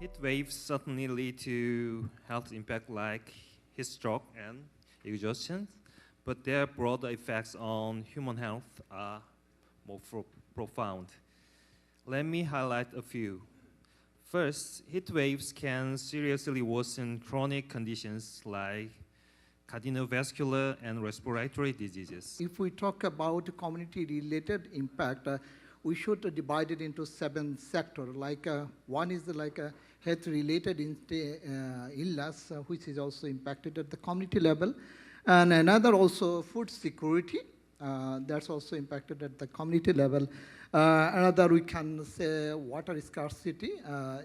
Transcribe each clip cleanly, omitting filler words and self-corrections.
Heat waves certainly lead to health impact like heat stroke and exhaustion, but their broader effects on human health are more profound. Let me highlight a few. First, heat waves can seriously worsen chronic conditions like cardiovascular and respiratory diseases. If we talk about community-related impact, we should divide it into 7 sectors. One is like a health-related illness, which is also impacted at the community level. And another also food security, that's also impacted at the community level. Another we can say water scarcity,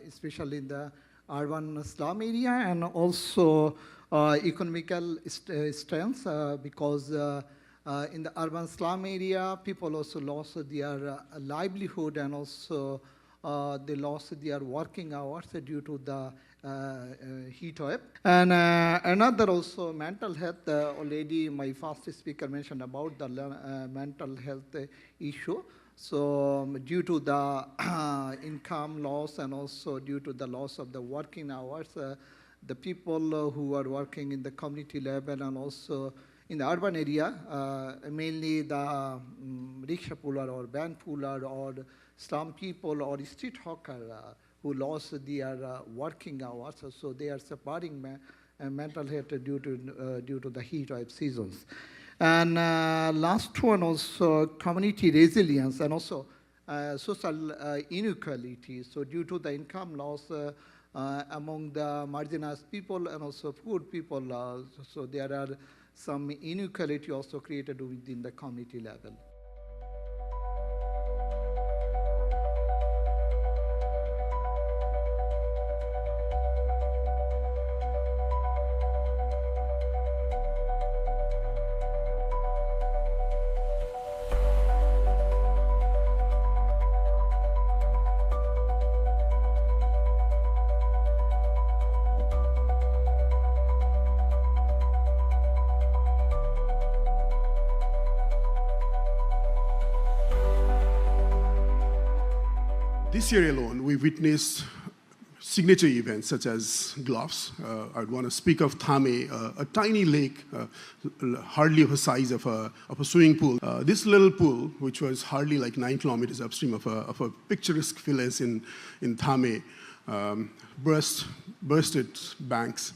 especially in the urban slum area, and also economical strength, because in the urban slum area, people also lost their livelihood, and also they lost their working hours due to the heat wave. And another also mental health, already my first speaker mentioned about the mental health issue. So due to the income loss and also due to the loss of the working hours, the people who are working in the community level and also in the urban area, mainly the rickshaw puller or van puller or slum people or street hawker who lost their working hours, so they are suffering mental health due to the heat wave seasons. And last one also community resilience and also social inequality. So due to the income loss among the marginalized people and also poor people, so there are some inequality also created within the community level. This year alone, we witnessed signature events such as gloves. I'd want to speak of Thame, a tiny lake, hardly of the size of a swimming pool. This little pool, which was hardly like 9 kilometers upstream of a picturesque village in Thame, burst its banks,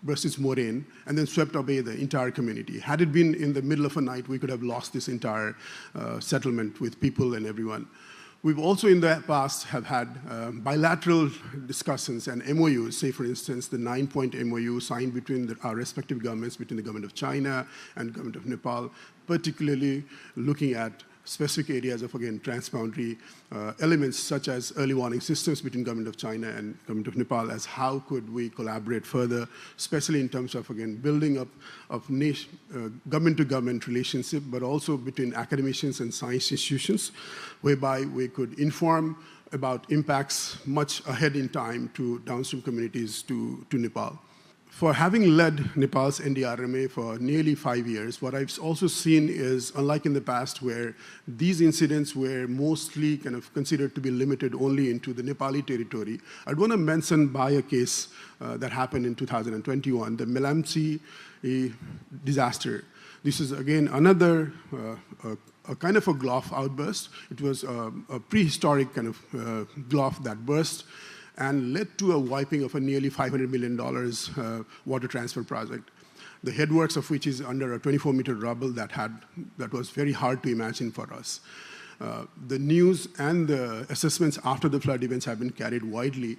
burst its moraine, and then swept away the entire community. Had it been in the middle of a night, we could have lost this entire settlement with people and everyone. We've also in the past have had bilateral discussions and MOUs, say for instance the 9-point MOU signed between our respective governments, between the government of China and government of Nepal, particularly looking at specific areas of, again, transboundary elements such as early warning systems between government of China and government of Nepal, as how could we collaborate further, especially in terms of, again, building up of government-to-government relationship, but also between academicians and science institutions, whereby we could inform about impacts much ahead in time to downstream communities to Nepal. For having led Nepal's NDRMA for nearly 5 years, what I've also seen is, unlike in the past where these incidents were mostly kind of considered to be limited only into the Nepali territory, I'd want to mention by a case that happened in 2021, the Melamchi disaster. This is again another a kind of a glof outburst. It was a prehistoric kind of glof that burst and led to a wiping of a nearly $500 million water transfer project, the headworks of which is under a 24-meter rubble that was very hard to imagine for us. The news and the assessments after the flood events have been carried widely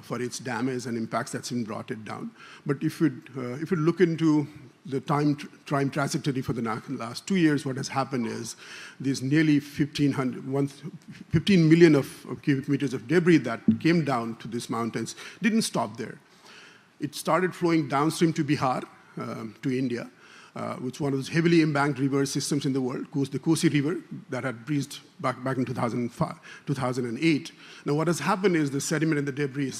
for its damage and impacts that's been brought it down. But if you look into the time trajectory for the last 2 years, what has happened is these nearly 15 million of cubic meters of debris that came down to these mountains didn't stop there. It started flowing downstream to Bihar, to India, which is one of those heavily embanked river systems in the world, the Kosi River, that had breached back in 2008. Now what has happened is the sediment and the debris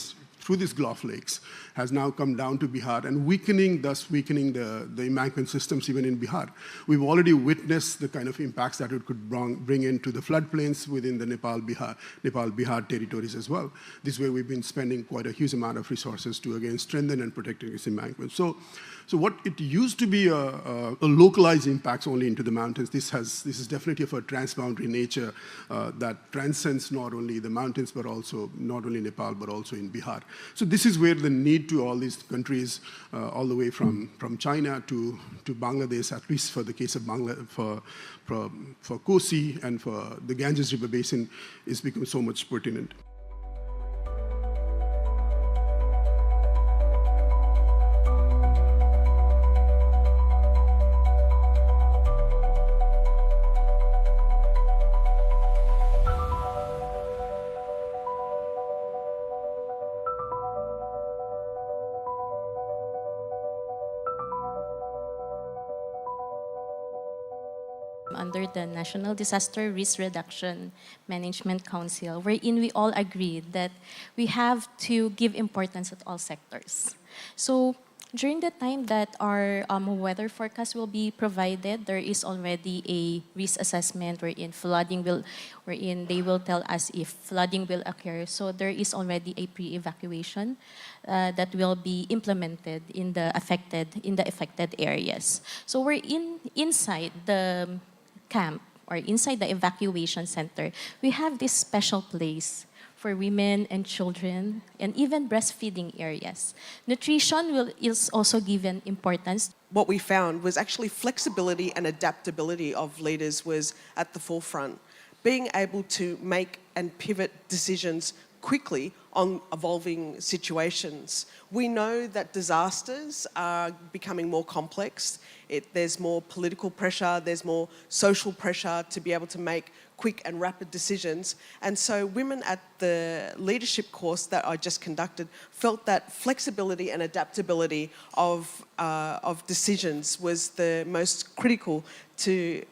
through these Gulf lakes has now come down to Bihar and thus weakening the embankment systems even in Bihar. We've already witnessed the kind of impacts that it could bring into the floodplains within the Nepal-Bihar territories as well. This way we've been spending quite a huge amount of resources to again strengthen and protect this embankment. So what it used to be a localized impacts only into the mountains, this is definitely of a transboundary nature that transcends not only the mountains, but also not only Nepal, but also in Bihar. So this is where the need to all these countries, all the way from China to Bangladesh, at least for the case of for Kosi and for the Ganges River Basin, is become so much pertinent. Under the National Disaster Risk Reduction Management Council, wherein we all agreed that we have to give importance at all sectors. So during the time that our weather forecast will be provided, there is already a risk assessment wherein they will tell us if flooding will occur. So there is already a pre-evacuation that will be implemented in the affected areas. So we're inside the camp or inside the evacuation center. We have this special place for women and children, and even breastfeeding areas. Nutrition is also given importance. What we found was actually flexibility and adaptability of leaders was at the forefront. Being able to make and pivot decisions quickly on evolving situations. We know that disasters are becoming more complex. There's more political pressure, there's more social pressure to be able to make quick and rapid decisions. And so women at the leadership course that I just conducted felt that flexibility and adaptability of decisions was the most critical to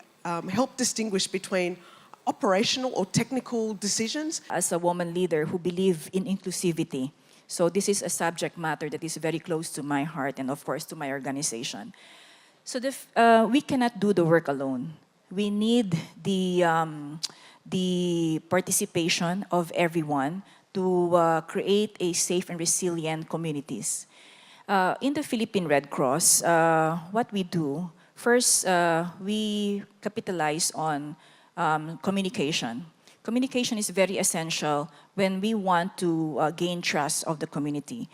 help distinguish between operational or technical decisions. As a woman leader who believes in inclusivity, so this is a subject matter that is very close to my heart and of course to my organization. So we cannot do the work alone. We need the participation of everyone to create a safe and resilient communities. In the Philippine Red Cross, what we do, first we capitalize on communication. Communication is very essential when we want to gain trust of the community.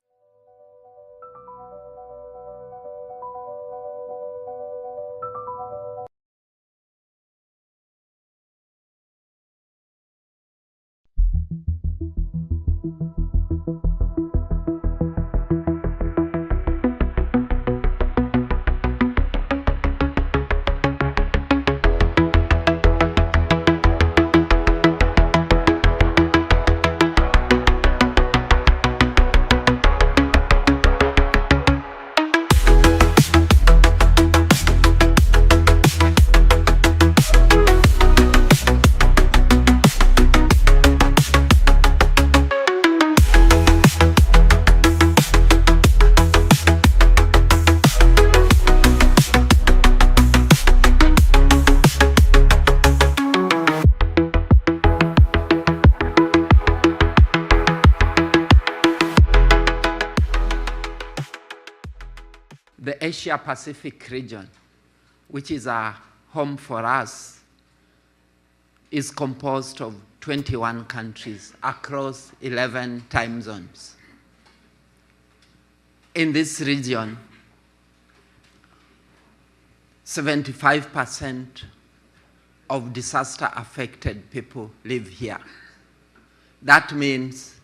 The Asia-Pacific region, which is a home for us, is composed of 21 countries across 11 time zones. In this region, 75% of disaster-affected people live here. That means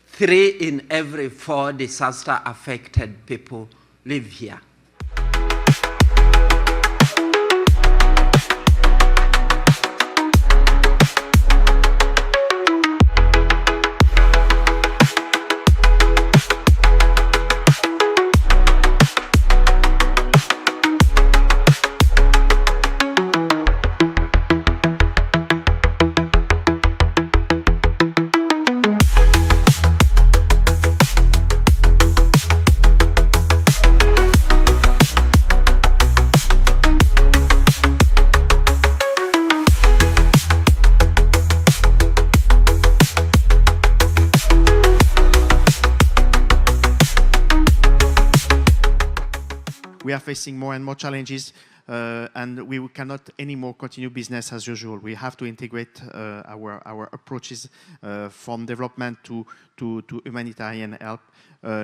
3 in every 4 disaster-affected people live here. are facing more and more challenges, and we cannot anymore continue business as usual. We have to integrate our approaches from development to humanitarian help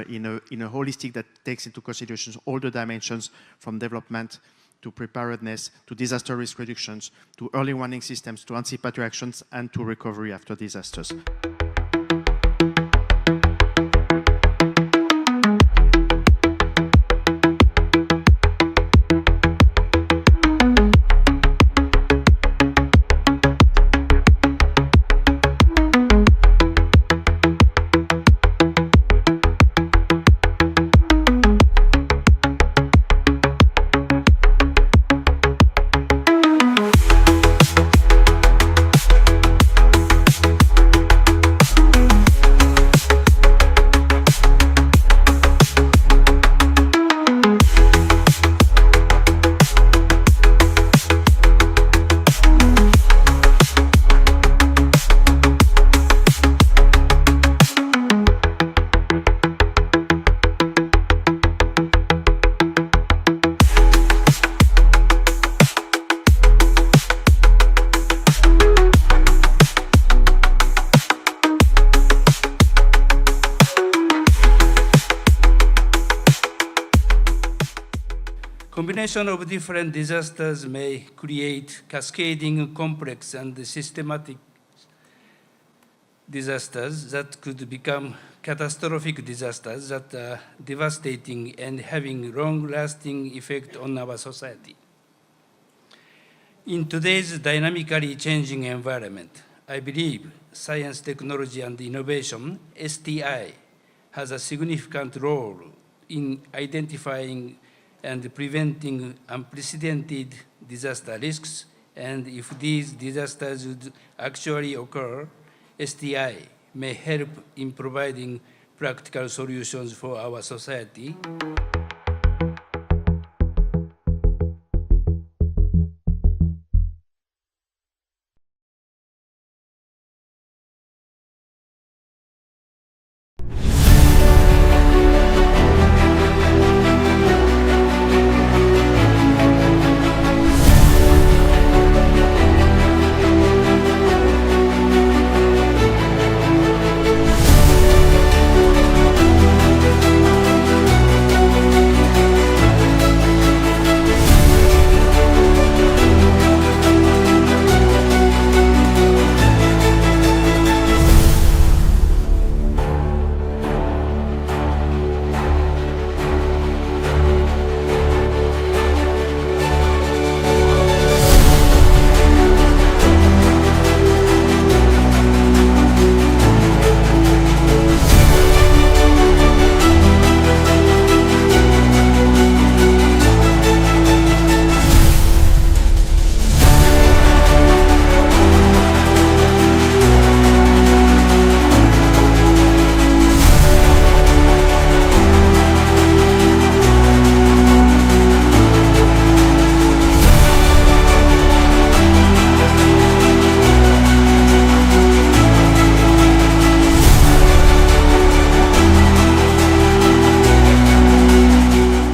in a holistic that takes into consideration all the dimensions from development to preparedness, to disaster risk reductions, to early warning systems, to anticipatory actions, and to recovery after disasters. Combination of different disasters may create cascading, complex, and systematic disasters that could become catastrophic disasters that are devastating and having long-lasting effect on our society. In today's dynamically changing environment, I believe science, technology, and innovation, STI, has a significant role in identifying and preventing unprecedented disaster risks, and if these disasters would actually occur, STI may help in providing practical solutions for our society.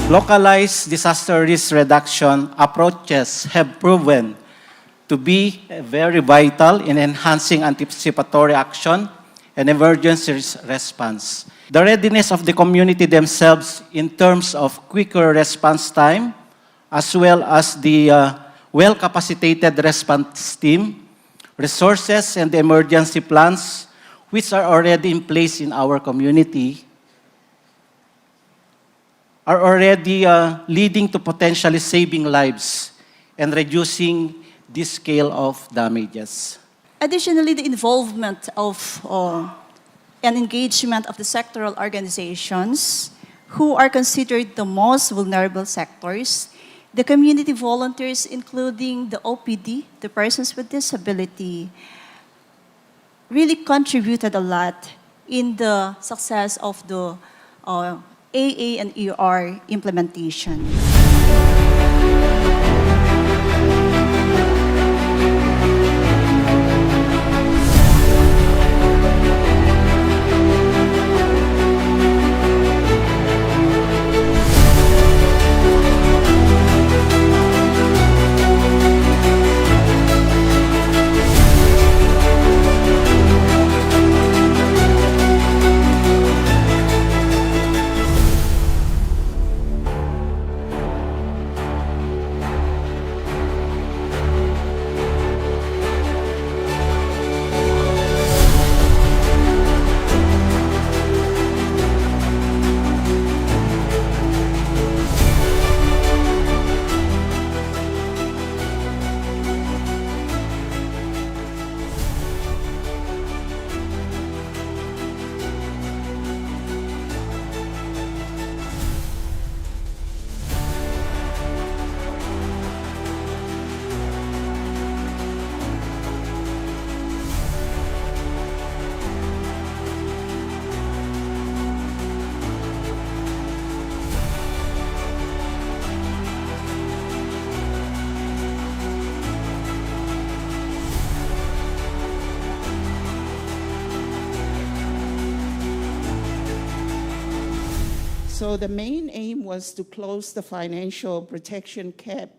Localized disaster risk reduction approaches have proven to be very vital in enhancing anticipatory action and emergency response. The readiness of the community themselves in terms of quicker response time, as well as the well-capacitated response team, resources, and the emergency plans, which are already in place in our community, are already leading to potentially saving lives and reducing the scale of damages. Additionally, the involvement of and engagement of the sectoral organizations who are considered the most vulnerable sectors, the community volunteers, including the OPD, the persons with disability, really contributed a lot in the success of the AA and ER implementation. So the main aim was to close the financial protection gap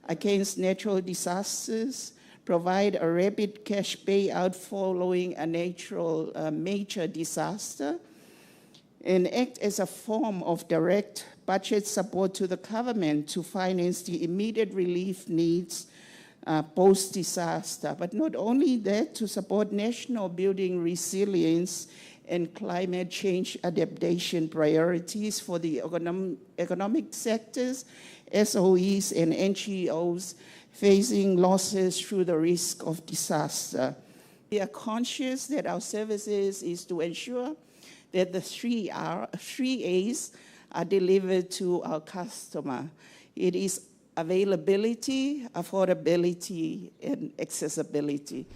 against natural disasters, provide a rapid cash payout following a natural major disaster, and act as a form of direct budget support to the government to finance the immediate relief needs post-disaster. But not only that, to support national building resilience and climate change adaptation priorities for the economic sectors, SOEs, and NGOs facing losses through the risk of disaster. We are conscious that our services is to ensure that the three A's are delivered to our customer. It is availability, affordability, and accessibility.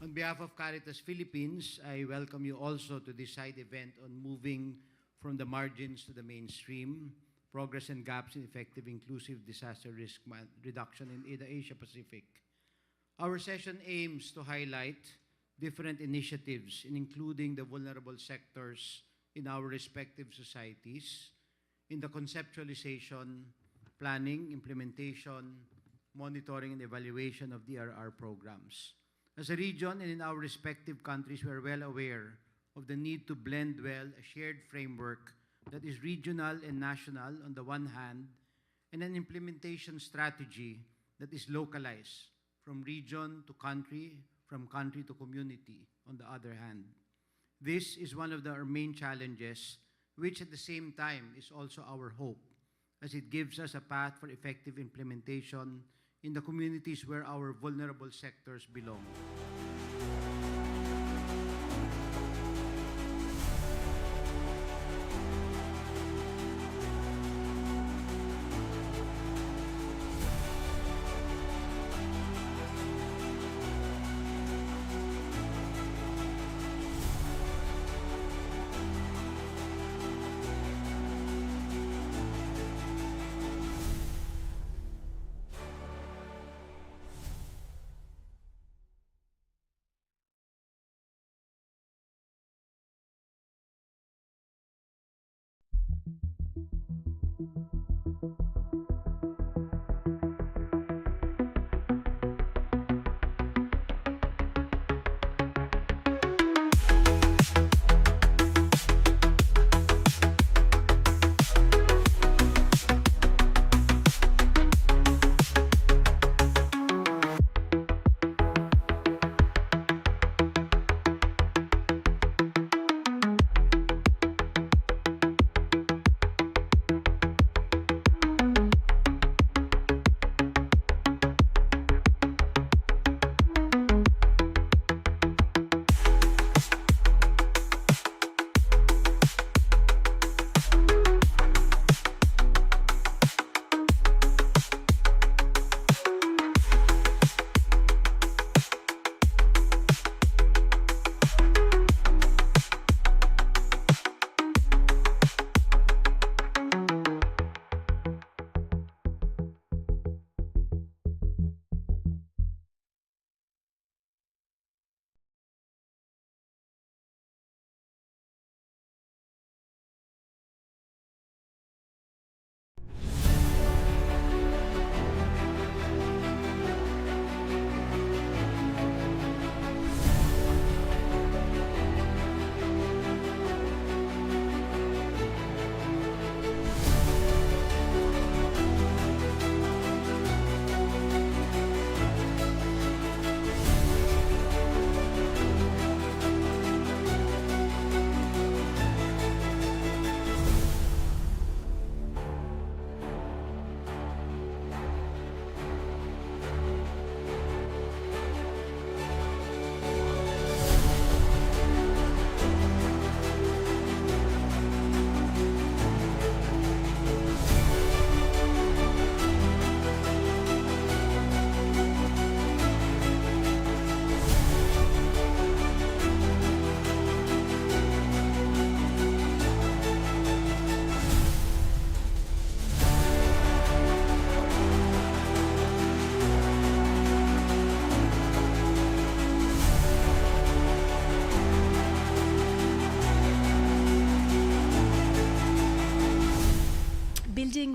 On behalf of Caritas Philippines, I welcome you also to this side event on moving from the margins to the mainstream, progress and gaps in effective inclusive disaster risk reduction in the Asia Pacific. Our session aims to highlight different initiatives in including the vulnerable sectors in our respective societies, in the conceptualization, planning, implementation, monitoring, and evaluation of DRR programs. As a region and in our respective countries, we are well aware of the need to blend well a shared framework that is regional and national on the one hand, and an implementation strategy that is localized from region to country, from country to community on the other hand. This is one of our main challenges, which at the same time is also our hope, as it gives us a path for effective implementation in the communities where our vulnerable sectors belong.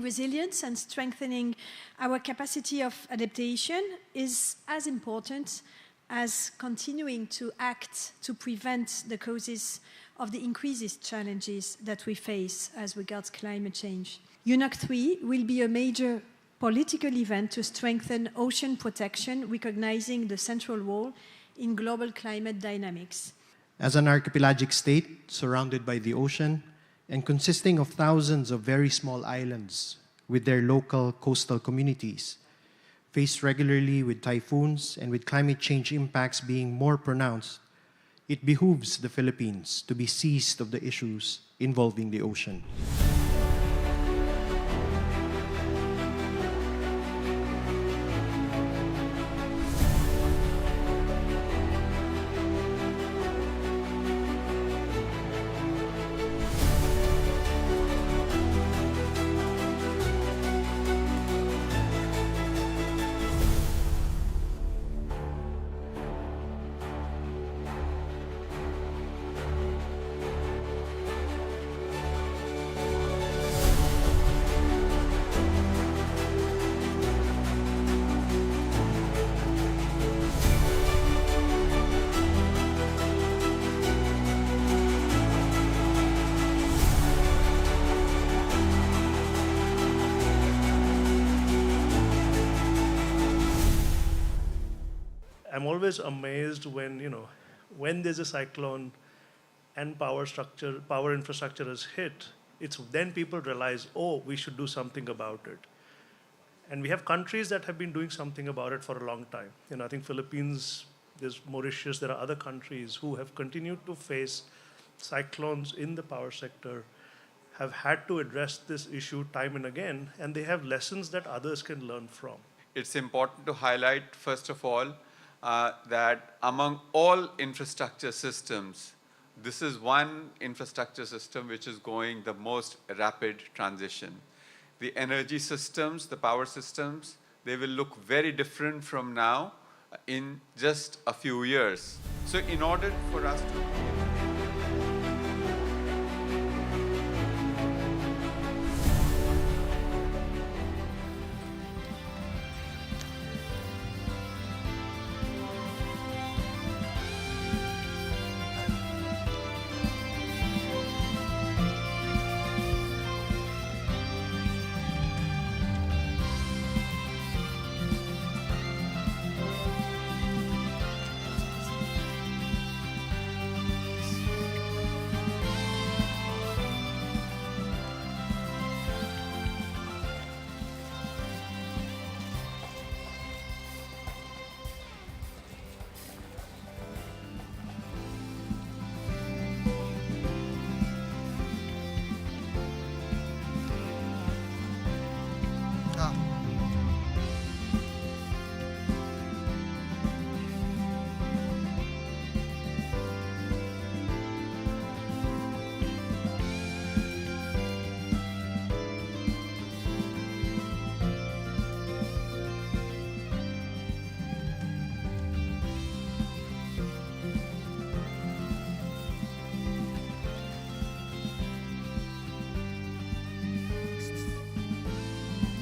resilience and strengthening our capacity of adaptation is as important as continuing to act to prevent the causes of the increased challenges that we face as regards climate change. UNOC 3 will be a major political event to strengthen ocean protection, recognizing the central role in global climate dynamics. As an archipelagic state surrounded by the ocean and consisting of thousands of very small islands with their local coastal communities, faced regularly with typhoons and with climate change impacts being more pronounced, it behooves the Philippines to be seized of the issues involving the ocean. I'm always amazed when, when there's a cyclone and power infrastructure is hit, it's then people realize, oh, we should do something about it. And we have countries that have been doing something about it for a long time. I think Philippines, there's Mauritius, there are other countries who have continued to face cyclones in the power sector, have had to address this issue time and again, and they have lessons that others can learn from. It's important to highlight, first of all, that among all infrastructure systems, this is one infrastructure system which is going the most rapid transition. The energy systems, the power systems, they will look very different from now in just a few years. So in order for us to...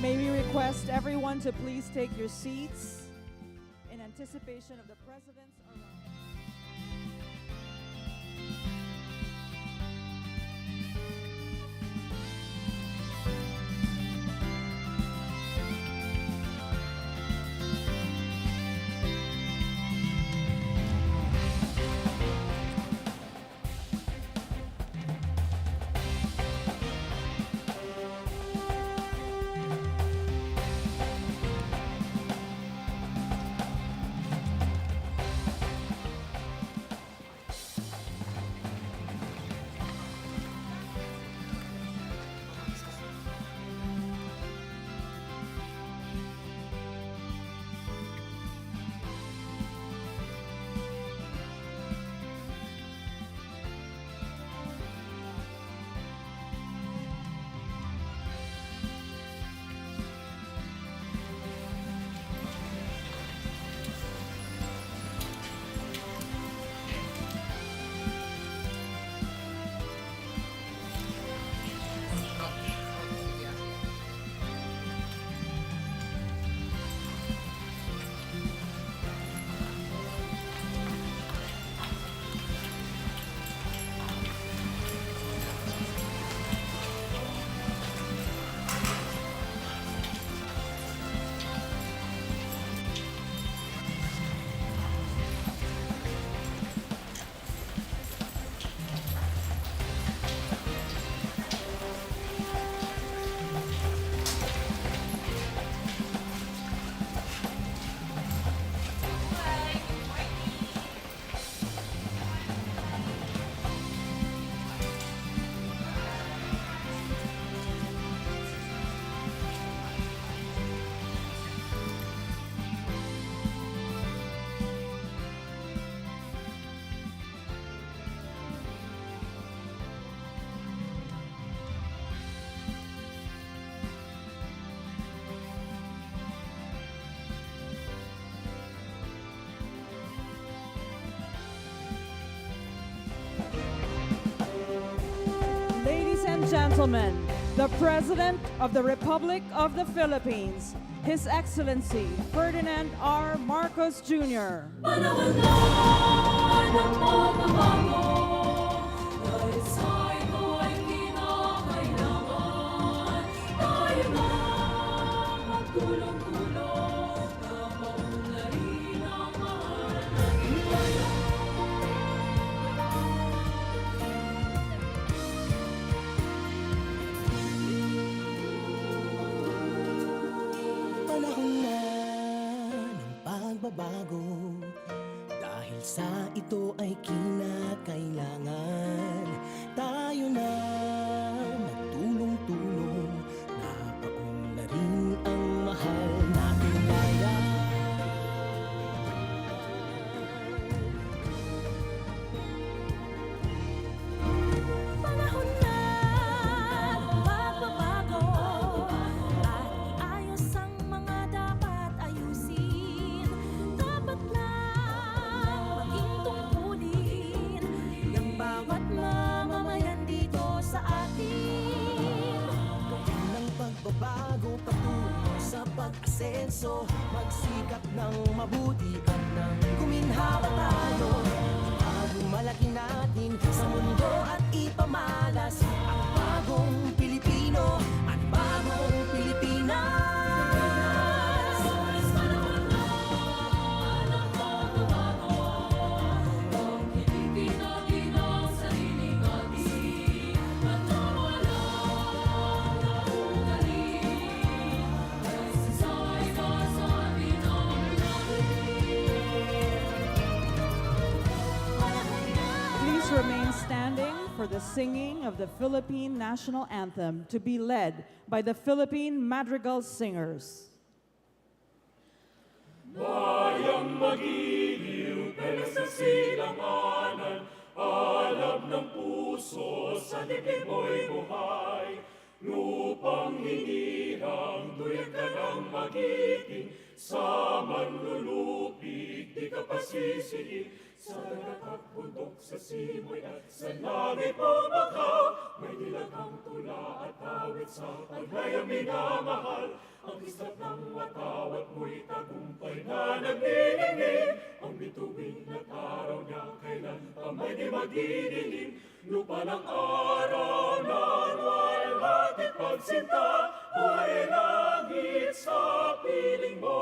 May we request everyone to please take your seats in anticipation of the President's arrival. gentlemen, the President of the Republic of the Philippines, His Excellency Ferdinand R. Marcos Jr. Panahon na ng pagbabago, dahil sa ito ay kinakailangan tayo na magtulong-tulong, napaunlarin ang mahal nating bayan. Panahon na ng pagbabago, at iayos ang mga dapat ayusin. Dapat lang maging tungkulin ng bawat mamamayan dito sa atin. Gawin ng pagbabago patungo sa pag-asenso, magsikap ng mabuti at nang guminhawa tayo. Itagong malaki natin sa mundo at ipamalas ang bagong Pilipino at bagong Pilipinas. Panahon na ng pagbabago, kung kilipin natin ang sariling atin at mawalan ng ugali, sa iwasan ang Please remain standing for the singing of the Philippine National Anthem to be led by the Philippine Madrigal Singers. Bayang magiliw, pero sa silanganan, alab ng puso, sa dibdib mo'y buhay. Lupang hinirang, tuyag ka ng magiting, sa manlulupig, di ka pasisihin. Sa dagat at bundok, sa simoy at sa langit bumakaw, may dilagang tula at awit sa paghayang minamahal. Ang kislap ng watawat mo'y tagumpay na nagniningning, ang bituin at araw niya kailan pa may di magdidilim. Lupa ng araw na walhati pagsinta, buhay langit sa piling mo.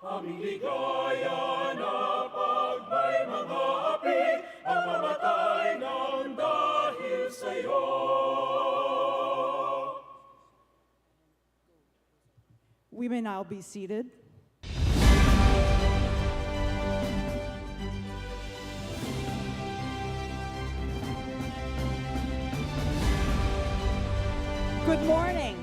Aming ligaya na pag may mga api, ang mamatay ng dahil sa'yo. We may now be seated. Good morning.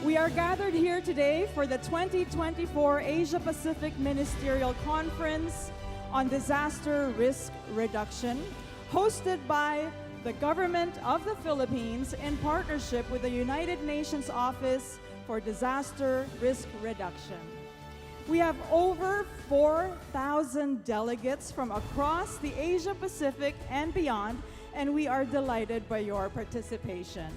We are gathered here today for the 2024 Asia-Pacific Ministerial Conference on Disaster Risk Reduction, hosted by the Government of the Philippines in partnership with the United Nations Office for Disaster Risk Reduction. We have over 4,000 delegates from across the Asia-Pacific and beyond, and we are delighted by your participation.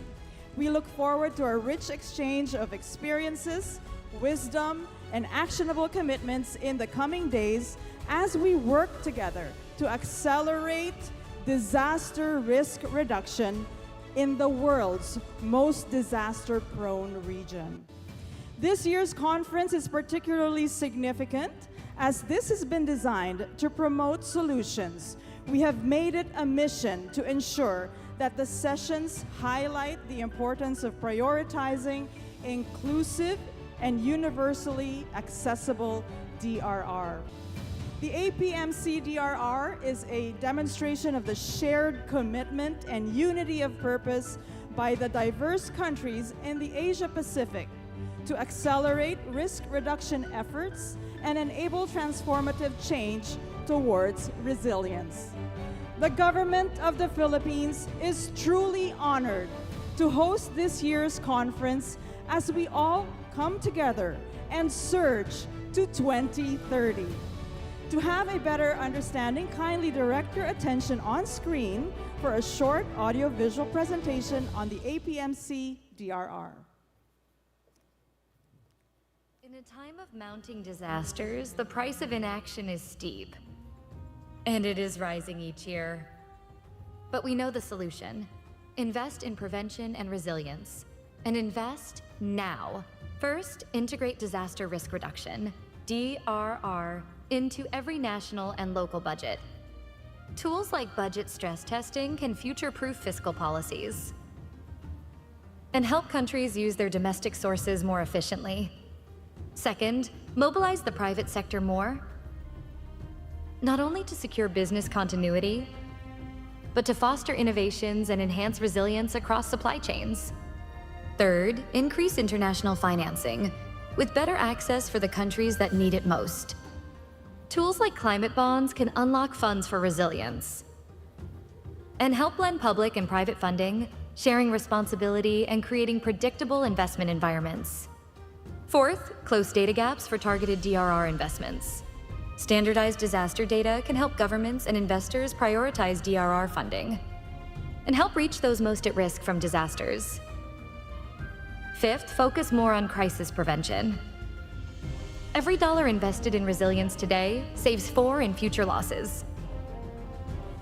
We look forward to a rich exchange of experiences, wisdom, and actionable commitments in the coming days as we work together to accelerate disaster risk reduction in the world's most disaster-prone region. This year's conference is particularly significant as this has been designed to promote solutions. We have made it a mission to ensure that the sessions highlight the importance of prioritizing inclusive and universally accessible DRR. The APMCDRR is a demonstration of the shared commitment and unity of purpose by the diverse countries in the Asia-Pacific to accelerate risk reduction efforts and enable transformative change towards resilience. The Government of the Philippines is truly honored to host this year's conference as we all come together and surge to 2030. To have a better understanding, kindly direct your attention on screen for a short audio-visual presentation on the APMCDRR. In a time of mounting disasters, the price of inaction is steep, and it is rising each year. But we know the solution. Invest in prevention and resilience, and invest now. First, integrate disaster risk reduction, DRR, into every national and local budget. Tools like budget stress testing can future-proof fiscal policies and help countries use their domestic sources more efficiently. Second, mobilize the private sector more, not only to secure business continuity, but to foster innovations and enhance resilience across supply chains. Third, increase international financing, with better access for the countries that need it most. Tools like climate bonds can unlock funds for resilience and help blend public and private funding, sharing responsibility and creating predictable investment environments. Fourth, close data gaps for targeted DRR investments. Standardized disaster data can help governments and investors prioritize DRR funding and help reach those most at risk from disasters. Fifth, focus more on crisis prevention. Every dollar invested in resilience today saves 4 in future losses.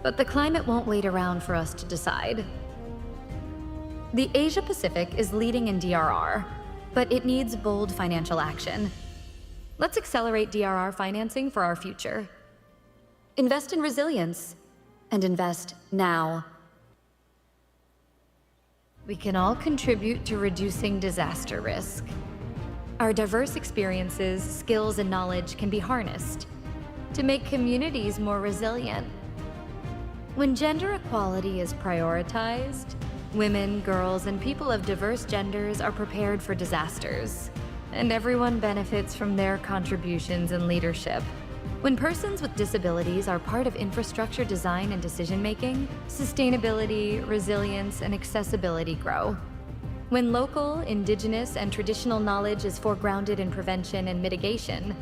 But the climate won't wait around for us to decide. The Asia Pacific is leading in DRR, but it needs bold financial action. Let's accelerate DRR financing for our future. Invest in resilience, and invest now. We can all contribute to reducing disaster risk. Our diverse experiences, skills, and knowledge can be harnessed to make communities more resilient. When gender equality is prioritized, women, girls, and people of diverse genders are prepared for disasters, and everyone benefits from their contributions and leadership. When persons with disabilities are part of infrastructure design and decision-making, sustainability, resilience, and accessibility grow. When local, indigenous, and traditional knowledge is foregrounded in prevention and mitigation,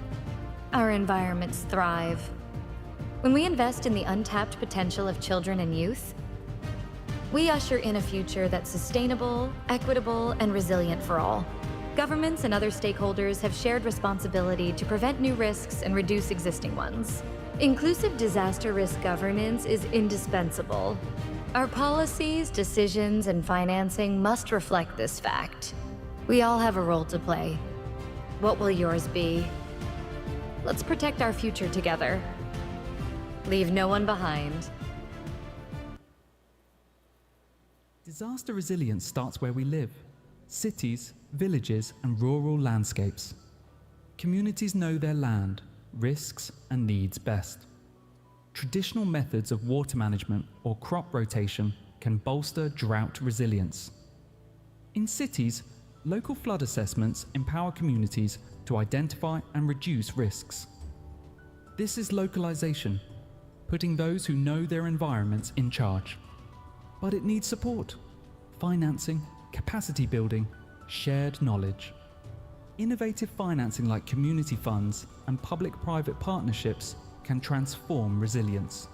our environments thrive. When we invest in the untapped potential of children and youth, we usher in a future that's sustainable, equitable, and resilient for all. Governments and other stakeholders have shared responsibility to prevent new risks and reduce existing ones. Inclusive disaster risk governance is indispensable. Our policies, decisions, and financing must reflect this fact. We all have a role to play. What will yours be? Let's protect our future together. Leave no one behind. Disaster resilience starts where we live. Cities, villages, and rural landscapes. Communities know their land, risks, and needs best. Traditional methods of water management or crop rotation can bolster drought resilience. In cities, local flood assessments empower communities to identify and reduce risks. This is localization, putting those who know their environments in charge. But it needs support, financing, capacity building, shared knowledge. Innovative financing like community funds and public-private partnerships can transform resilience.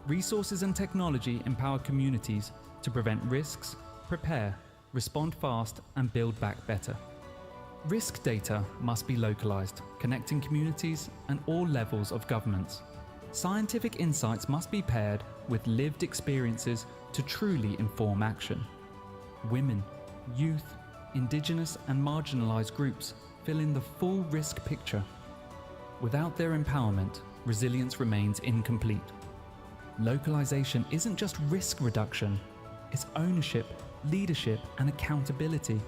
Resources and technology empower communities to prevent risks, prepare, respond fast, and build back better. Risk data must be localized, connecting communities and all levels of governments. Scientific insights must be paired with lived experiences to truly inform action. Women, youth, indigenous and marginalized groups fill in the full risk picture. Without their empowerment, resilience remains incomplete. Localization isn't just risk reduction, it's ownership, leadership, and accountability.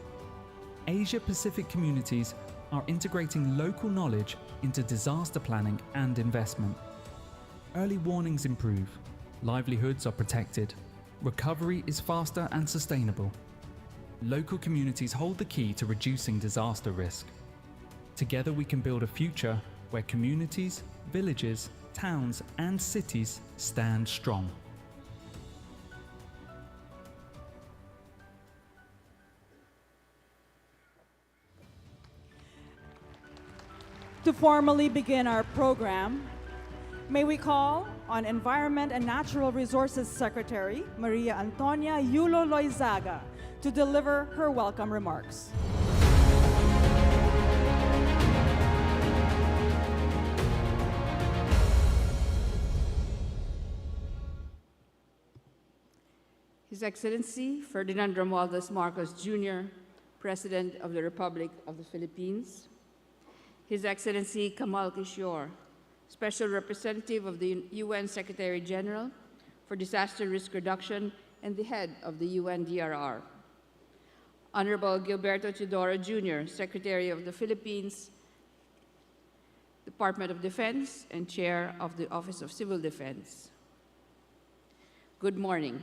Asia-Pacific communities are integrating local knowledge into disaster planning and investment. Early warnings improve, livelihoods are protected, recovery is faster and sustainable. Local communities hold the key to reducing disaster risk. Together we can build a future where communities, villages, towns, and cities stand strong. To formally begin our program, May we call on Environment and Natural Resources Secretary Maria Antonia Yulo Loizaga to deliver her welcome remarks. His Excellency Ferdinand Romualdez Marcos Jr., President of the Republic of the Philippines, His Excellency Kamal Kishore, Special Representative of the UN Secretary General for Disaster Risk Reduction and the head of the UNDRR, Honorable Gilberto Teodoro Jr., Secretary of the Philippines Department of Defense and Chair of the Office of Civil Defense. Good morning.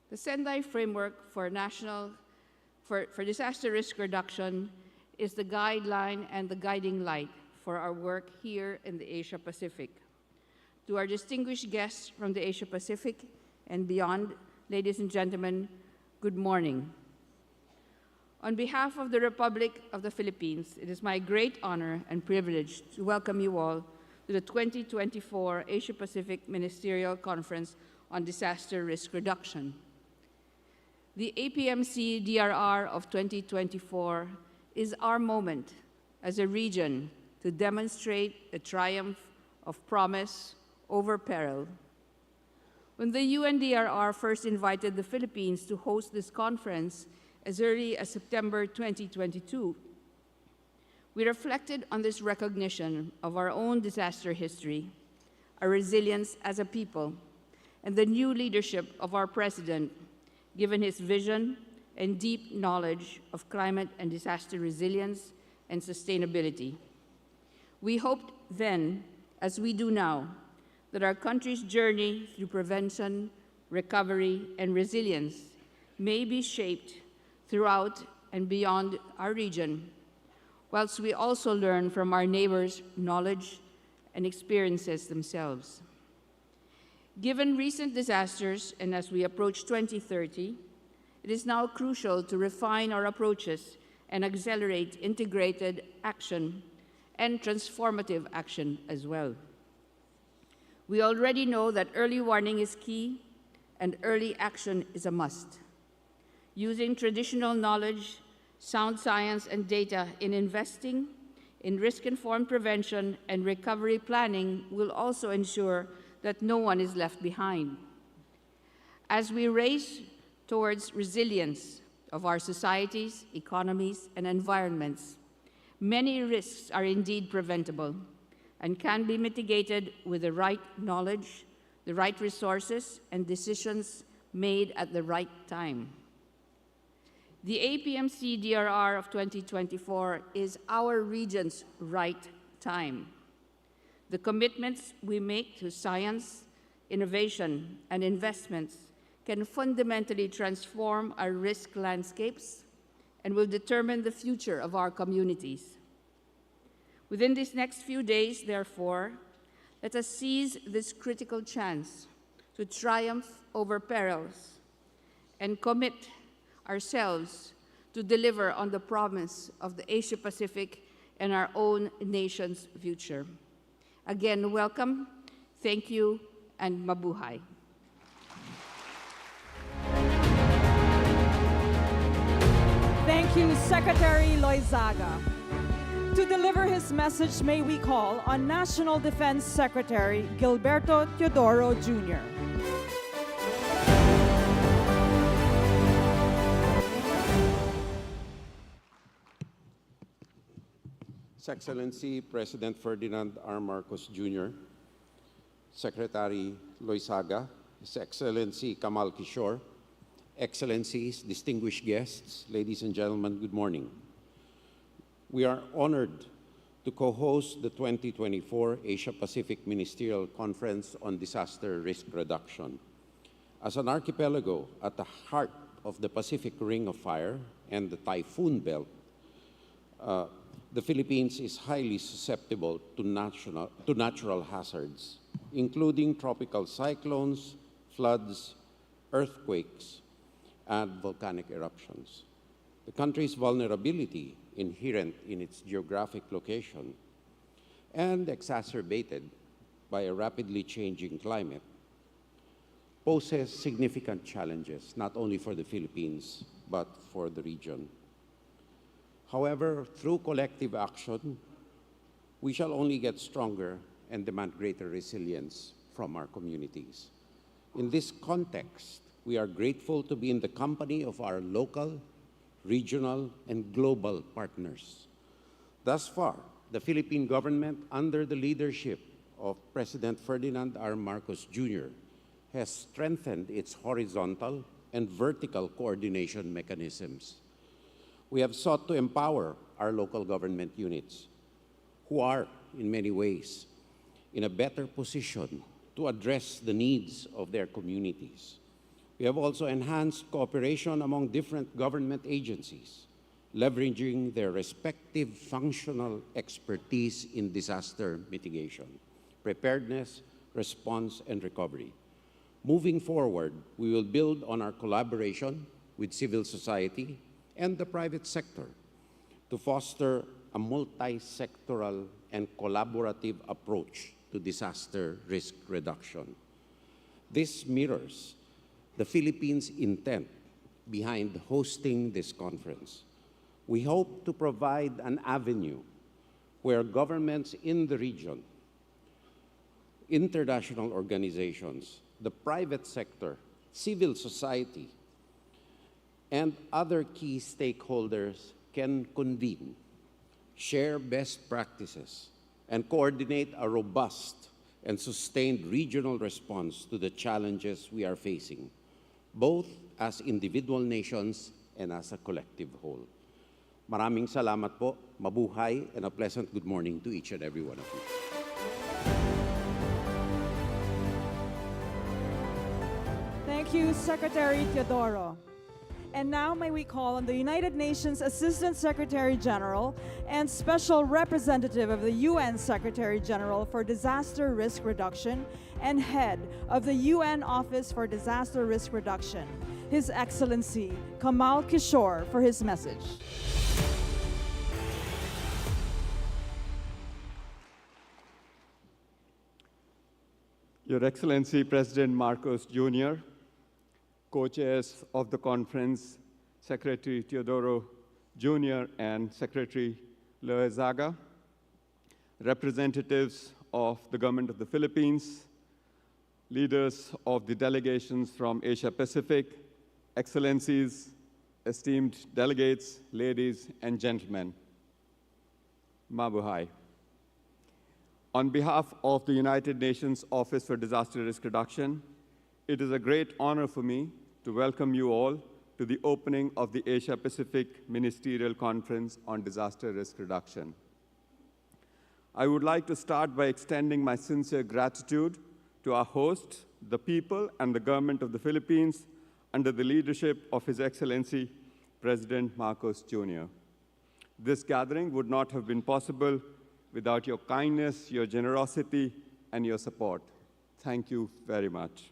The Sendai Framework for Disaster Risk Reduction is the guideline and the guiding light for our work here in the Asia Pacific. To our distinguished guests from the Asia Pacific and beyond, ladies and gentlemen, good morning. On behalf of the Republic of the Philippines, it is my great honor and privilege to welcome you all to the 2024 Asia Pacific Ministerial Conference on Disaster Risk Reduction. The APMCDRR of 2024 is our moment as a region to demonstrate the triumph of promise over peril. When the UNDRR first invited the Philippines to host this conference as early as September 2022, we reflected on this recognition of our own disaster history, our resilience as a people, and the new leadership of our President, given his vision and deep knowledge of climate and disaster resilience and sustainability. We hoped then, as we do now, that our country's journey through prevention, recovery, and resilience may be shaped throughout and beyond our region, whilst we also learn from our neighbors' knowledge and experiences themselves. Given recent disasters, and as we approach 2030, it is now crucial to refine our approaches and accelerate integrated action and transformative action as well. We already know that early warning is key and early action is a must. Using traditional knowledge, sound science, and data in investing in risk-informed prevention and recovery planning will also ensure that no one is left behind. As we race towards resilience of our societies, economies, and environments, many risks are indeed preventable and can be mitigated with the right knowledge, the right resources, and decisions made at the right time. The APMCDRR of 2024 is our region's right time. The commitments we make to science, innovation, and investments can fundamentally transform our risk landscapes and will determine the future of our communities. Within these next few days, therefore, let us seize this critical chance to triumph over perils and commit ourselves to deliver on the promise of the Asia Pacific and our own nation's future. Again, welcome, thank you, and mabuhay. Thank you, Secretary Loizaga. To deliver his message, may we call on National Defense Secretary Gilberto Teodoro Jr. His Excellency President Ferdinand R. Marcos Jr., Secretary Loizaga, His Excellency Kamal Kishore, Excellencies, distinguished guests, ladies and gentlemen, good morning. We are honored to co-host the 2024 Asia-Pacific Ministerial Conference on Disaster Risk Reduction. As an archipelago at the heart of the Pacific Ring of Fire and the Typhoon Belt, the Philippines is highly susceptible to natural hazards, including tropical cyclones, floods, earthquakes, and volcanic eruptions. The country's vulnerability, inherent in its geographic location and exacerbated by a rapidly changing climate, poses significant challenges, not only for the Philippines, but for the region. However, through collective action, we shall only get stronger and demand greater resilience from our communities. In this context, we are grateful to be in the company of our local, regional, and global partners. Thus far, the Philippine government, under the leadership of President Ferdinand R. Marcos Jr., has strengthened its horizontal and vertical coordination mechanisms. We have sought to empower our local government units, who are, in many ways, in a better position to address the needs of their communities. We have also enhanced cooperation among different government agencies, leveraging their respective functional expertise in disaster mitigation, preparedness, response, and recovery. Moving forward, we will build on our collaboration with civil society and the private sector to foster a multi-sectoral and collaborative approach to disaster risk reduction. This mirrors the Philippines' intent behind hosting this conference. We hope to provide an avenue where governments in the region, international organizations, the private sector, civil society, and other key stakeholders can convene, share best practices, and coordinate a robust and sustained regional response to the challenges we are facing, both as individual nations and as a collective whole. Maraming salamat po, mabuhay, and a pleasant good morning to each and every one of you. Thank you, Secretary Teodoro. And now may we call on the United Nations Assistant Secretary General and Special Representative of the UN Secretary General for Disaster Risk Reduction and Head of the UN Office for Disaster Risk Reduction, His Excellency Kamal Kishore, for his message. Your Excellency President Marcos Jr., co-chairs of the conference, Secretary Teodoro Jr. and Secretary Loaizaga, representatives of the Government of the Philippines, leaders of the delegations from Asia Pacific, Excellencies, esteemed delegates, ladies and gentlemen, Mabuhay. On behalf of the United Nations Office for Disaster Risk Reduction, it is a great honor for me to welcome you all to the opening of the Asia Pacific Ministerial Conference on Disaster Risk Reduction. I would like to start by extending my sincere gratitude to our host, the people and the government of the Philippines, under the leadership of His Excellency President Marcos Jr. This gathering would not have been possible without your kindness, your generosity, and your support. Thank you very much.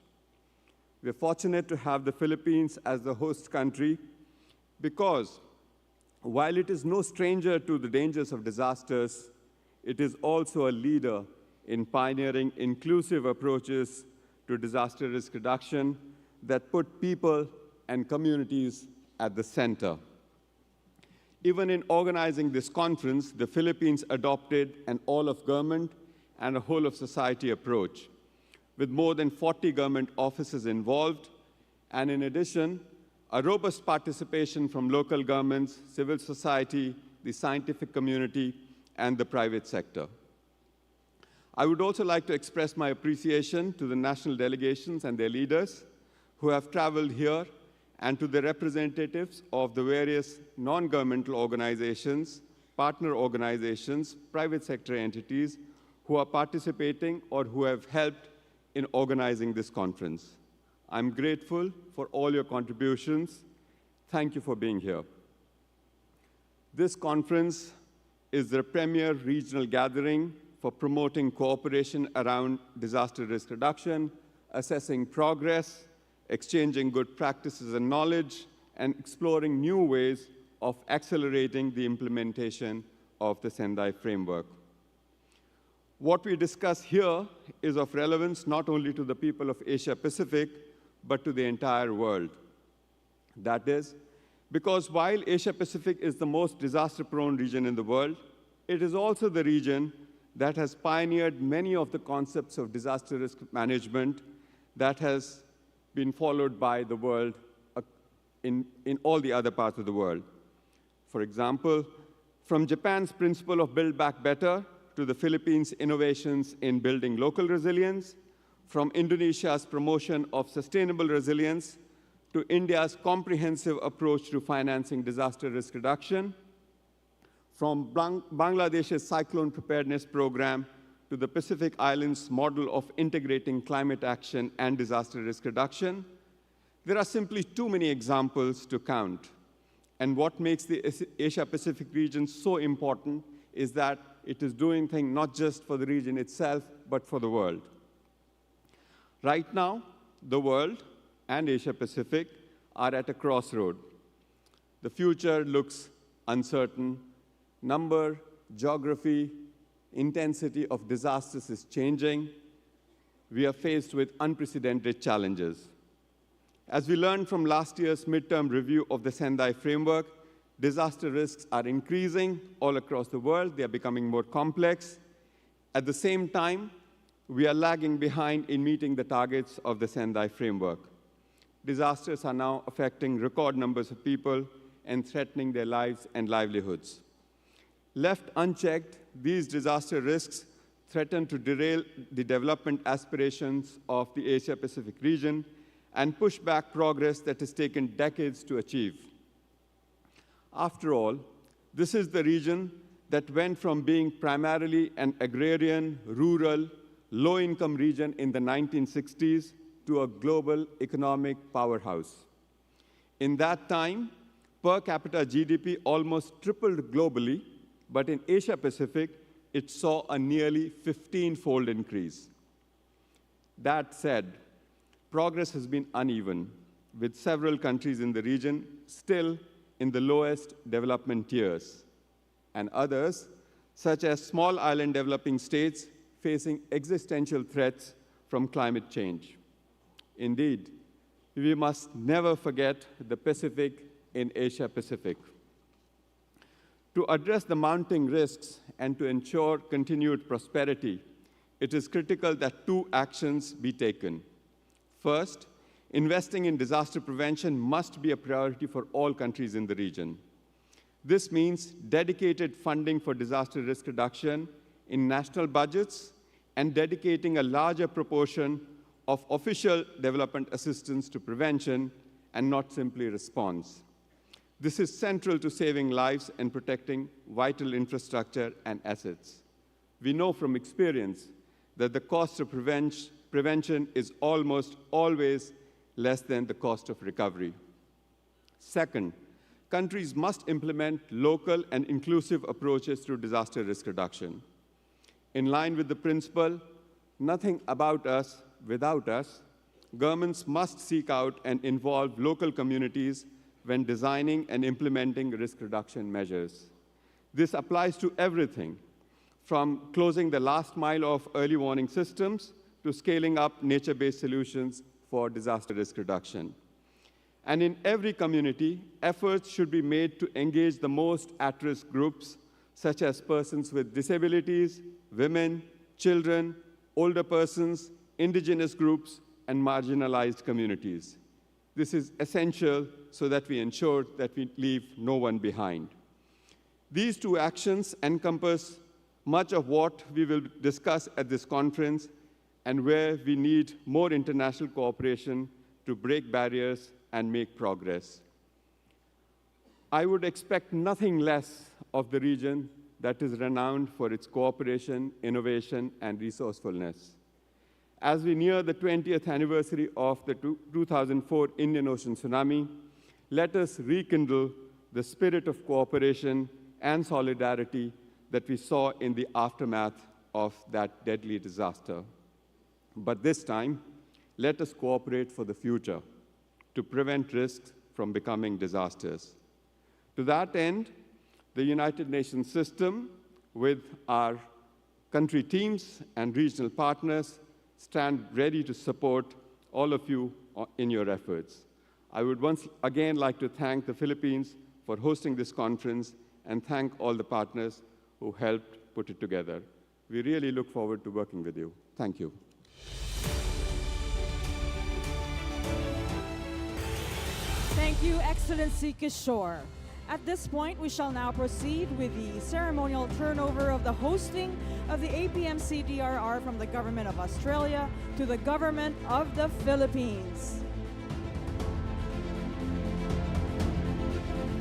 We're fortunate to have the Philippines as the host country because while it is no stranger to the dangers of disasters, it is also a leader in pioneering inclusive approaches to disaster risk reduction that put people and communities at the center. Even in organizing this conference, the Philippines adopted an all-of-government and a whole-of-society approach, with more than 40 government offices involved, and in addition, a robust participation from local governments, civil society, the scientific community, and the private sector. I would also like to express my appreciation to the national delegations and their leaders who have traveled here, and to the representatives of the various non-governmental organizations, partner organizations, private sector entities who are participating or who have helped in organizing this conference. I'm grateful for all your contributions. Thank you for being here. This conference is the premier regional gathering for promoting cooperation around disaster risk reduction, assessing progress, exchanging good practices and knowledge, and exploring new ways of accelerating the implementation of the Sendai framework. What we discuss here is of relevance not only to the people of Asia Pacific, but to the entire world. That is, because while Asia Pacific is the most disaster-prone region in the world, it is also the region that has pioneered many of the concepts of disaster risk management that has been followed by the world in all the other parts of the world. For example, from Japan's principle of Build Back Better to the Philippines' innovations in building local resilience, from Indonesia's promotion of sustainable resilience to India's comprehensive approach to financing disaster risk reduction, from Bangladesh's cyclone preparedness program to the Pacific Islands' model of integrating climate action and disaster risk reduction. There are simply too many examples to count. And what makes the Asia-Pacific region so important is that it is doing things not just for the region itself, but for the world. Right now, the world and Asia-Pacific are at a crossroad. The future looks uncertain. Number, geography, intensity of disasters is changing. We are faced with unprecedented challenges. As we learned from last year's midterm review of the Sendai framework, disaster risks are increasing all across the world. They are becoming more complex. At the same time, we are lagging behind in meeting the targets of the Sendai framework. Disasters are now affecting record numbers of people and threatening their lives and livelihoods. Left unchecked, these disaster risks threaten to derail the development aspirations of the Asia-Pacific region and push back progress that has taken decades to achieve. After all, this is the region that went from being primarily an agrarian, rural, low-income region in the 1960s to a global economic powerhouse. In that time, per capita GDP almost tripled globally, but in Asia-Pacific, it saw a nearly 15-fold increase. That said, progress has been uneven, with several countries in the region still in the lowest development tiers, and others, such as small island developing states, facing existential threats from climate change. Indeed, we must never forget the Pacific in Asia-Pacific. To address the mounting risks and to ensure continued prosperity, it is critical that two actions be taken. First, investing in disaster prevention must be a priority for all countries in the region. This means dedicated funding for disaster risk reduction in national budgets and dedicating a larger proportion of official development assistance to prevention and not simply response. This is central to saving lives and protecting vital infrastructure and assets. We know from experience that the cost of prevention is almost always less than the cost of recovery. Second, countries must implement local and inclusive approaches to disaster risk reduction. In line with the principle, nothing about us without us, governments must seek out and involve local communities when designing and implementing risk reduction measures. This applies to everything, from closing the last mile of early warning systems to scaling up nature-based solutions for disaster risk reduction. And in every community, efforts should be made to engage the most at-risk groups, such as persons with disabilities, women, children, older persons, indigenous groups, and marginalized communities. This is essential so that we ensure that we leave no one behind. These two actions encompass much of what we will discuss at this conference and where we need more international cooperation to break barriers and make progress. I would expect nothing less of the region that is renowned for its cooperation, innovation, and resourcefulness. As we near the 20th anniversary of the 2004 Indian Ocean tsunami, let us rekindle the spirit of cooperation and solidarity that we saw in the aftermath of that deadly disaster. But this time, let us cooperate for the future to prevent risks from becoming disasters. To that end, the United Nations system, with our country teams and regional partners, stand ready to support all of you in your efforts. I would once again like to thank the Philippines for hosting this conference and thank all the partners who helped put it together. We really look forward to working with you. Thank you. Thank you, Excellency Kishore. At this point, we shall now proceed with the ceremonial turnover of the hosting of the APMCDRR from the Government of Australia to the Government of the Philippines.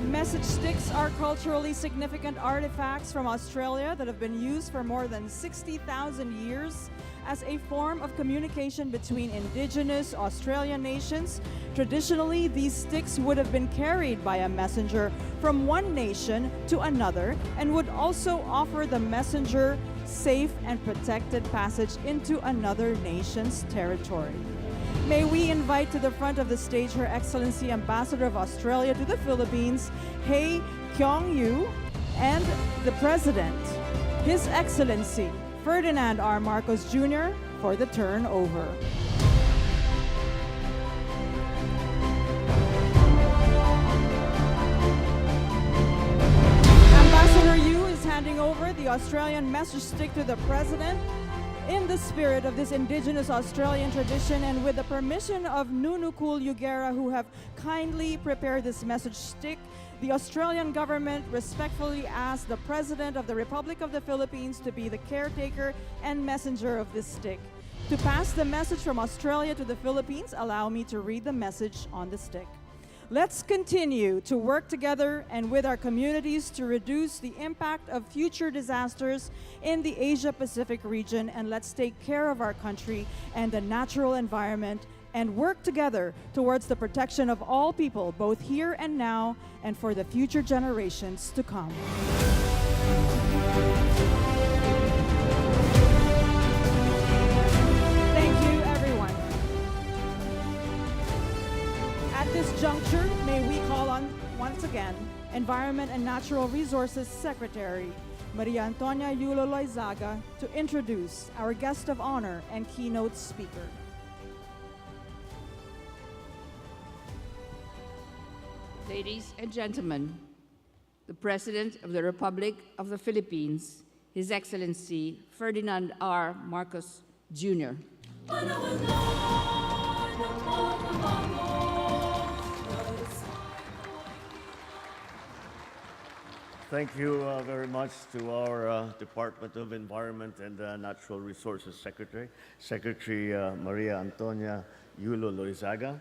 Message sticks are culturally significant artifacts from Australia that have been used for more than 60,000 years as a form of communication between indigenous Australian nations. Traditionally, these sticks would have been carried by a messenger from one nation to another and would also offer the messenger safe and protected passage into another nation's territory. May we invite to the front of the stage Her Excellency Ambassador of Australia to the Philippines, Hei Kyong-yu, and the President, His Excellency Ferdinand R. Marcos Jr., for the turnover. Ambassador Yu is handing over the Australian message stick to the President. In the spirit of this Indigenous Australian tradition and with the permission of Nunukul Yugera, who have kindly prepared this message stick, the Australian government respectfully asks the President of the Republic of the Philippines to be the caretaker and messenger of this stick. To pass the message from Australia to the Philippines, allow me to read the message on the stick. Let's continue to work together and with our communities to reduce the impact of future disasters in the Asia-Pacific region, and let's take care of our country and the natural environment and work together towards the protection of all people, both here and now, and for the future generations to come. Thank you, everyone. At this juncture, may we call on, once again, Environment and Natural Resources Secretary Maria Antonia Yulo Loizaga to introduce our guest of honor and keynote speaker. Ladies and gentlemen, the President of the Republic of the Philippines, His Excellency Ferdinand R. Marcos Jr. Thank you very much to our Department of Environment and Natural Resources Secretary, Secretary Maria Antonia Yulo Loizaga,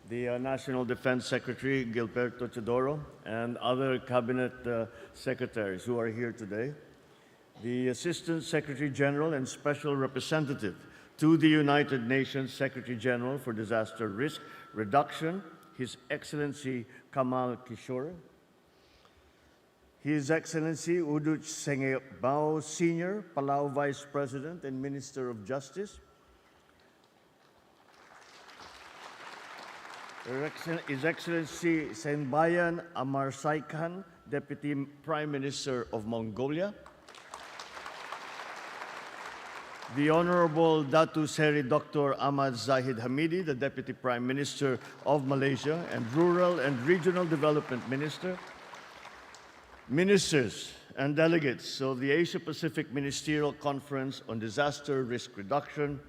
the National Defense Secretary Gilberto Teodoro, and other Cabinet Secretaries who are here today, the Assistant Secretary General and Special Representative to the United Nations Secretary General for Disaster Risk Reduction, His Excellency Kamal Kishore, His Excellency Uduch Senge Bao Sr., Palau Vice President and Minister of Justice, His Excellency Senbayan Amar Saikan, Deputy Prime Minister of Mongolia, the Honorable Datu Seri Dr. Ahmad Zahid Hamidi, the Deputy Prime Minister of Malaysia and Rural and Regional Development Minister, Ministers and delegates of the Asia-Pacific Ministerial Conference on Disaster Risk Reduction,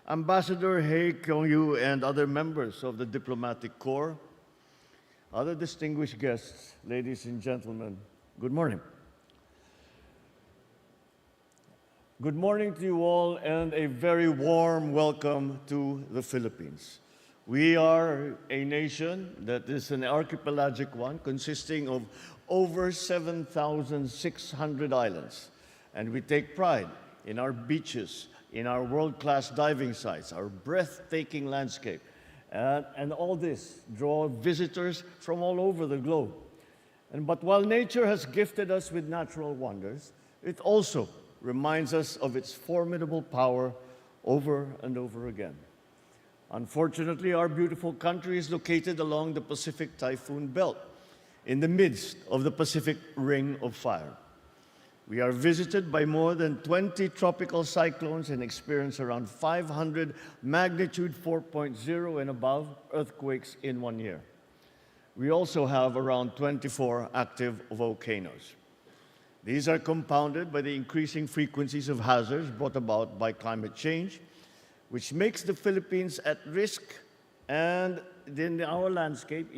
Ambassador Hei Kyong-yu and other members of the Diplomatic Corps, other distinguished guests, ladies and gentlemen, good morning. Good morning to you all and a very warm welcome to the Philippines. We are a nation that is an archipelagic one consisting of over 7,600 islands, and we take pride in our beaches, in our world-class diving sites, our breathtaking landscape, and all this draw visitors from all over the globe. But while nature has gifted us with natural wonders, it also reminds us of its formidable power over and over again. Unfortunately, our beautiful country is located along the Pacific Typhoon Belt, in the midst of the Pacific Ring of Fire. We are visited by more than 20 tropical cyclones and experience around 500 magnitude 4.0 and above earthquakes in 1 year. We also have around 24 active volcanoes. These are compounded by the increasing frequencies of hazards brought about by climate change, which makes the Philippines at risk and in our landscape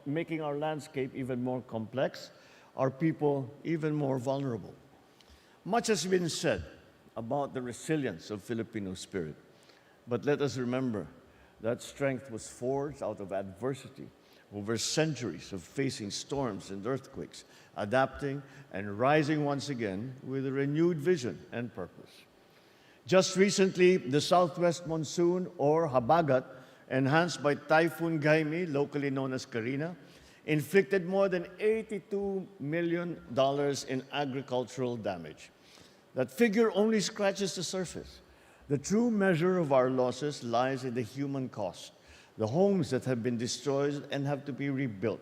making our landscape even more complex, our people even more vulnerable. Much has been said about the resilience of Filipino spirit, but let us remember that strength was forged out of adversity over centuries of facing storms and earthquakes, adapting and rising once again with a renewed vision and purpose. Just recently, the southwest monsoon, or habagat, enhanced by Typhoon Gaimi, locally known as Karina, inflicted more than $82 million in agricultural damage. That figure only scratches the surface. The true measure of our losses lies in the human cost, the homes that have been destroyed and have to be rebuilt,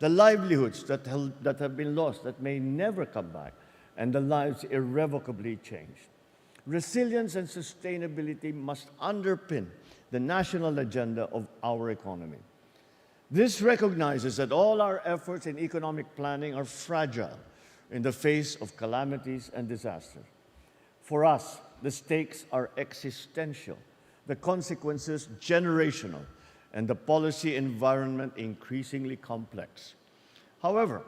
the livelihoods that have been lost that may never come back, and the lives irrevocably changed. Resilience and sustainability must underpin the national agenda of our economy. This recognizes that all our efforts in economic planning are fragile in the face of calamities and disasters. For us, the stakes are existential, the consequences generational, and the policy environment increasingly complex. However,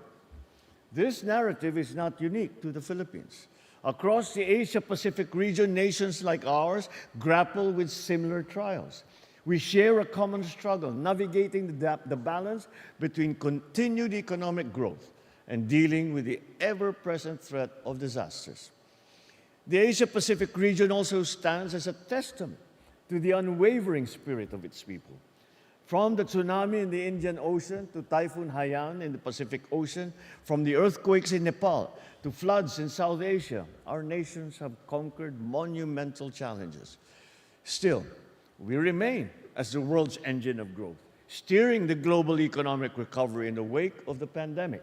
this narrative is not unique to the Philippines. Across the Asia-Pacific region, nations like ours grapple with similar trials. We share a common struggle, navigating the balance between continued economic growth and dealing with the ever-present threat of disasters. The Asia-Pacific region also stands as a testament to the unwavering spirit of its people. From the tsunami in the Indian Ocean to Typhoon Haiyan in the Pacific Ocean, from the earthquakes in Nepal to floods in South Asia, our nations have conquered monumental challenges. Still, we remain as the world's engine of growth, steering the global economic recovery in the wake of the pandemic.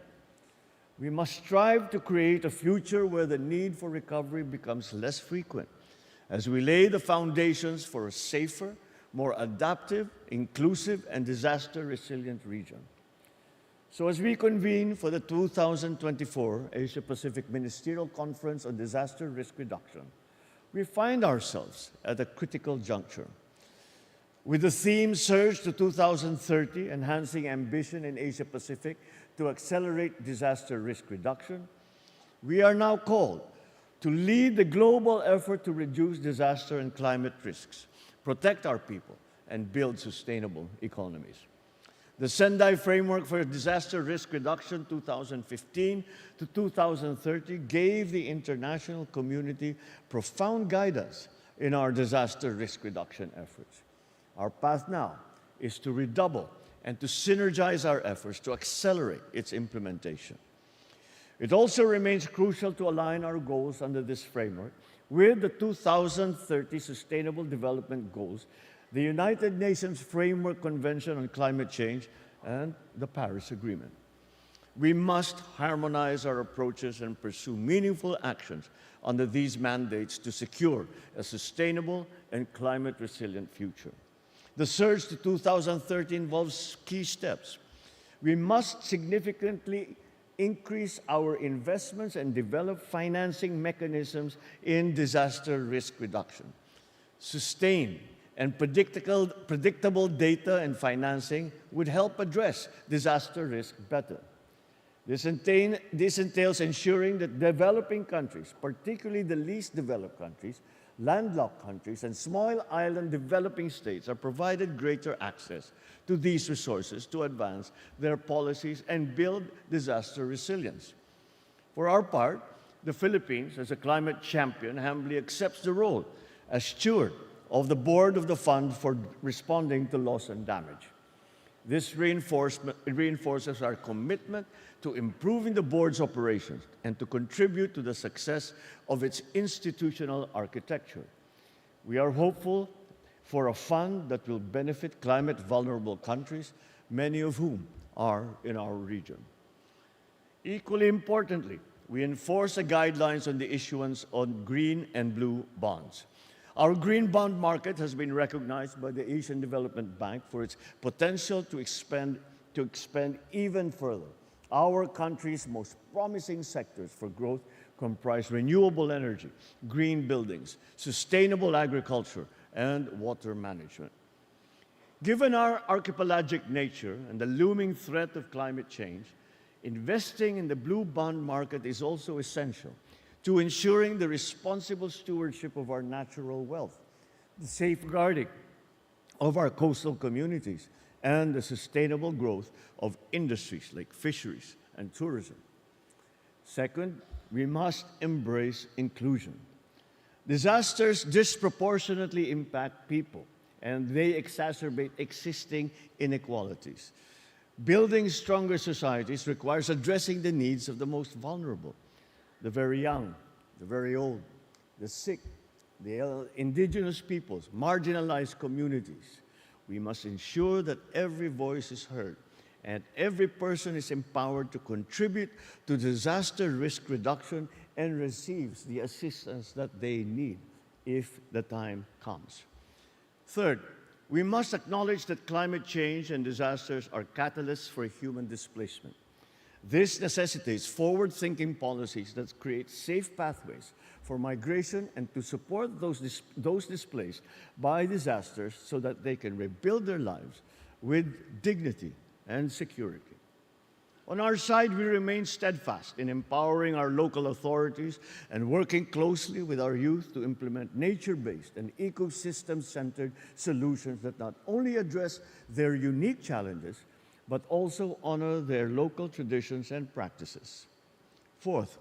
We must strive to create a future where the need for recovery becomes less frequent, as we lay the foundations for a safer, more adaptive, inclusive, and disaster-resilient region. So as we convene for the 2024 Asia-Pacific Ministerial Conference on Disaster Risk Reduction, we find ourselves at a critical juncture. With the theme Surge to 2030, Enhancing Ambition in Asia-Pacific to Accelerate Disaster Risk Reduction, we are now called to lead the global effort to reduce disaster and climate risks, protect our people, and build sustainable economies. The Sendai Framework for Disaster Risk Reduction 2015 to 2030 gave the international community profound guidance in our disaster risk reduction efforts. Our path now is to redouble and to synergize our efforts to accelerate its implementation. It also remains crucial to align our goals under this framework with the 2030 Sustainable Development Goals, the United Nations Framework Convention on Climate Change, and the Paris Agreement. We must harmonize our approaches and pursue meaningful actions under these mandates to secure a sustainable and climate-resilient future. The surge to 2030 involves key steps. We must significantly increase our investments and develop financing mechanisms in disaster risk reduction. Sustained and predictable data and financing would help address disaster risk better. This entails ensuring that developing countries, particularly the least developed countries, landlocked countries, and small island developing states are provided greater access to these resources to advance their policies and build disaster resilience. For our part, the Philippines, as a climate champion, humbly accepts the role as steward of the board of the fund for responding to loss and damage. This reinforces our commitment to improving the board's operations and to contribute to the success of its institutional architecture. We are hopeful for a fund that will benefit climate-vulnerable countries, many of whom are in our region. Equally importantly, we enforce the guidelines on the issuance of green and blue bonds. Our green bond market has been recognized by the Asian Development Bank for its potential to expand even further. Our country's most promising sectors for growth comprise renewable energy, green buildings, sustainable agriculture, and water management. Given our archipelagic nature and the looming threat of climate change, investing in the blue bond market is also essential to ensuring the responsible stewardship of our natural wealth, the safeguarding of our coastal communities, and the sustainable growth of industries like fisheries and tourism. Second, we must embrace inclusion. Disasters disproportionately impact people, and they exacerbate existing inequalities. Building stronger societies requires addressing the needs of the most vulnerable, the very young, the very old, the sick, the indigenous peoples, marginalized communities. We must ensure that every voice is heard and every person is empowered to contribute to disaster risk reduction and receives the assistance that they need if the time comes. Third, we must acknowledge that climate change and disasters are catalysts for human displacement. This necessitates forward-thinking policies that create safe pathways for migration and to support those displaced by disasters so that they can rebuild their lives with dignity and security. On our side, we remain steadfast in empowering our local authorities and working closely with our youth to implement nature-based and ecosystem-centered solutions that not only address their unique challenges, but also honor their local traditions and practices. Fourth,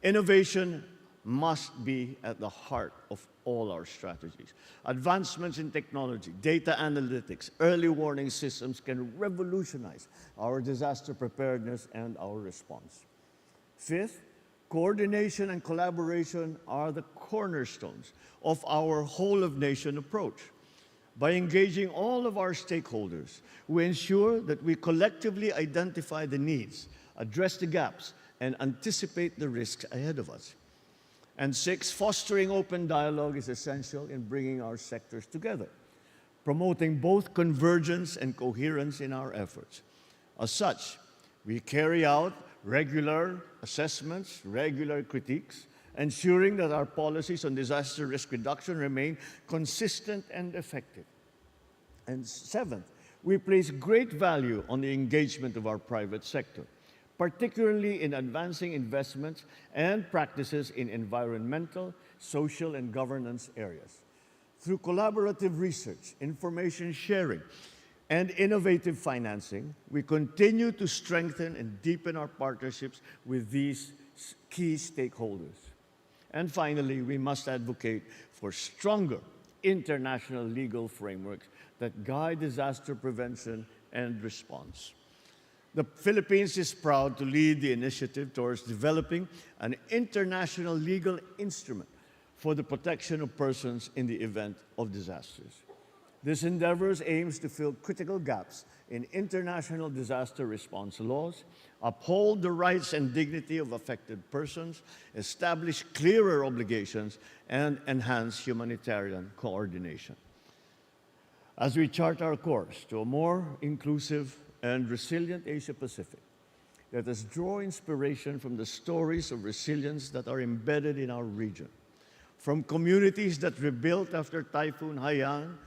innovation must be at the heart of all our strategies. Advancements in technology, data analytics, early warning systems can revolutionize our disaster preparedness and our response. Fifth, coordination and collaboration are the cornerstones of our whole-of-nation approach. By engaging all of our stakeholders, we ensure that we collectively identify the needs, address the gaps, and anticipate the risks ahead of us. And six, fostering open dialogue is essential in bringing our sectors together, promoting both convergence and coherence in our efforts. As such, we carry out regular assessments, regular critiques, ensuring that our policies on disaster risk reduction remain consistent and effective. And seventh, we place great value on the engagement of our private sector, particularly in advancing investments and practices in environmental, social, and governance areas. Through collaborative research, information sharing, and innovative financing, we continue to strengthen and deepen our partnerships with these key stakeholders. And finally, we must advocate for stronger international legal frameworks that guide disaster prevention and response. The Philippines is proud to lead the initiative towards developing an international legal instrument for the protection of persons in the event of disasters. This endeavor aims to fill critical gaps in international disaster response laws, uphold the rights and dignity of affected persons, establish clearer obligations, and enhance humanitarian coordination. As we chart our course to a more inclusive and resilient Asia-Pacific, let us draw inspiration from the stories of resilience that are embedded in our region. From communities that rebuilt after Typhoon Haiyan,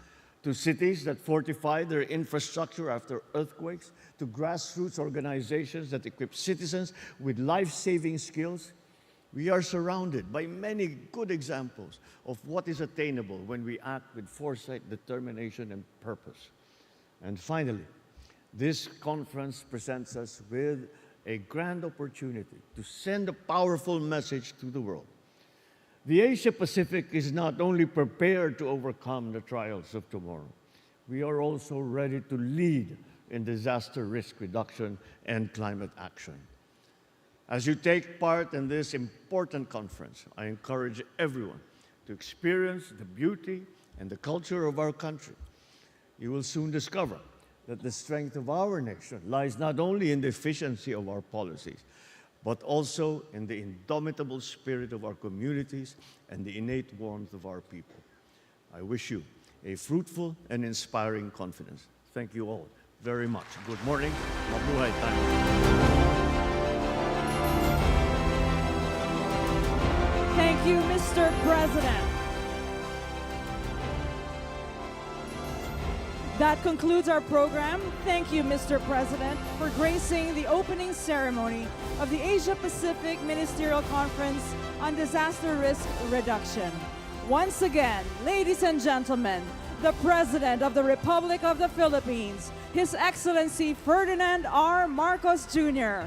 to cities that fortify their infrastructure after earthquakes, to grassroots organizations that equip citizens with life-saving skills, we are surrounded by many good examples of what is attainable when we act with foresight, determination, and purpose. And finally, this conference presents us with a grand opportunity to send a powerful message to the world. The Asia-Pacific is not only prepared to overcome the trials of tomorrow, we are also ready to lead in disaster risk reduction and climate action. As you take part in this important conference, I encourage everyone to experience the beauty and the culture of our country. You will soon discover that the strength of our nation lies not only in the efficiency of our policies, but also in the indomitable spirit of our communities and the innate warmth of our people. I wish you a fruitful and inspiring confidence. Thank you all very much. Good morning. Mabuhay tayo. Thank you, Mr. President. That concludes our program. Thank you, Mr. President, for gracing the opening ceremony of the Asia-Pacific Ministerial Conference on Disaster Risk Reduction. Once again, ladies and gentlemen, the President of the Republic of the Philippines, His Excellency Ferdinand R. Marcos Jr.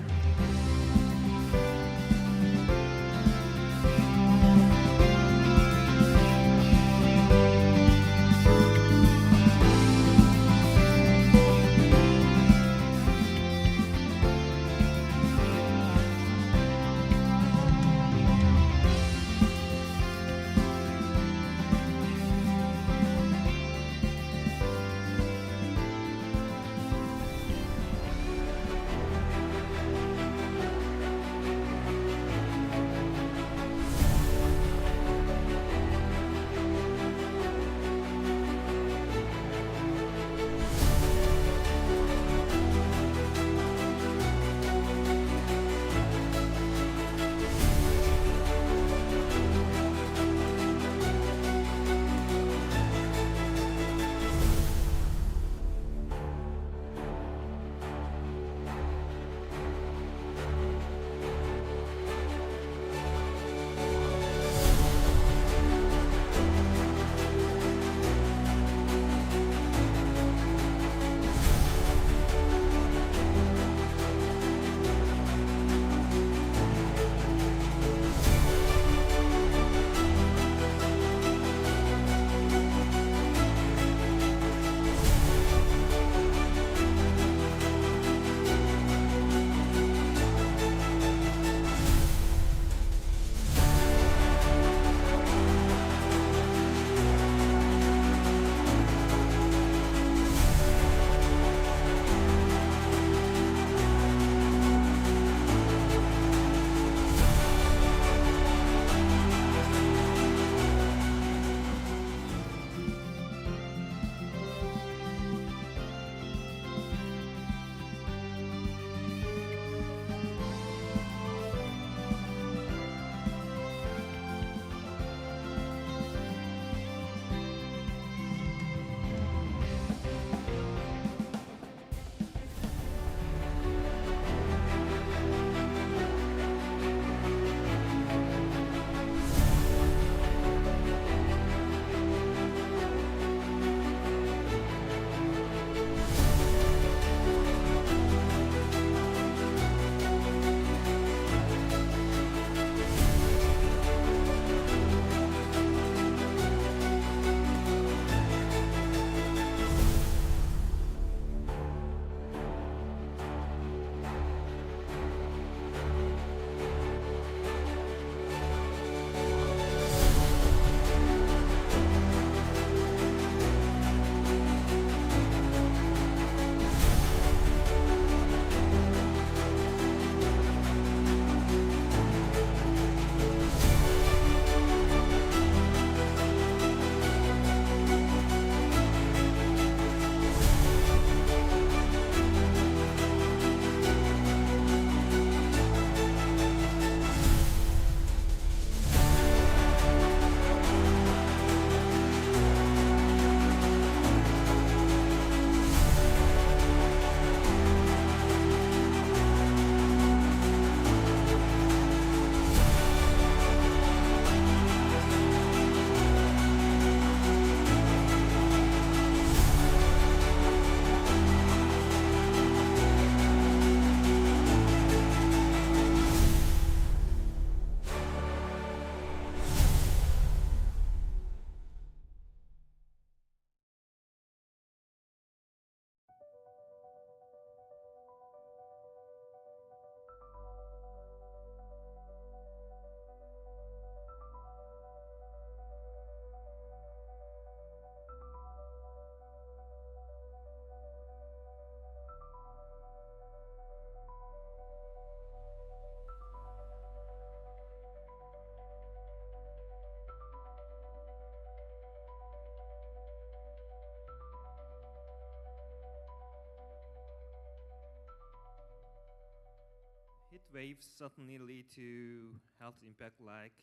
waves certainly lead to health impact like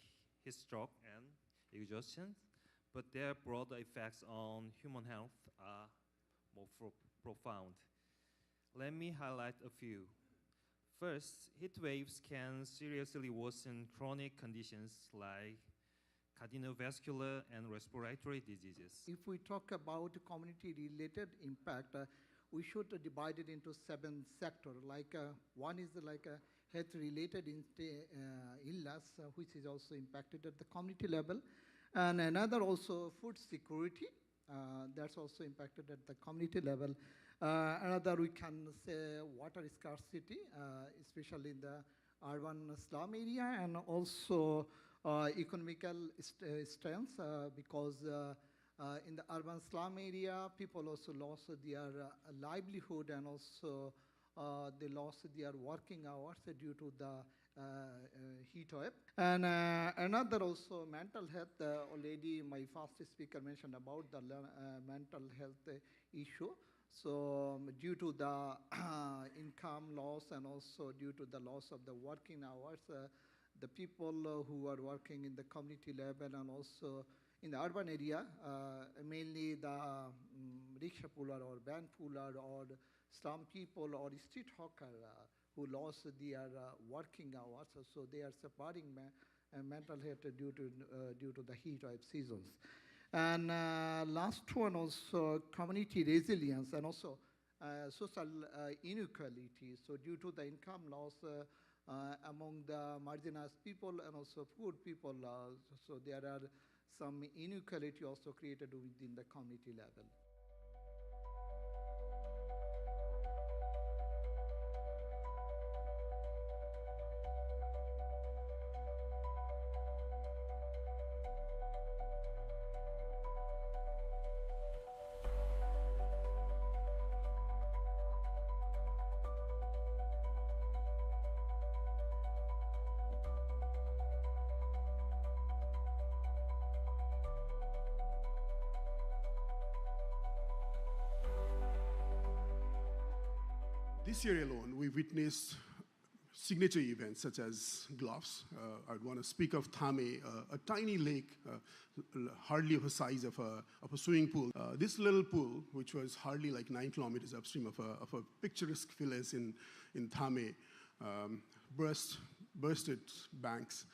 heat stroke and exhaustion, but their broader effects on human health are more profound. Let me highlight a few. First, heat waves can seriously worsen chronic conditions like cardiovascular and respiratory diseases. If we talk about community-related impact, we should divide it into 7 sectors. One is a health-related illness, which is also impacted at the community level, and another also food security. That's also impacted at the community level. Another, we can say water scarcity, especially in the urban slum area, and also economical strength, because in the urban slum area, people also lost their livelihood, and also they lost their working hours due to the heat wave. And another also mental health, already my first speaker mentioned about the mental health issue. So due to the income loss and also due to the loss of the working hours, the people who are working in the community level and also in the urban area, mainly the rickshaw puller or van puller or slum people or street hawker who lost their working hours, so they are suffering mental health due to the heat wave seasons. And last one also community resilience and also social inequality. So due to the income loss among the marginalized people and also poor people, so there are some inequality also created within the community level. This year alone, we witnessed signature events such as GLOVES. I'd want to speak of Thame, a tiny lake, hardly of the size of a swimming pool. This little pool, which was hardly like 9 kilometers upstream of a picturesque village in Thame, burst its banks,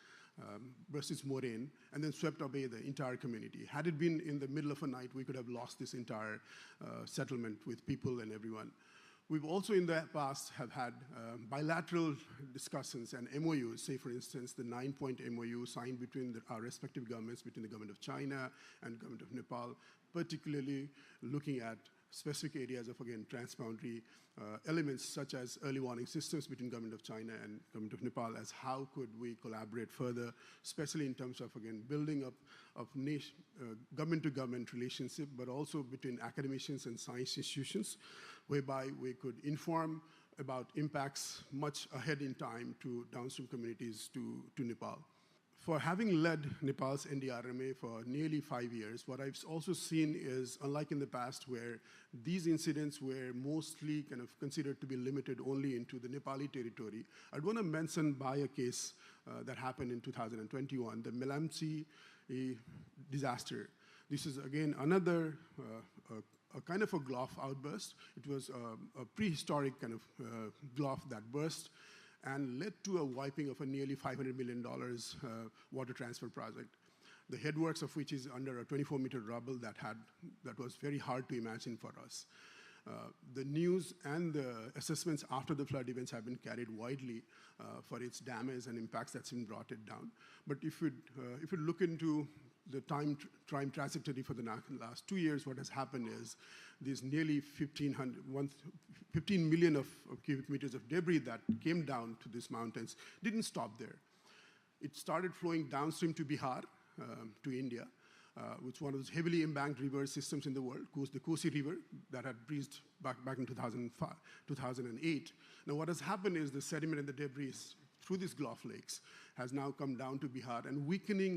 burst its moraine, and then swept away the entire community. Had it been in the middle of a night, we could have lost this entire settlement with people and everyone. We've also in the past have had bilateral discussions and MOUs, say for instance the 9-point MOU signed between our respective governments, between the government of China and government of Nepal, particularly looking at specific areas of, again, transboundary elements such as early warning systems between government of China and government of Nepal, as how could we collaborate further, especially in terms of, again, building up of government-to-government relationship, but also between academicians and science institutions, whereby we could inform about impacts much ahead in time to downstream communities to Nepal. For having led Nepal's NDRMA for nearly 5 years, what I've also seen is, unlike in the past where these incidents were mostly kind of considered to be limited only into the Nepali territory, I'd want to mention by a case that happened in 2021, the Melamchi disaster. This is again another a kind of a GLOF outburst. It was a prehistoric kind of GLOF that burst and led to a wiping of a nearly $500 million water transfer project, the headworks of which is under a 24-meter rubble that was very hard to imagine for us. The news and the assessments after the flood events have been carried widely for its damage and impacts that's been brought it down. But if you look into the time trajectory for the last 2 years, what has happened is these nearly 15 million of cubic meters of debris that came down to these mountains didn't stop there. It started flowing downstream to Bihar, to India, which is one of those heavily embanked river systems in the world, the Kosi River, that had breached back in 2008. Now what has happened is the sediment and the debris through these GLOF lakes has now come down to Bihar and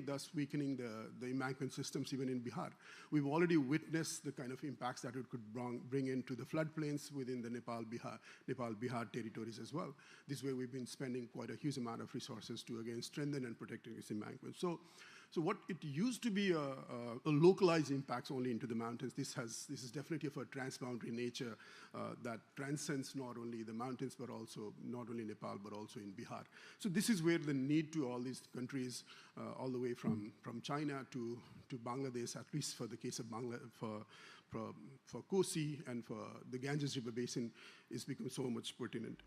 thus weakening the embankment systems even in Bihar. We've already witnessed the kind of impacts that it could bring into the floodplains within the Nepal-Bihar territories as well. This way we've been spending quite a huge amount of resources to again strengthen and protect this embankment. So what it used to be a localized impacts only into the mountains, this is definitely of a transboundary nature that transcends not only the mountains, but also not only Nepal, but also in Bihar. So this is where the need to all these countries, all the way from China to Bangladesh, at least for the case of for Kosi and for the Ganges River Basin, is become so much pertinent.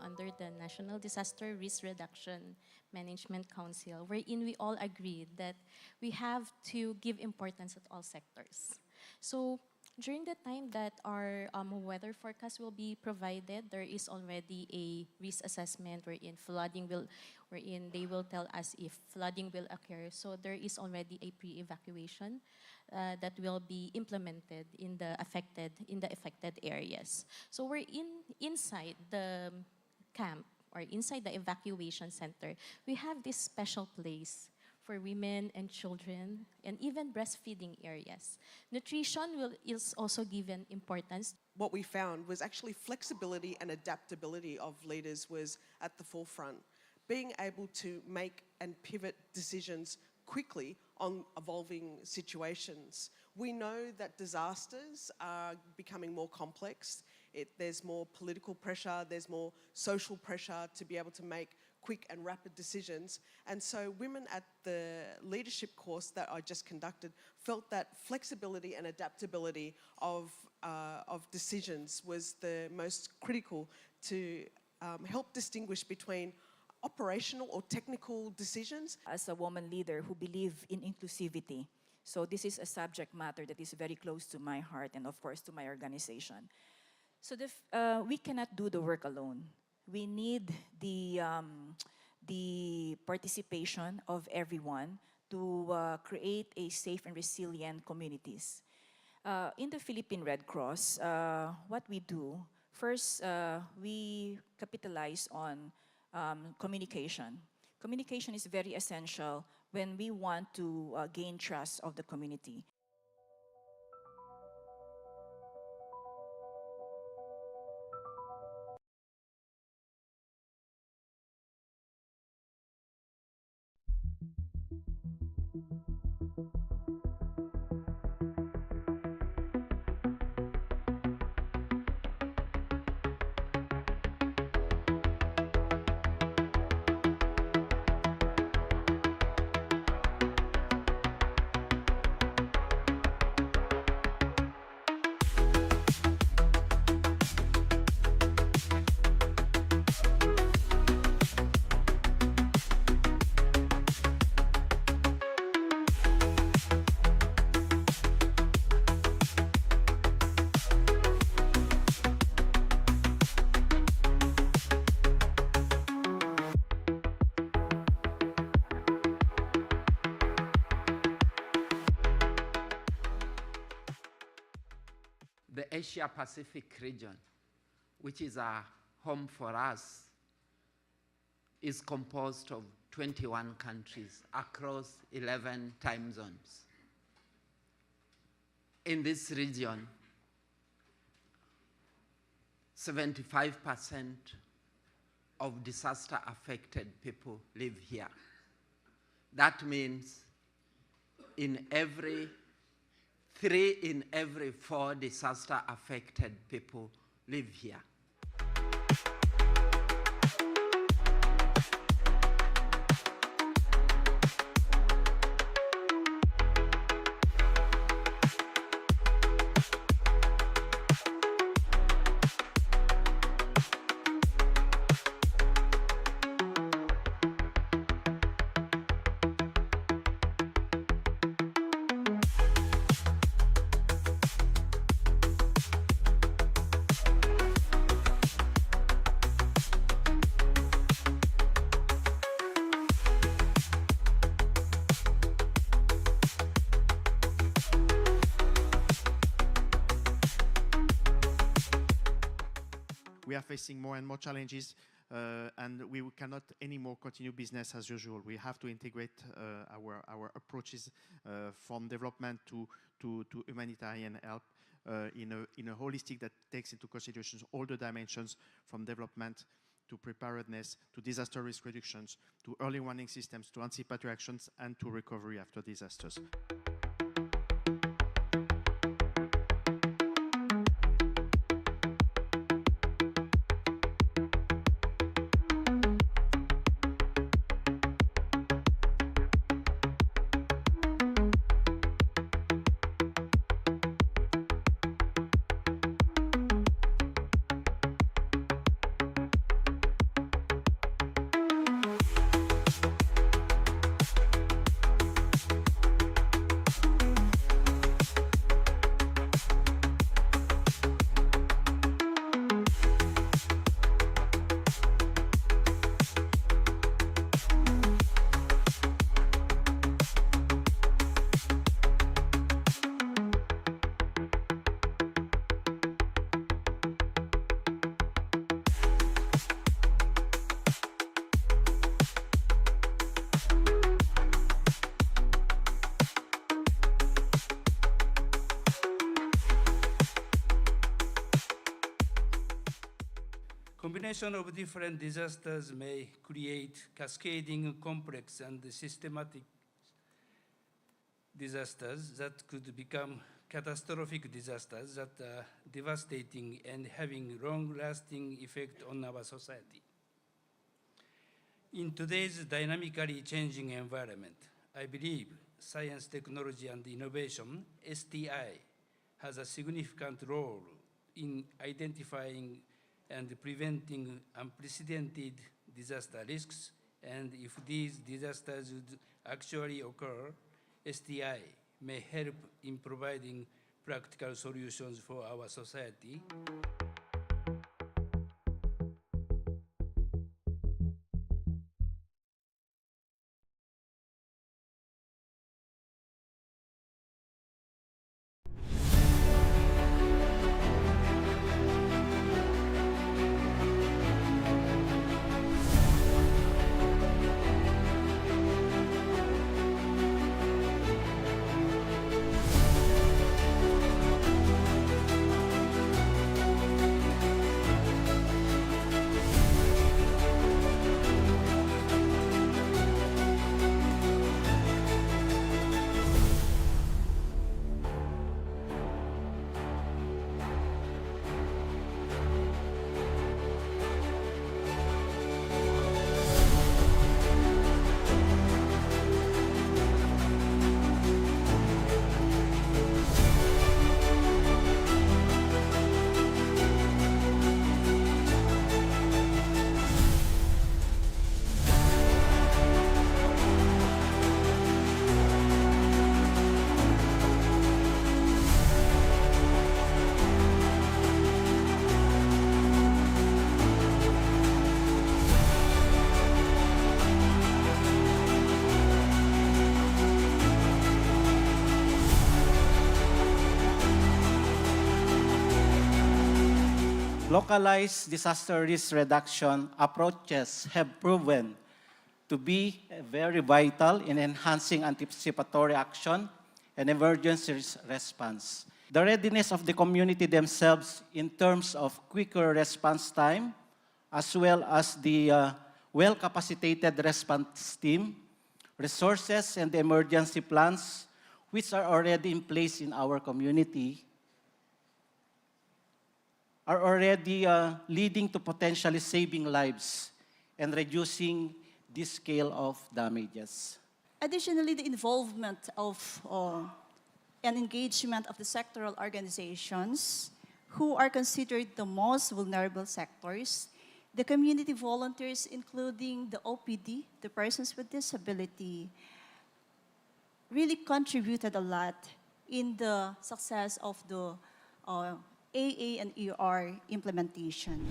Under the National Disaster Risk Reduction Management Council, wherein we all agreed that we have to give importance at all sectors. So during the time that our weather forecast will be provided, there is already a risk assessment wherein they will tell us if flooding will occur. So there is already a pre-evacuation that will be implemented in the affected areas. So we're inside the camp or inside the evacuation center. We have this special place for women and children, and even breastfeeding areas. Nutrition is also given importance. What we found was actually flexibility and adaptability of leaders was at the forefront. Being able to make and pivot decisions quickly on evolving situations. We know that disasters are becoming more complex. There's more political pressure, there's more social pressure to be able to make quick and rapid decisions. And so women at the leadership course that I just conducted felt that flexibility and adaptability of decisions was the most critical to help distinguish between operational or technical decisions. As a woman leader who believes in inclusivity, so this is a subject matter that is very close to my heart and of course to my organization. So we cannot do the work alone. We need the participation of everyone to create a safe and resilient communities. In the Philippine Red Cross, what we do, first we capitalize on communication. Communication is very essential when we want to gain trust of the community. The Asia-Pacific region, which is a home for us, is composed of 21 countries across 11 time zones. In this region, 75% of disaster-affected people live here. That means 3 in every 4 disaster-affected people live here. we are facing more and more challenges, and we cannot anymore continue business as usual. We have to integrate our approaches from development to humanitarian help in a holistic that takes into consideration all the dimensions from development to preparedness, to disaster risk reductions, to early warning systems, to anticipatory actions, and to recovery after disasters. Combination of different disasters may create cascading, complex, and systematic disasters that could become catastrophic disasters that are devastating and having long-lasting effect on our society. In today's dynamically changing environment, I believe science, technology, and innovation, STI, has a significant role in identifying and preventing unprecedented disaster risks, and if these disasters would actually occur, STI may help in providing practical solutions for our society. Localized disaster risk reduction approaches have proven to be very vital in enhancing anticipatory action and emergency response. The readiness of the community themselves in terms of quicker response time, as well as the well-capacitated response team, resources, and the emergency plans, which are already in place in our community, are already leading to potentially saving lives and reducing the scale of damages. Additionally, the involvement of and engagement of the sectoral organizations who are considered the most vulnerable sectors, the community volunteers, including the OPD, the persons with disability, really contributed a lot in the success of the AA and ER implementation.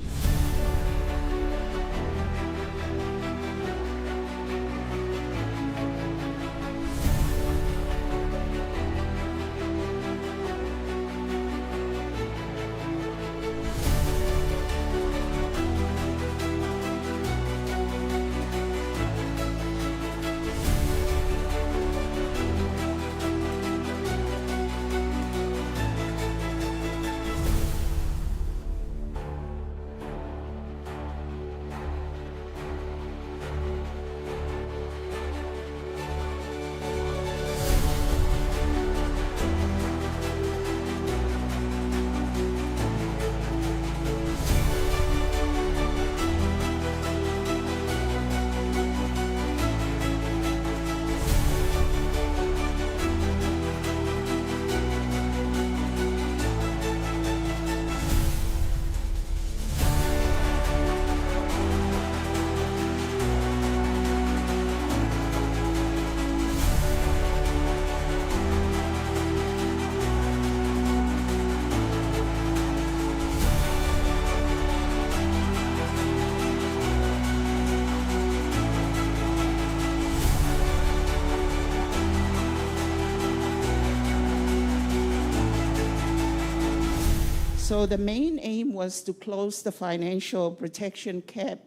So the main aim was to close the financial protection gap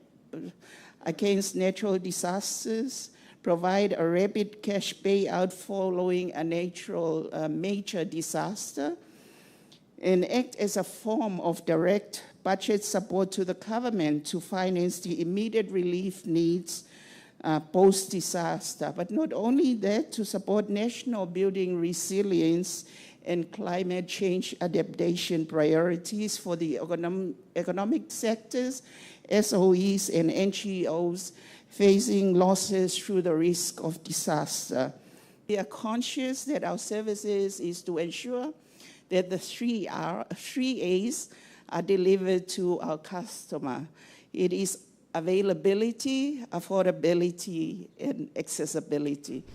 against natural disasters, provide a rapid cash payout following a natural major disaster, and act as a form of direct budget support to the government to finance the immediate relief needs post-disaster. But not only that, to support national building resilience and climate change adaptation priorities for the economic sectors, SOEs, and NGOs facing losses through the risk of disaster. We are conscious that our services is to ensure that the three A's are delivered to our customer. It is availability, affordability, and accessibility.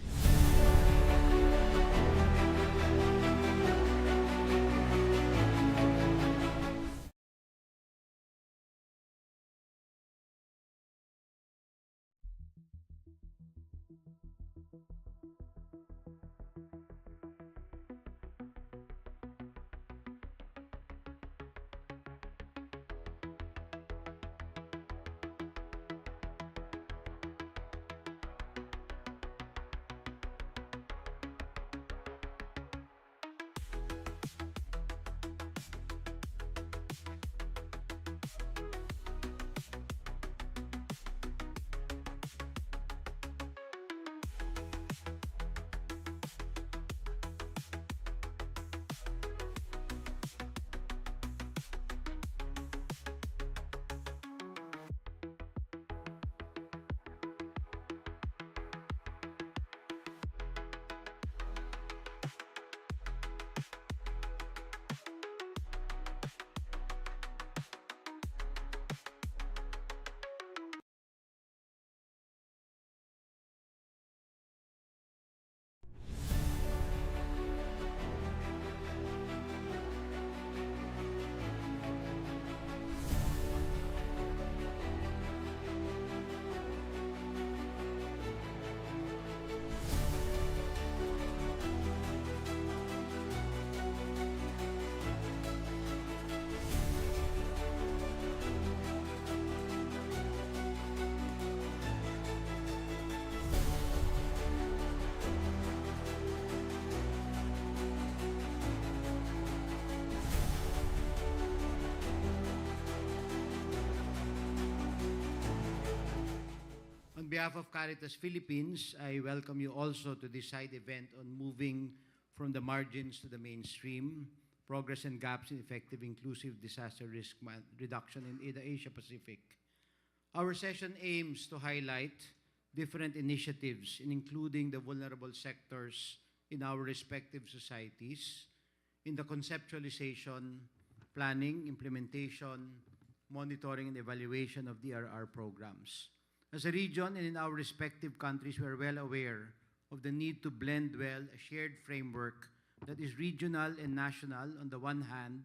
On behalf of Caritas Philippines, I welcome you also to this side event on moving from the margins to the mainstream, progress and gaps in effective inclusive disaster risk reduction in the Asia Pacific. Our session aims to highlight different initiatives in including the vulnerable sectors in our respective societies in the conceptualization, planning, implementation, monitoring, and evaluation of DRR programs. As a region and in our respective countries, we are well aware of the need to blend well a shared framework that is regional and national on the one hand,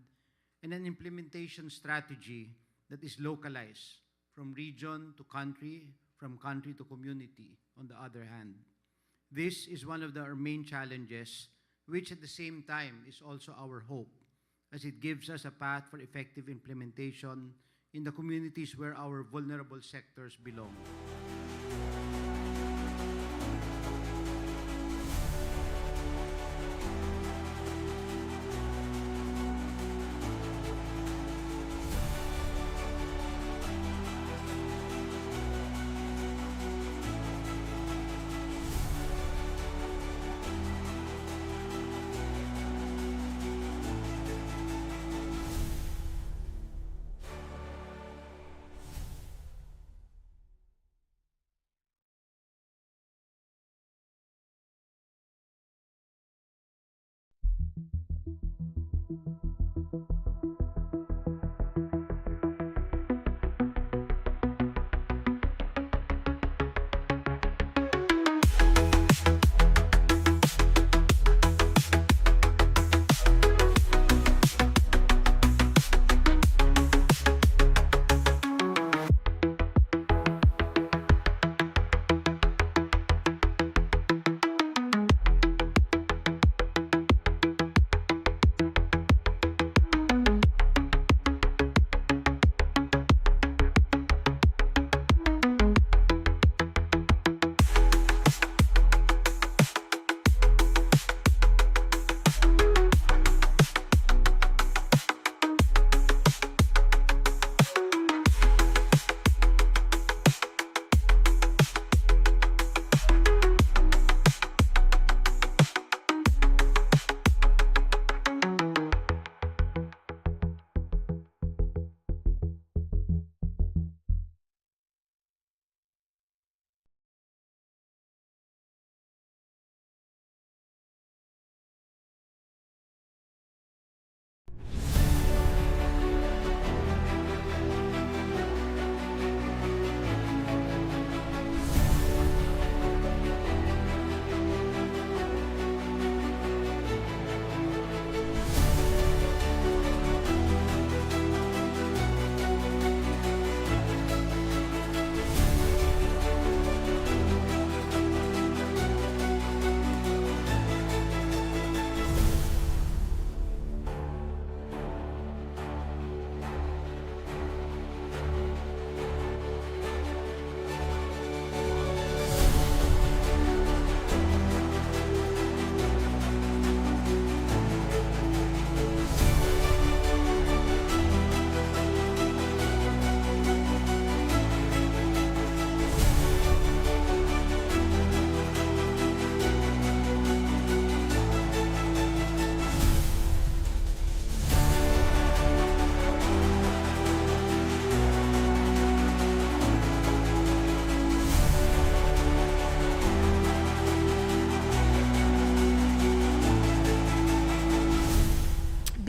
and an implementation strategy that is localized from region to country, from country to community on the other hand. This is one of our main challenges, which at the same time is also our hope, as it gives us a path for effective implementation in the communities where our vulnerable sectors belong.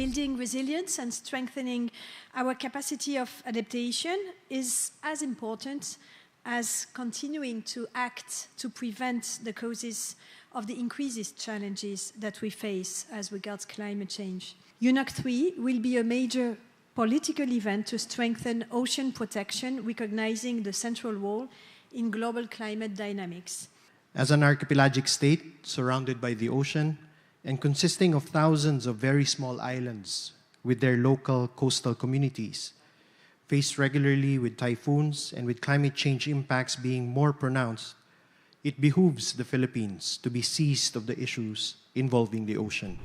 building resilience and strengthening our capacity of adaptation is as important as continuing to act to prevent the causes of the increased challenges that we face as regards climate change. UNOC 3 will be a major political event to strengthen ocean protection, recognizing the central role in global climate dynamics. As an archipelagic state surrounded by the ocean and consisting of thousands of very small islands with their local coastal communities, faced regularly with typhoons and with climate change impacts being more pronounced, it behooves the Philippines to be seized of the issues involving the ocean.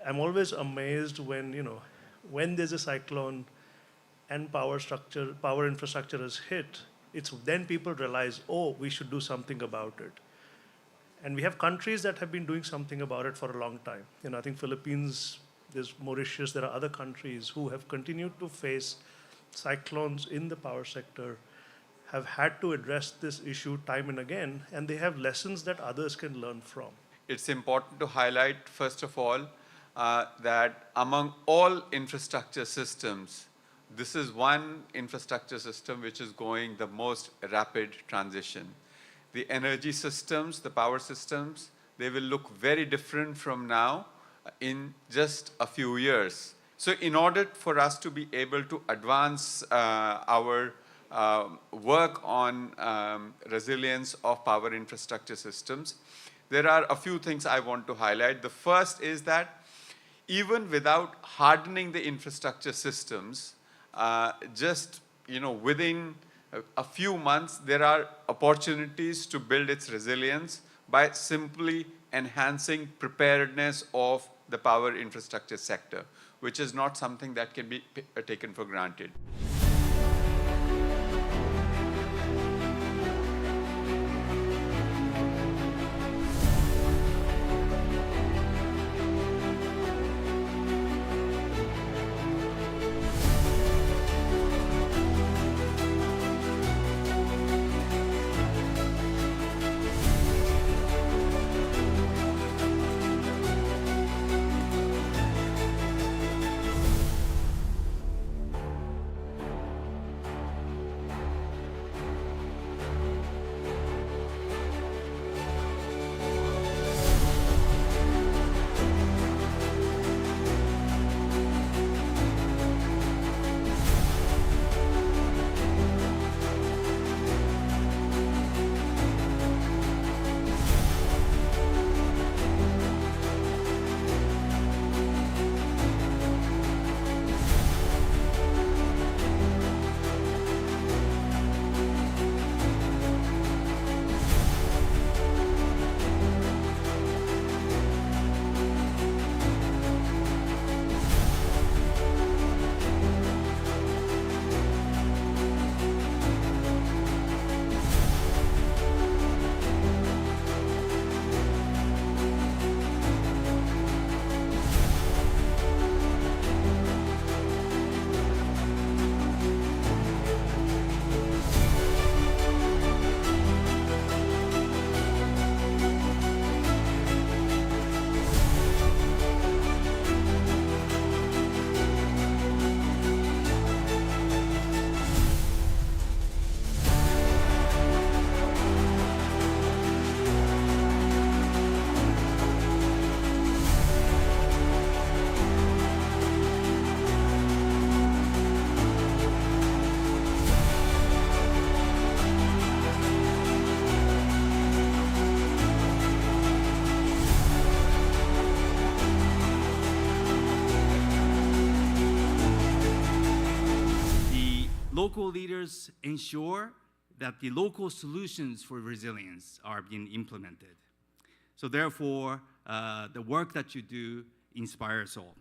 I'm always amazed when, when there's a cyclone and power infrastructure is hit, it's then people realize, oh, we should do something about it. And we have countries that have been doing something about it for a long time. I think Philippines, there's Mauritius, there are other countries who have continued to face cyclones in the power sector, have had to address this issue time and again, and they have lessons that others can learn from. It's important to highlight, first of all, that among all infrastructure systems, this is one infrastructure system which is going the most rapid transition. The energy systems, the power systems, they will look very different from now in just a few years. So in order for us to be able to advance our work on resilience of power infrastructure systems, there are a few things I want to highlight. The first is that even without hardening the infrastructure systems, just within a few months, there are opportunities to build its resilience by simply enhancing preparedness of the power infrastructure sector, which is not something that can be taken for granted. local leaders ensure that the local solutions for resilience are being implemented. So therefore, the work that you do inspires all.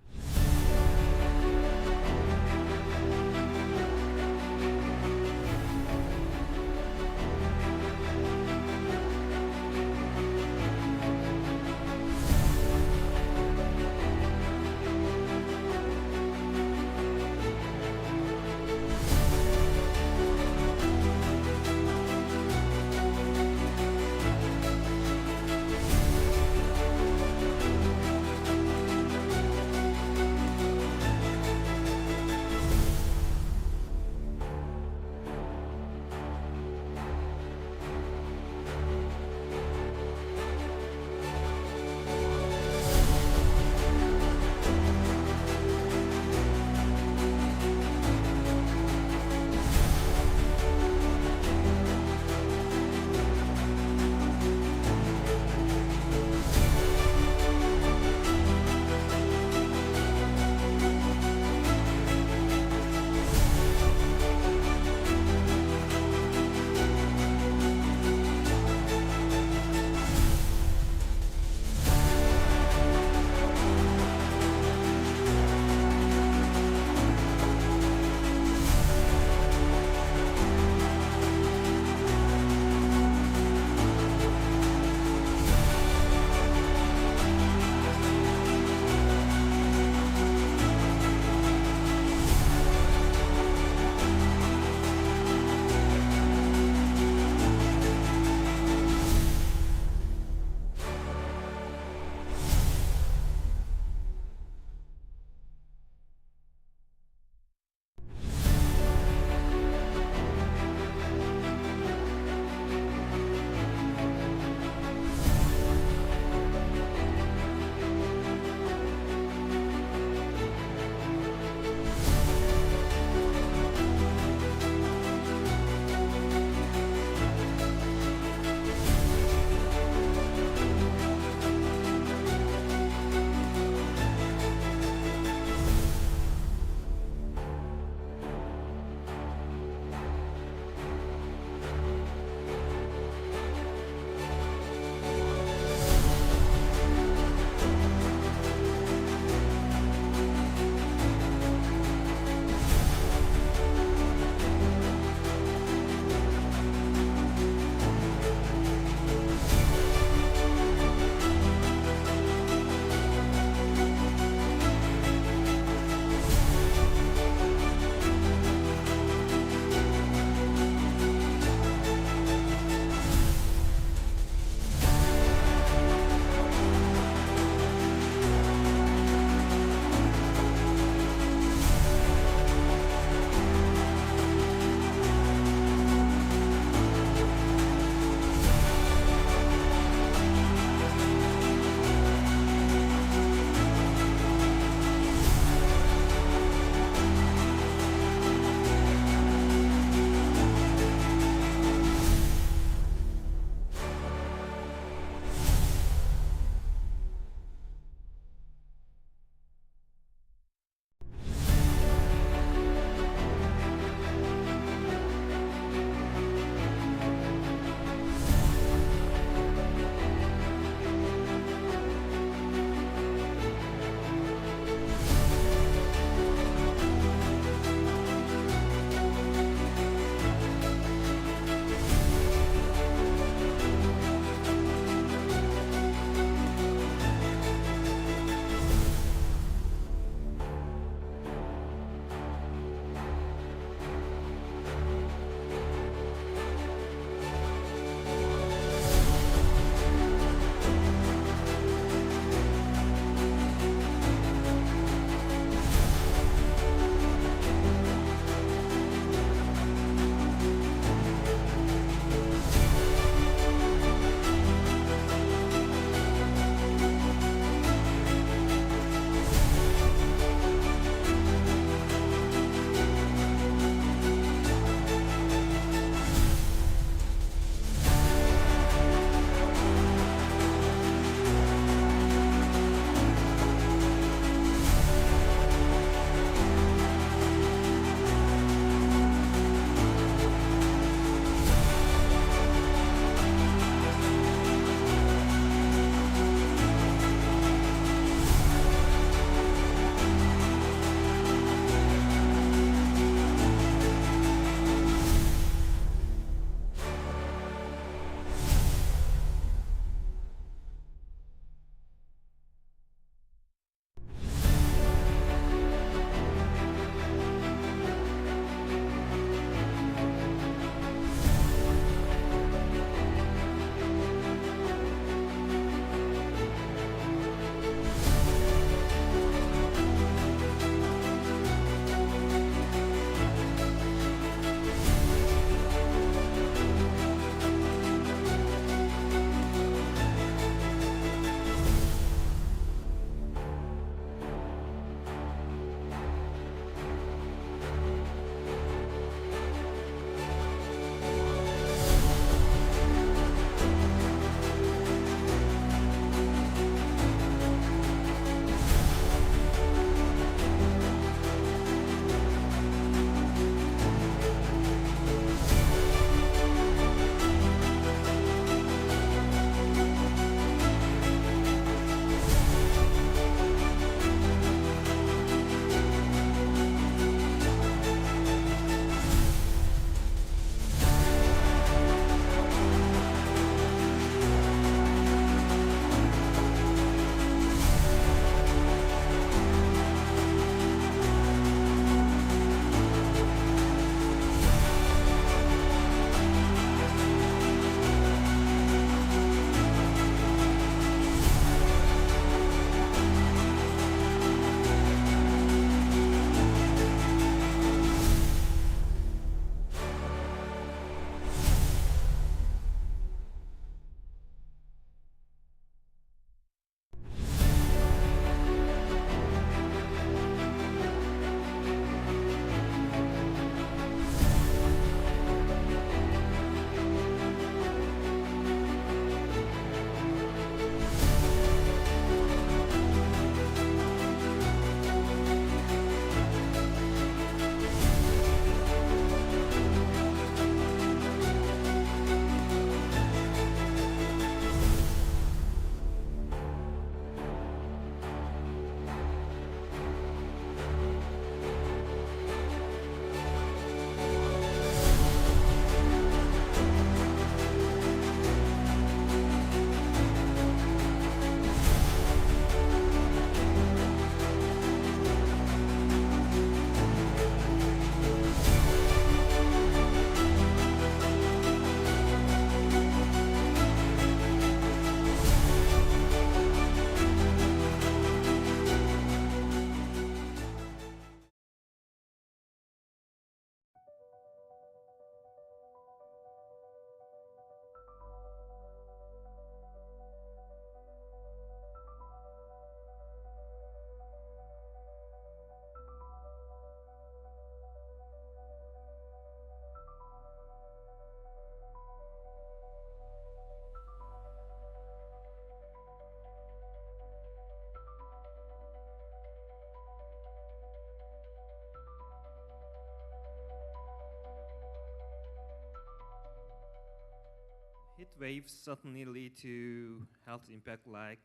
waves certainly lead to health impact like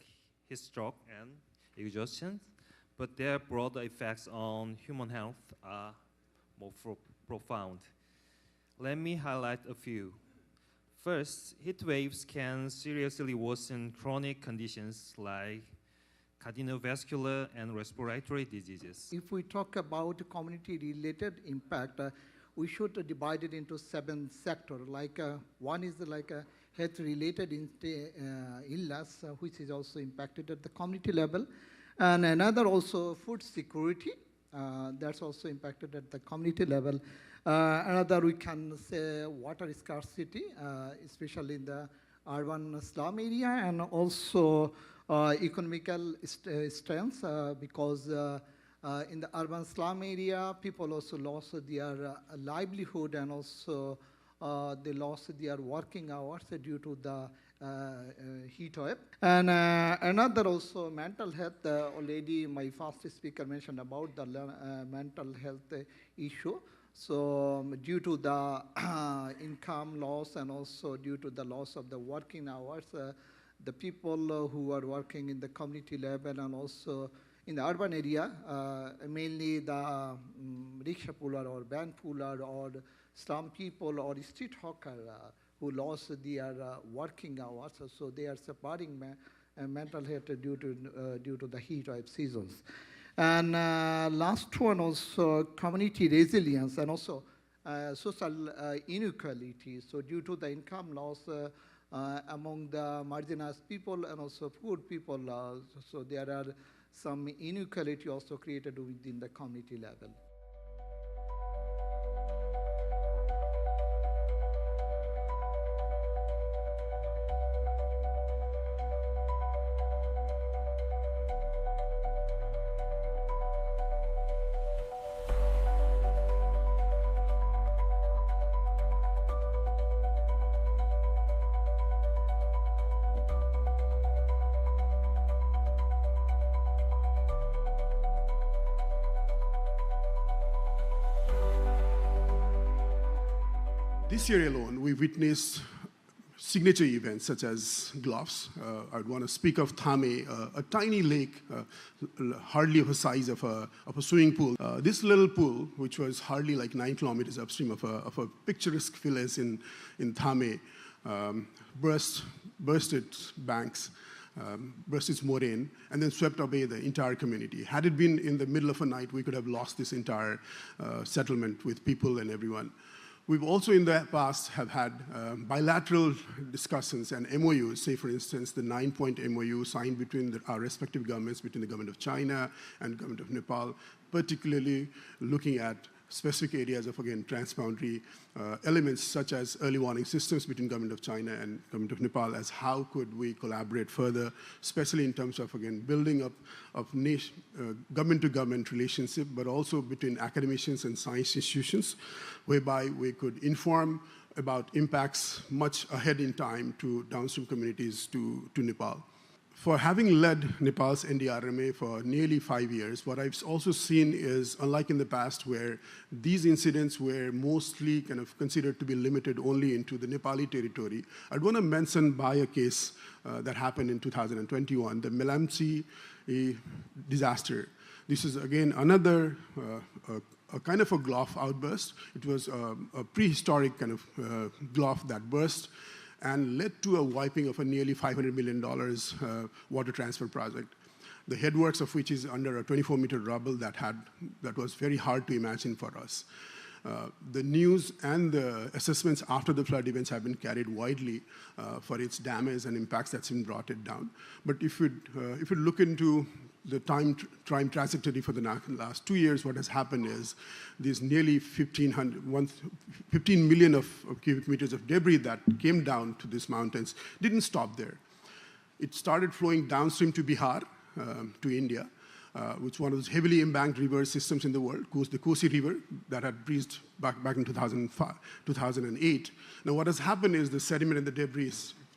heat stroke and exhaustion, but their broader effects on human health are more profound. Let me highlight a few. First, heat waves can seriously worsen chronic conditions like cardiovascular and respiratory diseases. If we talk about community-related impact, we should divide it into 7 sectors. Like one is like a health-related illness, which is also impacted at the community level, and another also food security, that's also impacted at the community level. Another we can say water scarcity, especially in the urban slum area, and also economical strength, because in the urban slum area, people also lost their livelihood, and also they lost their working hours due to the heat wave. And another also mental health, already my first speaker mentioned about the mental health issue. So due to the income loss and also due to the loss of the working hours, the people who are working in the community level and also in the urban area, mainly the rickshaw puller or van puller or slum people or street hawker who lost their working hours, so they are suffering mental health due to the heat wave seasons. And last one also community resilience and also social inequality. So due to the income loss among the marginalized people and also poor people, so there are some inequality also created within the community level. This year alone, we witnessed signature events such as gloves. I'd want to speak of Thame, a tiny lake, hardly of the size of a swimming pool. This little pool, which was hardly like 9 kilometers upstream of a picturesque village in Thame, burst its banks, burst its moraine, and then swept away the entire community. Had it been in the middle of a night, we could have lost this entire settlement with people and everyone. We've also in the past have had bilateral discussions and MOUs, say for instance the 9-point MOU signed between our respective governments, between the government of China and government of Nepal, particularly looking at specific areas of, again, transboundary elements such as early warning systems between government of China and government of Nepal, as how could we collaborate further, especially in terms of, again, building up of government-to-government relationship, but also between academicians and science institutions, whereby we could inform about impacts much ahead in time to downstream communities to Nepal. For having led Nepal's NDRMA for nearly 5 years, what I've also seen is, unlike in the past where these incidents were mostly kind of considered to be limited only into the Nepali territory, I'd want to mention by a case that happened in 2021, the Melamchi disaster. This is again another a kind of a glof outburst. It was a prehistoric kind of glof that burst and led to a wiping of a nearly $500 million water transfer project, the headworks of which is under a 24-meter rubble that was very hard to imagine for us. The news and the assessments after the flood events have been carried widely for its damage and impacts that's been brought it down. But if you look into the time trajectory for the last 2 years, what has happened is these nearly 15 million of cubic meters of debris that came down to these mountains didn't stop there. It started flowing downstream to Bihar, to India, which is one of those heavily embanked river systems in the world, the Kosi River, that had breached back in 2008. Now what has happened is the sediment and the debris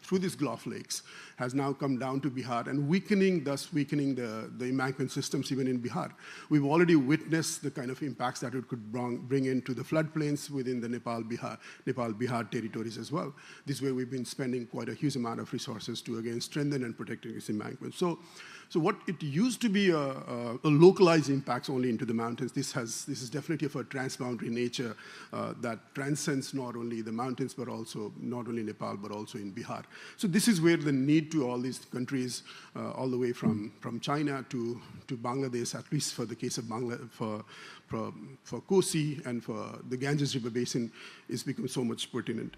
through these Gulf lakes has now come down to Bihar and thus weakening the embankment systems even in Bihar. We've already witnessed the kind of impacts that it could bring into the floodplains within the Nepal-Bihar territories as well. This is where we've been spending quite a huge amount of resources to, again, strengthen and protect these embankments. So what it used to be a localized impacts only into the mountains, this is definitely of a transboundary nature that transcends not only the mountains, but also not only Nepal, but also in Bihar. So this is where the need to all these countries, all the way from China to Bangladesh, at least for the case of Bangladesh, for Kosi and for the Ganges River Basin, is become so much pertinent.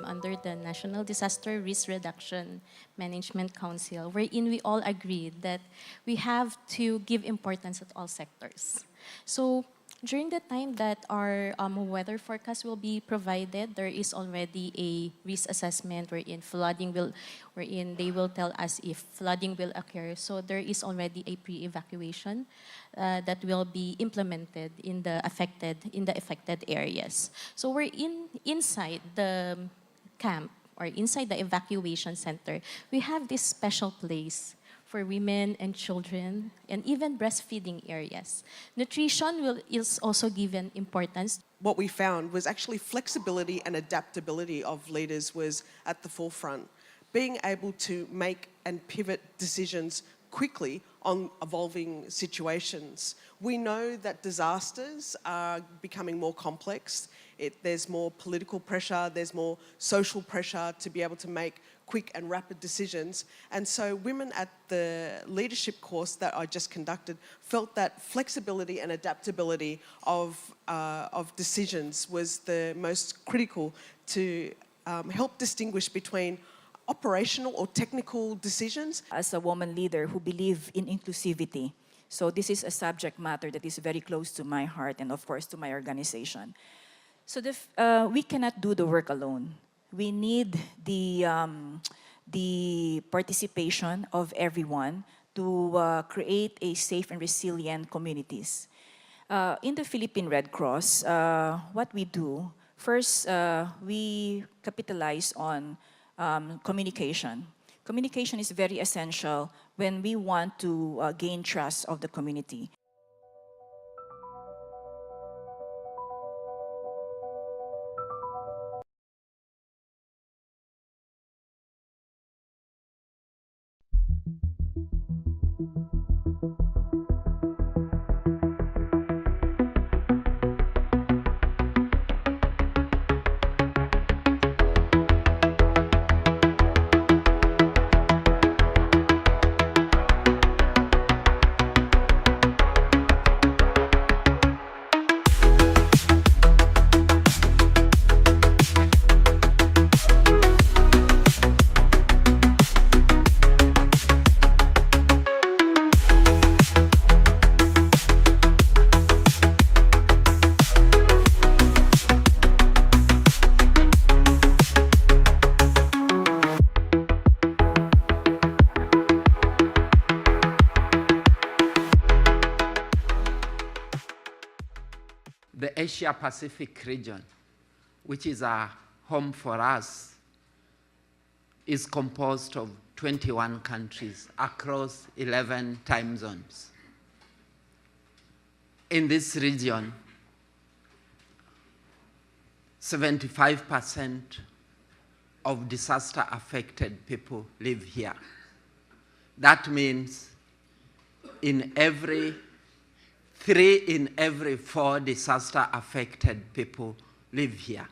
Under the National Disaster Risk Reduction Management Council, wherein we all agreed that we have to give importance at all sectors. So during the time that our weather forecast will be provided, there is already a risk assessment wherein they will tell us if flooding will occur. So there is already a pre-evacuation that will be implemented in the affected areas. So we're inside the camp or inside the evacuation center. We have this special place for women and children, and even breastfeeding areas. Nutrition is also given importance. What we found was actually flexibility and adaptability of leaders was at the forefront. Being able to make and pivot decisions quickly on evolving situations. We know that disasters are becoming more complex. There's more political pressure, there's more social pressure to be able to make quick and rapid decisions. And so women at the leadership course that I just conducted felt that flexibility and adaptability of decisions was the most critical to help distinguish between operational or technical decisions. As a woman leader who believes in inclusivity, so this is a subject matter that is very close to my heart and of course to my organization. So we cannot do the work alone. We need the participation of everyone to create a safe and resilient communities. In the Philippine Red Cross, what we do, first we capitalize on communication. Communication is very essential when we want to gain trust of the community. The Asia-Pacific region, which is a home for us, is composed of 21 countries across 11 time zones. In this region, 75% of disaster-affected people live here. That means 3 in every 4 disaster-affected people live here.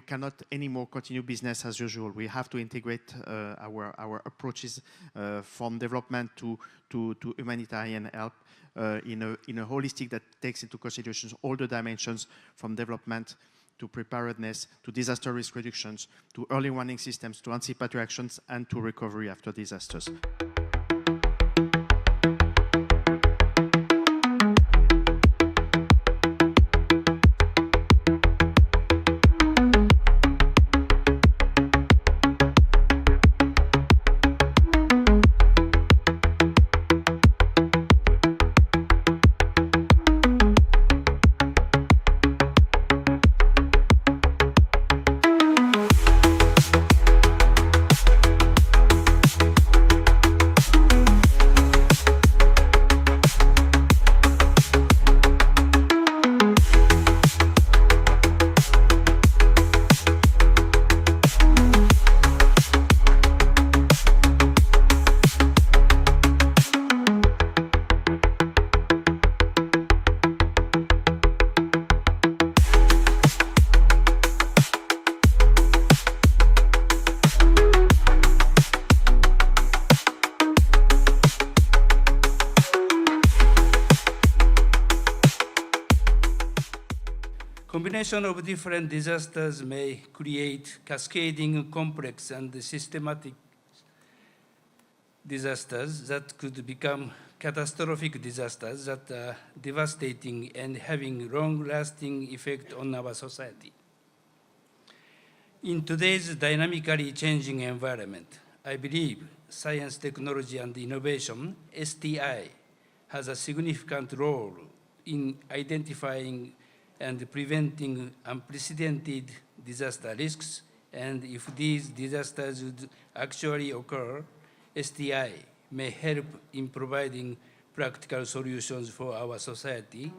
cannot anymore continue business as usual. We have to integrate our approaches from development to humanitarian help in a holistic that takes into consideration all the dimensions from development to preparedness, to disaster risk reductions, to early warning systems, to anticipatory actions, and to recovery after disasters. Combination of different disasters may create cascading, complex, and systematic disasters that could become catastrophic disasters that are devastating and having long-lasting effect on our society. In today's dynamically changing environment, I believe science, technology, and innovation, STI, has a significant role in identifying and preventing unprecedented disaster risks, and if these disasters would actually occur, STI may help in providing practical solutions for our society.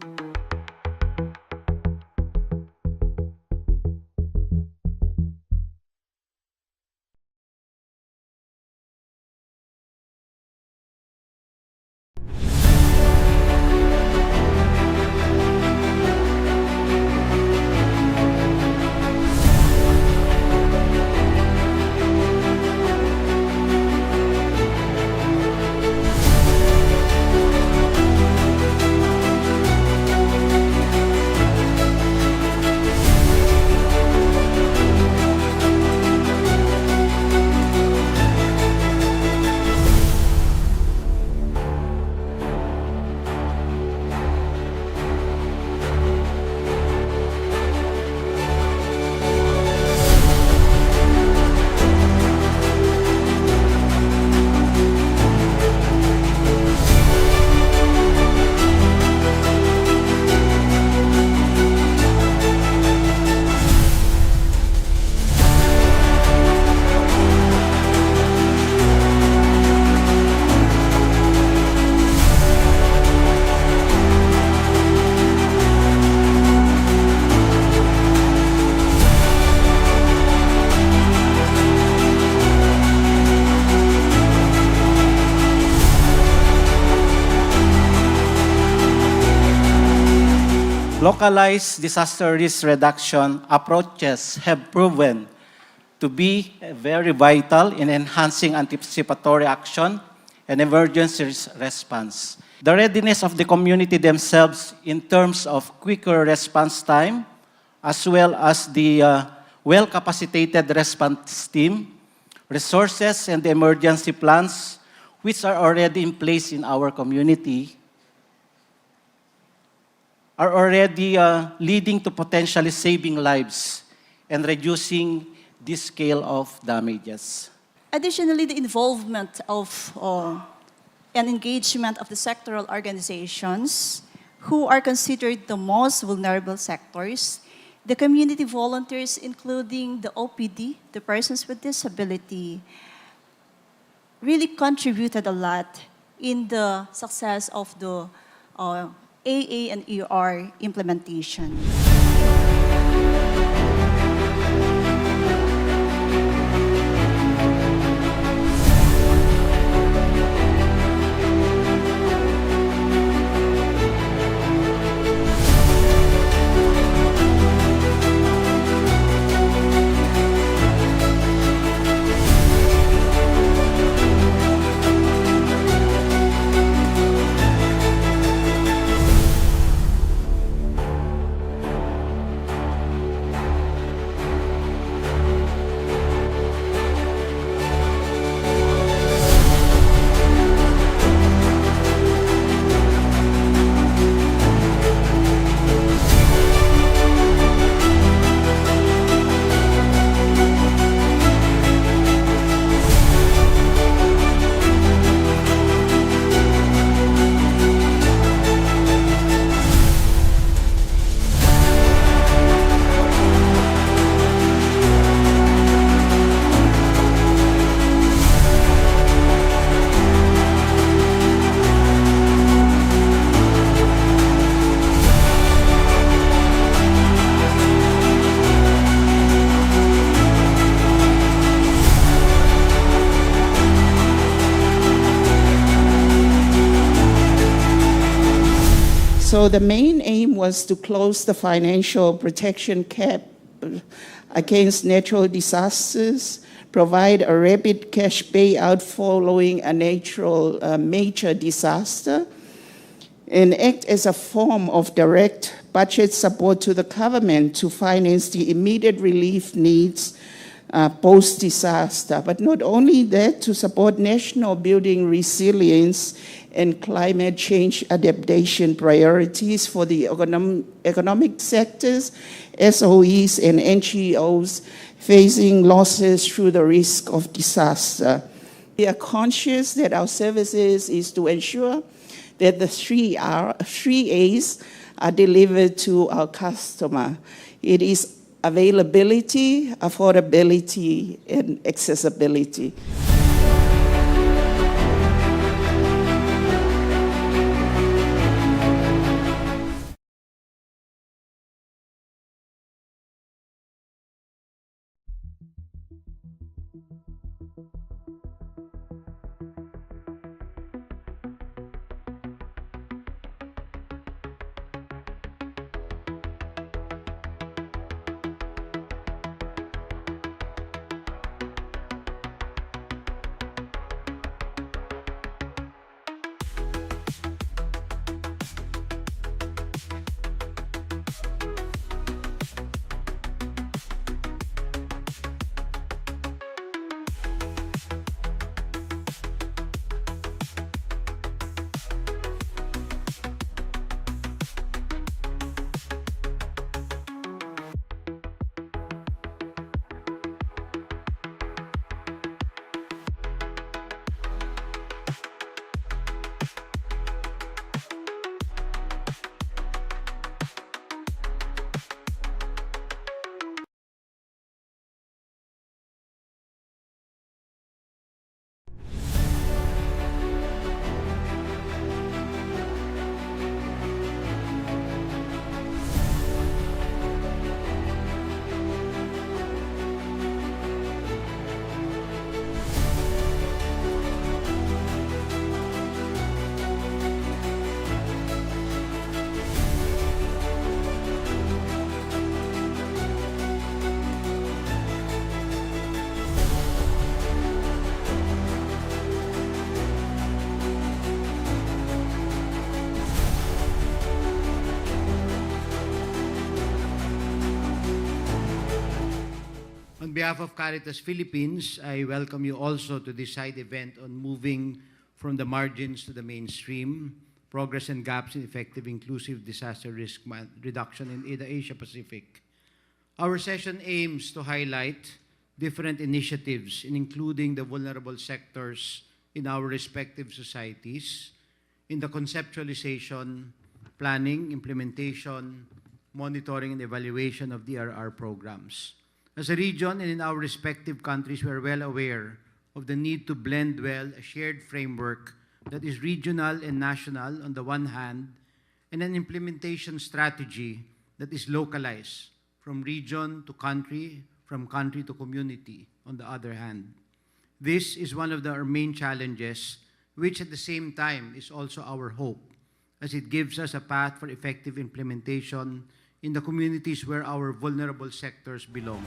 Localized disaster risk reduction approaches have proven to be very vital in enhancing anticipatory action and emergency response. The readiness of the community themselves in terms of quicker response time, as well as the well-capacitated response team, resources, and the emergency plans, which are already in place in our community, are already leading to potentially saving lives and reducing the scale of damages. Additionally, the involvement of and engagement of the sectoral organizations who are considered the most vulnerable sectors, the community volunteers, including the OPD, the persons with disability, really contributed a lot in the success of the AA and ER implementation. So the main aim was to close the financial protection gap against natural disasters, provide a rapid cash payout following a natural major disaster, and act as a form of direct budget support to the government to finance the immediate relief needs post-disaster. But not only that, to support national building resilience and climate change adaptation priorities for the economic sectors, SOEs, and NGOs facing losses through the risk of disaster. We are conscious that our services is to ensure that the three A's are delivered to our customer. It is availability, affordability, and accessibility. On behalf of Caritas Philippines, I welcome you also to this side event on moving from the margins to the mainstream, progress and gaps in effective inclusive disaster risk reduction in the Asia-Pacific. Our session aims to highlight different initiatives in including the vulnerable sectors in our respective societies in the conceptualization, planning, implementation, monitoring, and evaluation of DRR programs. As a region and in our respective countries, we are well aware of the need to blend well a shared framework that is regional and national on the one hand, and an implementation strategy that is localized from region to country, from country to community on the other hand. This is one of our main challenges, which at the same time is also our hope, as it gives us a path for effective implementation in the communities where our vulnerable sectors belong.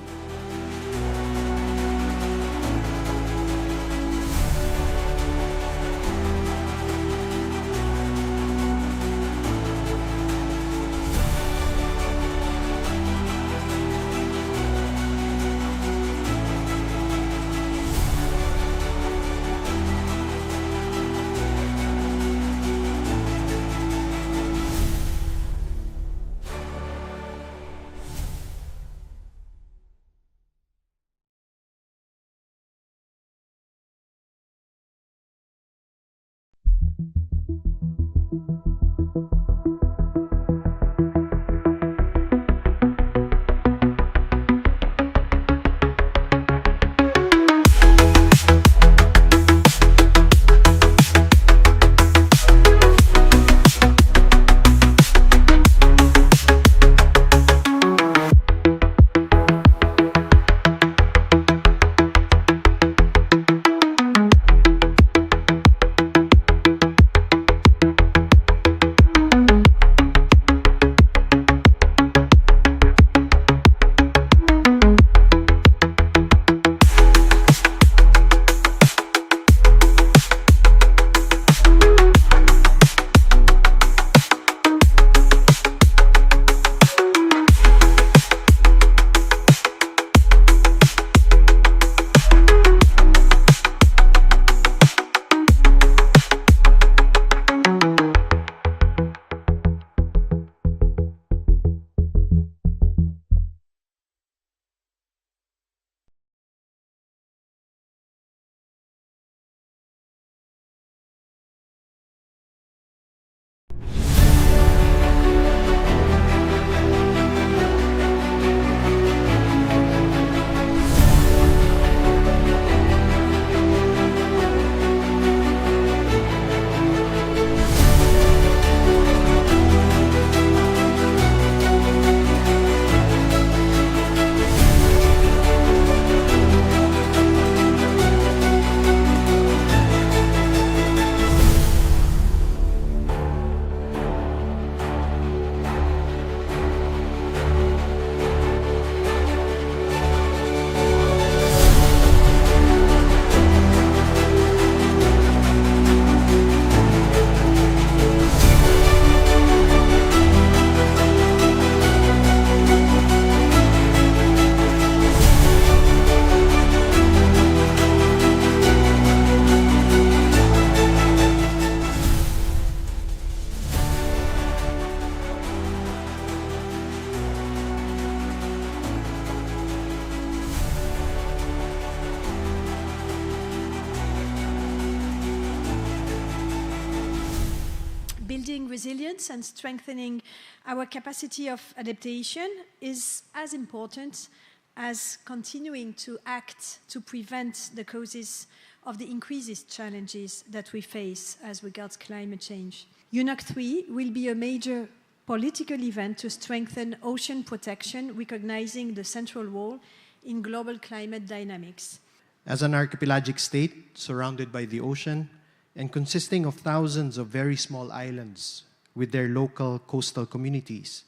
building resilience and strengthening our capacity of adaptation is as important as continuing to act to prevent the causes of the increased challenges that we face as regards climate change. UNOC 3 will be a major political event to strengthen ocean protection, recognizing the central role in global climate dynamics. As an archipelagic state surrounded by the ocean and consisting of thousands of very small islands with their local coastal communities,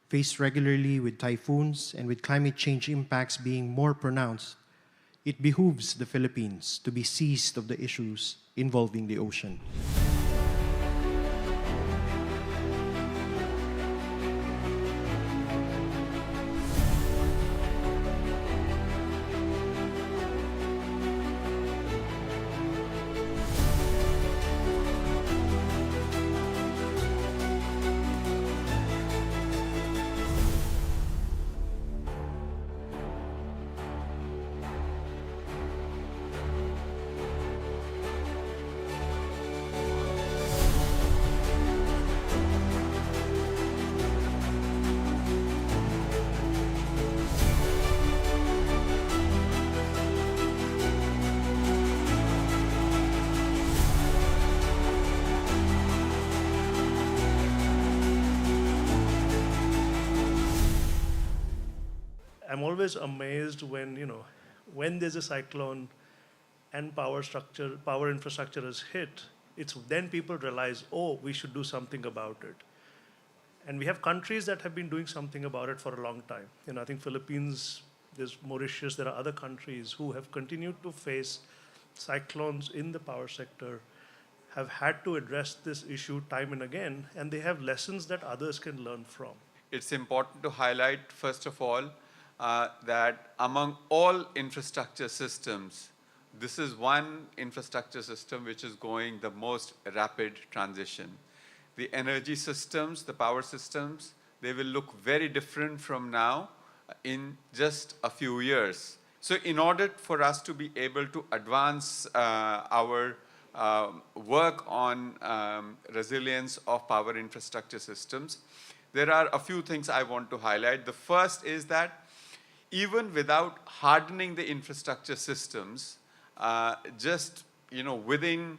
faced regularly with typhoons and with climate change impacts being more pronounced, it behooves the Philippines to be seized of the issues involving the ocean. I'm always amazed when, when there's a cyclone and power infrastructure is hit, it's then people realize, oh, we should do something about it. And we have countries that have been doing something about it for a long time. I think Philippines, there's Mauritius, there are other countries who have continued to face cyclones in the power sector, have had to address this issue time and again, and they have lessons that others can learn from. It's important to highlight, first of all, that among all infrastructure systems, this is one infrastructure system which is going the most rapid transition. The energy systems, the power systems, they will look very different from now in just a few years. So in order for us to be able to advance our work on resilience of power infrastructure systems, there are a few things I want to highlight. The first is that even without hardening the infrastructure systems, just within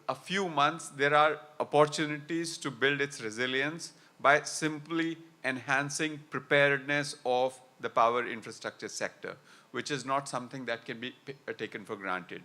a few months, there are opportunities to build its resilience by simply enhancing preparedness of the power infrastructure sector, which is not something that can be taken for granted.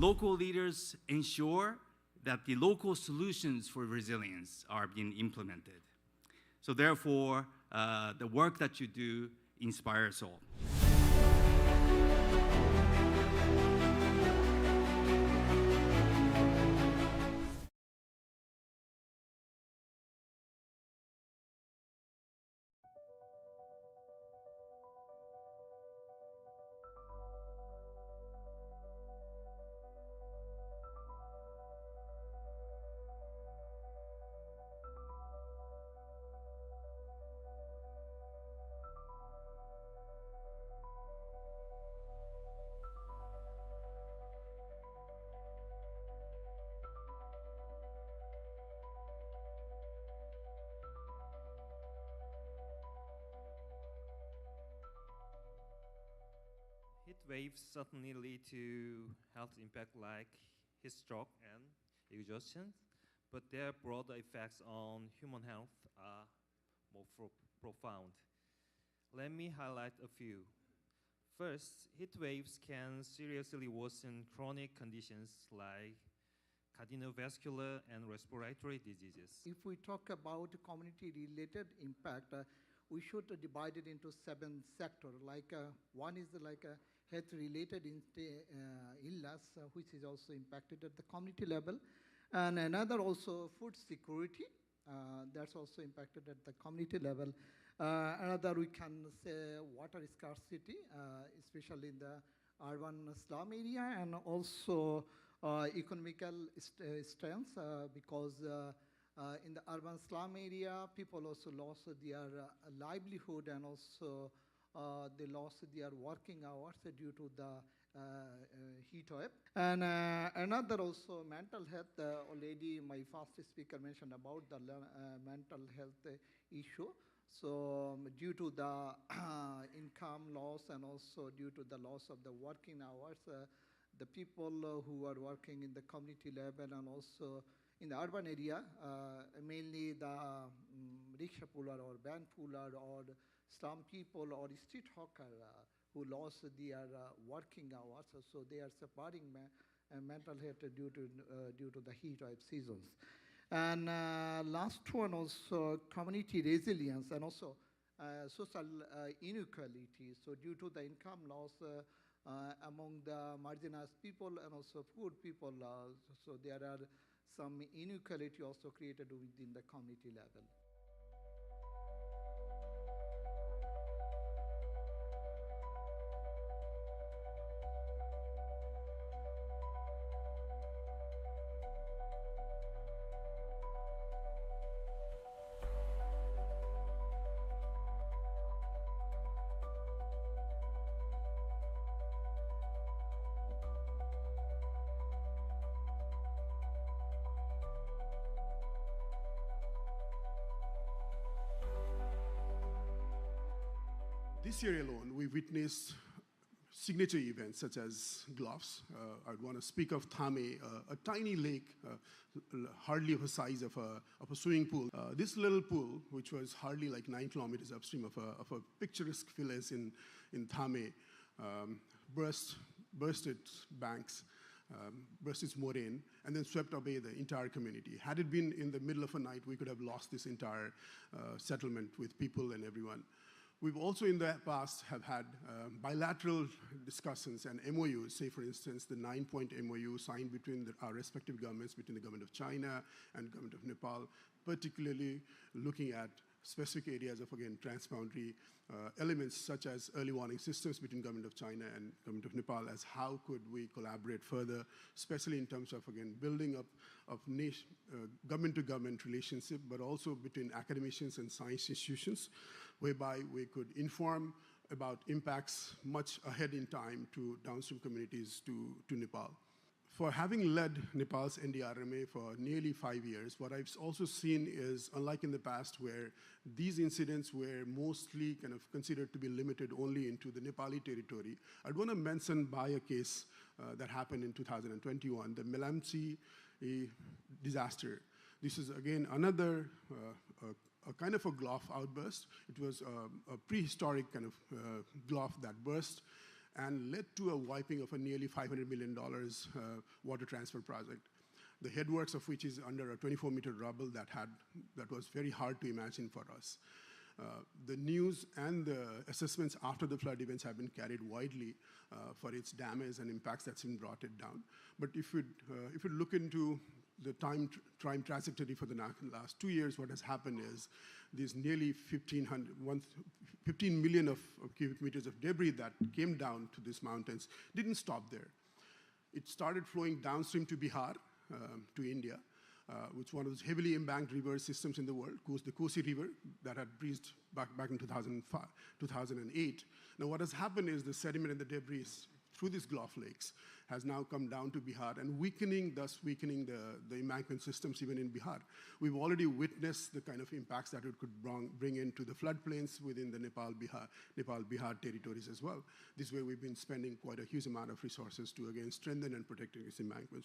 local leaders ensure that the local solutions for resilience are being implemented. So therefore, the work that you do inspires all. Heat waves certainly lead to health impact like heat stroke and exhaustion, but their broader effects on human health are more profound. Let me highlight a few. First, heat waves can seriously worsen chronic conditions like cardiovascular and respiratory diseases. If we talk about community-related impact, we should divide it into 7 sectors. One is health-related illness, which is also impacted at the community level, and another also food security, that's also impacted at the community level. Another we can say water scarcity, especially in the urban slum area, and also economical strength, because in the urban slum area, people also lost their livelihood, and also they lost their working hours due to the heat wave. And another also mental health, already my first speaker mentioned about the mental health issue. So due to the income loss and also due to the loss of the working hours, the people who are working in the community level and also in the urban area, mainly the rickshaw puller or van puller or slum people or street hawker who lost their working hours, so they are suffering mental health due to the heat wave seasons. And last one also community resilience and also social inequality. So due to the income loss among the marginalized people and also poor people, so there are some inequality also created within the community level. This year alone, we witnessed signature events such as gloves. I'd want to speak of Thame, a tiny lake, hardly the size of a swimming pool. This little pool, which was hardly like 9 kilometers upstream of a picturesque village in Thame, burst its banks, burst its moraine, and then swept away the entire community. Had it been in the middle of a night, we could have lost this entire settlement with people and everyone. We've also in the past have had bilateral discussions and MOUs, say for instance, the 9-point MOU signed between our respective governments, between the government of China and government of Nepal, particularly looking at specific areas of, again, transboundary elements such as early warning systems between government of China and government of Nepal, as how could we collaborate further, especially in terms of, again, building up of government-to-government relationship, but also between academicians and science institutions, whereby we could inform about impacts much ahead in time to downstream communities to Nepal. For having led Nepal's NDRMA for nearly 5 years, what I've also seen is, unlike in the past where these incidents were mostly kind of considered to be limited only into the Nepali territory, I'd want to mention by a case that happened in 2021, the Melamchi disaster. This is again another a kind of a glof outburst. It was a prehistoric kind of glof that burst, and led to a wiping of a nearly $500 million water transfer project, the headworks of which is under a 24-meter rubble that was very hard to imagine for us. The news and the assessments after the flood events have been carried widely for its damage and impacts that's been brought it down. But if you look into the time trajectory for the last 2 years, what has happened is these nearly 15 million of cubic meters of debris that came down to these mountains didn't stop there. It started flowing downstream to Bihar, to India, which one of those heavily embanked river systems in the world, the Kosi River, that had breached back in 2008. Now what has happened is the sediment and the debris through these Gulf lakes has now come down to Bihar and thus weakening the embankment systems even in Bihar. We've already witnessed the kind of impacts that it could bring into the floodplains within the Nepal-Bihar territories as well. This way we've been spending quite a huge amount of resources to again strengthen and protect this embankment.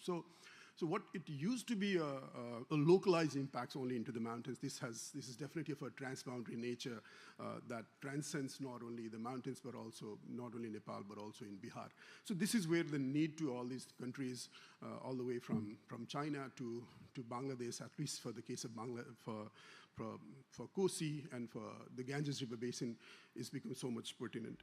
So what it used to be a localized impacts only into the mountains, this is definitely of a transboundary nature that transcends not only the mountains, but also not only Nepal, but also in Bihar. So this is where the need to all these countries, all the way from China to Bangladesh, at least for the case of for Kosi and for the Ganges River Basin, is become so much pertinent.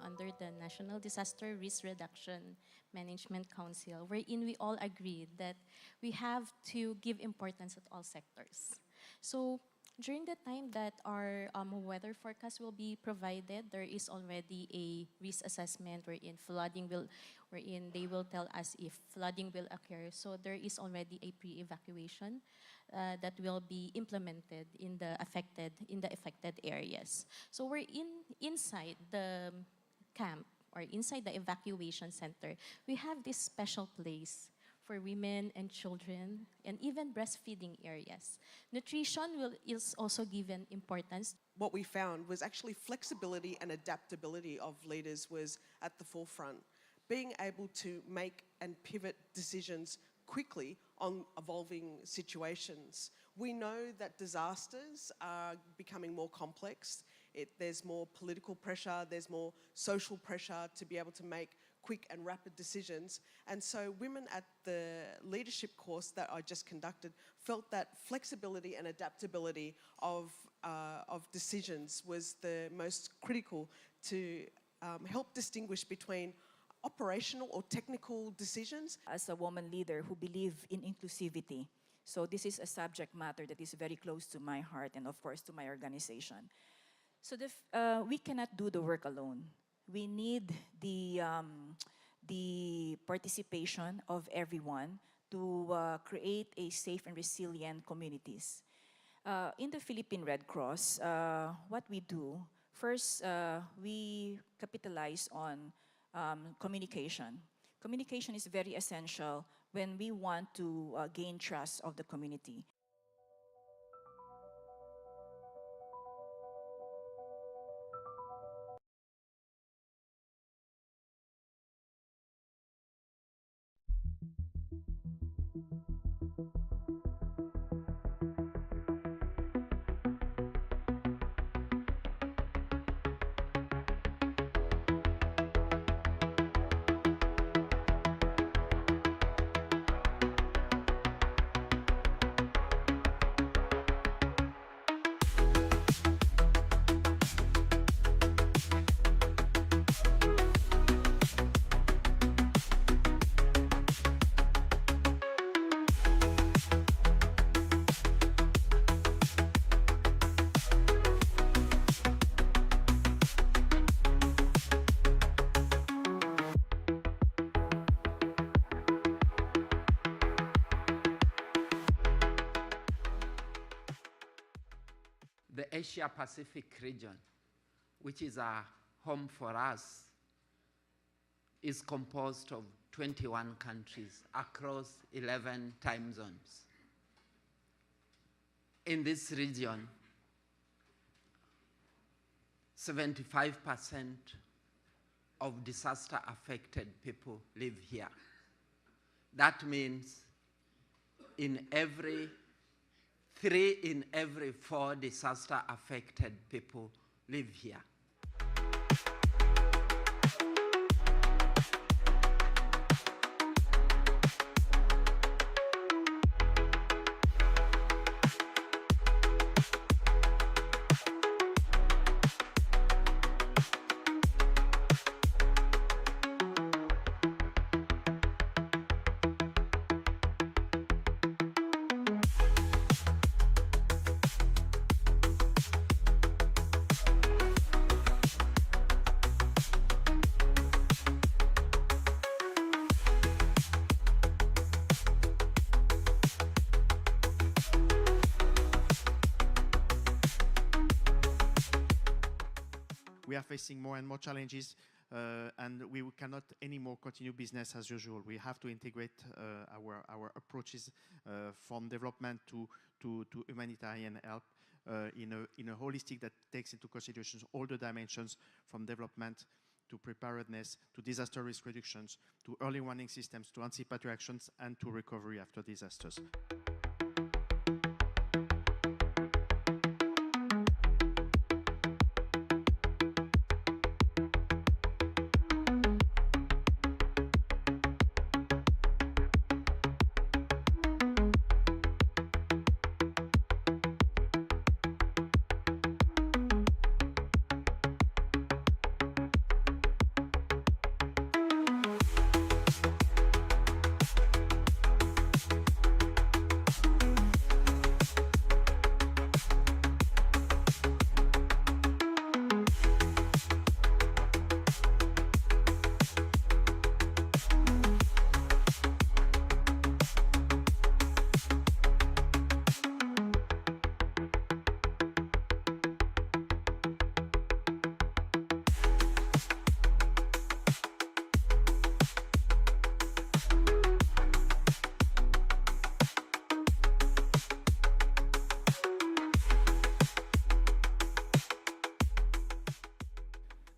Under the National Disaster Risk Reduction Management Council, wherein we all agreed that we have to give importance at all sectors. So during the time that our weather forecast will be provided, there is already a risk assessment wherein they will tell us if flooding will occur. So there is already a pre-evacuation that will be implemented in the affected areas. So we're inside the camp or inside the evacuation center. We have this special place for women and children and even breastfeeding areas. Nutrition is also given importance. What we found was actually flexibility and adaptability of leaders was at the forefront. Being able to make and pivot decisions quickly on evolving situations. We know that disasters are becoming more complex. There's more political pressure, there's more social pressure to be able to make quick and rapid decisions. And so women at the leadership course that I just conducted felt that flexibility and adaptability of decisions was the most critical to help distinguish between operational or technical decisions. As a woman leader who believes in inclusivity, so this is a subject matter that is very close to my heart and of course to my organization. So we cannot do the work alone. We need the participation of everyone to create a safe and resilient communities. In the Philippine Red Cross, what we do, first we capitalize on communication. Communication is very essential when we want to gain trust of the community. The Asia-Pacific region, which is a home for us, is composed of 21 countries across 11 time zones. In this region, 75% of disaster-affected people live here. That means 3 in every 4 disaster-affected people live here. We are facing more and more challenges, and we cannot anymore continue business as usual. We have to integrate our approaches from development to humanitarian help in a holistic that takes into consideration all the dimensions, from development to preparedness, to disaster risk reductions, to early warning systems, to anticipatory actions, and to recovery after disasters.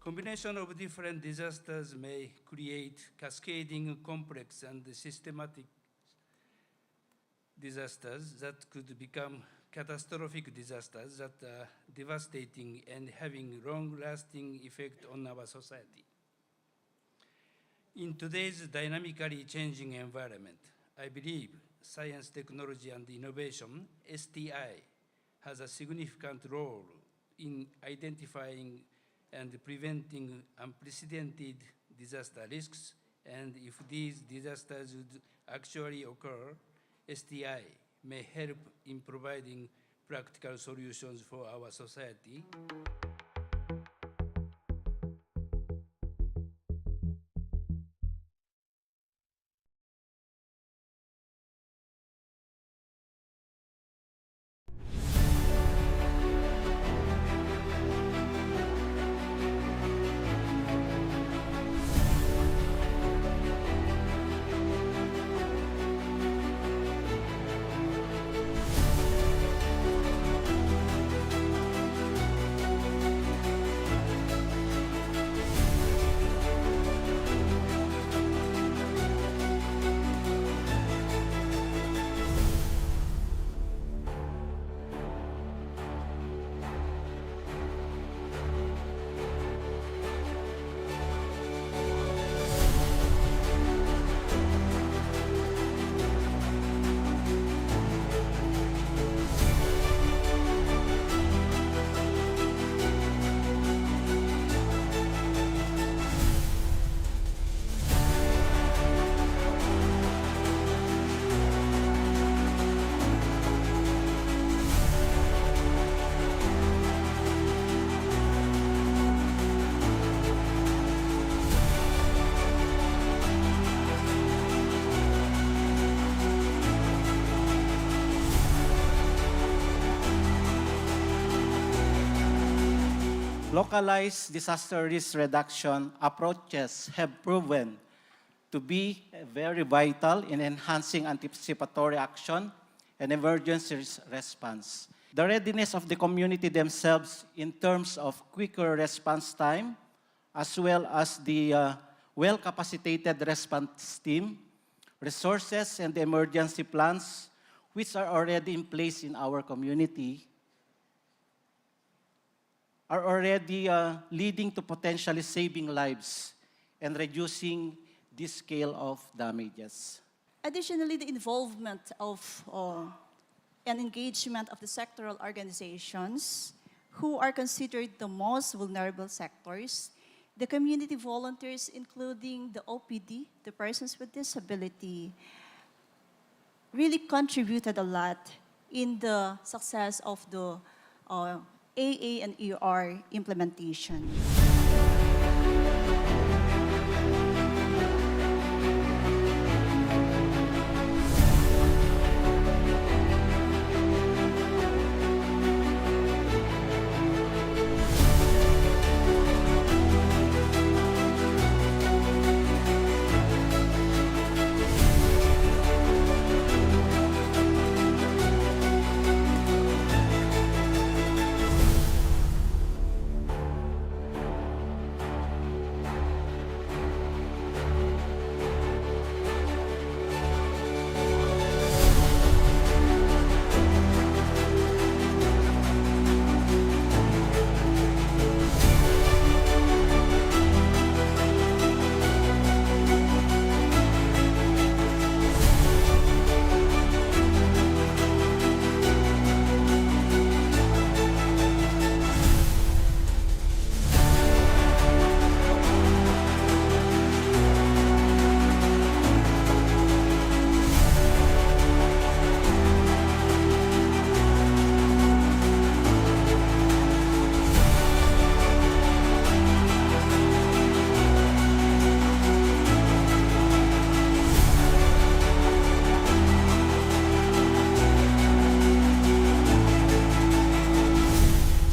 Combination of different disasters may create cascading, complex, and systematic disasters that could become catastrophic disasters that are devastating and having long-lasting effect on our society. In today's dynamically changing environment, I believe science, technology, and innovation, STI, has a significant role in identifying and preventing unprecedented disaster risks, and if these disasters would actually occur, STI may help in providing practical solutions for our society. Localized disaster risk reduction approaches have proven to be very vital in enhancing anticipatory action and emergency response. The readiness of the community themselves in terms of quicker response time, as well as the well-capacitated response team, resources, and the emergency plans, which are already in place in our community, are already leading to potentially saving lives and reducing the scale of damages. Additionally, the involvement of and engagement of the sectoral organizations who are considered the most vulnerable sectors, the community volunteers, including the OPD, the persons with disability, really contributed a lot in the success of the AA and ER implementation.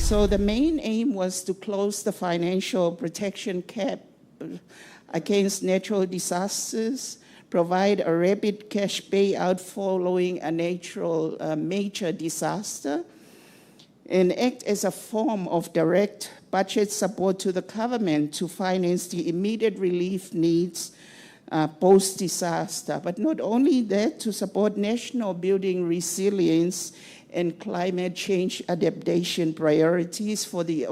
So the main aim was to close the financial protection gap against natural disasters, provide a rapid cash payout following a natural major disaster, and act as a form of direct budget support to the government to finance the immediate relief needs post-disaster. But not only that, to support national building resilience and climate change adaptation priorities for the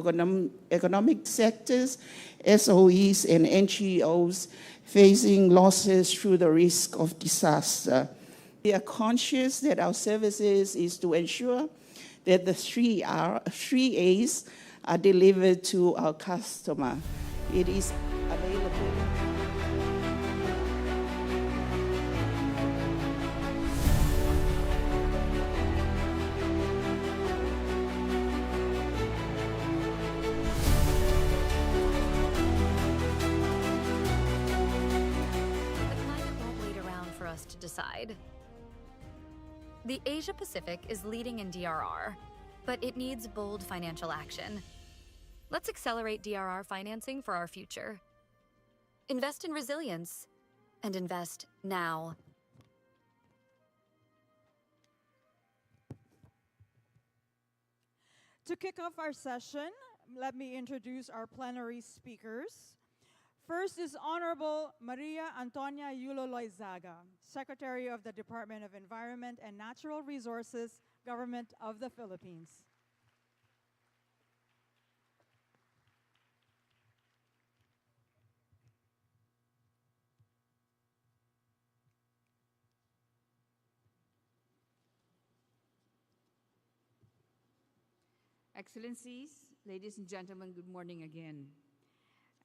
economic sectors, SOEs, and NGOs facing losses through the risk of disaster. We are conscious that our services is to ensure that the three A's are delivered to our customer. It is available. To decide. The Asia Pacific is leading in DRR, but it needs bold financial action. Let's accelerate DRR financing for our future. Invest in resilience, and invest now. To kick off our session, let me introduce our plenary speakers. First is Honorable Maria Antonia Yulo Loizaga, Secretary of the Department of Environment and Natural Resources, Government of the Philippines. Excellencies, ladies and gentlemen, good morning again.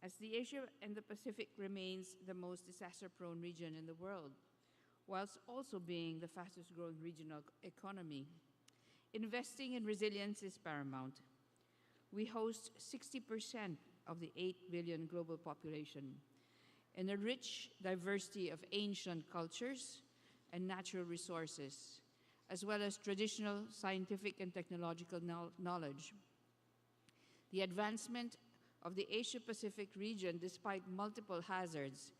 As the Asia and the Pacific remains the most disaster-prone region in the world, whilst also being the fastest-growing regional economy, investing in resilience is paramount. We host 60% of the 8 billion global population and a rich diversity of ancient cultures and natural resources, as well as traditional scientific and technological knowledge. The advancement of the Asia-Pacific region, despite multiple hazards,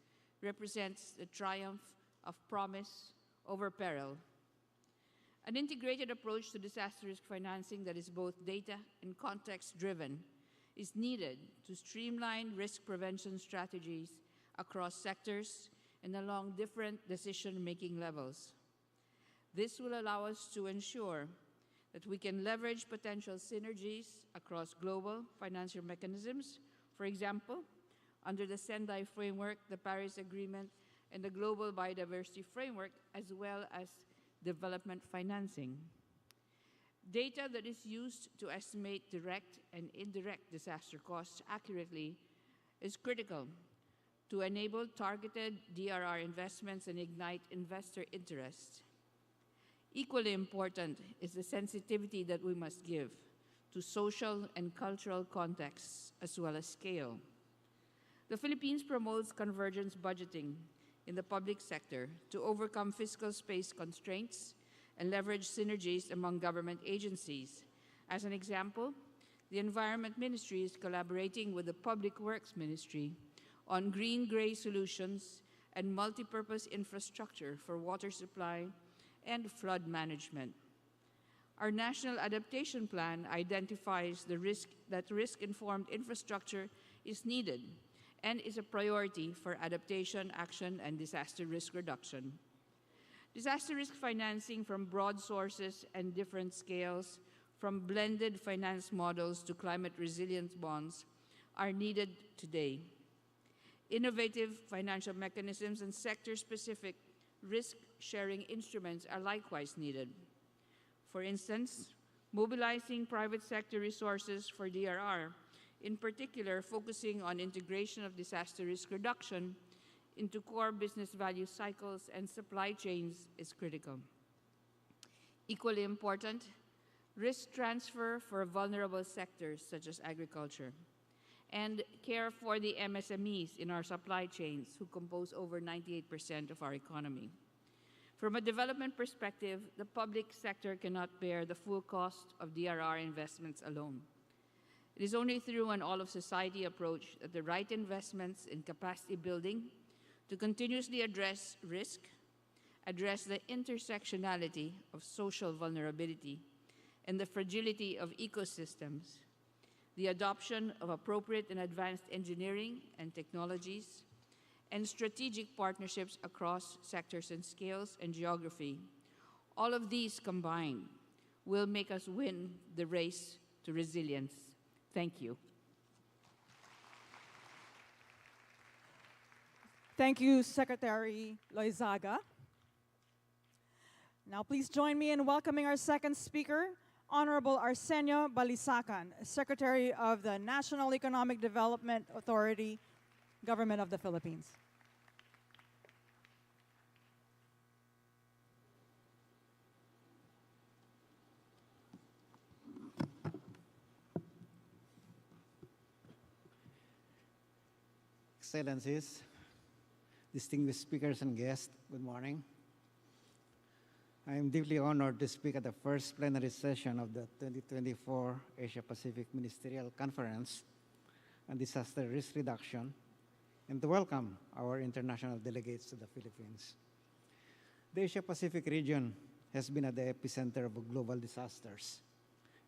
represents the triumph of promise over peril. An integrated approach to disaster risk financing that is both data and context-driven is needed to streamline risk prevention strategies across sectors and along different decision-making levels. This will allow us to ensure that we can leverage potential synergies across global financial mechanisms, for example, under the Sendai Framework, the Paris Agreement, and the Global Biodiversity Framework, as well as development financing. Data that is used to estimate direct and indirect disaster costs accurately is critical to enable targeted DRR investments and ignite investor interest. Equally important is the sensitivity that we must give to social and cultural contexts as well as scale. The Philippines promotes convergence budgeting in the public sector to overcome fiscal space constraints and leverage synergies among government agencies. As an example, the Environment Ministry is collaborating with the Public Works Ministry on green-gray solutions and multipurpose infrastructure for water supply and flood management. Our National Adaptation Plan identifies the risk that risk-informed infrastructure is needed and is a priority for adaptation, action, and disaster risk reduction. Disaster risk financing from broad sources and different scales, from blended finance models to climate resilience bonds, are needed today. Innovative financial mechanisms and sector-specific risk-sharing instruments are likewise needed. For instance, mobilizing private sector resources for DRR, in particular focusing on integration of disaster risk reduction into core business value cycles and supply chains, is critical. Equally important, risk transfer for vulnerable sectors such as agriculture, and care for the MSMEs in our supply chains who compose over 98% of our economy. From a development perspective, the public sector cannot bear the full cost of DRR investments alone. It is only through an all-of-society approach that the right investments in capacity building to continuously address risk, address the intersectionality of social vulnerability and the fragility of ecosystems, the adoption of appropriate and advanced engineering and technologies, and strategic partnerships across sectors and scales and geography. All of these combined will make us win the race to resilience. Thank you. Thank you, Secretary Loizaga. Now please join me in welcoming our second speaker, Honorable Arsenio Balisacan, Secretary of the National Economic Development Authority, Government of the Philippines. Excellencies, distinguished speakers and guests, good morning. I am deeply honored to speak at the first plenary session of the 2024 Asia-Pacific Ministerial Conference on Disaster Risk Reduction and to welcome our international delegates to the Philippines. The Asia-Pacific region has been at the epicenter of global disasters,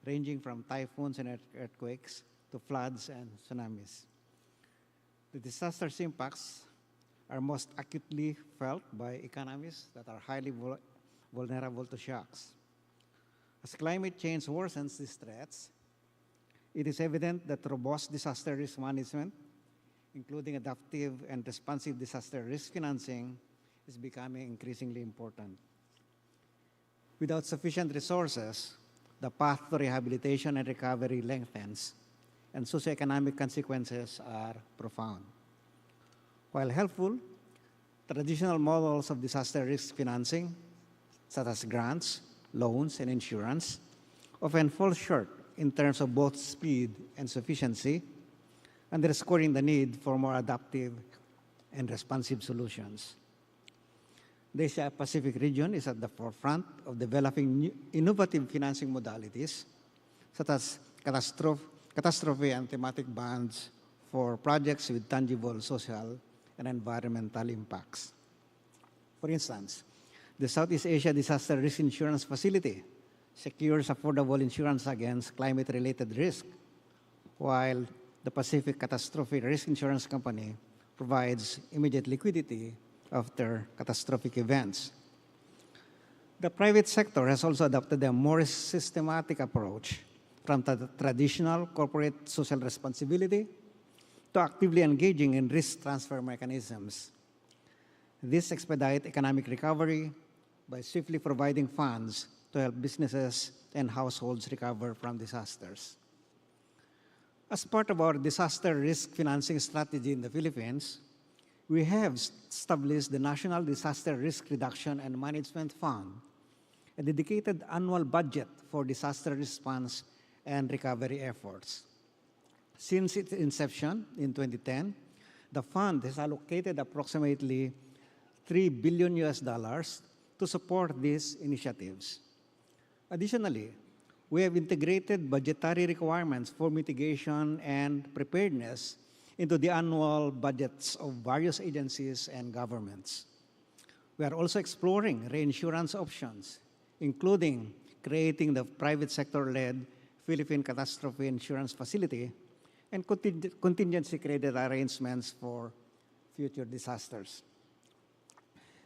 ranging from typhoons and earthquakes to floods and tsunamis. The disaster's impacts are most acutely felt by economies that are highly vulnerable to shocks. As climate change worsens these threats, it is evident that robust disaster risk management, including adaptive and responsive disaster risk financing, is becoming increasingly important. Without sufficient resources, the path to rehabilitation and recovery lengthens, and socioeconomic consequences are profound. While helpful, traditional models of disaster risk financing, such as grants, loans, and insurance, often fall short in terms of both speed and sufficiency, underscoring the need for more adaptive and responsive solutions. The Asia-Pacific region is at the forefront of developing new innovative financing modalities, such as catastrophe and thematic bonds for projects with tangible social and environmental impacts. For instance, the Southeast Asia Disaster Risk Insurance Facility secures affordable insurance against climate-related risk, while the Pacific Catastrophe Risk Insurance Company provides immediate liquidity after catastrophic events. The private sector has also adopted a more systematic approach from the traditional corporate social responsibility to actively engaging in risk transfer mechanisms. This expedites economic recovery by swiftly providing funds to help businesses and households recover from disasters. As part of our disaster risk financing strategy in the Philippines, we have established the National Disaster Risk Reduction and Management Fund, a dedicated annual budget for disaster response and recovery efforts. Since its inception in 2010, the fund has allocated approximately $3 billion to support these initiatives. Additionally, we have integrated budgetary requirements for mitigation and preparedness into the annual budgets of various agencies and governments. We are also exploring reinsurance options, including creating the private sector-led Philippine Catastrophe Insurance Facility and contingency credit arrangements for future disasters.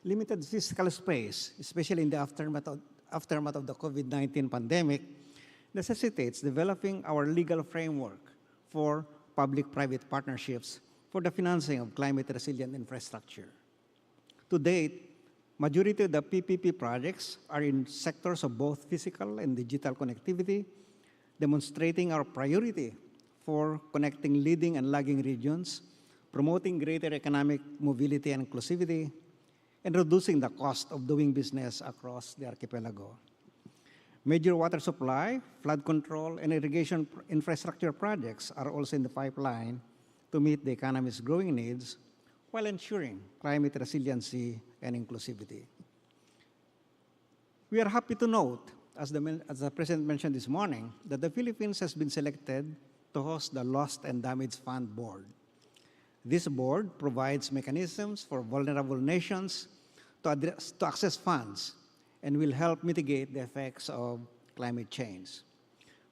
Limited fiscal space, especially in the aftermath of the COVID-19 pandemic, necessitates developing our legal framework for public-private partnerships for the financing of climate-resilient infrastructure. To date, majority of the PPP projects are in sectors of both physical and digital connectivity, demonstrating our priority for connecting leading and lagging regions, promoting greater economic mobility and inclusivity, and reducing the cost of doing business across the archipelago. Major water supply, flood control, and irrigation infrastructure projects are also in the pipeline to meet the economy's growing needs while ensuring climate resiliency and inclusivity. We are happy to note, as the President mentioned this morning, that the Philippines has been selected to host the Lost and Damaged Fund Board. This board provides mechanisms for vulnerable nations to access funds and will help mitigate the effects of climate change.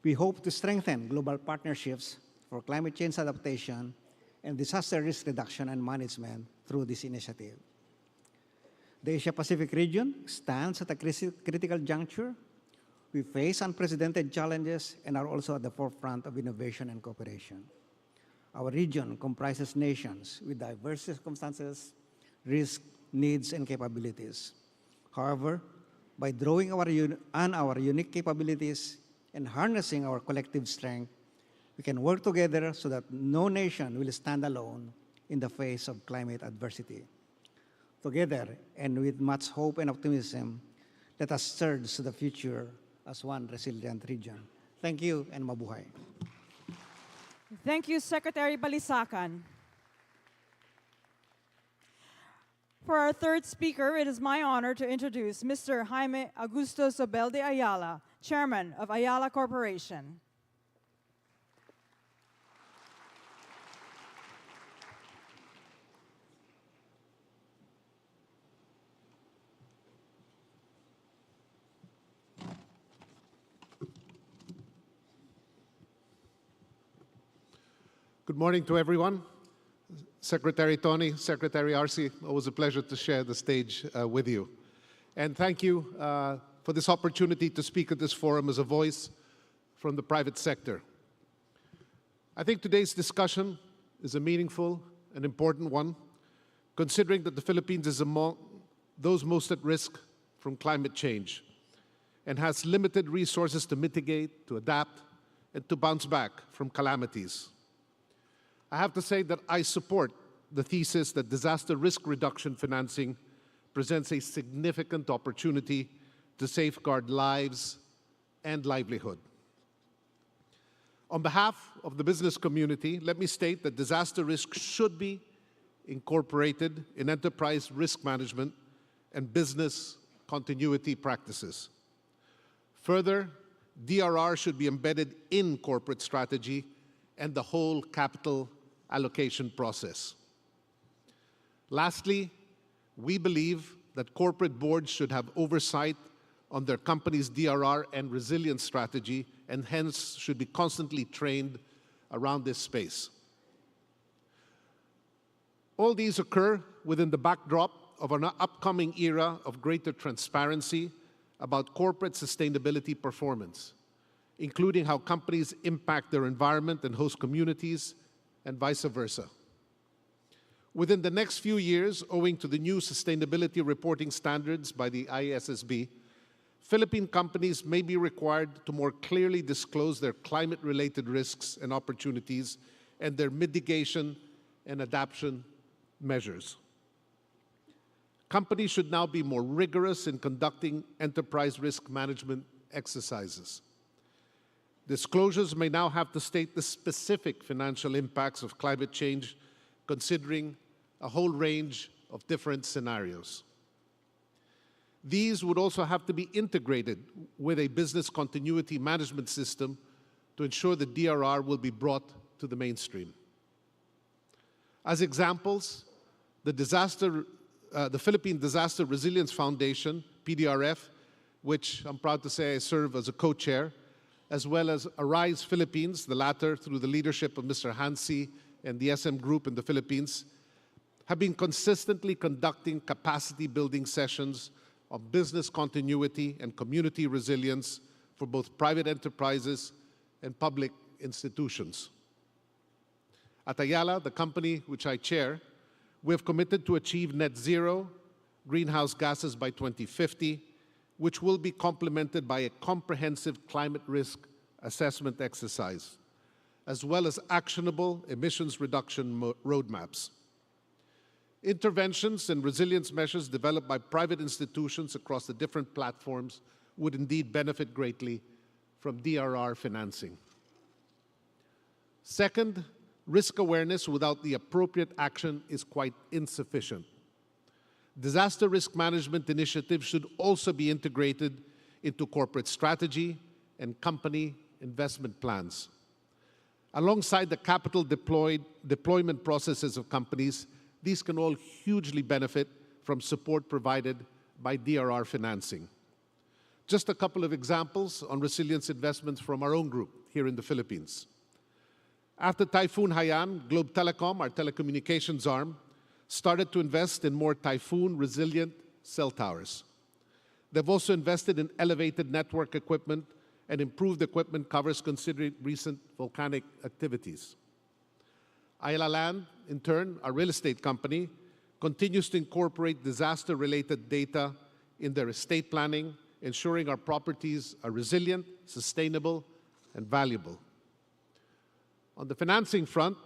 We hope to strengthen global partnerships for climate change adaptation and disaster risk reduction and management through this initiative. The Asia-Pacific region stands at a critical juncture. We face unprecedented challenges and are also at the forefront of innovation and cooperation. Our region comprises nations with diverse circumstances, risks, needs, and capabilities. However, by drawing on our unique capabilities and harnessing our collective strength, we can work together so that no nation will stand alone in the face of climate adversity. Together, and with much hope and optimism, let us surge to the future as one resilient region. Thank you, and mabuhay. Thank you, Secretary Balisacan. For our third speaker, it is my honor to introduce Mr. Jaime Augusto Sobel de Ayala, Chairman of Ayala Corporation. Good morning to everyone. Secretary Tony, Secretary Arce, always a pleasure to share the stage with you. And thank you for this opportunity to speak at this forum as a voice from the private sector. I think today's discussion is a meaningful and important one, considering that the Philippines is among those most at risk from climate change and has limited resources to mitigate, to adapt, and to bounce back from calamities. I have to say that I support the thesis that disaster risk reduction financing presents a significant opportunity to safeguard lives and livelihood. On behalf of the business community, let me state that disaster risk should be incorporated in enterprise risk management and business continuity practices. Further, DRR should be embedded in corporate strategy and the whole capital allocation process. Lastly, we believe that corporate boards should have oversight on their company's DRR and resilience strategy, and hence should be constantly trained around this space. All these occur within the backdrop of an upcoming era of greater transparency about corporate sustainability performance, including how companies impact their environment and host communities, and vice versa. Within the next few years, owing to the new sustainability reporting standards by the ISSB, Philippine companies may be required to more clearly disclose their climate-related risks and opportunities and their mitigation and adaptation measures. Companies should now be more rigorous in conducting enterprise risk management exercises. Disclosures may now have to state the specific financial impacts of climate change, considering a whole range of different scenarios. These would also have to be integrated with a business continuity management system to ensure the DRR will be brought to the mainstream. As examples, the Philippine Disaster Resilience Foundation, PDRF, which I'm proud to say I serve as a co-chair, as well as Arise Philippines, the latter through the leadership of Mr. Hansi and the SM Group in the Philippines, have been consistently conducting capacity building sessions on business continuity and community resilience for both private enterprises and public institutions. At Ayala, the company which I chair, we have committed to achieve net zero greenhouse gases by 2050, which will be complemented by a comprehensive climate risk assessment exercise, as well as actionable emissions reduction roadmaps. Interventions and resilience measures developed by private institutions across the different platforms would indeed benefit greatly from DRR financing. Second, risk awareness without the appropriate action is quite insufficient. Disaster risk management initiatives should also be integrated into corporate strategy and company investment plans. Alongside the capital deployment processes of companies, these can all hugely benefit from support provided by DRR financing. Just a couple of examples on resilience investments from our own group here in the Philippines. After Typhoon Haiyan, Globe Telecom, our telecommunications arm, started to invest in more typhoon-resilient cell towers. They've also invested in elevated network equipment and improved equipment covers considering recent volcanic activities. Ayala Land, in turn, our real estate company, continues to incorporate disaster-related data in their estate planning, ensuring our properties are resilient, sustainable, and valuable. On the financing front,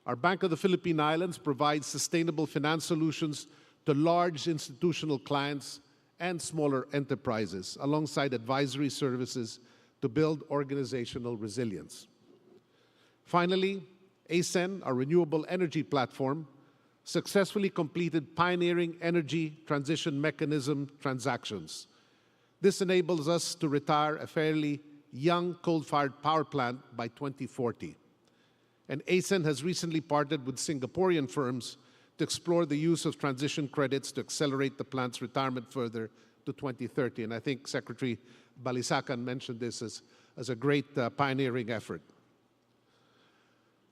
our Bank of the Philippine Islands provides sustainable finance solutions to large institutional clients and smaller enterprises, alongside advisory services to build organizational resilience. Finally, ASEN, our renewable energy platform, successfully completed pioneering energy transition mechanism transactions. This enables us to retire a fairly young coal-fired power plant by 2040. And ASEN has recently partnered with Singaporean firms to explore the use of transition credits to accelerate the plant's retirement further to 2030. And I think Secretary Balisacan mentioned this as a great pioneering effort.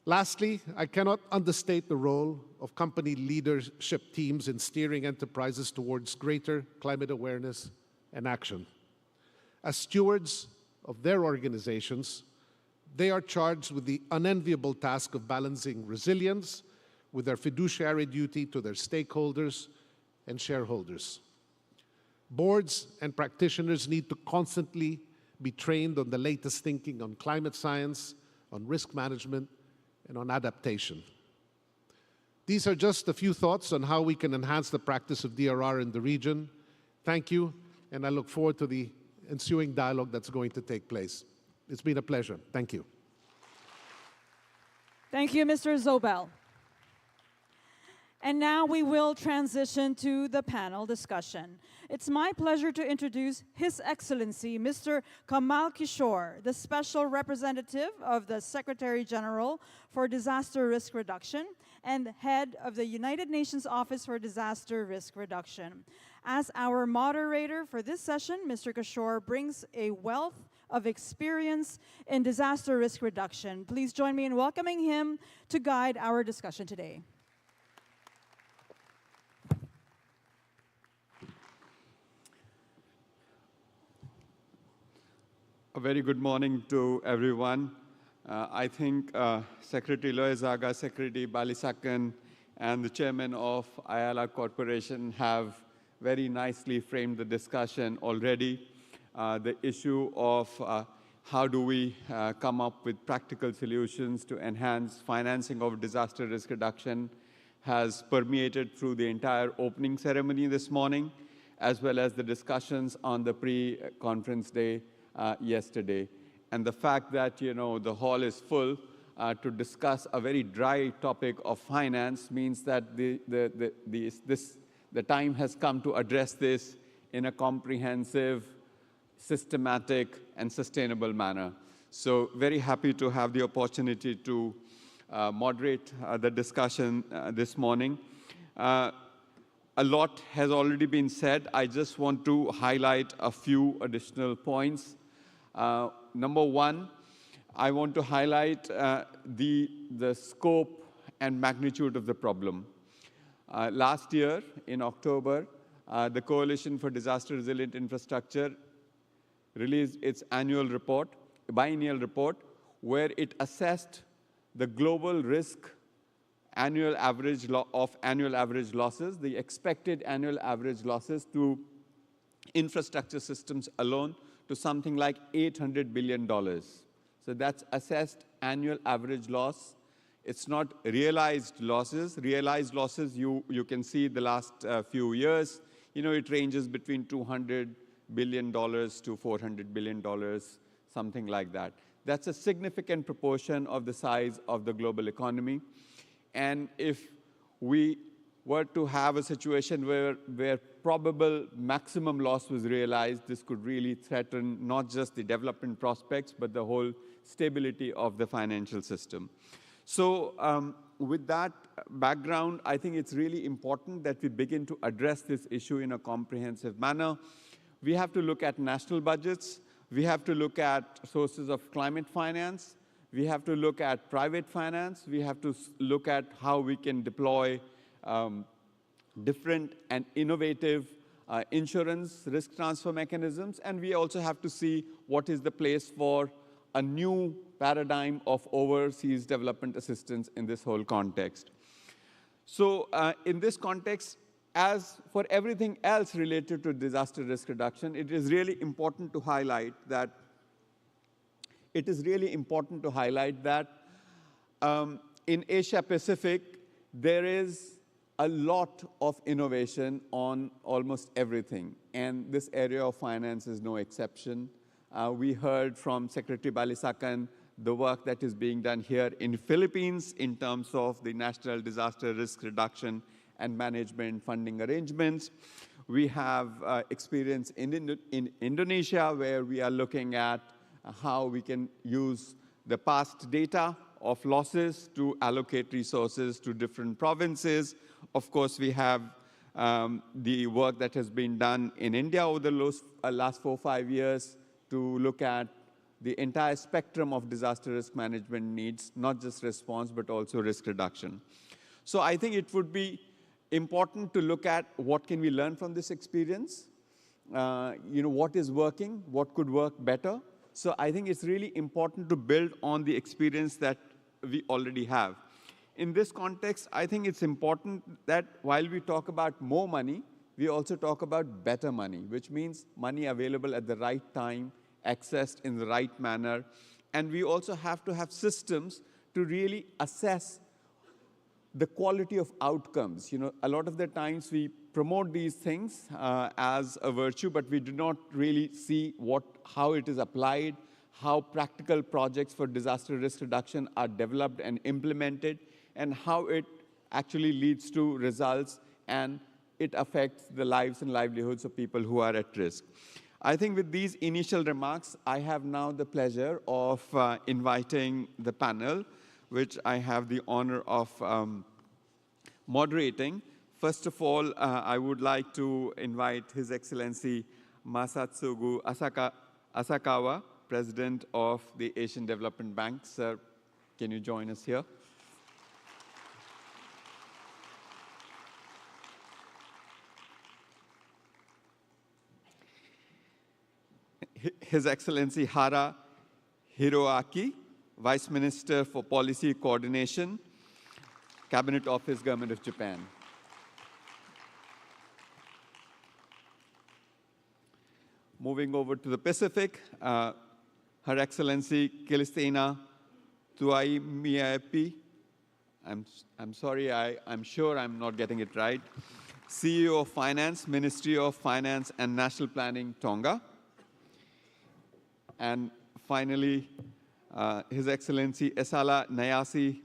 Lastly, I cannot understate the role of company leadership teams in steering enterprises towards greater climate awareness and action. As stewards of their organizations, they are charged with the unenviable task of balancing resilience with their fiduciary duty to their stakeholders and shareholders. Boards and practitioners need to constantly be trained on the latest thinking on climate science, on risk management, and on adaptation. These are just a few thoughts on how we can enhance the practice of DRR in the region. Thank you, and I look forward to the ensuing dialogue that's going to take place. It's been a pleasure. Thank you. Thank you, Mr. Zobel. And now we will transition to the panel discussion. It's my pleasure to introduce His Excellency, Mr. Kamal Kishore, the Special Representative of the Secretary General for Disaster Risk Reduction, and head of the United Nations Office for Disaster Risk Reduction. As our moderator for this session, Mr. Kishore brings a wealth of experience in disaster risk reduction. Please join me in welcoming him to guide our discussion today. A very good morning to everyone. I think Secretary Loizaga, Secretary Balisakan, and the chairman of Ayala Corporation have very nicely framed the discussion already. The issue of how do we come up with practical solutions to enhance financing of disaster risk reduction has permeated through the entire opening ceremony this morning, as well as the discussions on the pre-conference day yesterday. And the fact that, the hall is full to discuss a very dry topic of finance means that the time has come to address this in a comprehensive, systematic, and sustainable manner. So very happy to have the opportunity to moderate the discussion this morning. A lot has already been said. I just want to highlight a few additional points. Number one, I want to highlight the scope and magnitude of the problem. Last year, in October, the Coalition for Disaster Resilient Infrastructure released its biennial report, where it assessed the global risk annual average losses, the expected annual average losses to infrastructure systems alone, to something like $800 billion. So that's assessed annual average loss. It's not realized losses. Realized losses, you can see the last few years, it ranges between $200 billion to $400 billion, something like that. That's a significant proportion of the size of the global economy. And if we were to have a situation where probable maximum loss was realized, this could really threaten not just the development prospects, but the whole stability of the financial system. So with that background, I think it's really important that we begin to address this issue in a comprehensive manner. We have to look at national budgets. We have to look at sources of climate finance. We have to look at private finance. We have to look at how we can deploy different and innovative insurance risk transfer mechanisms. And we also have to see what is the place for a new paradigm of overseas development assistance in this whole context. So in this context, as for everything else related to disaster risk reduction, it is really important to highlight that in Asia Pacific, there is a lot of innovation on almost everything, and this area of finance is no exception. We heard from Secretary Balisakan the work that is being done here in the Philippines in terms of the National Disaster Risk Reduction and Management funding arrangements. We have experience in Indonesia, where we are looking at how we can use the past data of losses to allocate resources to different provinces. Of course, we have the work that has been done in India over the last 4 or 5 years to look at the entire spectrum of disaster risk management needs, not just response, but also risk reduction. So I think it would be important to look at what can we learn from this experience, what is working, what could work better. So I think it's really important to build on the experience that we already have. In this context, I think it's important that while we talk about more money, we also talk about better money, which means money available at the right time, accessed in the right manner. And we also have to have systems to really assess the quality of outcomes. A lot of the times we promote these things as a virtue, but we do not really see how it is applied, how practical projects for disaster risk reduction are developed and implemented, and how it actually leads to results and it affects the lives and livelihoods of people who are at risk. I think with these initial remarks, I have now the pleasure of inviting the panel, which I have the honor of moderating. First of all, I would like to invite His Excellency Masatsugu Asakawa, President of the Asian Development Bank. Sir, can you join us here? His Excellency Hara Hiroaki, Vice Minister for Policy Coordination, Cabinet Office, Government of Japan. Moving over to the Pacific, Her Excellency Kilistina Tuaimiapi, I'm sorry, I'm sure I'm not getting it right, CEO of Finance, Ministry of Finance and National Planning, Tonga. And finally, His Excellency Esala Nayasi,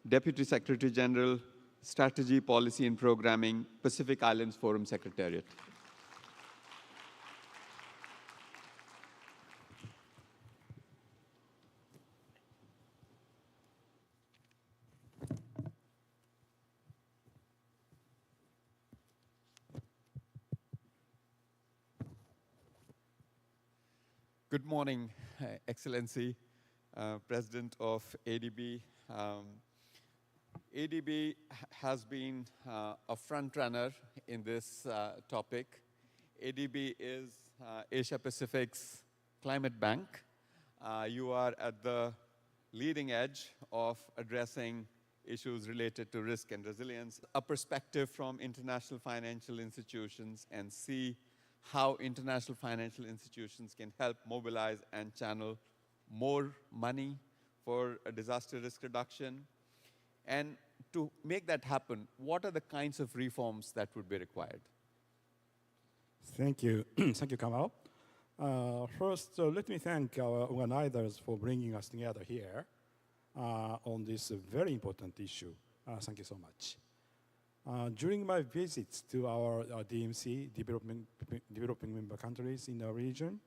Deputy Secretary General, Strategy, Policy and Programming, Pacific Islands Forum Secretariat. Good morning, Excellency, President of ADB. ADB has been a front runner in this topic. ADB is Asia Pacific's climate bank. You are at the leading edge of addressing issues related to risk and resilience, a perspective from international financial institutions, and see how international financial institutions can help mobilize and channel more money for a disaster risk reduction. And to make that happen, what are the kinds of reforms that would be required? Thank you. Thank you, Kamal. First, let me thank our organizers for bringing us together here on this very important issue. Thank you so much. During my visits to our DMC, developing member countries in our region,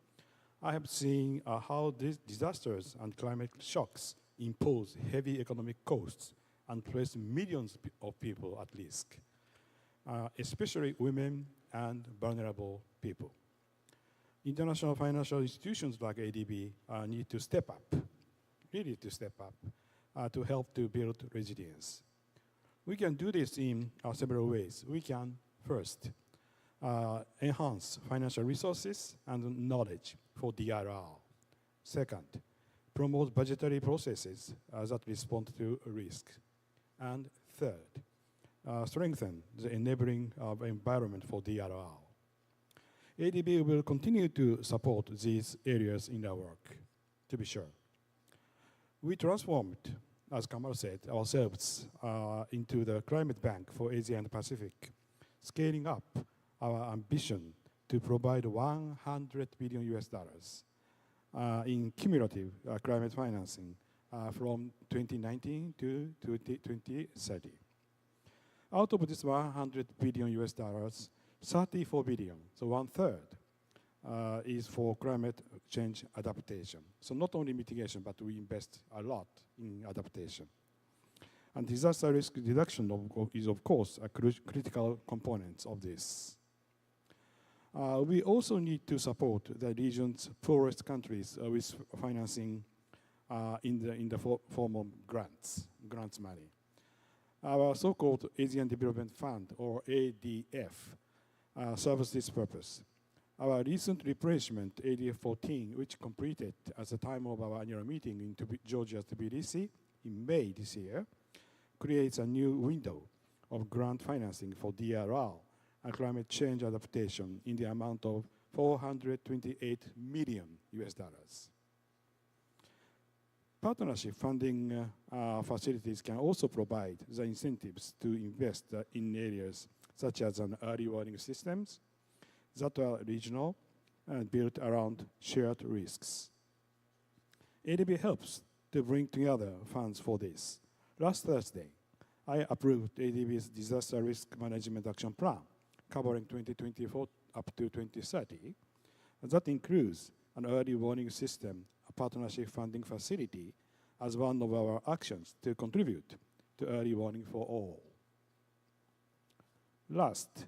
I have seen how these disasters and climate shocks impose heavy economic costs and place millions of people at risk, especially women and vulnerable people. International financial institutions like ADB need to step up, really to step up, to help to build resilience. We can do this in several ways. We can, first, enhance financial resources and knowledge for DRR. Second, promote budgetary processes that respond to risk. And third, strengthen the enabling environment for DRR. ADB will continue to support these areas in our work, to be sure. We transformed, as Kamal said, ourselves into the climate bank for Asia and Pacific, scaling up our ambition to provide $100 billion in cumulative climate financing from 2019 to 2030. Out of this $100 billion, 34 billion, so 1/3, is for climate change adaptation. So not only mitigation, but we invest a lot in adaptation. And disaster risk reduction is, of course, a critical component of this. We also need to support the region's poorest countries with financing in the form of grants money. Our so-called Asian Development Fund, or ADF, serves this purpose. Our recent replenishment, ADF 14, which completed at the time of our annual meeting in Georgia's Tbilisi in May this year, creates a new window of grant financing for DRR and climate change adaptation in the amount of $428 million. Partnership funding facilities can also provide the incentives to invest in areas such as early warning systems that are regional and built around shared risks. ADB helps to bring together funds for this. Last Thursday, I approved ADB's Disaster Risk Management Action Plan, covering 2024 up to 2030. That includes an early warning system, a partnership funding facility, as one of our actions to contribute to early warning for all. Last,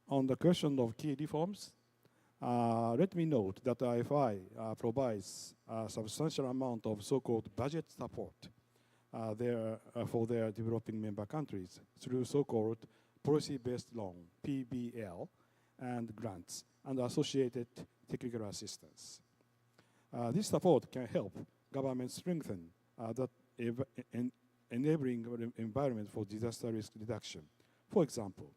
on the question of key reforms, let me note that IFI provides a substantial amount of so-called budget support for their developing member countries through so-called policy-based loan, PBL, and grants, and associated technical assistance. This support can help governments strengthen that enabling environment for disaster risk reduction. For example,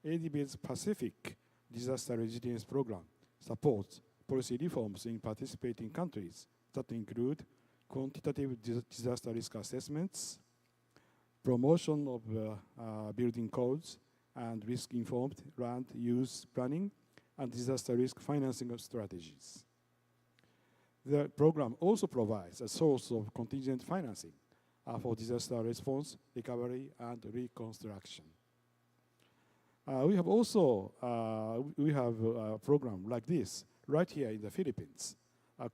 ADB's Pacific Disaster Resilience Program supports policy reforms in participating countries that include quantitative disaster risk assessments, promotion of building codes, and risk-informed land use planning, and disaster risk financing strategies. The program also provides a source of contingent financing for disaster response, recovery, and reconstruction. We have a program like this right here in the Philippines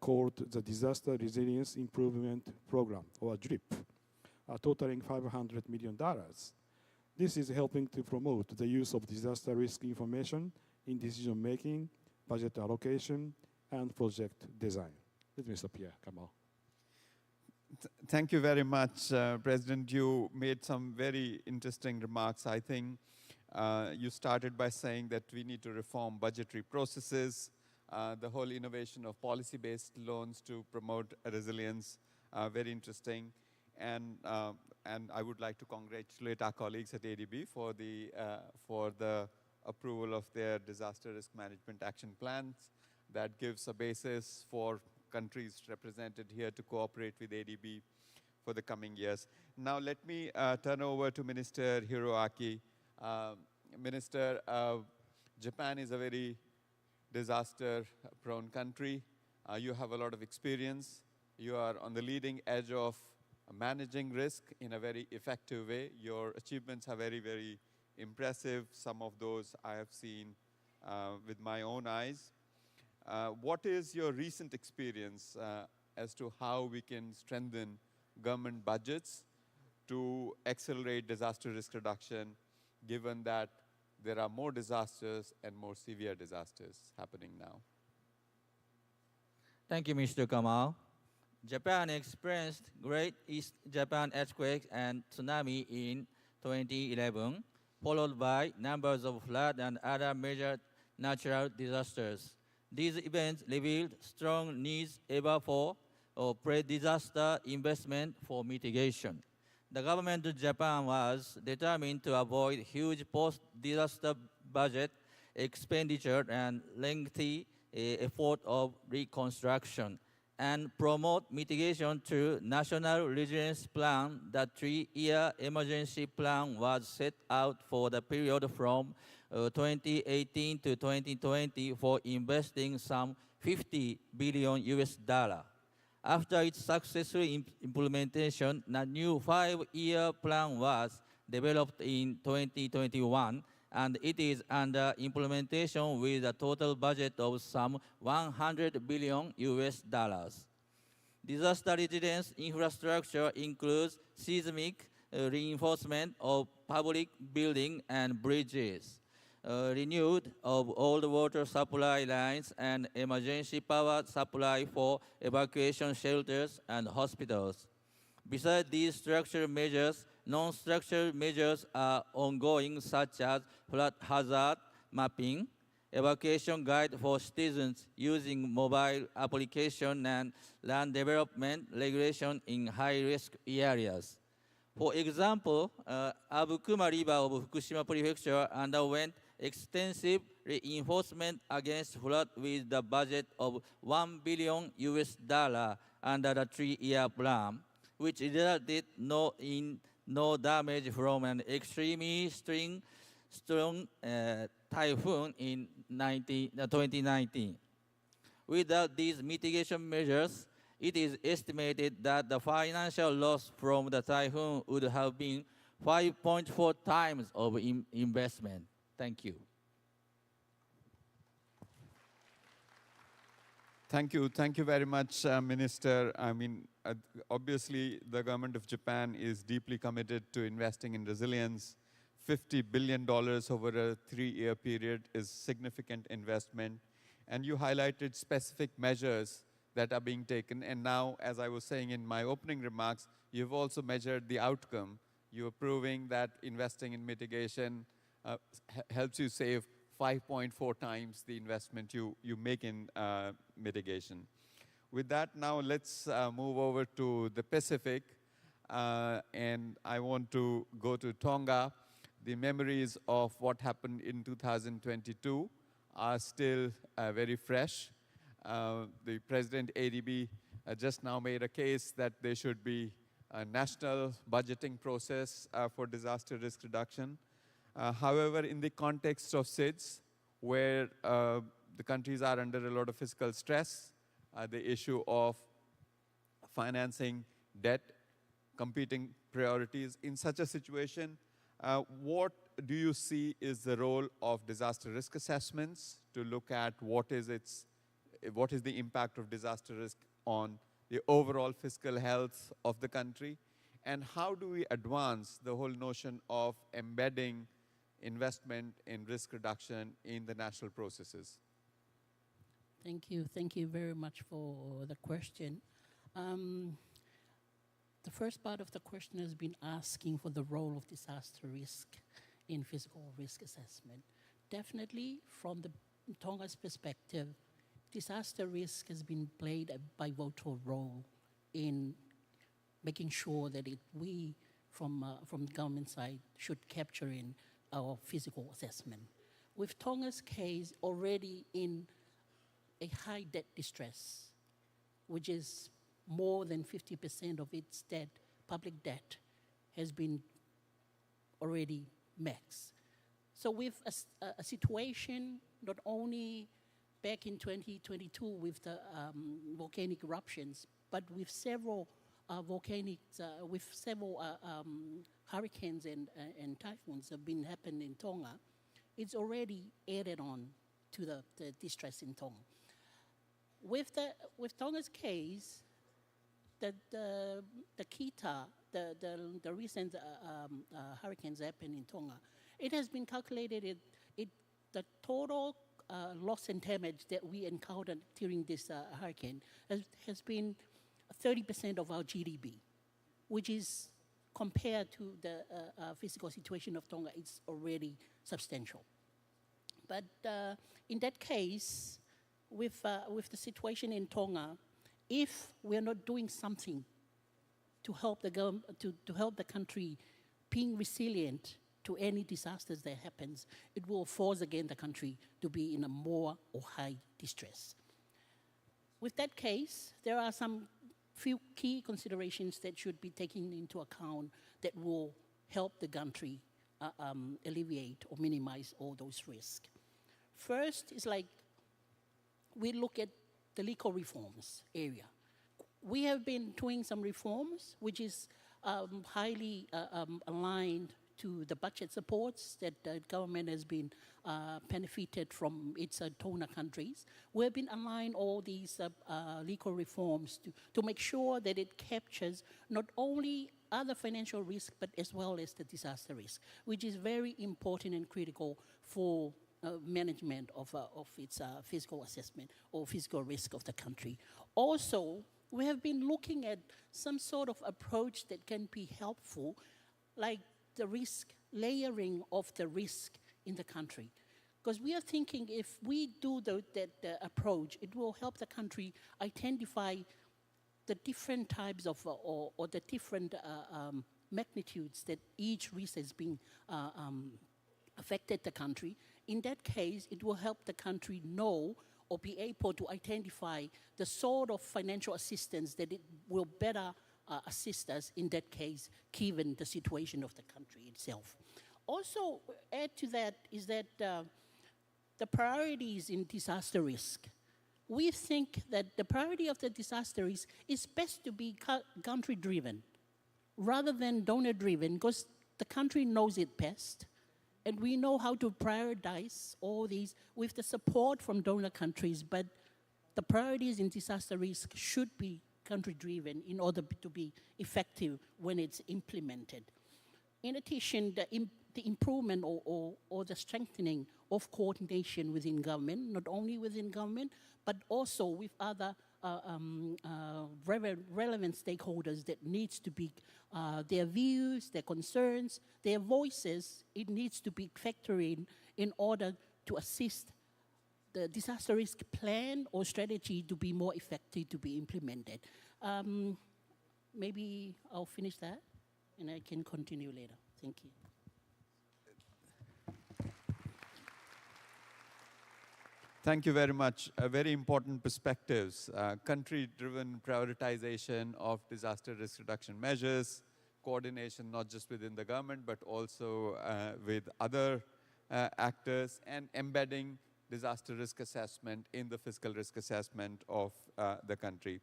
called the Disaster Resilience Improvement Program, or DRIP, totaling $500 million. This is helping to promote the use of disaster risk information in decision-making, budget allocation, and project design. Let me stop here, Kamal. Thank you very much, President. You made some very interesting remarks. I think you started by saying that we need to reform budgetary processes, the whole innovation of policy-based loans to promote resilience, very interesting. And I would like to congratulate our colleagues at ADB for the approval of their disaster risk management action plans. That gives a basis for countries represented here to cooperate with ADB for the coming years. Now let me turn over to Minister Hiroaki. Minister, Japan is a very disaster-prone country. You have a lot of experience. You are on the leading edge of managing risk in a very effective way. Your achievements are very, very impressive. Some of those I have seen with my own eyes. What is your recent experience as to how we can strengthen government budgets to accelerate disaster risk reduction, given that there are more disasters and more severe disasters happening now? Thank you, Mr. Kamal. Japan experienced Great East Japan earthquake and tsunami in 2011, followed by numbers of flood and other major natural disasters. These events revealed strong needs ever for pre-disaster investment for mitigation. The government of Japan was determined to avoid huge post-disaster budget expenditure and lengthy effort of reconstruction, and promote mitigation through National Resilience Plan. The 3-year emergency plan was set out for the period from 2018 to 2020 for investing some $50 billion US. After its successful implementation, the new 5-year plan was developed in 2021, and it is under implementation with a total budget of some $100 billion US. Disaster resilience infrastructure includes seismic reinforcement of public buildings and bridges, renewed of old water supply lines, and emergency power supply for evacuation shelters and hospitals. Besides these structural measures, non-structural measures are ongoing, such as flood hazard mapping, evacuation guide for citizens using mobile application, and land development regulation in high-risk areas. For example, Abukuma River of Fukushima Prefecture underwent extensive reinforcement against flood with the budget of $1 billion US under the 3-year plan, which resulted in no damage from an extremely strong typhoon in 2019. Without these mitigation measures, it is estimated that the financial loss from the typhoon would have been 5.4 times of investment. Thank you. Thank you. Thank you very much, Minister. I mean, obviously, the government of Japan is deeply committed to investing in resilience, $50 billion over a 3-year period is significant investment. And you highlighted specific measures that are being taken. And now, as I was saying in my opening remarks, you've also measured the outcome. You're proving that investing in mitigation helps you save 5.4 times the investment you make in mitigation. With that, now let's move over to the Pacific. And I want to go to Tonga. The memories of what happened in 2022 are still very fresh. The President ADB just now made a case that there should be a national budgeting process for disaster risk reduction. However, in the context of SIDS, where the countries are under a lot of fiscal stress, the issue of financing debt, competing priorities, in such a situation, what do you see is the role of disaster risk assessments to look at what is the impact of disaster risk on the overall fiscal health of the country? And how do we advance the whole notion of embedding investment in risk reduction in the national processes? Thank you. Thank you very much for the question. The first part of the question has been asking for the role of disaster risk in fiscal risk assessment. Definitely, from the Tonga's perspective, disaster risk has been played a pivotal role in making sure that we, from the government side, should capture in our physical assessment. With Tonga's case already in a high debt distress, which is more than 50% of its debt, public debt, has been already maxed. So with a situation not only back in 2022 with the volcanic eruptions, but with several hurricanes and typhoons have been happening in Tonga, it's already added on to the distress in Tonga. With Tonga's case, the Kita, the recent hurricanes happened in Tonga, it has been calculated the total loss and damage that we encountered during this hurricane has been 30% of our GDP, which is compared to the physical situation of Tonga, it's already substantial. But in that case, with the situation in Tonga, if we're not doing something to help the country being resilient to any disasters that happens, it will force again the country to be in a more or high distress. With that case, there are some few key considerations that should be taken into account that will help the country alleviate or minimize all those risks. First is like we look at the legal reforms area. We have been doing some reforms which is highly aligned to the budget supports that the government has been benefited from its donor countries. We have been aligned all these legal reforms to make sure that it captures not only other financial risk, but as well as the disaster risk, which is very important and critical for management of its fiscal assessment or fiscal risk of the country. Also, we have been looking at some sort of approach that can be helpful, like the risk layering of the risk in the country. Because we are thinking if we do that approach, it will help the country identify the different types of or the different magnitudes that each risk has been affected the country. In that case, it will help the country know or be able to identify the sort of financial assistance that it will better assist us in that case, given the situation of the country itself. Also, add to that is that the priorities in disaster risk. We think that the priority of the disaster risk is best to be country-driven rather than donor-driven, because the country knows it best. And we know how to prioritize all these with the support from donor countries, but the priorities in disaster risk should be country-driven in order to be effective when it's implemented. In addition, the improvement or the strengthening of coordination within government, not only within government, but also with other relevant stakeholders that needs to be, their views, their concerns, their voices, it needs to be factored in order to assist the disaster risk plan or strategy to be more effective, to be implemented. Maybe I'll finish that and I can continue later. Thank you. Thank you very much. Very important perspectives. Country-driven prioritization of disaster risk reduction measures, coordination not just within the government, but also with other actors, and embedding disaster risk assessment in the fiscal risk assessment of the country.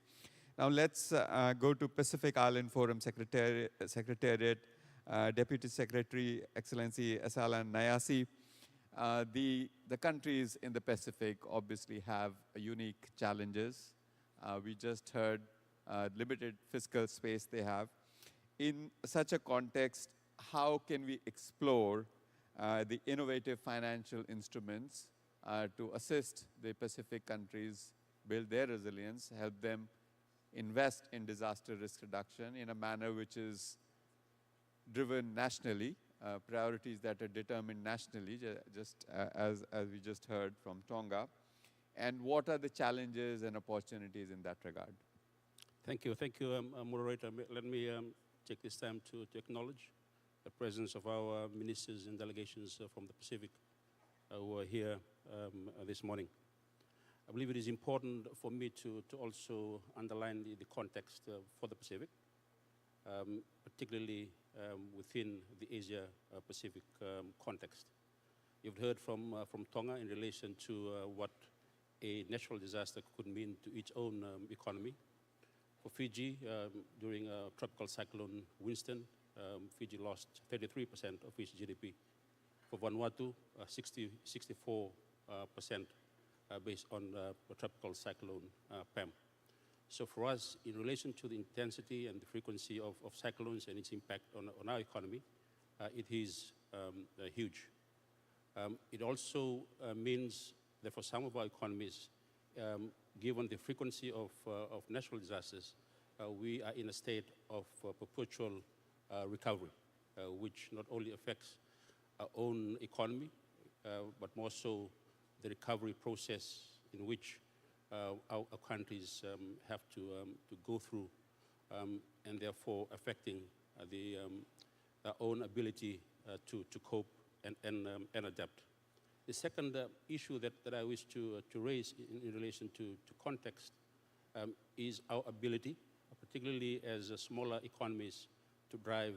Now let's go to Pacific Island Forum Secretariat, Deputy Secretary, Excellency Asalan Nayasi. The countries in the Pacific obviously have unique challenges. We just heard limited fiscal space they have. In such a context, how can we explore the innovative financial instruments to assist the Pacific countries build their resilience, help them invest in disaster risk reduction in a manner which is driven nationally, priorities that are determined nationally, just as we just heard from Tonga, and what are the challenges and opportunities in that regard? Thank you, moderator. Let me take this time to acknowledge the presence of our ministers and delegations from the Pacific who are here this morning. I believe it is important for me to also underline the context for the Pacific, particularly within the Asia-Pacific context. You've heard from Tonga in relation to what a natural disaster could mean to its own economy. For Fiji, during Tropical Cyclone Winston, Fiji lost 33% of its GDP. For Vanuatu, 64% based on Tropical Cyclone Pam. So for us, in relation to the intensity and the frequency of cyclones and its impact on our economy, it is huge. It also means that for some of our economies, given the frequency of natural disasters, we are in a state of perpetual recovery, which not only affects our own economy, but more so the recovery process in which our countries have to go through, and therefore affecting our own ability to cope and adapt. The second issue that I wish to raise in relation to context is our ability, particularly as smaller economies, to drive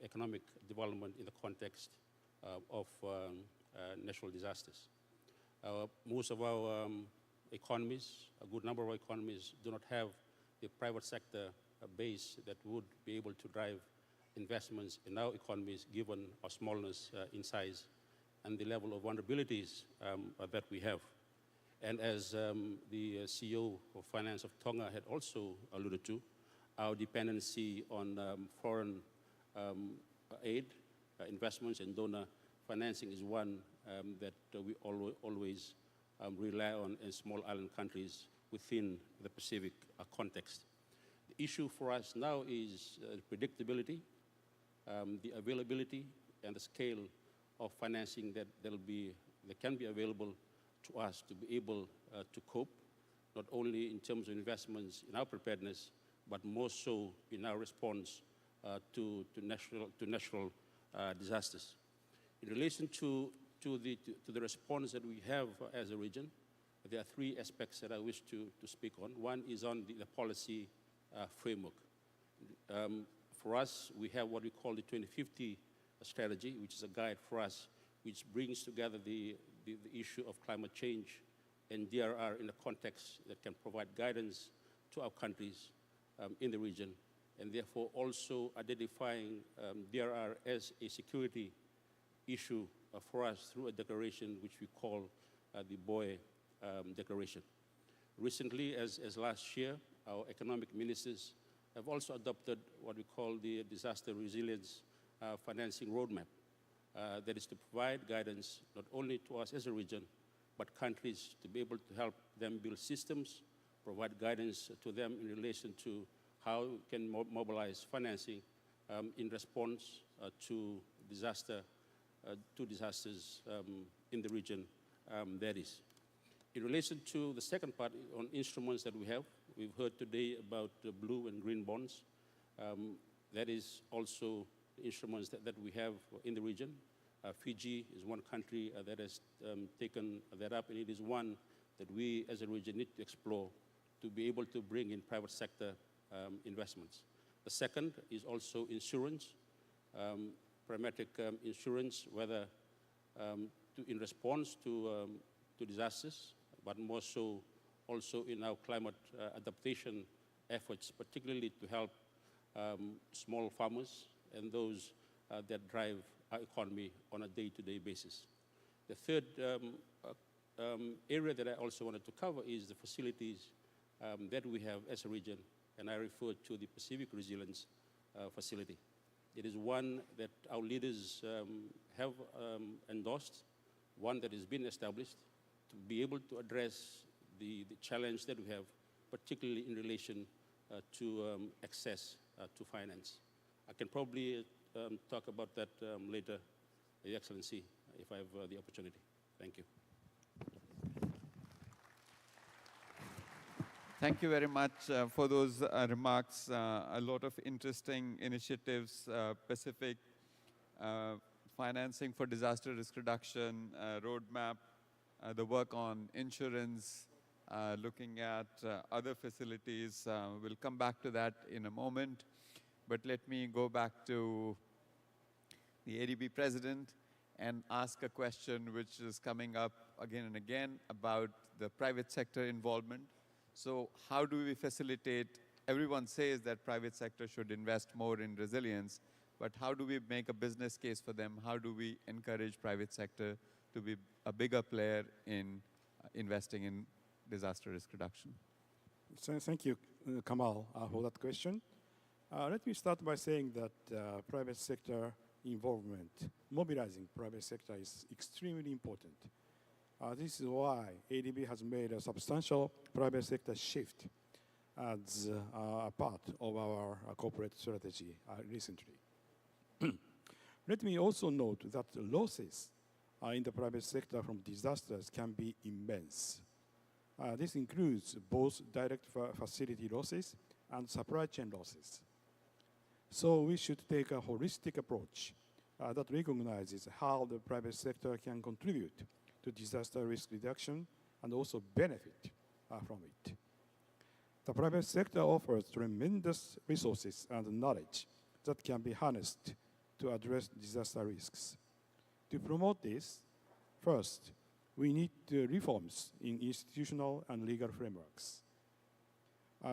economic development in the context of natural disasters. Most of our economies, a good number of our economies, do not have the private sector base that would be able to drive investments in our economies given our smallness in size and the level of vulnerabilities that we have. And as the CEO of Finance of Tonga had also alluded to, our dependency on foreign aid, investments and donor financing is one that we always rely on in small island countries within the Pacific context. The issue for us now is predictability, the availability and the scale of financing that can be available to us to be able to cope, not only in terms of investments in our preparedness, but more so in our response to natural disasters. In relation to the response that we have as a region, there are three aspects that I wish to speak on. One is on the policy framework. For us, we have what we call the 2050 strategy, which is a guide for us, which brings together the issue of climate change and DRR in a context that can provide guidance to our countries in the region, and therefore also identifying DRR as a security issue for us through a declaration which we call the BOE Declaration. Recently, as last year, our economic ministers have also adopted what we call the Disaster Resilience Financing Roadmap, that is to provide guidance not only to us as a region, but countries to be able to help them build systems, provide guidance to them in relation to how we can mobilize financing in response to disasters in the region that is. In relation to the second part on instruments that we have, we've heard today about blue and green bonds. That is also instruments that we have in the region. Fiji is one country that has taken that up, and it is one that we as a region need to explore to be able to bring in private sector investments. The second is also insurance, pragmatic insurance, whether in response to disasters, but more so also in our climate adaptation efforts, particularly to help small farmers and those that drive our economy on a day-to-day basis. The third area that I also wanted to cover is the facilities that we have as a region, and I refer to the Pacific Resilience Facility. It is one that our leaders have endorsed, one that has been established to be able to address the challenge that we have, particularly in relation to access to finance. I can probably talk about that later, Your Excellency, if I have the opportunity. Thank you. Thank you very much for those remarks. A lot of interesting initiatives, Pacific financing for disaster risk reduction, roadmap, the work on insurance, looking at other facilities. We'll come back to that in a moment. But let me go back to the ADB president and ask a question which is coming up again and again about the private sector involvement. So how do we facilitate? Everyone says that private sector should invest more in resilience, but how do we make a business case for them? How do we encourage private sector to be a bigger player in investing in disaster risk reduction? So thank you, Kamal, for that question. Let me start by saying that private sector involvement, mobilizing private sector is extremely important. This is why ADB has made a substantial private sector shift as a part of our corporate strategy recently. Let me also note that losses in the private sector from disasters can be immense. This includes both direct facility losses and supply chain losses. So we should take a holistic approach that recognizes how the private sector can contribute to disaster risk reduction and also benefit from it. The private sector offers tremendous resources and knowledge that can be harnessed to address disaster risks. To promote this, first, we need reforms in institutional and legal frameworks.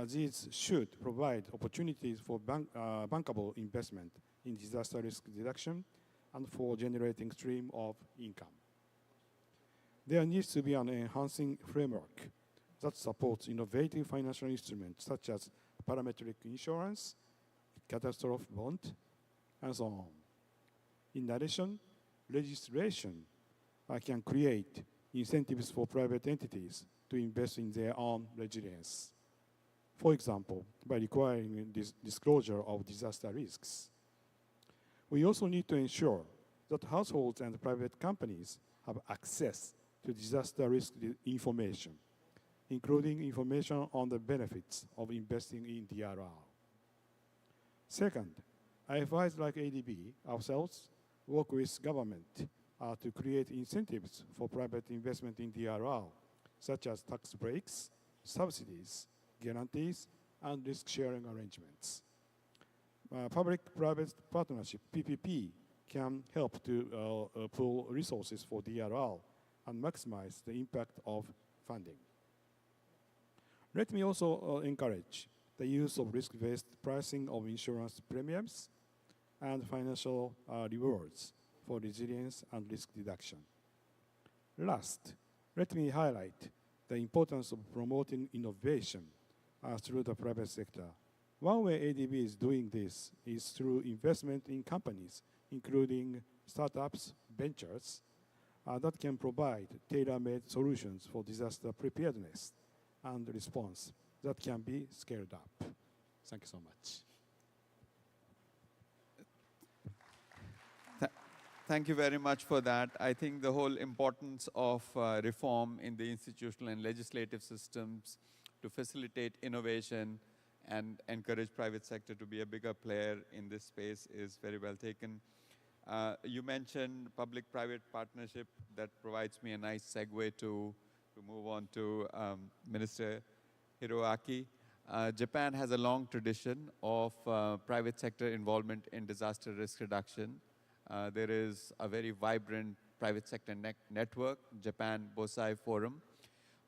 These should provide opportunities for bankable investment in disaster risk reduction and for generating stream of income. There needs to be an enhancing framework that supports innovative financial instruments such as parametric insurance, catastrophe bond, and so on. In addition, legislation can create incentives for private entities to invest in their own resilience. For example, by requiring disclosure of disaster risks. We also need to ensure that households and private companies have access to disaster risk information, including information on the benefits of investing in DRR. Second, IFIs like ADB ourselves work with government to create incentives for private investment in DRR, such as tax breaks, subsidies, guarantees, and risk-sharing arrangements. Public-private partnership, PPP, can help to pool resources for DRR and maximize the impact of funding. Let me also encourage the use of risk-based pricing of insurance premiums and financial rewards for resilience and risk reduction. Last, let me highlight the importance of promoting innovation through the private sector. One way ADB is doing this is through investment in companies, including startups, ventures that can provide tailor-made solutions for disaster preparedness and response that can be scaled up. Thank you so much. Thank you very much for that. I think the whole importance of reform in the institutional and legislative systems to facilitate innovation and encourage private sector to be a bigger player in this space is very well taken. You mentioned public-private partnership. That provides me a nice segue to move on to Minister Hiroaki. Japan has a long tradition of private sector involvement in disaster risk reduction. There is a very vibrant private sector network, Japan Bosai Forum.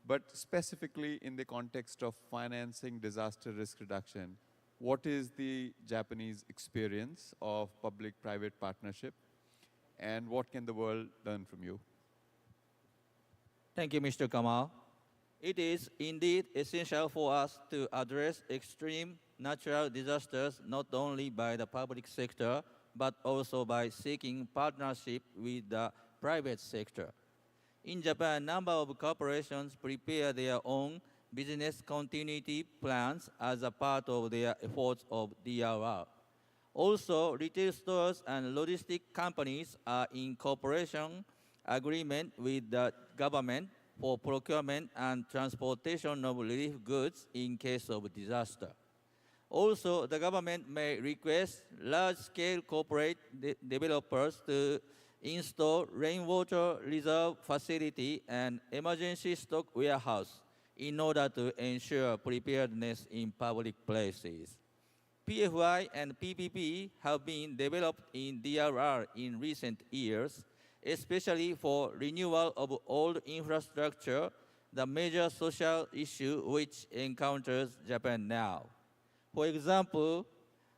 But specifically in the context of financing disaster risk reduction, what is the Japanese experience of public-private partnership, and what can the world learn from you? Thank you, Mr. Kamal. It is indeed essential for us to address extreme natural disasters not only by the public sector, but also by seeking partnership with the private sector. In Japan, a number of corporations prepare their own business continuity plans as a part of their efforts of DRR. Also, retail stores and logistic companies are in cooperation agreement with the government for procurement and transportation of relief goods in case of disaster. Also, the government may request large-scale corporate developers to install rainwater reserve facility and emergency stock warehouse in order to ensure preparedness in public places. PFI and PPP have been developed in DRR in recent years, especially for renewal of old infrastructure, the major social issue which encounters Japan now. For example,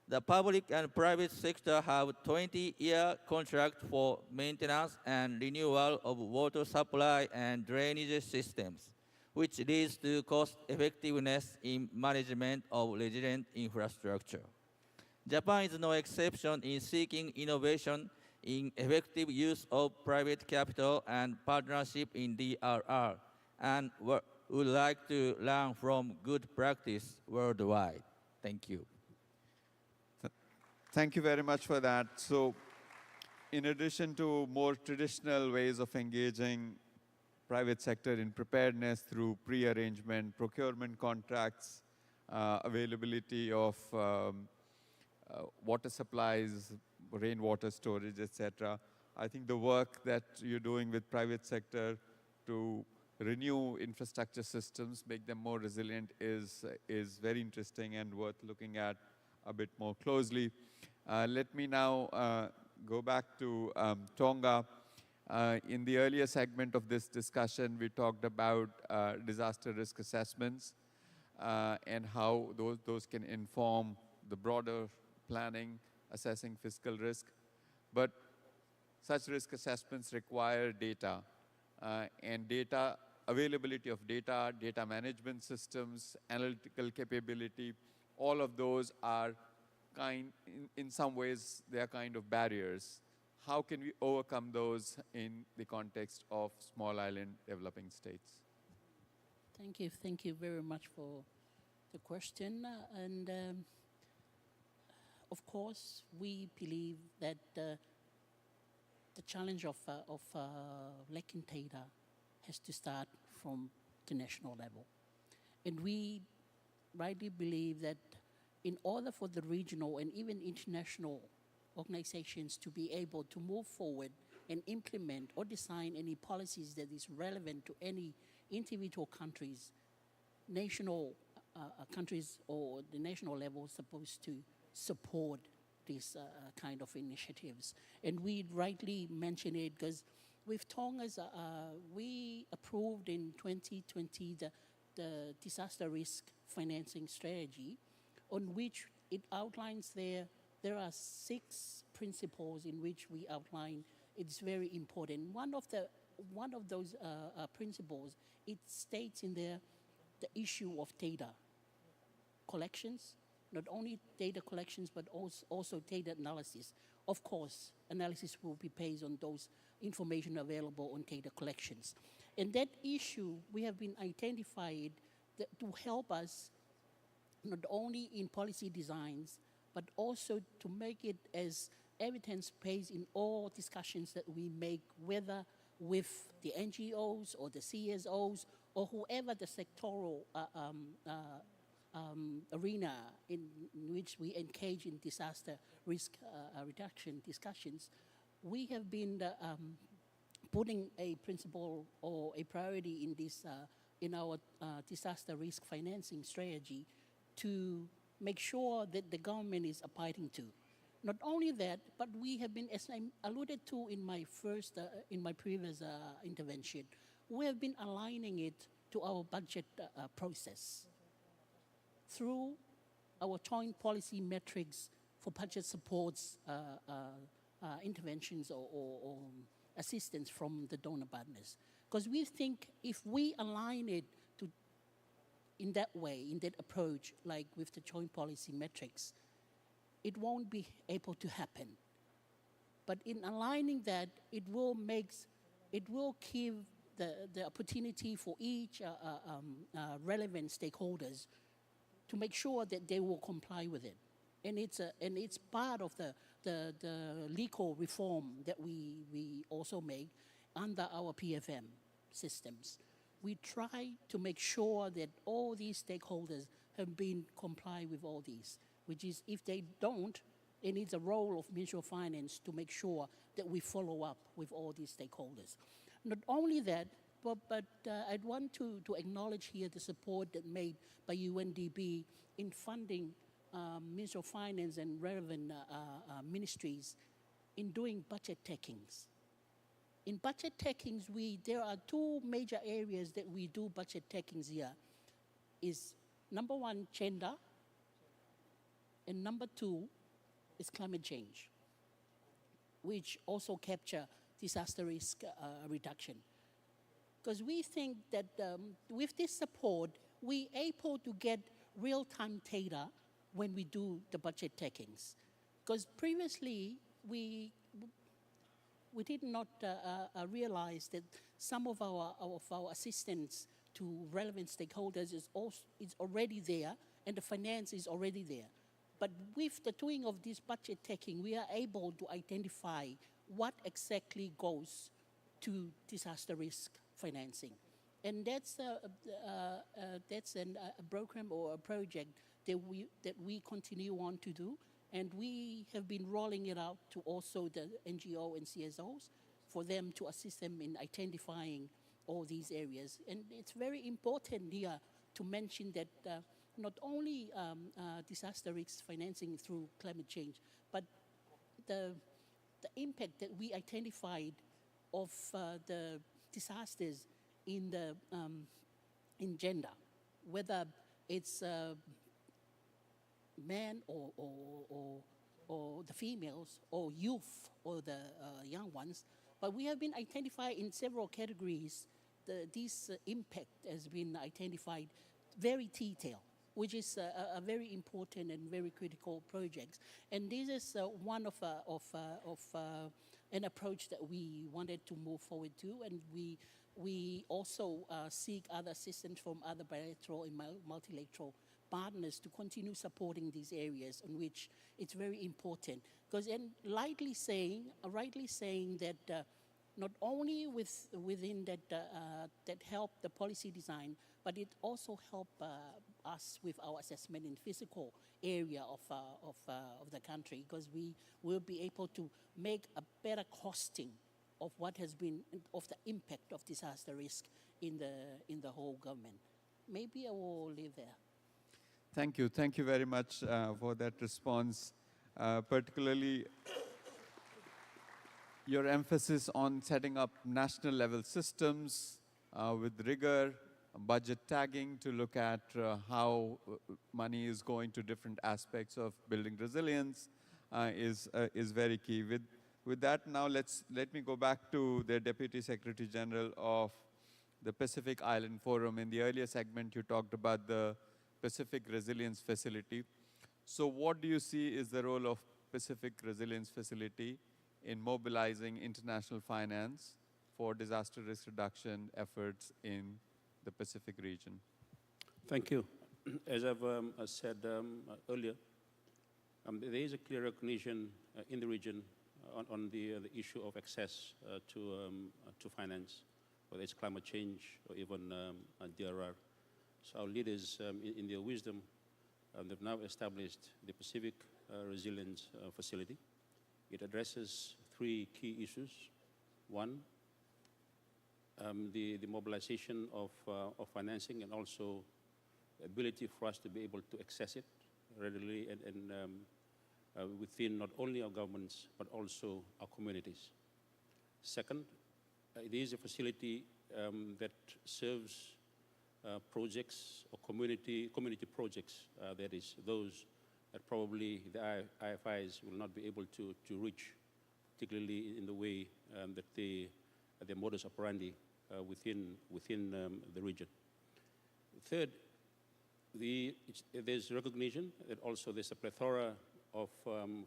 the public and private sector have 20-year contract for maintenance and renewal of water supply and drainage systems, which leads to cost effectiveness in management of resilient infrastructure. Japan is no exception in seeking innovation in effective use of private capital and partnership in DRR, and would like to learn from good practice worldwide. Thank you. Thank you very much for that. So, in addition to more traditional ways of engaging private sector in preparedness through pre-arrangement, procurement contracts, availability of water supplies, rainwater storage, etc., I think the work that you're doing with private sector to renew infrastructure systems, make them more resilient is very interesting and worth looking at a bit more closely. Let me now go back to Tonga. In the earlier segment of this discussion, we talked about disaster risk assessments and how those can inform the broader planning, assessing fiscal risk. But such risk assessments require data, and availability of data, data management systems, analytical capability, all of those are in some ways, they are kind of barriers. How can we overcome those in the context of small island developing states? Thank you very much for the question. Of course, we believe that the challenge of lacking data has to start from the national level. And we rightly believe that in order for the regional and even international organizations to be able to move forward and implement or design any policies that is relevant to any individual countries, countries or the national level is supposed to support these kind of initiatives. And we rightly mention it because with Tonga's, we approved in 2020 the disaster risk financing strategy, on which it outlines there are 6 principles in which we outline. It's very important. One of those principles, it states in there the issue of data collections, not only data collections, but also data analysis of course, analysis will be based on those information available on data collections. And that issue, we have been identified to help us not only in policy designs, but also to make it as evidence-based in all discussions that we make, whether with the NGOs or the CSOs or whoever the sectoral arena in which we engage in disaster risk reduction discussions. We have been putting a principle or a priority in this in our disaster risk financing strategy to make sure that the government is abiding to. Not only that, but we have been, as I alluded to in my previous intervention, we have been aligning it to our budget process through our joint policy metrics for budget supports, interventions or assistance from the donor partners. Because we think if we align it to, in that way, in that approach, like with the joint policy metrics, it won't be able to happen. But in aligning that, it will give the opportunity for each relevant stakeholders to make sure that they will comply with it. And it's part of the legal reform that we also make under our PFM systems. We try to make sure that all these stakeholders have been complied with all these, which is if they don't, it needs a role of Ministerial Finance to make sure that we follow up with all these stakeholders. Not only that, but I'd want to acknowledge here the support that made by UNDP in funding Ministerial Finance and relevant ministries in doing budget takings. In budget takings, there are two major areas that we do budget takings here. Is number one, gender, and number two is climate change, which also capture disaster risk reduction. Because we think that with this support, we're able to get real-time data when we do the budget takings. Because previously, we did not realize that some of our assistance to relevant stakeholders is already there, and the finance is already there. But with the doing of this budget taking, we are able to identify what exactly goes to disaster risk financing. And that's a program or a project that we continue on to do. And we have been rolling it out to also the NGO and CSOs for them to assist them in identifying all these areas. And it's very important here to mention that not only disaster risk financing through climate change, but the impact that we identified of the disasters in gender, whether it's men or the females, or youth, or the young ones. But we have been identified in several categories. This impact has been identified very detailed, which is a very important and very critical project. And this is one of an approach that we wanted to move forward to, and we also seek other assistance from other bilateral and multilateral partners to continue supporting these areas in which it's very important. Because rightly saying that not only within that help the policy design, but it also help us with our assessment in physical area of the country, because we will be able to make a better costing of what has been, of the impact of disaster risk in the whole government. Maybe I will leave there. Thank you very much for that response, particularly your emphasis on setting up national level systems with rigor, budget tagging to look at how money is going to different aspects of building resilience is very key. With that, now let me go back to the Deputy Secretary General of the Pacific Island Forum. In the earlier segment, you talked about the Pacific Resilience Facility. So what do you see is the role of Pacific Resilience Facility in mobilizing international finance for disaster risk reduction efforts in the Pacific region. Thank you. As I've said earlier, there is a clear recognition in the region on the issue of access to finance, whether it's climate change or even DRR. So our leaders, in their wisdom, they've now established the Pacific Resilience Facility. It addresses three key issues. One, the mobilization of financing, and also ability for us to be able to access it readily and within not only our governments but also our communities. Second, it is a facility that serves projects or community projects, that is, those that probably the IFIs will not be able to reach, particularly in the way that their modus operandi within the region. Third, there's recognition that also there's a plethora of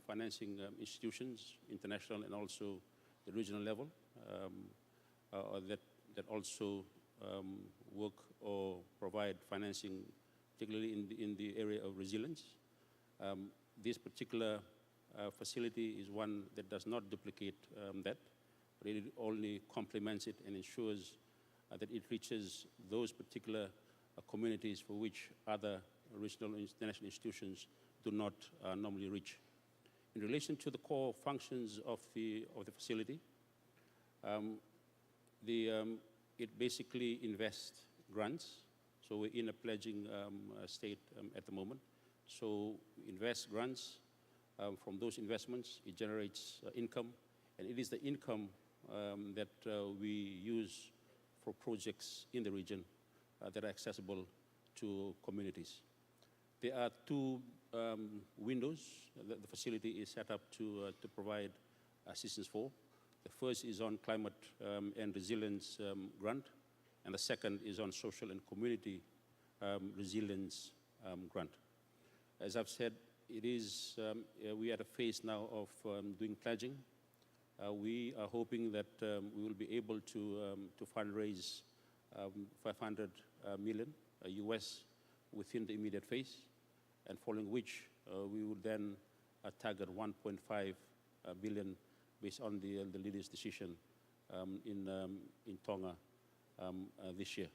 financing institutions, international and also the regional level, that also work or provide financing, particularly in the area of resilience. This particular facility is one that does not duplicate that, but it only complements it and ensures that it reaches those particular communities for which other regional and international institutions do not normally reach. In relation to the core functions of the facility, it basically invests grants. So we're in a pledging state at the moment. So invest grants. From those investments, it generates income, and it is the income that we use for projects in the region that are accessible to communities. There are two windows that the facility is set up to provide assistance for. The first is on climate and resilience grant, and the second is on social and community resilience grant. As I've said, it is, we are at a phase now of doing pledging. We are hoping that we will be able to fundraise 500 million US within the immediate phase, and following which we will then target 1.5 billion based on the leaders' decision in Tonga this year.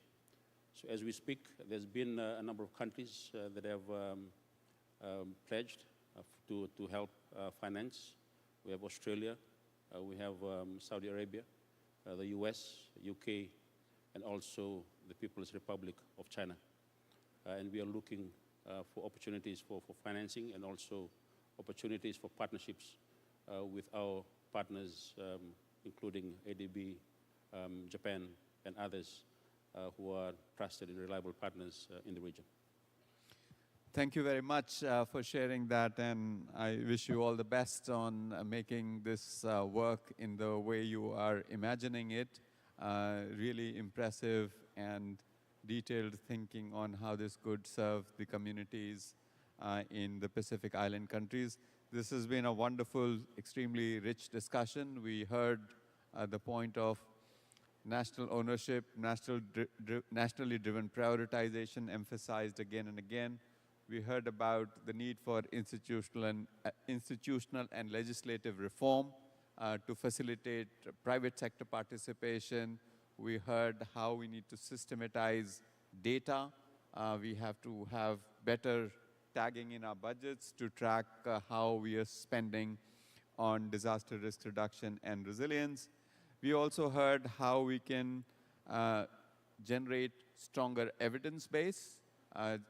So as we speak, there's been a number of countries that have pledged to help finance. We have Australia, we have Saudi Arabia, the US, UK, and also the People's Republic of China. And we are looking for opportunities for financing and also opportunities for partnerships with our partners, including ADB, Japan, and others who are trusted and reliable partners in the region. Thank you very much for sharing that, and I wish you all the best on making this work in the way you are imagining it. Really impressive and detailed thinking on how this could serve the communities in the Pacific Island countries. This has been a wonderful, extremely rich discussion. We heard the point of national ownership, nationally driven prioritization emphasized again and again. We heard about the need for institutional and legislative reform to facilitate private sector participation. We heard how we need to systematize data. We have to have better tagging in our budgets to track how we are spending on disaster risk reduction and resilience. We also heard how we can generate stronger evidence base,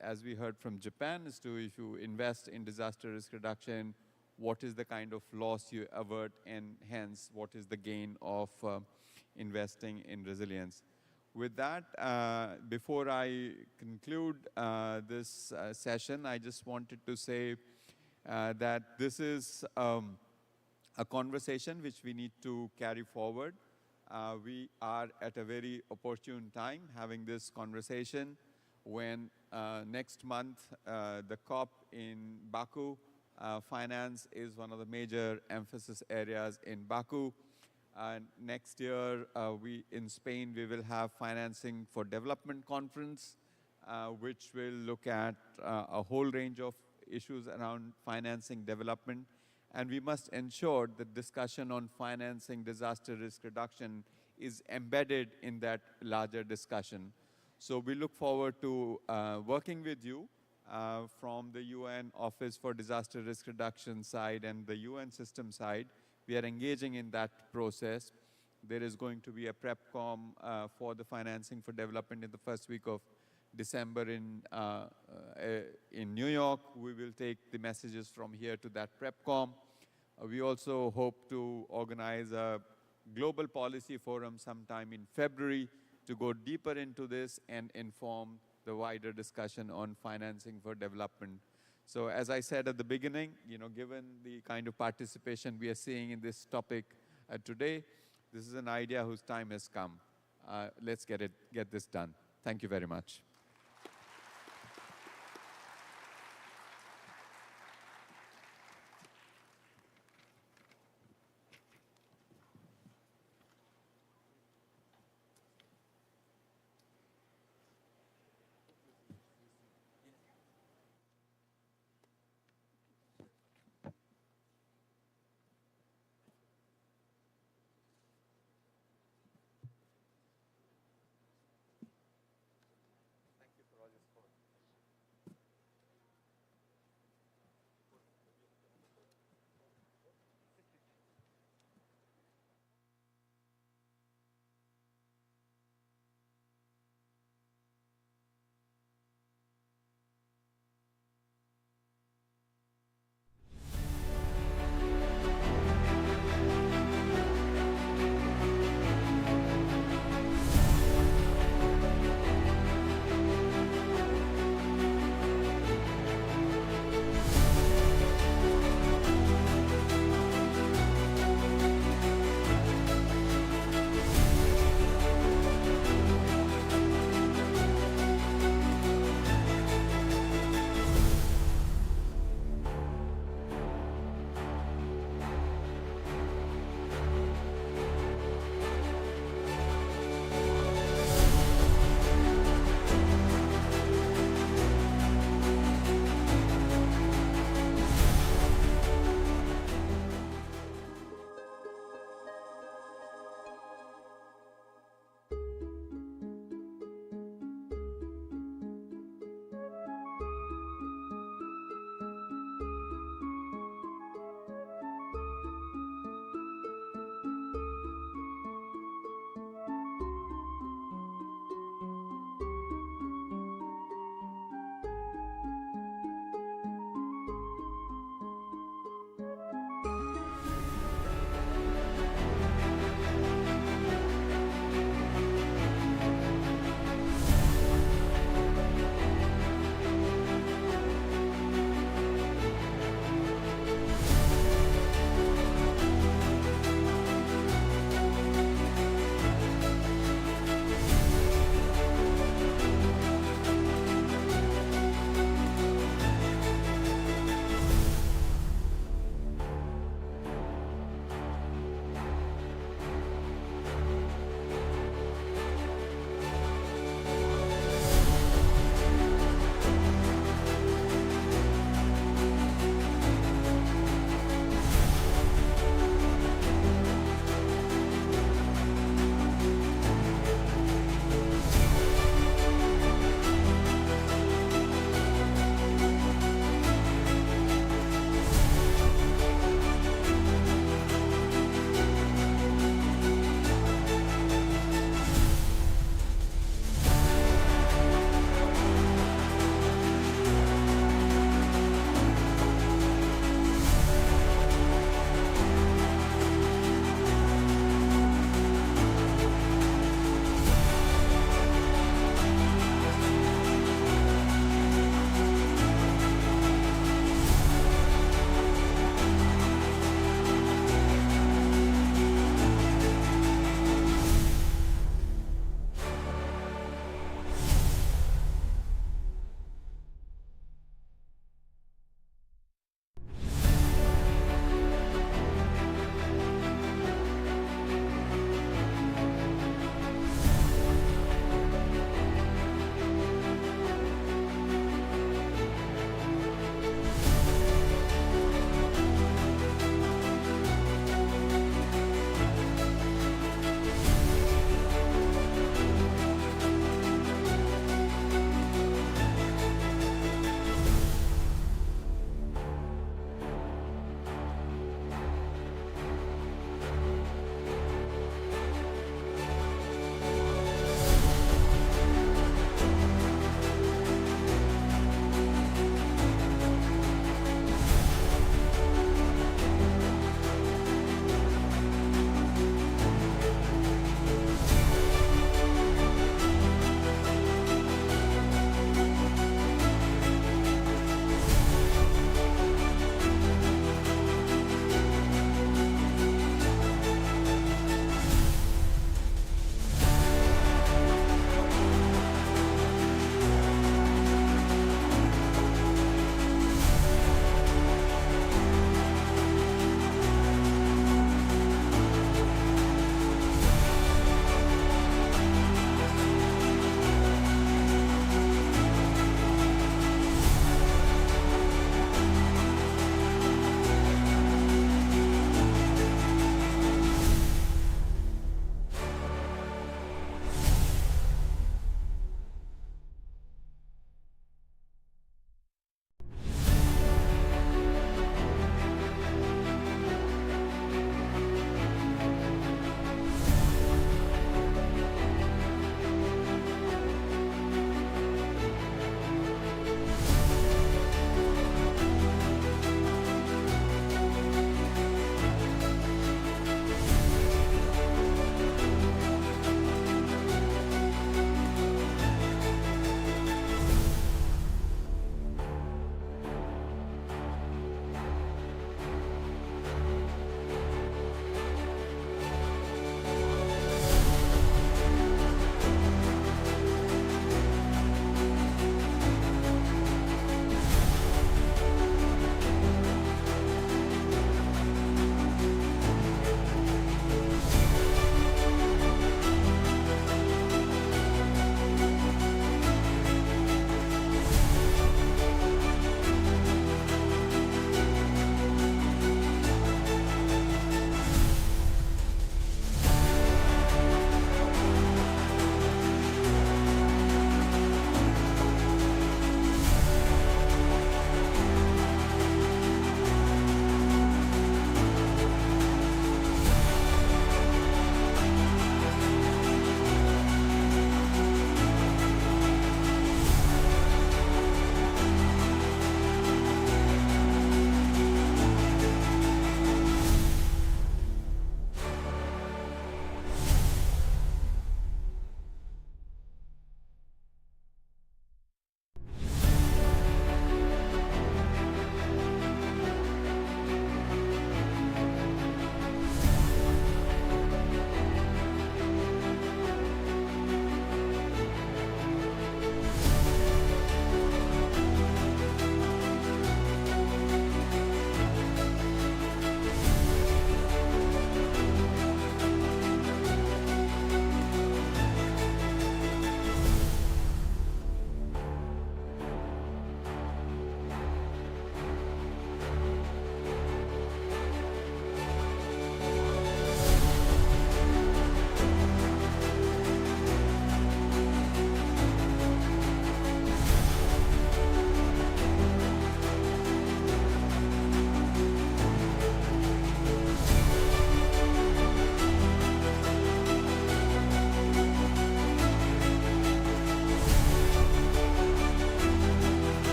as we heard from Japan, as to if you invest in disaster risk reduction, what is the kind of loss you avert, and hence what is the gain of investing in resilience. With that, before I conclude this session, I just wanted to say that this is a conversation which we need to carry forward. We are at a very opportune time having this conversation when next month the COP in Baku Finance is one of the major emphasis areas in Baku. Next year, in Spain, we will have Financing for Development Conference, which will look at a whole range of issues around financing development. And we must ensure that discussion on financing disaster risk reduction is embedded in that larger discussion. So we look forward to working with you from the UN Office for Disaster Risk Reduction side and the UN system side. We are engaging in that process. There is going to be a PrepCom for the Financing for Development in the first week of December in New York. We will take the messages from here to that PrepCom. We also hope to organize a global policy forum sometime in February to go deeper into this and inform the wider discussion on financing for development. So as I said at the beginning, given the kind of participation we are seeing in this topic today, this is an idea whose time has come. Let's get this done. Thank you very much.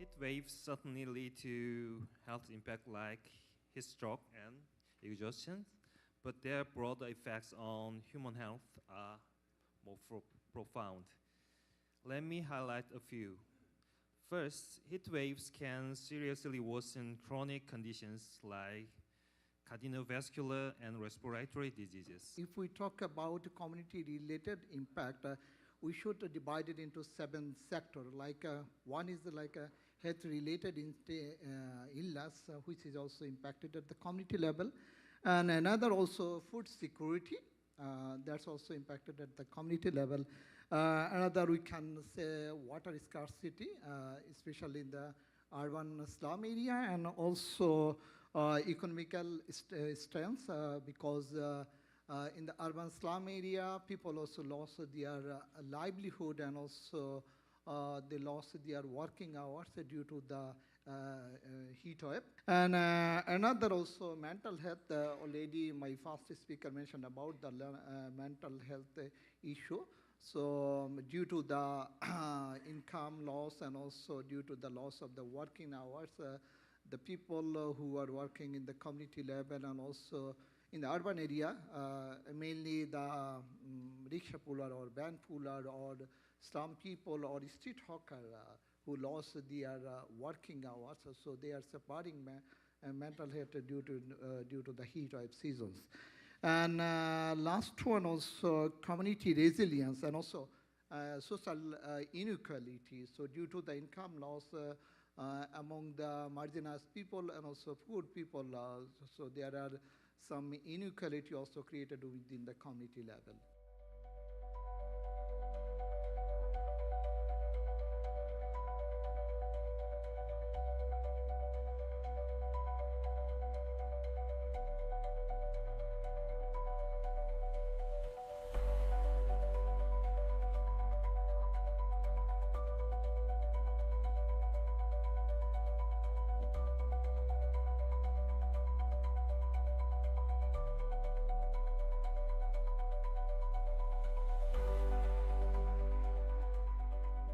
Heat waves certainly lead to health impact like heat stroke and exhaustion, but their broader effects on human health are more profound. Let me highlight a few. First, heat waves can seriously worsen chronic conditions like cardiovascular and respiratory diseases. If we talk about community-related impact, we should divide it into 7 sectors. One is a health-related illness, which is also impacted at the community level, and another also food security, that's also impacted at the community level. Another we can say water scarcity, especially in the urban slum area, and also economical strengths, because in the urban slum area, people also lost their livelihood, and also they lost their working hours due to the heat wave. And another also mental health, already my first speaker mentioned about the mental health issue. So due to the income loss and also due to the loss of the working hours, the people who are working in the community level and also in the urban area, mainly the rickshaw puller or van puller or slum people or street hawker who lost their working hours, so they are suffering mental health due to the heat wave seasons. And last one also community resilience and also social inequality. So due to the income loss among the marginalized people and also poor people, so there are some inequality also created within the community level.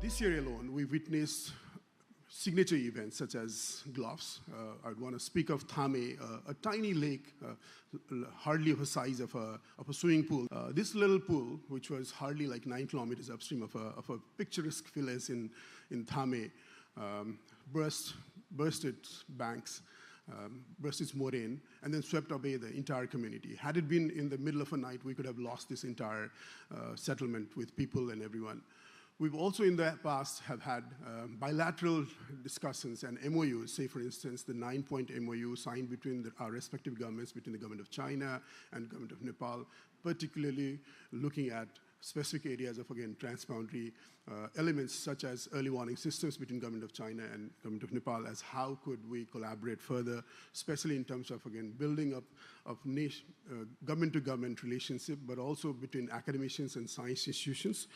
This year alone, we witnessed signature events such as GLOVES. I'd want to speak of Thame, a tiny lake, hardly of the size of a swimming pool. This little pool, which was hardly like 9 kilometers upstream of a picturesque village in Thame, burst its banks, burst its moraine, and then swept away the entire community. Had it been in the middle of a night, we could have lost this entire settlement with people and everyone. We've also in the past have had bilateral discussions and MOUs, say for instance, the 9-point MOU signed between our respective governments, between the government of China and government of Nepal, particularly looking at specific areas of, again, transboundary elements such as early warning systems between government of China and government of Nepal, as how could we collaborate further, especially in terms of, again, building up of government-to-government relationship, but also between academicians and science institutions,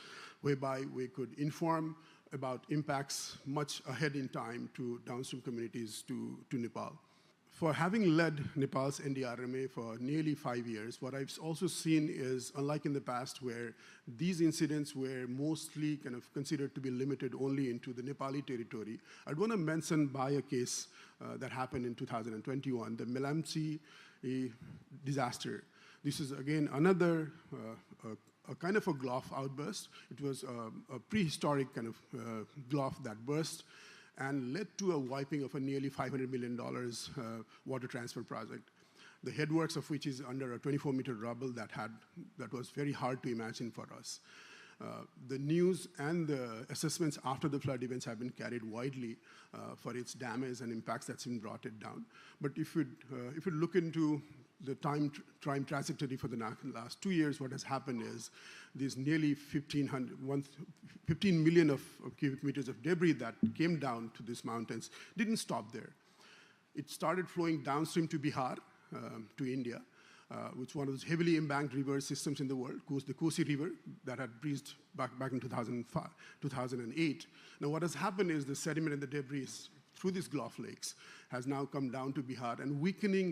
whereby we could inform about impacts much ahead in time to downstream communities to Nepal. For having led Nepal's NDRMA for nearly 5 years, what I've also seen is, unlike in the past where these incidents were mostly kind of considered to be limited only into the Nepali territory, I'd want to mention by a case that happened in 2021, the Melamchi disaster. This is again another a kind of a GLOF outburst. It was a prehistoric kind of GLOF that burst and led to a wiping of a nearly $500 million water transfer project, the headworks of which is under a 24-meter rubble that was very hard to imagine for us. The news and the assessments after the flood events have been carried widely for its damage and impacts that's been brought it down. But if you look into the time trajectory for the last 2 years, what has happened is these nearly 15 million of cubic meters of debris that came down to these mountains didn't stop there. It started flowing downstream to Bihar, to India, which is one of those heavily embanked river systems in the world, the Kosi River, that had breached back in 2008. Now what has happened is the sediment and the debris through these Gulf lakes has now come down to Bihar and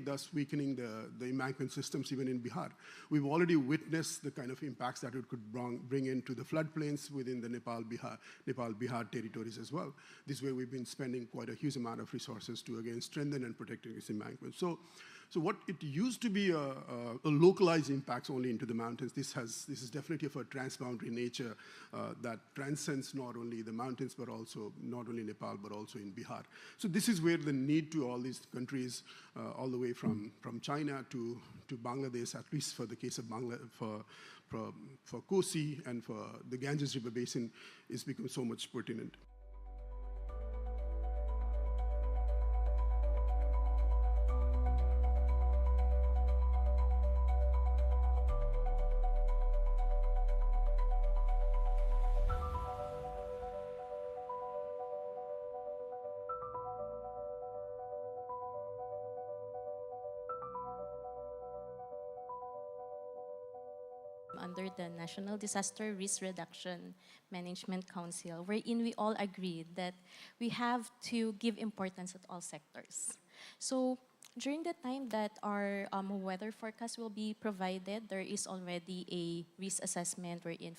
thus weakening the embankment systems even in Bihar. We've already witnessed the kind of impacts that it could bring into the floodplains within the Nepal-Bihar territories as well. This way we've been spending quite a huge amount of resources to again strengthen and protect this embankment. So what it used to be a localized impacts only into the mountains, this is definitely of a transboundary nature that transcends not only the mountains, but also not only Nepal, but also in Bihar. So this is where the need to all these countries, all the way from China to Bangladesh, at least for the case of for Kosi and for the Ganges River Basin, is become so much pertinent. Under the National Disaster Risk Reduction Management Council, wherein we all agreed that we have to give importance at all sectors. So during the time that our weather forecast will be provided, there is already a risk assessment wherein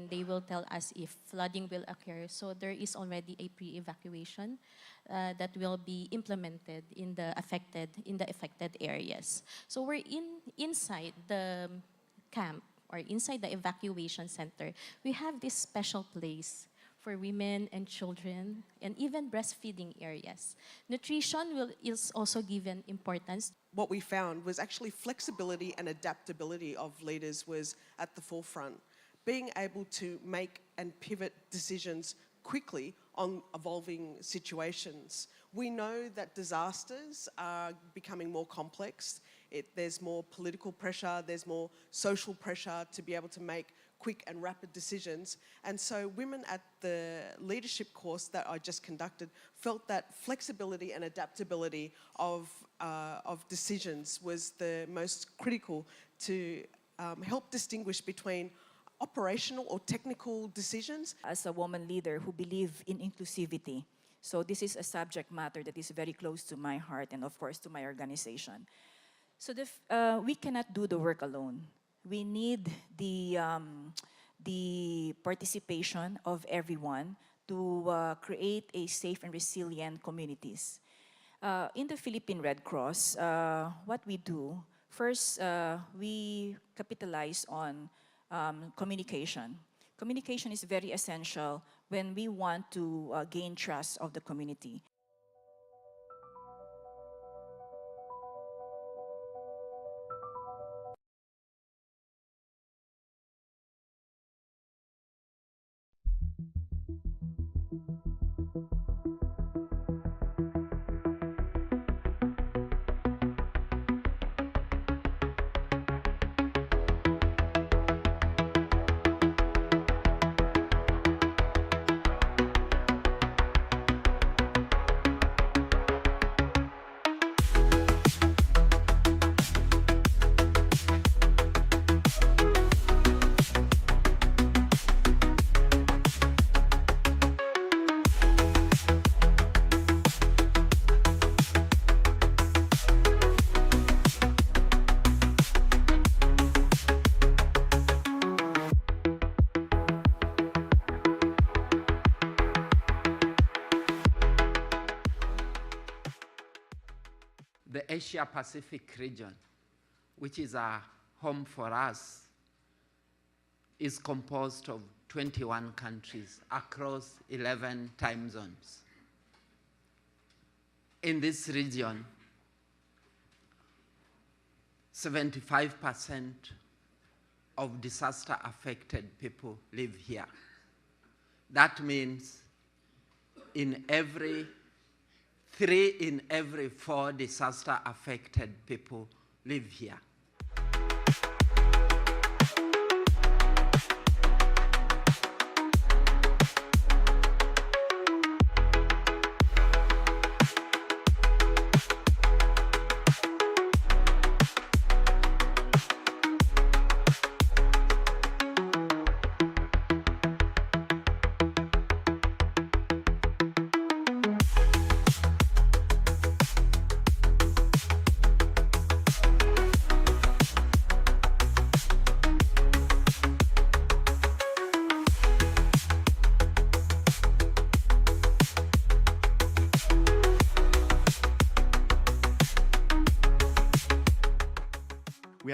they will tell us if flooding will occur. So there is already a pre-evacuation that will be implemented in the affected areas. So we're inside the camp or inside the evacuation center, we have this special place for women and children and even breastfeeding areas. Nutrition is also given importance. What we found was actually flexibility and adaptability of leaders was at the forefront. Being able to make and pivot decisions quickly on evolving situations. We know that disasters are becoming more complex. There's more political pressure, there's more social pressure to be able to make quick and rapid decisions. And so women at the leadership course that I just conducted felt that flexibility and adaptability of decisions was the most critical to help distinguish between operational or technical decisions. As a woman leader who believes in inclusivity, so this is a subject matter that is very close to my heart and of course to my organization. So we cannot do the work alone. We need the participation of everyone to create a safe and resilient communities. In the Philippine Red Cross, what we do, first we capitalize on communication. Communication is very essential when we want to gain trust of the community. The Asia-Pacific region, which is a home for us, is composed of 21 countries across 11 time zones. In this region, 75% of disaster-affected people live here. That means 3 in every 4 disaster-affected people live here.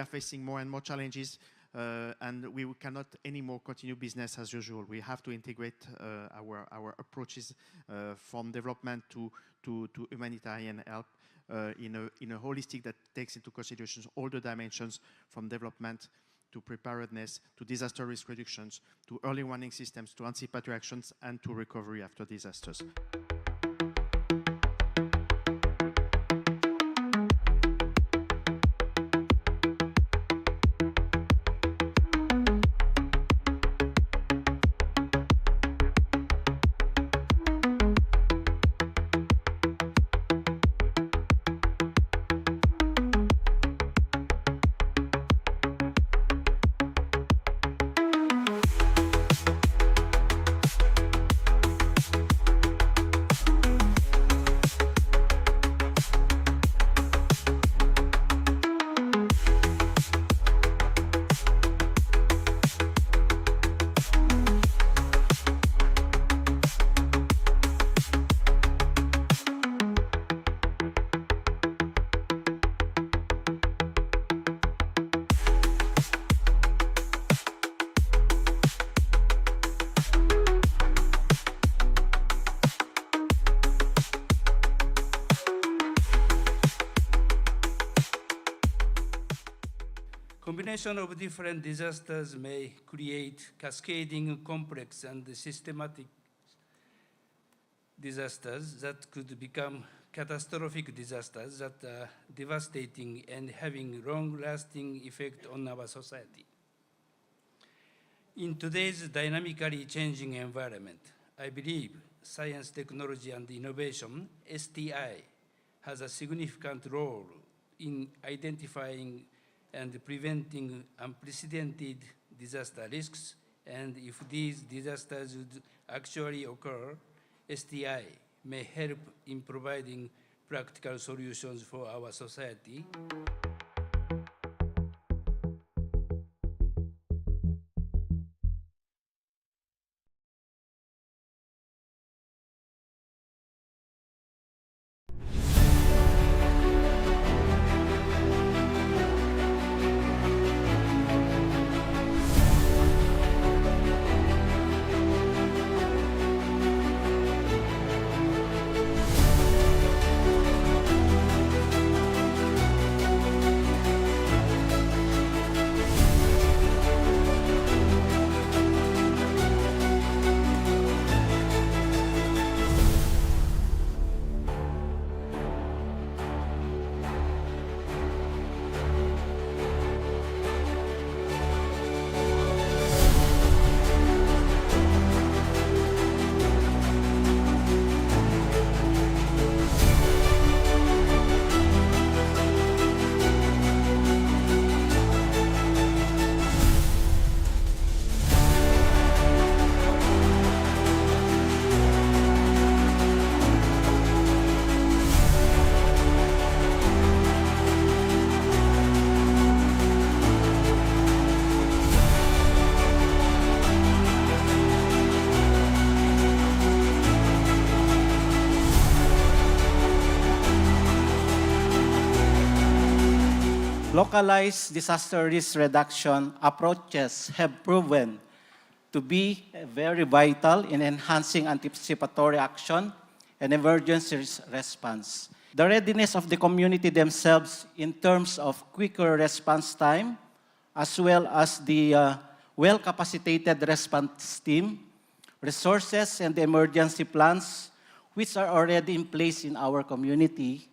are facing more and more challenges, and we cannot anymore continue business as usual. We have to integrate our approaches from development to humanitarian help in a holistic that takes into consideration all the dimensions from development to preparedness, to disaster risk reductions, to early warning systems, to anticipatory actions, and to recovery after disasters. Combination of different disasters may create cascading, complex, and systematic disasters that could become catastrophic disasters that are devastating and having long-lasting effect on our society. In today's dynamically changing environment, I believe science, technology, and innovation, STI, has a significant role in identifying and preventing unprecedented disaster risks, and if these disasters would actually occur, STI may help in providing practical solutions for our society. Localized disaster risk reduction approaches have proven to be very vital in enhancing anticipatory action and emergency response. The readiness of the community themselves in terms of quicker response time, as well as the well-capacitated response team, resources, and the emergency plans, which are already in place in our community,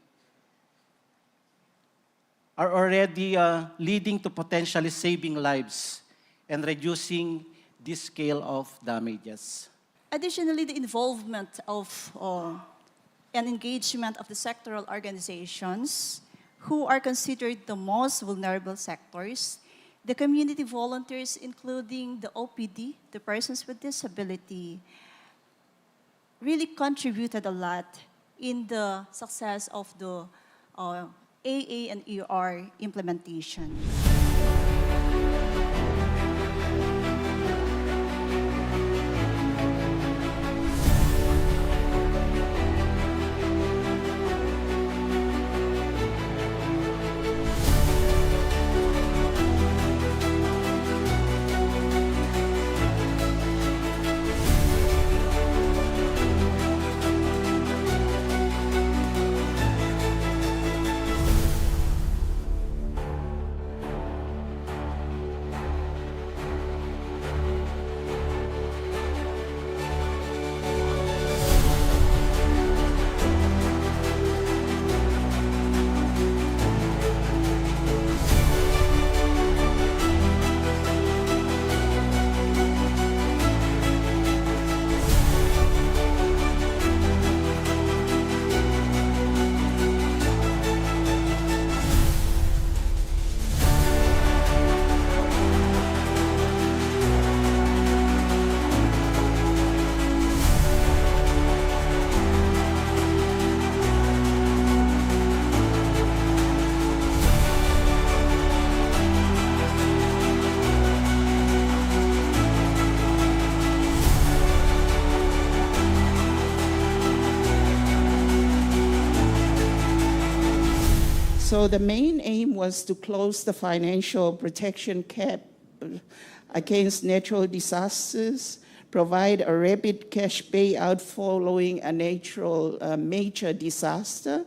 are already leading to potentially saving lives and reducing the scale of damages. Additionally, the involvement of and engagement of the sectoral organizations who are considered the most vulnerable sectors, the community volunteers, including the OPD, the persons with disability, really contributed a lot in the success of the AA and ER implementation. So the main aim was to close the financial protection gap against natural disasters, provide a rapid cash payout following a natural major disaster,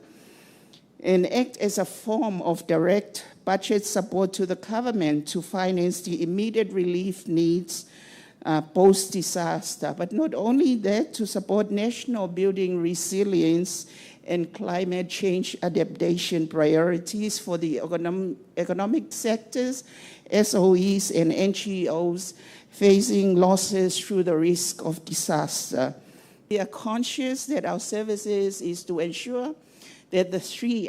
and act as a form of direct budget support to the government to finance the immediate relief needs post-disaster. But not only that, to support national building resilience and climate change adaptation priorities for the economic sectors, SOEs and NGOs facing losses through the risk of disaster. We are conscious that our services is to ensure that the three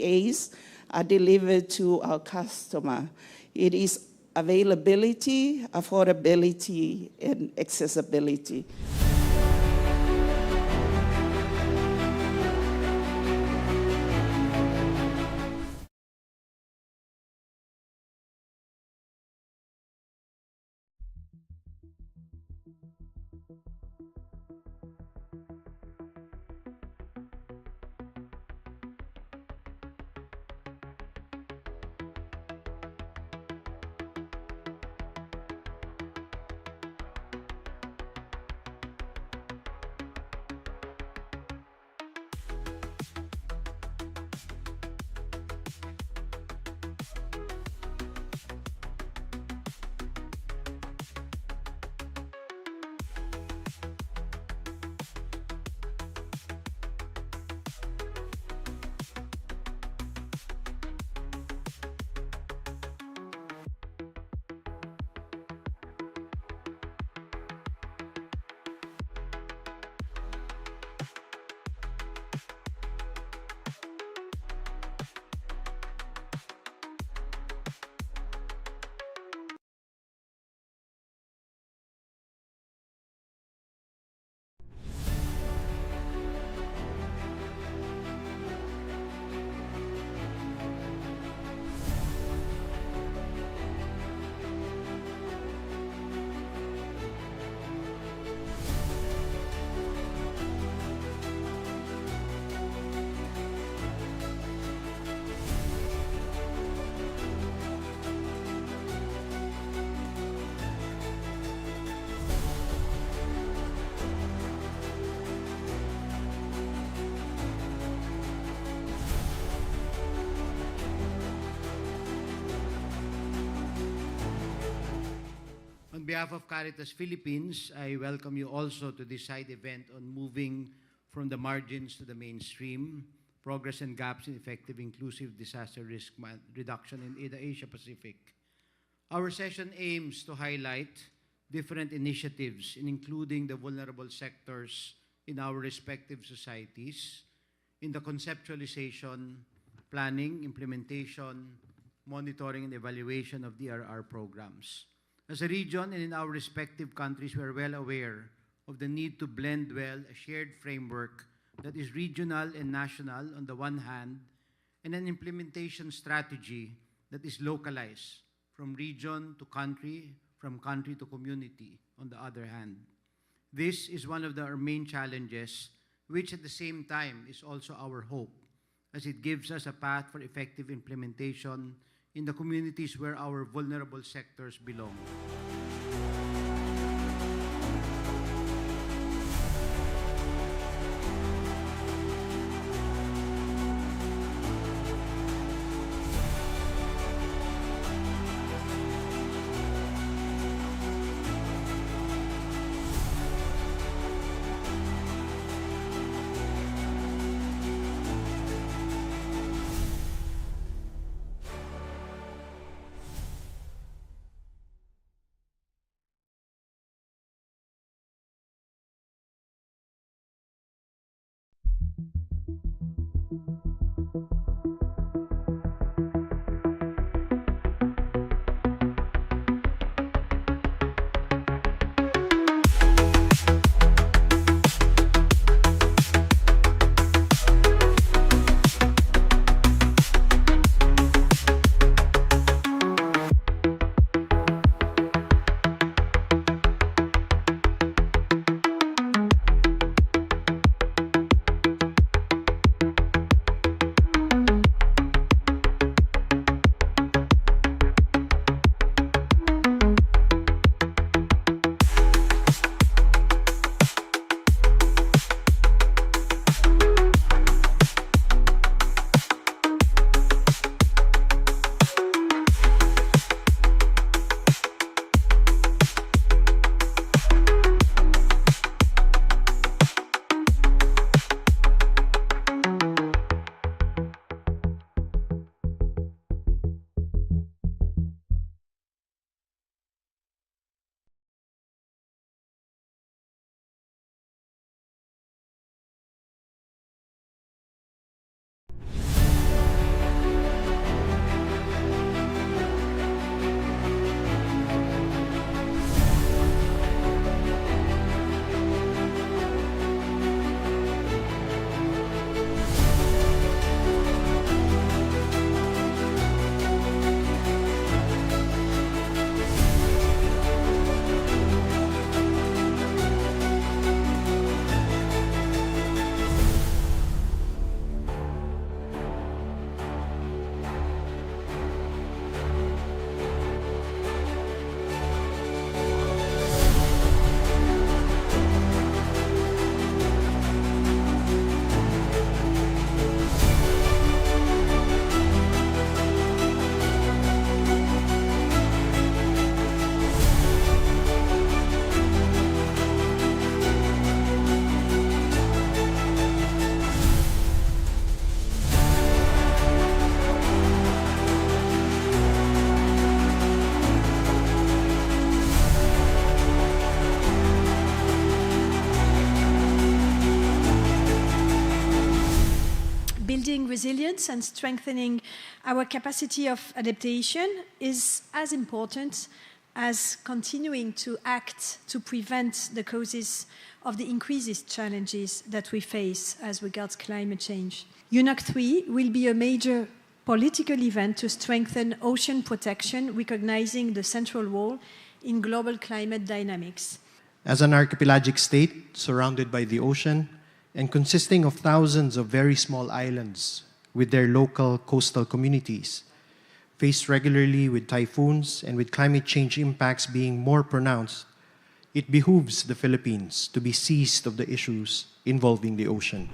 A's are delivered to our customer. It is availability, affordability, and accessibility. On behalf of Caritas Philippines, I welcome you also to this side event on moving from the margins to the mainstream, progress and gaps in effective inclusive disaster risk reduction in the Asia Pacific. Our session aims to highlight different initiatives in including the vulnerable sectors in our respective societies, in the conceptualization, planning, implementation, monitoring, and evaluation of DRR programs. As a region and in our respective countries, we are well aware of the need to blend well a shared framework that is regional and national on the one hand, and an implementation strategy that is localized from region to country, from country to community on the other hand. This is one of our main challenges, which at the same time is also our hope, as it gives us a path for effective implementation in the communities where our vulnerable sectors belong. resilience and strengthening our capacity of adaptation is as important as continuing to act to prevent the causes of the increased challenges that we face as regards climate change. UNOC 3 will be a major political event to strengthen ocean protection, recognizing the central role in global climate dynamics. As an archipelagic state surrounded by the ocean and consisting of thousands of very small islands with their local coastal communities, faced regularly with typhoons and with climate change impacts being more pronounced, it behooves the Philippines to be seized of the issues involving the ocean.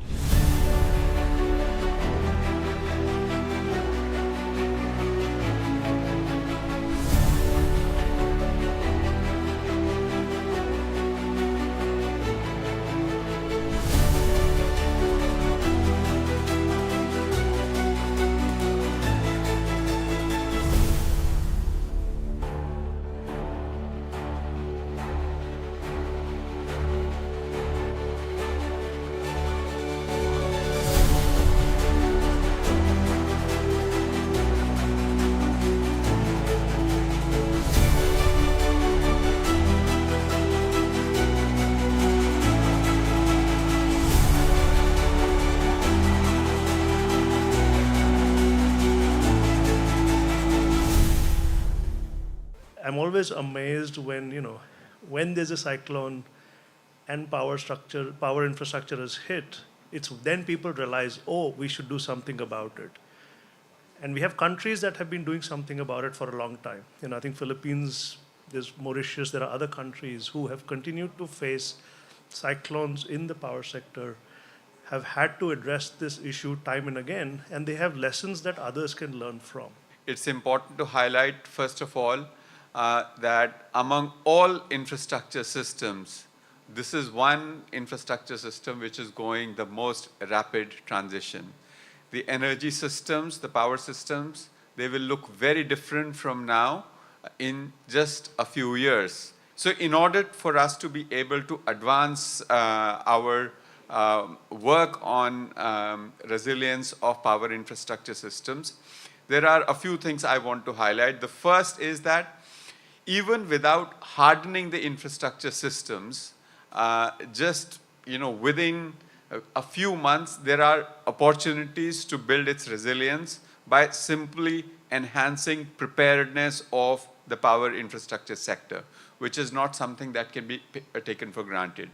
I'm always amazed when, when there's a cyclone and power infrastructure is hit, it's then people realize, oh, we should do something about it. And we have countries that have been doing something about it for a long time. I think Philippines, there's Mauritius, there are other countries who have continued to face cyclones in the power sector, have had to address this issue time and again, and they have lessons that others can learn from. It's important to highlight, first of all, that among all infrastructure systems, this is one infrastructure system which is going the most rapid transition. The energy systems, the power systems, they will look very different from now in just a few years. So in order for us to be able to advance our work on resilience of power infrastructure systems, there are a few things I want to highlight. The first is that even without hardening the infrastructure systems, just within a few months, there are opportunities to build its resilience by simply enhancing preparedness of the power infrastructure sector, which is not something that can be taken for granted.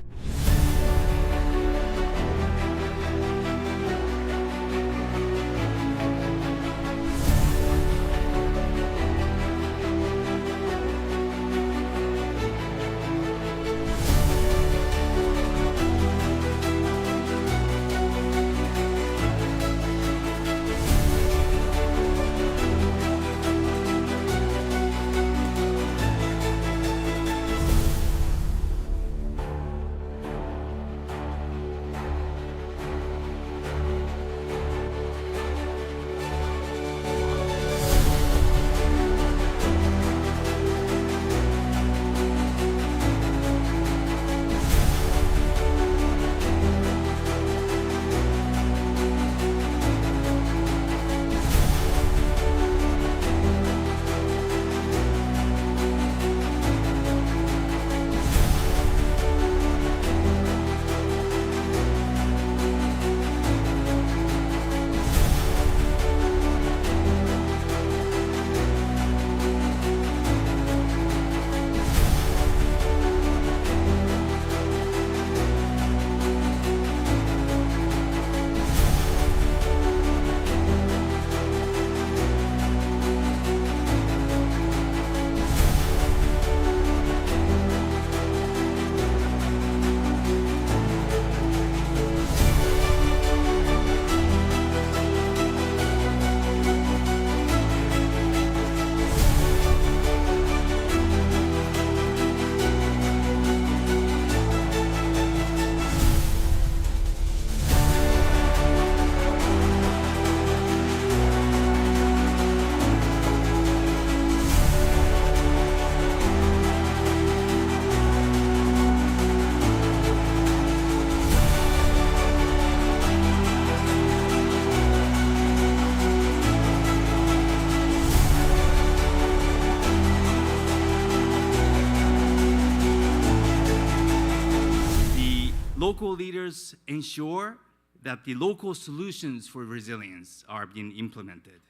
local leaders ensure that the local solutions for resilience are being implemented.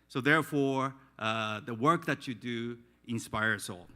So therefore, the work that you do inspires all.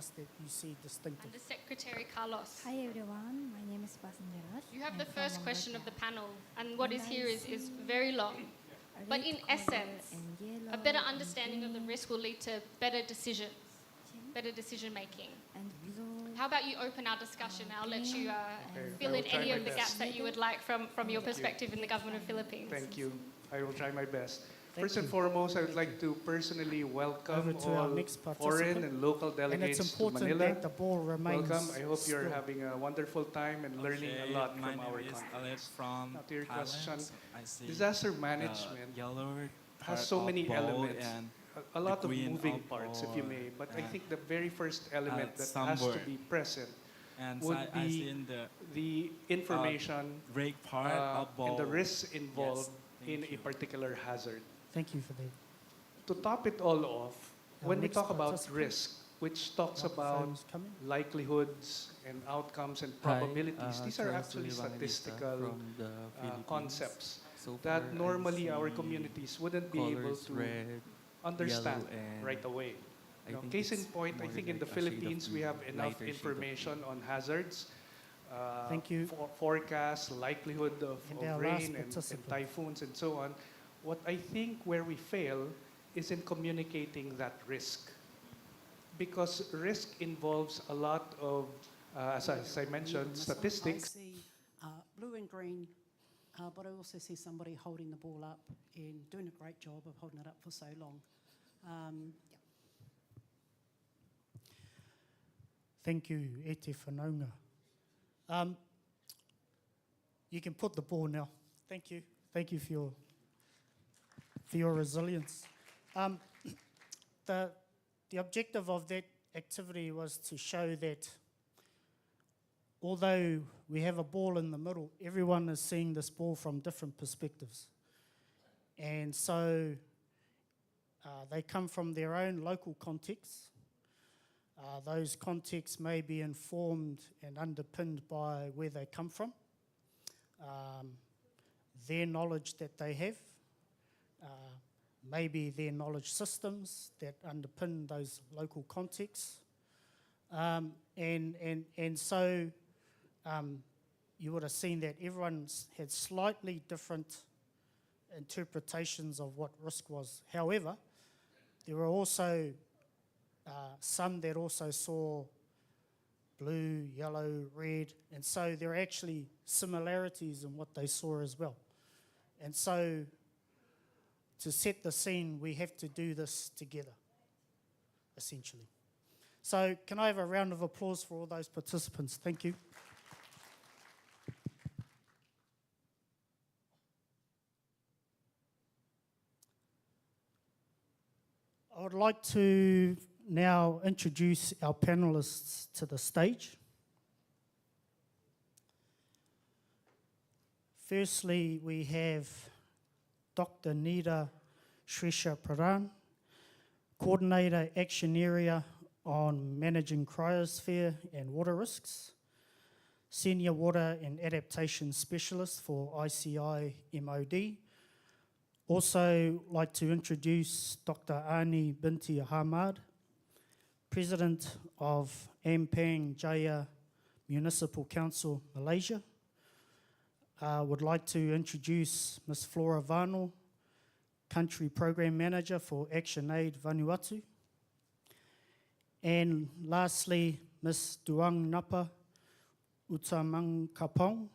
else that you see distinctive? Under Secretary Carlos. Hi everyone, my name is Pasanjaras. You have the first question of the panel, and what is here is very long. But in essence, a better understanding of the risk will lead to better decisions, better decision making. How about you open our discussion? I'll let you fill in any of the gaps that you would like from your perspective in the government of Philippines. Thank you. I will try my best. First and foremost, I would like to personally welcome all foreign and local delegates to Manila. That the ball remains Welcome. I hope you're still. having a wonderful time and learning a lot from our is conference. from Now to your question, I see disaster management yellow has so many ball elements, and a lot of green moving of parts, if ball you may. But I and think the very first element that has to somewhere. be present and would I be seen the information break part of and the ball. risks involved Yes, in a particular hazard. Thank you for that. To top it all off, when we next talk about participant. risk, which talks about Microphone's coming. likelihoods and outcomes and Hi, probabilities, these are actually statistical concepts that normally our communities wouldn't be able to understand right away. You know, case in point, I think in the Philippines we have enough information on hazards, Thank you. forecasts, likelihood of our last rain and participant. typhoons and so on. What I think where we fail is in communicating that risk. Because risk involves a lot of, as I mentioned, statistics. I see blue and green, but I also see somebody holding the ball up and doing a great job of holding it up for so long. Thank you, Ete Whanaunga. You can put the ball now. Thank you. Thank you for your resilience. The objective of that activity was to show that although we have a ball in the middle, everyone is seeing this ball from different perspectives. And so they come from their own local contexts. Those contexts may be informed and underpinned by where they come from, their knowledge that they have, maybe their knowledge systems that underpin those local contexts. And so you would have seen that everyone's had slightly different interpretations of what risk was. However, there were also some that also saw blue, yellow, red, and so there are actually similarities in what they saw as well. And so to set the scene, we have to do this together, essentially. So can I have a round of applause for all those participants? Thank you. I would like to now introduce our panelists to the stage. Firstly, we have Dr. Nida Shresha Pradhan, Coordinator Action Area on Managing Cryosphere and Water Risks, Senior Water and Adaptation Specialist for ICI MOD. Also like to introduce Dr. Ani Binti Ahmad, President of Ampang Jaya Municipal Council, Malaysia. Would like to introduce Ms. Flora Vano, Country Program Manager for ActionAid Vanuatu. And lastly, Ms. Duang Napa Utamangkapong,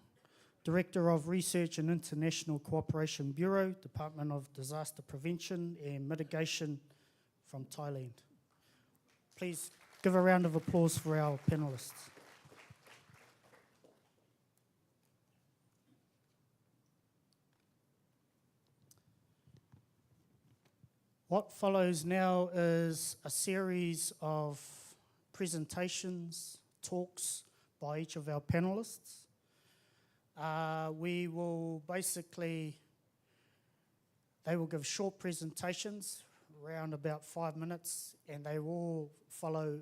Director of Research and International Cooperation Bureau, Department of Disaster Prevention and Mitigation from Thailand. Please give a round of applause for our panelists. What follows now is a series of presentations, talks by each of our panelists. We will basically, they will give short presentations, around about 5 minutes, and they will follow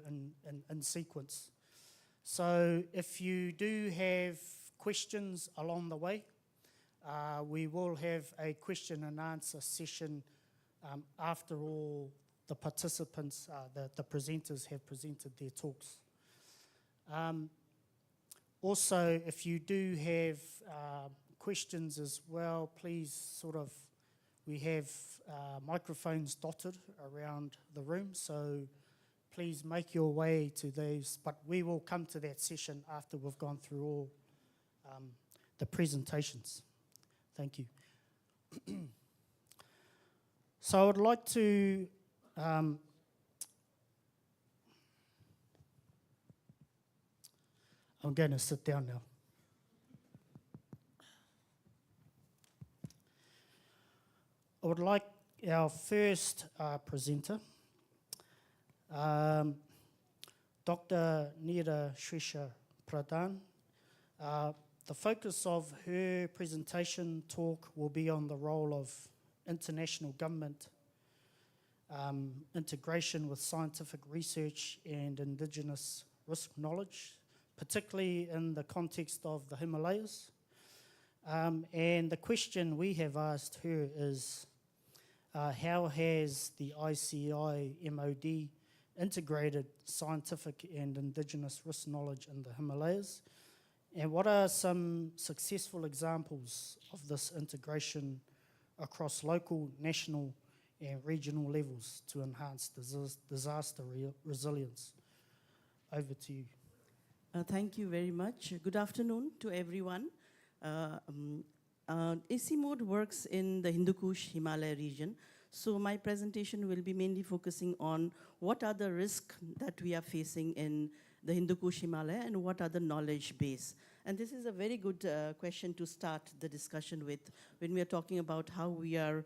in sequence. So if you do have questions along the way, we will have a question and answer session after all the participants, the presenters have presented their talks. Also, if you do have questions as well, please we have microphones dotted around the room, so please make your way to those, but we will come to that session after we've gone through all the presentations. Thank you. So I would like to I'm going to sit down now. I would like our first presenter, Dr. Neera Shresha Pradhan. The focus of her presentation talk will be on the role of international government, integration with scientific research and indigenous risk knowledge, particularly in the context of the Himalayas. And the question we have asked her is, how has the ICI MOD integrated scientific and indigenous risk knowledge in the Himalayas? And what are some successful examples of this integration across local, national, and regional levels to enhance disaster resilience? Over to you. Thank you very much. Good afternoon to everyone. ACMOD works in the Hindu Kush Himalaya region, so my presentation will be mainly focusing on what are the risks that we are facing in the Hindu Kush Himalaya and what are the knowledge base. And this is a very good question to start the discussion with when we are talking about how we are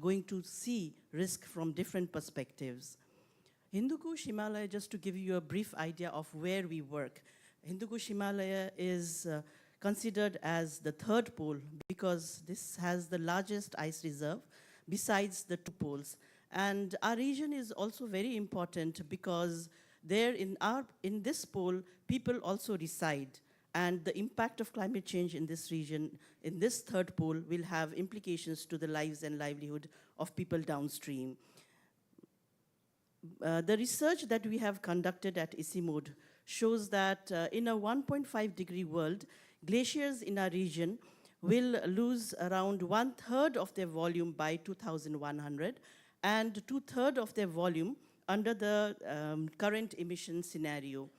going to see risk from different perspectives. Hindu Kush Himalaya, just to give you a brief idea of where we work, Hindu Kush Himalaya is considered as the third pole because this has the largest ice reserve besides the two poles. And our region is also very important because there in this pole, people also reside. And the impact of climate change in this region, in this third pole, will have implications to the lives and livelihood of people downstream. The research that we have conducted at ICIMOD shows that in a 1.5 degree world, glaciers in our region will lose around 1/3 of their volume by 2100 and 2/3 of their volume under the current emission scenario.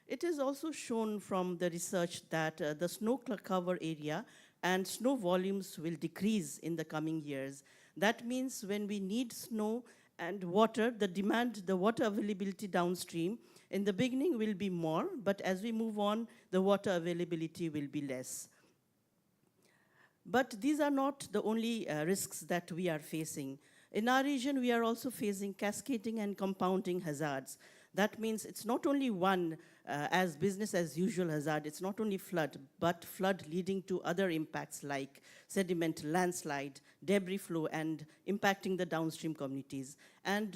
It is also shown from the research that the snow cover area and snow volumes will decrease in the coming years. That means when we need snow and water, the water availability downstream in the beginning will be more, but as we move on, the water availability will be less. But these are not the only risks that we are facing. In our region, we are also facing cascading and compounding hazards. That means it's not only one as business as usual hazard, it's not only flood, but flood leading to other impacts like sediment, landslide, debris flow, and impacting the downstream communities. And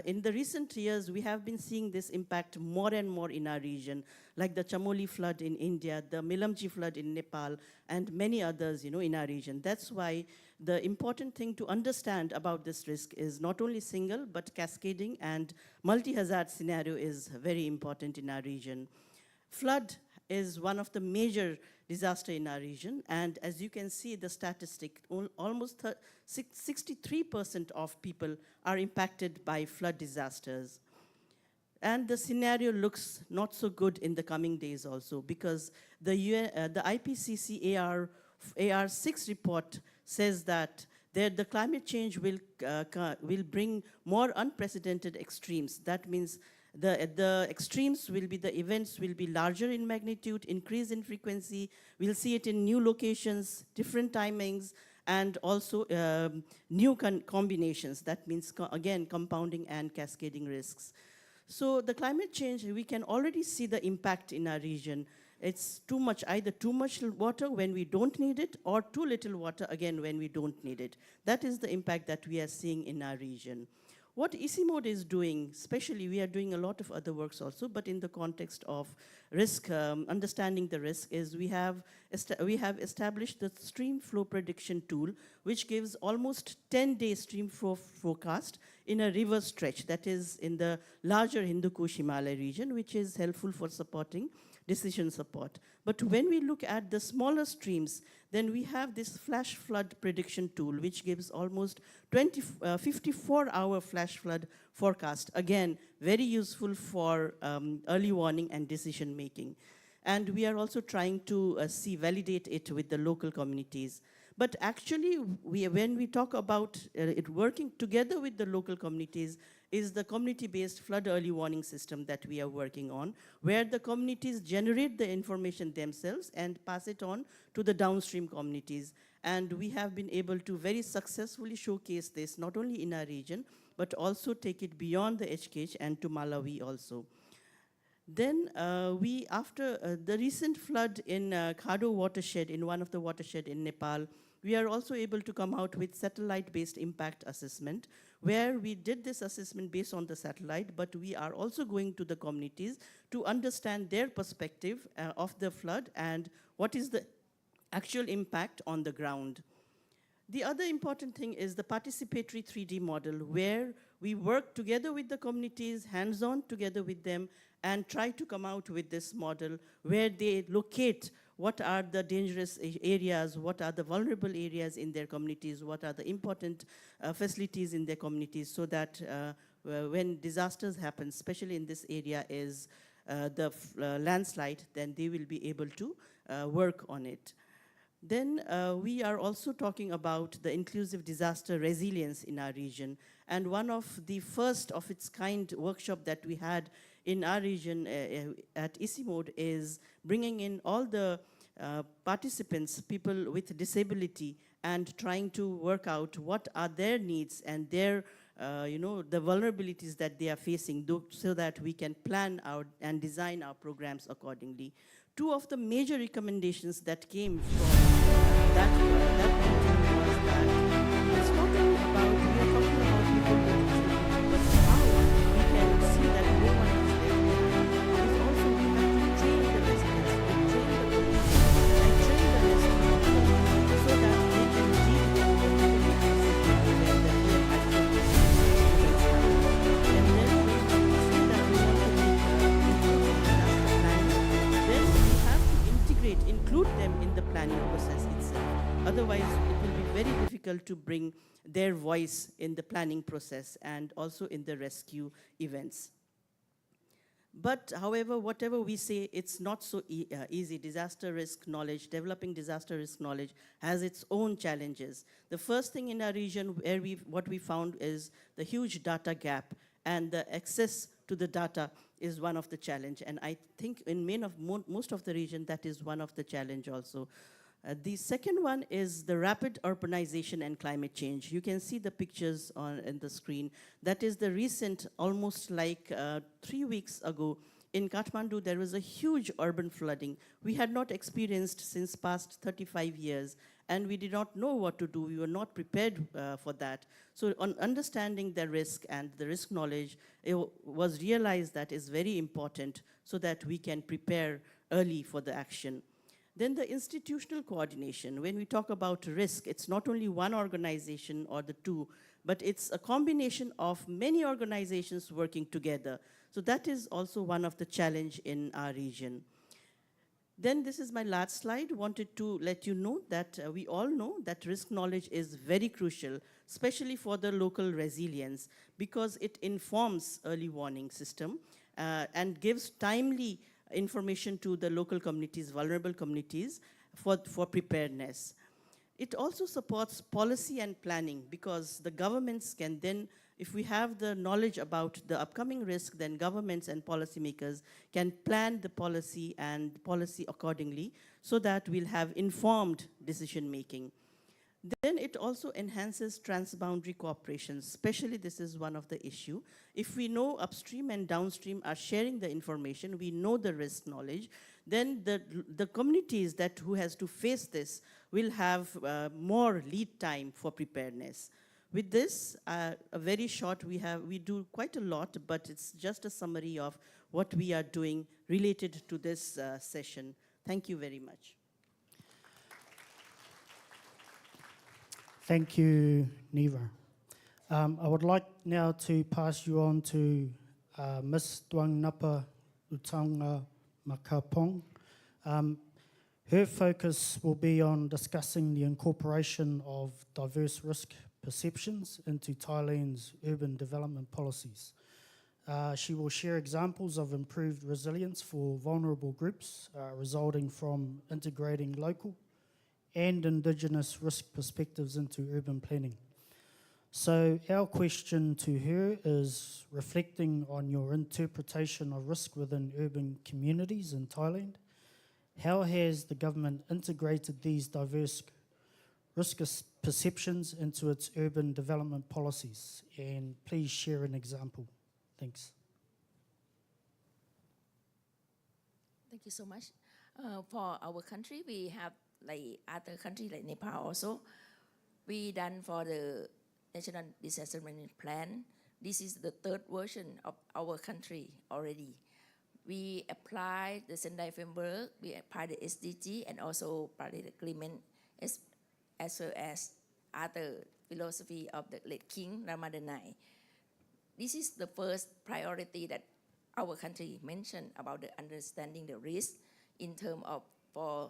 in the recent years, we have been seeing this impact more and more in our region, like the Chamoli flood in India, the Milamji flood in Nepal, and many others, in our region. That's why the important thing to understand about this risk is not only single, but cascading and multi-hazard scenario is very important in our region. Flood is one of the major disasters in our region, and as you can see the statistic, almost 63% of people are impacted by flood disasters. And the scenario looks not so good in the coming days also because the IPCC AR6 report says that the climate change will bring more unprecedented extremes. That means the extremes will be, the events will be larger in magnitude, increase in frequency. We'll see it in new locations, different timings, and also new combinations. That means, again, compounding and cascading risks. So the climate change, we can already see the impact in our region. It's too much, either too much water when we don't need it, or too little water, again, when we don't need it. That is the impact that we are seeing in our region. What EasyMode is doing, especially we are doing a lot of other works also, but in the context of risk, understanding the risk, is we have established the stream flow prediction tool, which gives almost 10-day stream flow forecast in a river stretch that is in the larger Hindu Kush Himalaya region, which is helpful for supporting decision support. But when we look at the smaller streams, then we have this flash flood prediction tool, which gives almost 54-hour flash flood forecast. Again, very useful for early warning and decision making. And we are also trying to validate it with the local communities. But actually, when we talk about it working together with the local communities, is the community-based flood early warning system that we are working on, where the communities generate the information themselves and pass it on to the downstream communities. And we have been able to very successfully showcase this, not only in our region, but also take it beyond the HKH and to Malawi also. Then after the recent flood in Khado watershed, in one of the watershed in Nepal, we are also able to come out with satellite-based impact assessment, where we did this assessment based on the satellite, but we are also going to the communities to understand their perspective of the flood and what is the actual impact on the ground. The other important thing is the participatory 3D model, where we work together with the communities, hands-on together with them, and try to come out with this model where they locate what are the dangerous areas, what are the vulnerable areas in their communities, what are the important facilities in their communities, so that when disasters happen, especially in this area is the landslide, then they will be able to work on it. Then we are also talking about the inclusive disaster resilience in our region. And one of the first of its kind workshop that we had in our region at EasyMode is bringing in all the participants, people with disability, and trying to work out what are their needs and their, the vulnerabilities that they are facing, so that we can plan out and design our programs accordingly. Two of the major recommendations that came from that meeting was that it's not only about, we are talking about people with disability, but how we can see that no one is there. It's also we have to train the residents, train the police, and train the residents so that they can deal with the where the real actual situations happen. And then when we say that we want to make inclusive disaster planning, then we have to include them in the planning process itself. Otherwise, it will be very difficult to bring their voice in the planning process and also in the rescue events. But however, whatever we say, it's not so easy. Disaster risk knowledge, developing disaster risk knowledge has its own challenges. The first thing in our region where what we found is the huge data gap, and the access to the data is one of the challenge. And I think in most of the region, that is one of the challenge also. The second one is the rapid urbanization and climate change. You can see the pictures in the screen. That is the recent, almost like 3 weeks ago, in Kathmandu, there was a huge urban flooding. We had not experienced since past 35 years, and we did not know what to do. We were not prepared for that. So on understanding the risk and the risk knowledge, it was realized that is very important so that we can prepare early for the action. Then the institutional coordination. When we talk about risk, it's not only one organization or the two, but it's a combination of many organizations working together. So that is also one of the challenge in our region. Then this is my last slide. Wanted to let you know that we all know that risk knowledge is very crucial, especially for the local resilience, because it informs early warning system and gives timely information to the local communities, vulnerable communities, for preparedness. It also supports policy and planning, because the governments can then, if we have the knowledge about the upcoming risk, then governments and policymakers can plan the policy and policy accordingly, so that we'll have informed decision making. Then it also enhances transboundary cooperation, especially this is one of the issue. If we know upstream and downstream are sharing the information, we know the risk knowledge, then the communities who has to face this will have more lead time for preparedness. With this, a very short, we do quite a lot, but it's just a summary of what we are doing related to this session. Thank you very much. Thank you, Neva. I would like now to pass you on to Ms. Duang Napa Utanga Makapong. Her focus will be on discussing the incorporation of diverse risk perceptions into Thailand's urban development policies. She will share examples of improved resilience for vulnerable groups resulting from integrating local and indigenous risk perspectives into urban planning. So our question to her is, reflecting on your interpretation of risk within urban communities in Thailand, how has the government integrated these diverse risk perceptions into its urban development policies? And please share an example. Thanks. Thank you so much. For our country, we have like other countries like Nepal also. We done for the National Disaster Management Plan. This is the third version of our country already. We apply the Sendai framework, we apply the SDG and also Paris Agreement as well as other philosophy of the late King Ramadanai. This is the first priority that our country mentioned about the understanding the risk in terms of for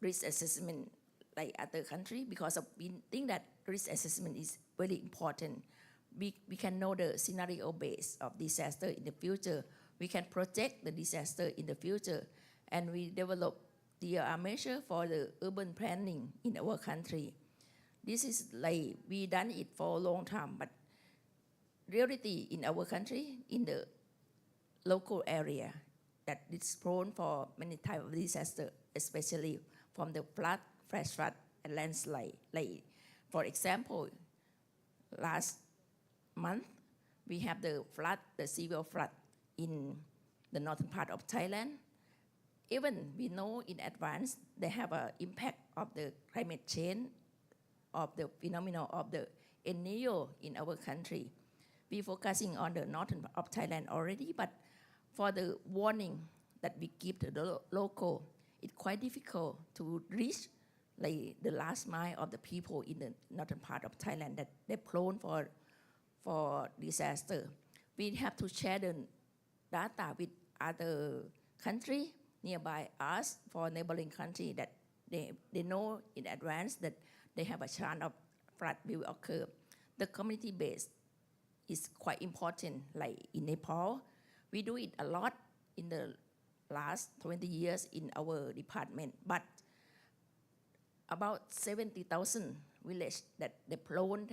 risk assessment like other country, because we think that risk assessment is very important. We can know the scenario base of disaster in the future. We can project the disaster in the future, and we develop the measure for the urban planning in our country. This is like we done it for a long time, but reality in our country, in the local area, that it's prone for many types of disaster, especially from the flood, flash flood, and landslide. Like, for example, last month, we have the flood, the severe flood in the northern part of Thailand. Even we know in advance they have an impact of the climate change, of the phenomenon of the El Niño in our country. We focusing on the northern part of Thailand already, but for the warning that we give to the local, it's quite difficult to reach like the last mile of the people in the northern part of Thailand that they're prone for disaster. We have to share the data with other countries nearby us, for neighboring country, that they know in advance that they have a chance of flood will occur. The community base is quite important, like in Nepal. We do it a lot in the last 20 years in our department, but about 70,000 villages that they prone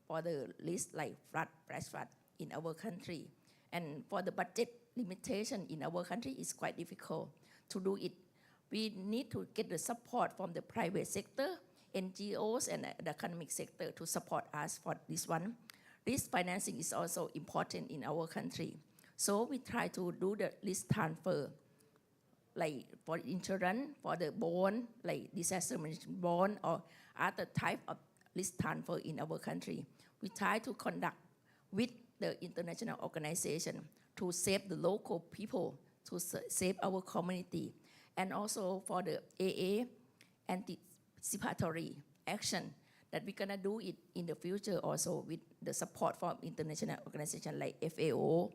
for the list like flood, flash flood in our country. And for the budget limitation in our country, it's quite difficult to do it. We need to get the support from the private sector, NGOs and the economic sector to support us for this one. Risk financing is also important in our country. So we try to do the risk transfer, like for insurance, for the bond, like disaster management bond or other type of risk transfer in our country. We try to conduct with the international organization to save the local people, to save our community, and also for the AA, anticipatory action, that we're gonna do it in the future also with the support from international organizations like FAO.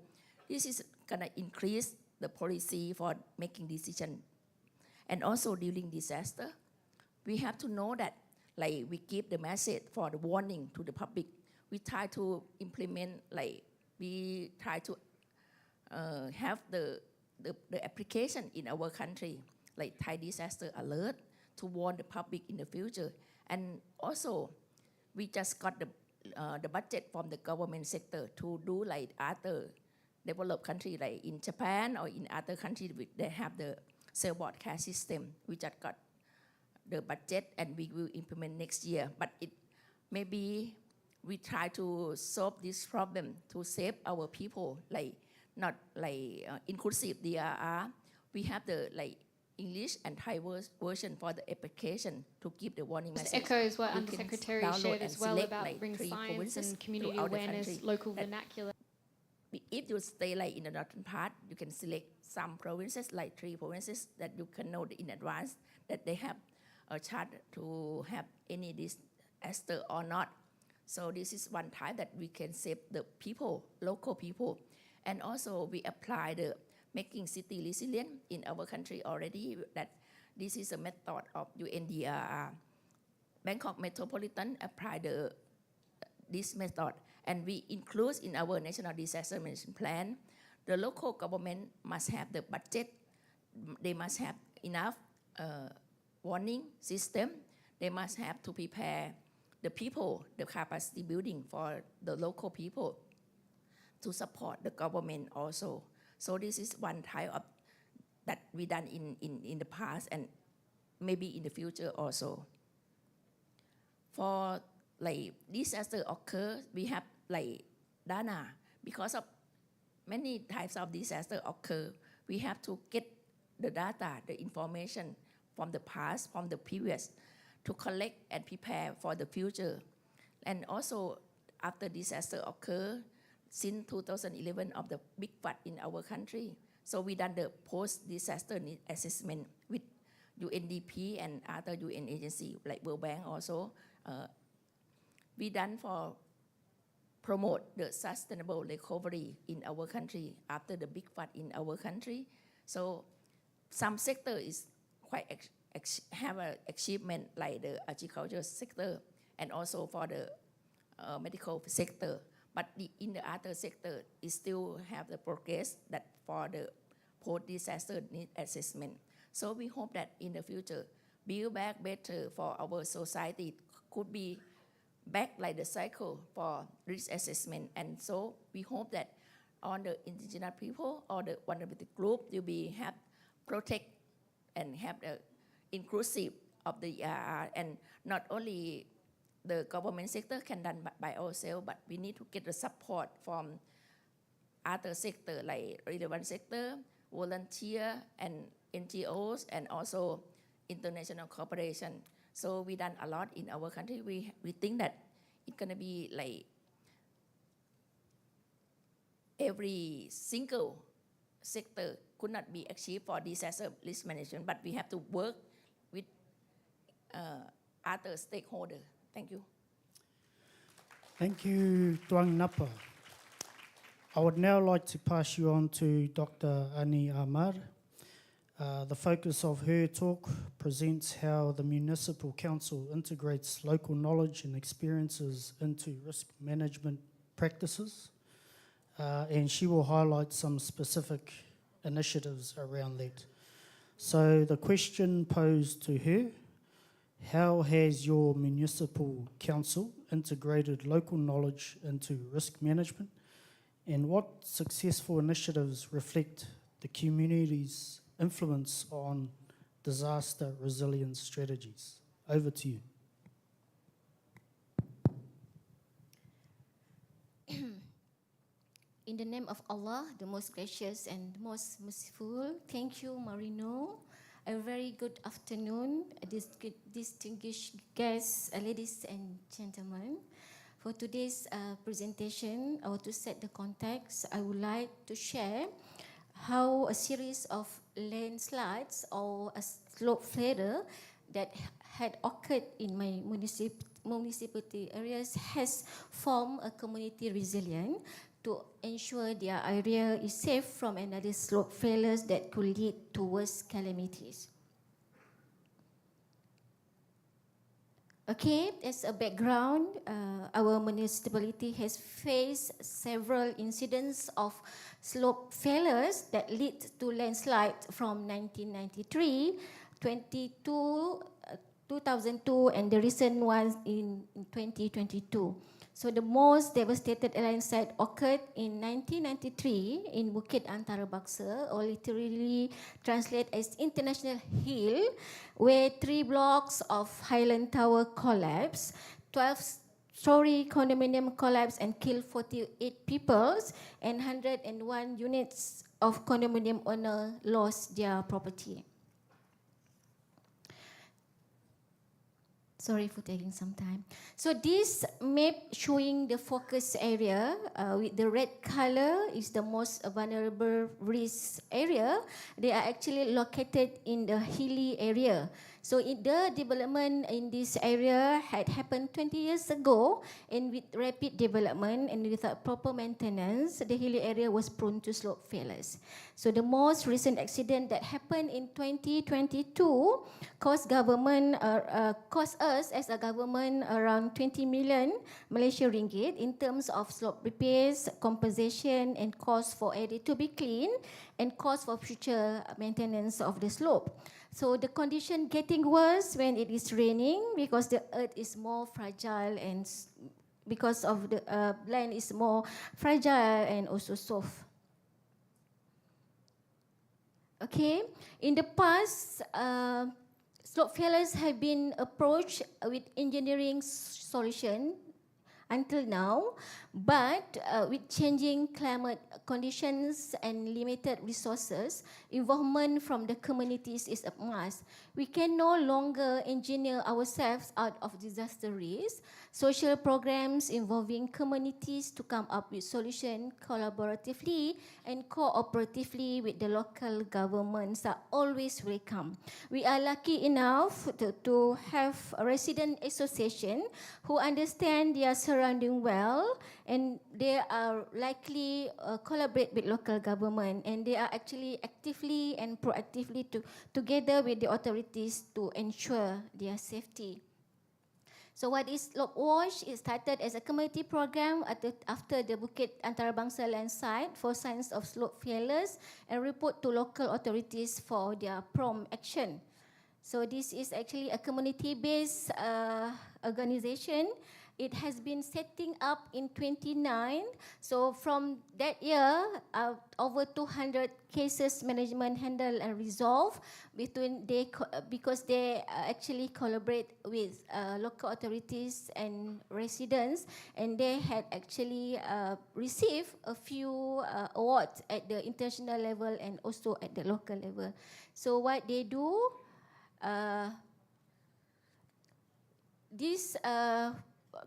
This is gonna increase the policy for making decisions. And also during disaster, we have to know that, like we give the message for the warning to the public. We try to implement, like we try to have the application in our country, like Thai disaster alert, to warn the public in the future. And also, we just got the budget from the government sector to do like other developed country, like in Japan or in other countries, they have the cell broadcast system. We just got the budget and we will implement next year. But it maybe we try to solve this problem to save our people, like not like inclusive DRR. We have the like English and Thai version for the application to give the warning Just message. echoes what You Undersecretary can download shared and as well select about like bring 3 science provinces and community throughout the awareness, country local that vernacular. if you stay like in the northern part, you can select some provinces, like 3 provinces, that you can know in advance that they have a chance to have any disaster or not. So this is one time that we can save the people, local people. And also we apply the making city resilient in our country already, that this is a method of UNDRR. Bangkok Metropolitan apply this method, and we include in our National Disaster Management Plan. The local government must have the budget, they must have enough warning system, they must have to prepare the people, the capacity building for the local people to support the government also. So this is one type of that we done in the past and maybe in the future also. For like disaster occur, we have like data. Because of many types of disaster occur, we have to get the data, the information from the past, from the previous, to collect and prepare for the future. And also after disaster occur, since 2011 of the big flood in our country, so we done the post-disaster need assessment with UNDP and other UN agency like World Bank also. We done for promote the sustainable recovery in our country after the big flood in our country. So some sector is quite have an achievement like the agriculture sector and also for the medical sector. But in the other sector, it still have the progress that for the post-disaster need assessment. So we hope that in the future, build back better for our society could be back like the cycle for risk assessment. And so we hope that on the indigenous people or the vulnerability group will be have protect and have the inclusive of the ERR, and not only the government sector can done by ourselves, but we need to get the support from other sector like relevant sector, volunteer and NGOs, and also international cooperation. So we done a lot in our country. We think that it's gonna be like every single sector could not be achieved for disaster risk management, but we have to work with other stakeholders. Thank you. Thank you, Tuang Napa. I would now like to pass you on to Dr. Ani Ahmad. The focus of her talk presents how the Municipal Council integrates local knowledge and experiences into risk management practices, and she will highlight some specific initiatives around that. So the question posed to her: how has your municipal council integrated local knowledge into risk management, and what successful initiatives reflect the community's influence on disaster resilience strategies? Over to you. In the name of Allah, the most gracious and most merciful, thank you, Marino. A very good afternoon, distinguished guests, ladies and gentlemen. For today's presentation, I want to set the context. I would like to share how a series of landslides or a slope failure that had occurred in my municipality areas has formed a community resilient to ensure their area is safe from another slope failures that could lead to worse calamities. Okay, as a background, our municipality has faced several incidents of slope failures that lead to landslide from 1993, 2002, and the recent ones in 2022. So the most devastated landslide occurred in 1993 in Bukit Antara Baksa, or literally translated as International Hill, where 3 blocks of Highland Tower collapsed, 12-story condominium collapsed and killed 48 people, and 101 units of condominium owner lost their property. Sorry for taking some time. So this map showing the focus area with the red color is the most vulnerable risk area. They are actually located in the hilly area. So the development in this area had happened 20 years ago, and with rapid development and without proper maintenance, the hilly area was prone to slope failures. So the most recent accident that happened in 2022 cost us as a government around 20 million Malaysia ringgit in terms of slope repairs, compensation, and cost for area to be clean, and cost for future maintenance of the slope. So the condition getting worse when it is raining because the earth is more fragile and because of the land is more fragile and also soft. Okay, in the past, slope failures have been approached with engineering solution until now, but with changing climate conditions and limited resources, involvement from the communities is a must. We can no longer engineer ourselves out of disaster risk. Social programs involving communities to come up with solutions collaboratively and cooperatively with the local governments are always welcome. We are lucky enough to have a resident association who understand their surrounding well, and they are likely collaborate with local government, and they are actually actively and proactively together with the authorities to ensure their safety. So what is Slope Watch? It started as a community program after the Bukit Antarabangsa land site for signs of slope failures and report to local authorities for their prompt action. So this is actually a community-based organization. It has been setting up in 29. So from that year, over 200 cases management handled and resolved because they actually collaborate with local authorities and residents, and they had actually received a few awards at the international level and also at the local level. So what they do, this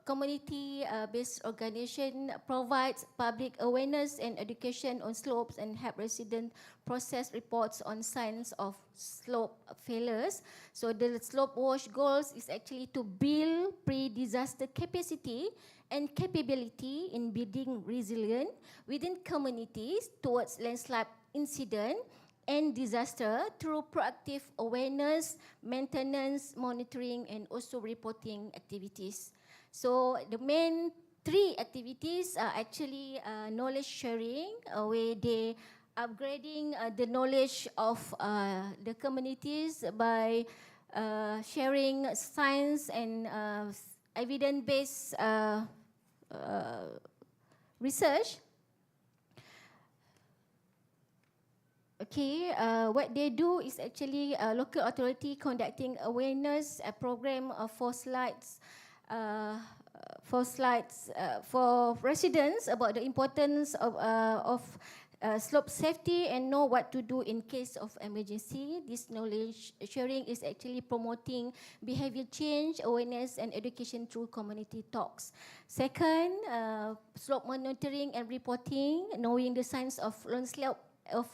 community-based organization provides public awareness and education on slopes and help residents process reports on signs of slope failures. So the Slope Watch goals is actually to build pre-disaster capacity and capability in building resilience within communities towards landslide incident and disaster through proactive awareness, maintenance, monitoring, and also reporting activities. So the main three activities are actually knowledge sharing, where they upgrading the knowledge of the communities by sharing science and evidence-based research. Okay, what they do is actually local authority conducting awareness program for slides for residents about the importance of slope safety and know what to do in case of emergency. This knowledge sharing is actually promoting behavior change, awareness, and education through community talks. Second, slope monitoring and reporting, knowing the signs of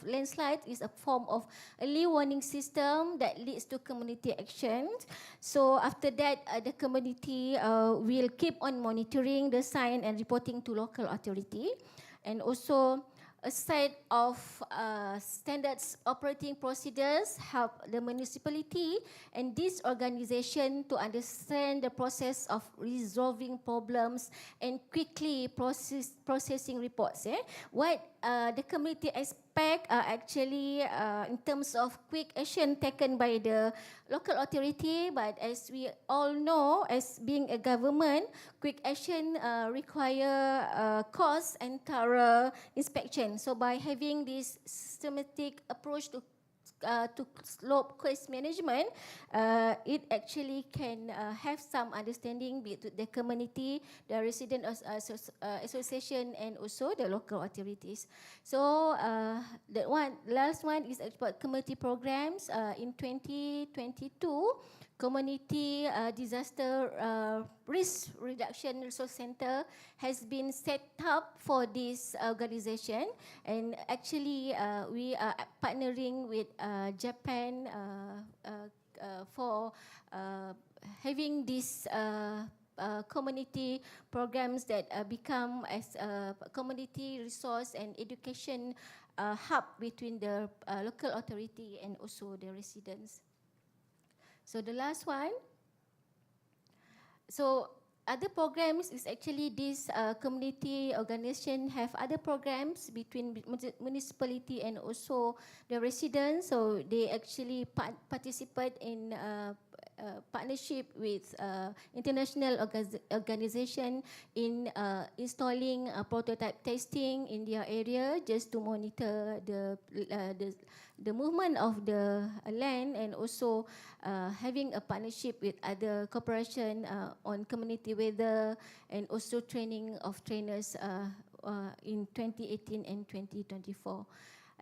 landslide is a form of early warning system that leads to community action. So after that, the community will keep on monitoring the sign and reporting to local authority, and also a set of standards operating procedures help the municipality and this organization to understand the process of resolving problems and quickly processing reports. What the community expect are actually in terms of quick action taken by the local authority, but as we all know, as being a government, quick action require cost and thorough inspection. So by having this systematic approach to to slope cost management, it actually can have some understanding between the community, the resident association, and also the local authorities. So the last one is about community programs. In 2022, Community Disaster Risk Reduction Resource Center has been set up for this organization, and actually we are partnering with Japan for having these community programs that become as a community resource and education hub between the local authority and also the residents. So the last one, so other programs is actually this community organization have other programs between municipality and also the residents. So they actually participate in partnership with international organization in installing prototype testing in their area just to monitor the movement of the land, and also having a partnership with other corporation on community weather, and also training of trainers in 2018 and 2024.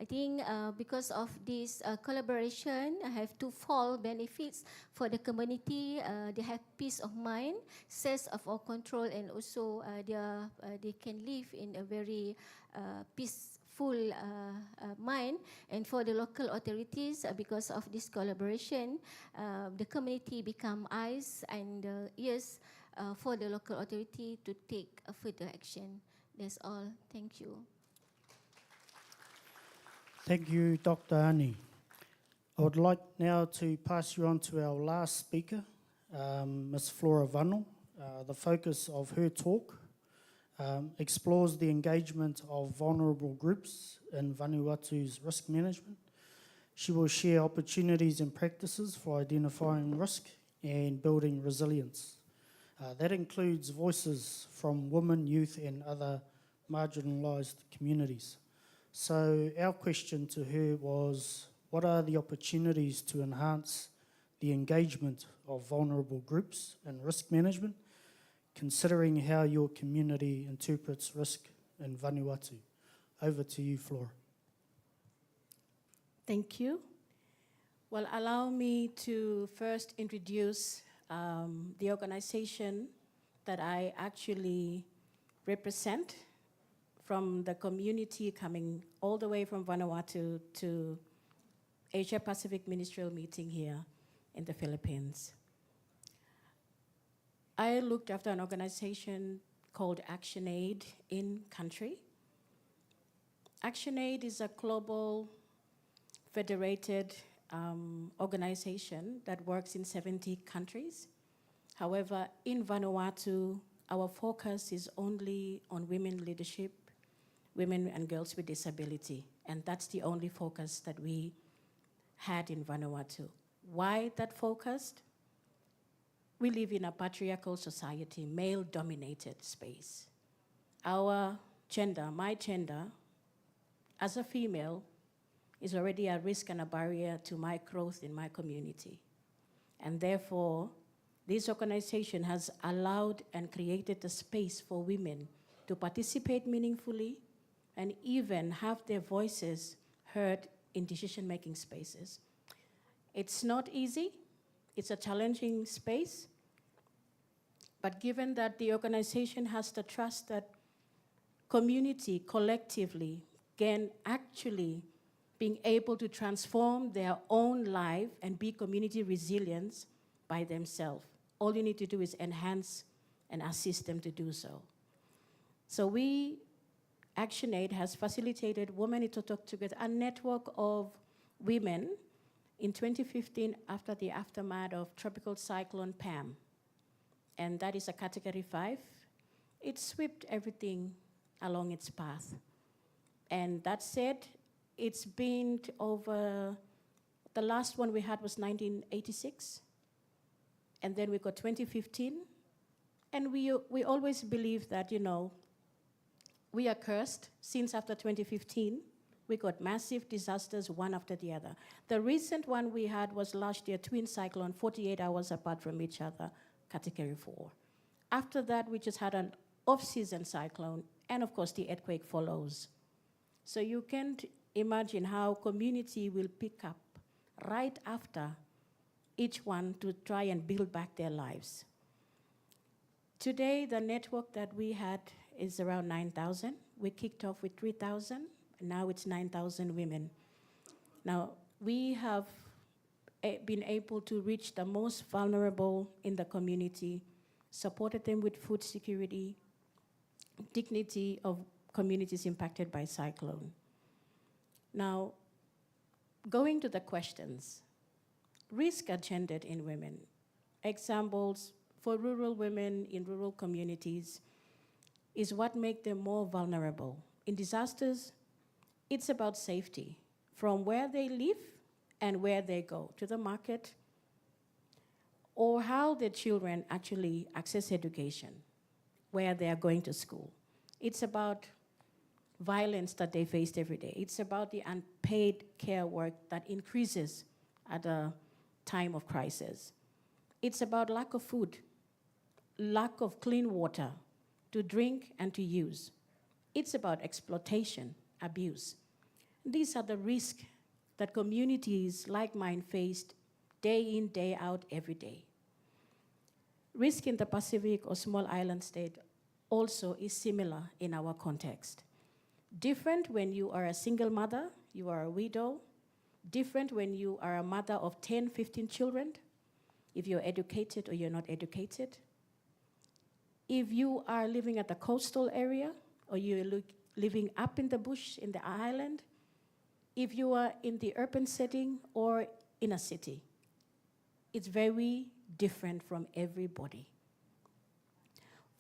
I think because of this collaboration, I have twofold benefits for the community. They have peace of mind, sense of our control, and also they can live in a very peaceful mind. And for the local authorities, because of this collaboration, the community become eyes and ears for the local authority to take further action. That's all. Thank you. Thank you, Dr. Ani. I would like now to pass you on to our last speaker, Ms. Flora Vano. The focus of her talk explores the engagement of vulnerable groups in Vanuatu's risk management. She will share opportunities and practices for identifying risk and building resilience. That includes voices from women, youth, and other marginalised communities. So our question to her was, what are the opportunities to enhance the engagement of vulnerable groups in risk management, considering how your community interprets risk in Vanuatu? Over to you, Flora. Thank you. Well, allow me to first introduce the organization that I actually represent, from the community coming all the way from Vanuatu to Asia Pacific Ministerial meeting here in the Philippines. I looked after an organization called ActionAid in country. ActionAid is a global federated organization that works in 70 countries. However, in Vanuatu, our focus is only on women leadership, women and girls with disability, and that's the only focus that we had in Vanuatu. Why that focused? We live in a patriarchal society, male-dominated space. Our gender, my gender, as a female, is already a risk and a barrier to my growth in my community. And therefore, this organization has allowed and created a space for women to participate meaningfully and even have their voices heard in decision-making spaces. It's not easy. It's a challenging space. But given that the organization has the trust that community collectively can actually being able to transform their own life and be community resilient by themselves, all you need to do is enhance and assist them to do so. So ActionAid has facilitated Women to Talk Together, a network of women in 2015 after the aftermath of Tropical Cyclone Pam. And that is a Category 5. It swept everything along its path. And that said, it's been over, the last one we had was 1986. And then we got 2015. And we always believe that, we are cursed since after 2015, We got massive disasters, one after the other. The recent one we had was last year, twin cyclone, 48 hours apart from each other, Category 4. After that, we just had an off-season cyclone, and of course, the earthquake follows. So you can't imagine how community will pick up right after each one to try and build back their lives. Today, the network that we had is around 9,000. We kicked off with 3,000. Now it's 9,000 women. Now, we have been able to reach the most vulnerable in the community, supported them with food security, dignity of communities impacted by cyclone. Now, going to the questions, risk are gendered in women. Examples for rural women in rural communities is what makes them more vulnerable. In disasters, it's about safety from where they live and where they go, to the market, or how their children actually access education, where they are going to school. It's about violence that they faced every day. It's about the unpaid care work that increases at a time of crisis. It's about lack of food, lack of clean water to drink and to use. It's about exploitation, abuse. These are the risks that communities like mine faced day in, day out, every day. Risk in the Pacific or small island state also is similar in our context. Different when you are a single mother, you are a widow. Different when you are a mother of 10, 15 children, if you're educated or you're not educated. If you are living at the coastal area or you're living up in the bush in the island, if you are in the urban setting or in a city, it's very different from everybody.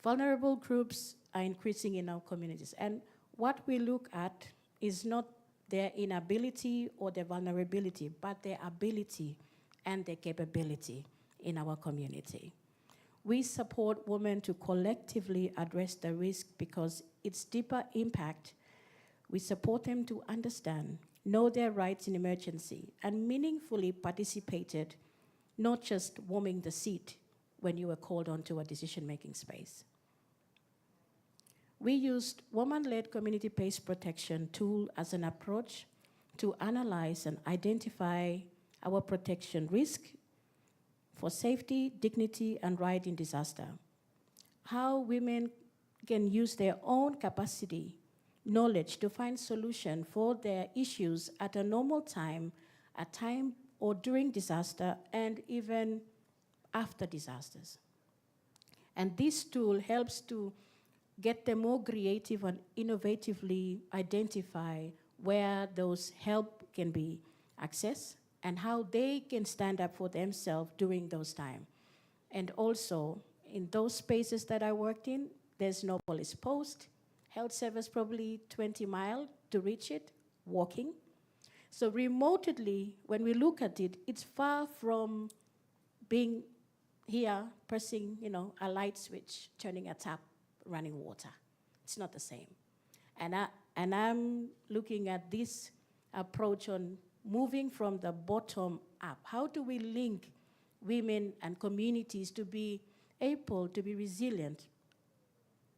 Vulnerable groups are increasing in our communities, and what we look at is not their inability or their vulnerability, but their ability and their capability in our community. We support women to collectively address the risk because its deeper impact. We support them to understand, know their rights in emergency, and meaningfully participated, not just warming the seat when you were called onto a decision-making space. We used woman-led community-based protection tool as an approach to analyze and identify our protection risk for safety, dignity, and right in disaster. How women can use their own capacity, knowledge to find solution for their issues at a normal time, at time or during disaster, and even after disasters. And this tool helps to get them more creative and innovatively identify where those help can be accessed and how they can stand up for themselves during those times. And also, in those spaces that I worked in, there's no police post, health service probably 20 miles to reach it, walking. So remotely, when we look at it, it's far from being here, pressing, a light switch, turning a tap, running water. It's not the same. And I'm looking at this approach on moving from the bottom up. How do we link women and communities to be able to be resilient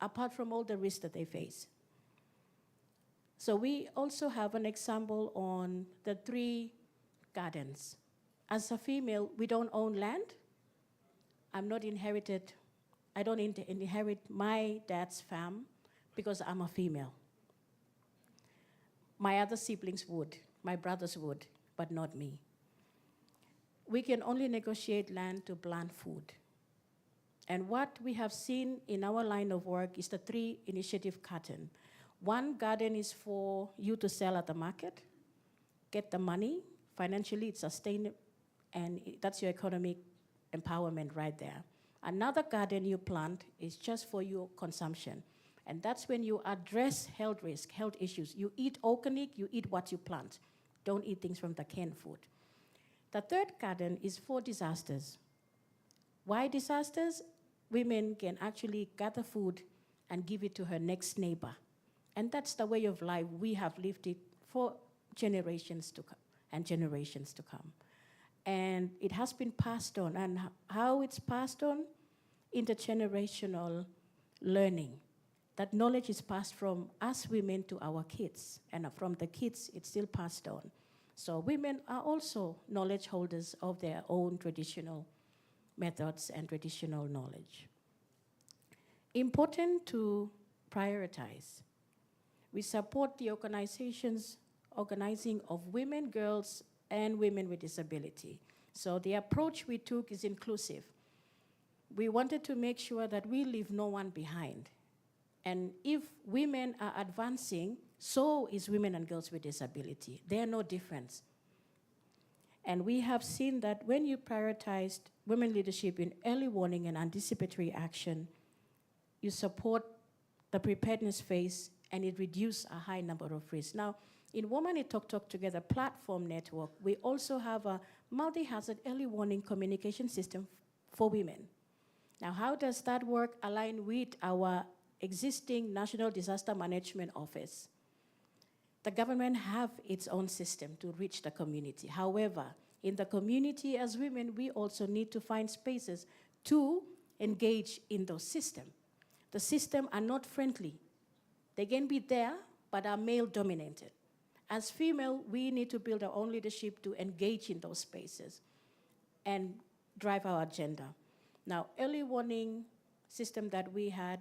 apart from all the risks that they face? So we also have an example on the 3 gardens. As a female, we don't own land. I don't inherit my dad's farm because I'm a female. My other siblings would, my brothers would, but not me. We can only negotiate land to plant food. And what we have seen in our line of work is the 3 initiative garden. 1 garden is for you to sell at the market, get the money, financially it's sustainable, and that's your economic empowerment right there. Another garden you plant is just for your consumption. And that's when you address health risk, health issues. You eat organic, you eat what you plant. Don't eat things from the canned food. The 3rd garden is for disasters. Why disasters? Women can actually gather food and give it to her next neighbor. And that's the way of life we have lived it for generations to come and generations to come. And it has been passed on. And how it's passed on? Intergenerational learning. That knowledge is passed from us women to our kids, and from the kids, it's still passed on. So women are also knowledge holders of their own traditional methods and traditional knowledge. Important to prioritize. We support the organizations organizing of women, girls, and women with disability. So the approach we took is inclusive. We wanted to make sure that we leave no one behind. And if women are advancing, so is women and girls with disability. They are no difference. And we have seen that when you prioritized women leadership in early warning and anticipatory action, you support the preparedness phase and it reduces a high number of risks. Now, in Women in Talk Together platform network, we also have a multi-hazard early warning communication system for women. Now, how does that work align with our existing National Disaster Management Office? The government have its own system to reach the community. However, in the community as women, we also need to find spaces to engage in those systems. The systems are not friendly. They can be there, but are male-dominated. As female, we need to build our own leadership to engage in those spaces and drive our agenda. Now, early warning system that we had,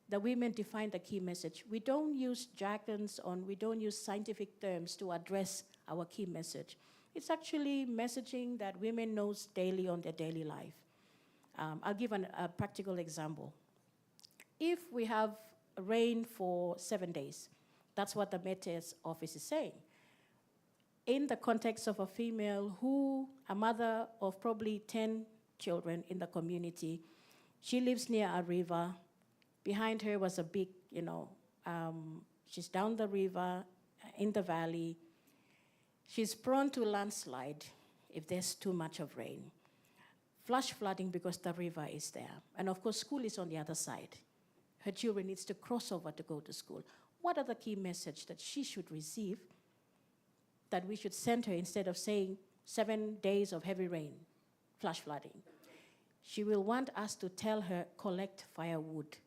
the women define the key message. We don't use jargons we don't use scientific terms to address our key message. It's actually messaging that women knows daily on their daily life. I'll give a practical example. If we have rain for 7 days, that's what the Meteor's office is saying. In the context of a female a mother of probably 10 children in the community, she lives near a river. Behind her was a big, she's down the river, in the valley. She's prone to landslide if there's too much of rain. Flash flooding because the river is there. And of course, school is on the other side. Her children needs to cross over to go to school. What are the key message that she should receive that we should send her instead of saying 7 days of heavy rain, flash flooding? She will want us to tell her, collect firewood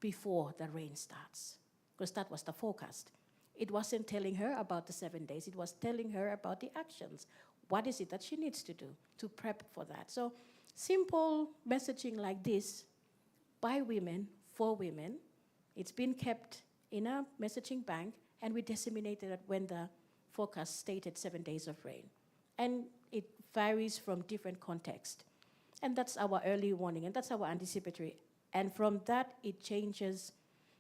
before the rain starts, because that was the forecast. It wasn't telling her about the 7 days. It was telling her about the actions. What is it that she needs to do to prep for that? So simple messaging like this by women, for women, it's been kept in a messaging bank, and we disseminated it when the forecast stated 7 days of rain. And it varies from different contexts. And that's our early warning, and that's our anticipatory. And from that, it changes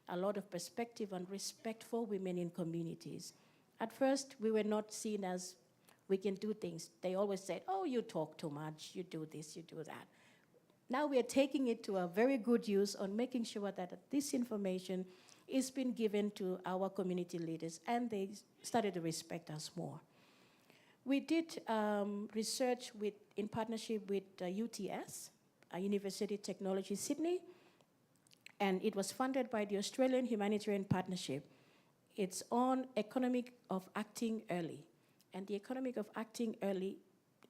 a lot of perspective and respect for women in communities. At first, we were not seen as we can do things. They always said, oh, you talk too much, you do this, you do that. Now we are taking it to a very good use on making sure that this information is being given to our community leaders, and they started to respect us more. We did research in partnership with UTS, University Technology Sydney, and it was funded by the Australian Humanitarian Partnership. It's on economic of acting early. And the economic of acting early,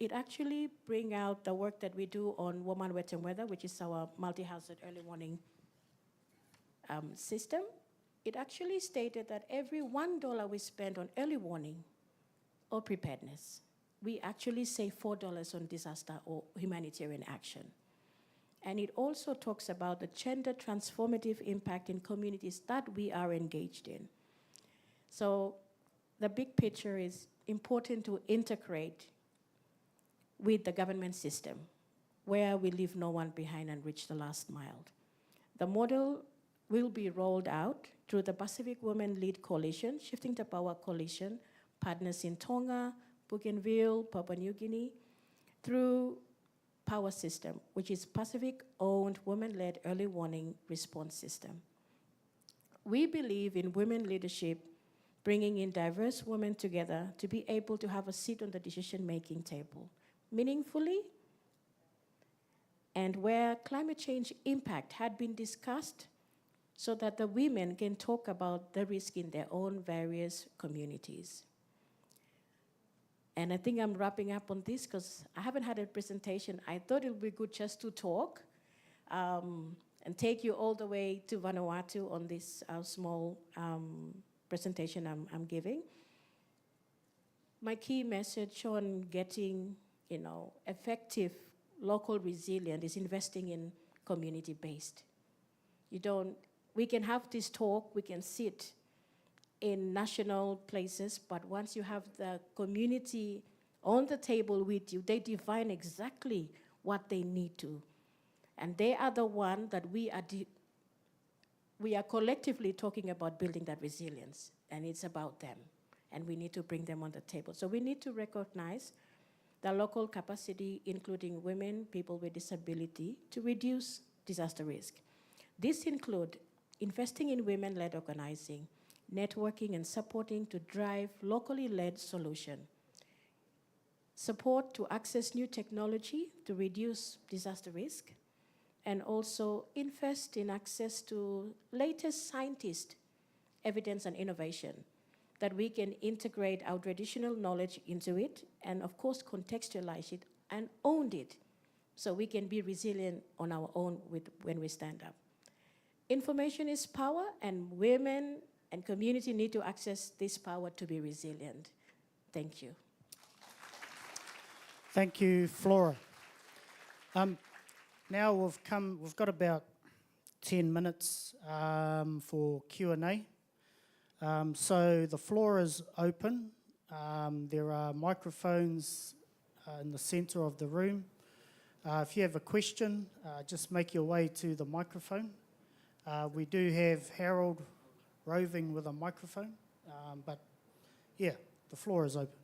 it actually bring out the work that we do on Women, Wet and Weather, which is our multi-hazard early warning system. It actually stated that every $1 we spend on early warning or preparedness, we actually save $4 on disaster or humanitarian action. And it also talks about the gender transformative impact in communities that we are engaged in. So the big picture is important to integrate with the government system, where we leave no one behind and reach the last mile. The model will be rolled out through the Pacific Women-Led Coalition, Shifting the Power Coalition, partners in Tonga, Bougainville, Papua New Guinea, through Power System, which is Pacific-owned, women-led early warning response system. We believe in women leadership, bringing in diverse women together to be able to have a seat on the decision-making table, meaningfully, and where climate change impact had been discussed so that the women can talk about the risk in their own various communities. And I think I'm wrapping up on this because I haven't had a presentation. I thought it would be good just to talk and take you all the way to Vanuatu on this small presentation I'm giving. My key message on getting, effective local resilience is investing in community-based. We can have this talk, we can sit in national places, but once you have the community on the table with you, they define exactly what they need to. And they are the one that we are collectively talking about building that resilience, and it's about them. And we need to bring them on the table. So we need to recognize the local capacity, including women, people with disability, to reduce disaster risk. This includes investing in women-led organizing, networking and supporting to drive locally led solution, support to access new technology to reduce disaster risk, and also invest in access to latest scientist evidence and innovation, that we can integrate our traditional knowledge into it and of course contextualize it and own it so we can be resilient on our own when we stand up. Information is power, and women and community need to access this power to be resilient. Thank you. Thank you, Flora. Now we've got about 10 minutes for Q&A. So the floor is open. There are microphones in the center of the room. If you have a question, just make your way to the microphone. We do have Harold roving with a microphone, but yeah, the floor is open.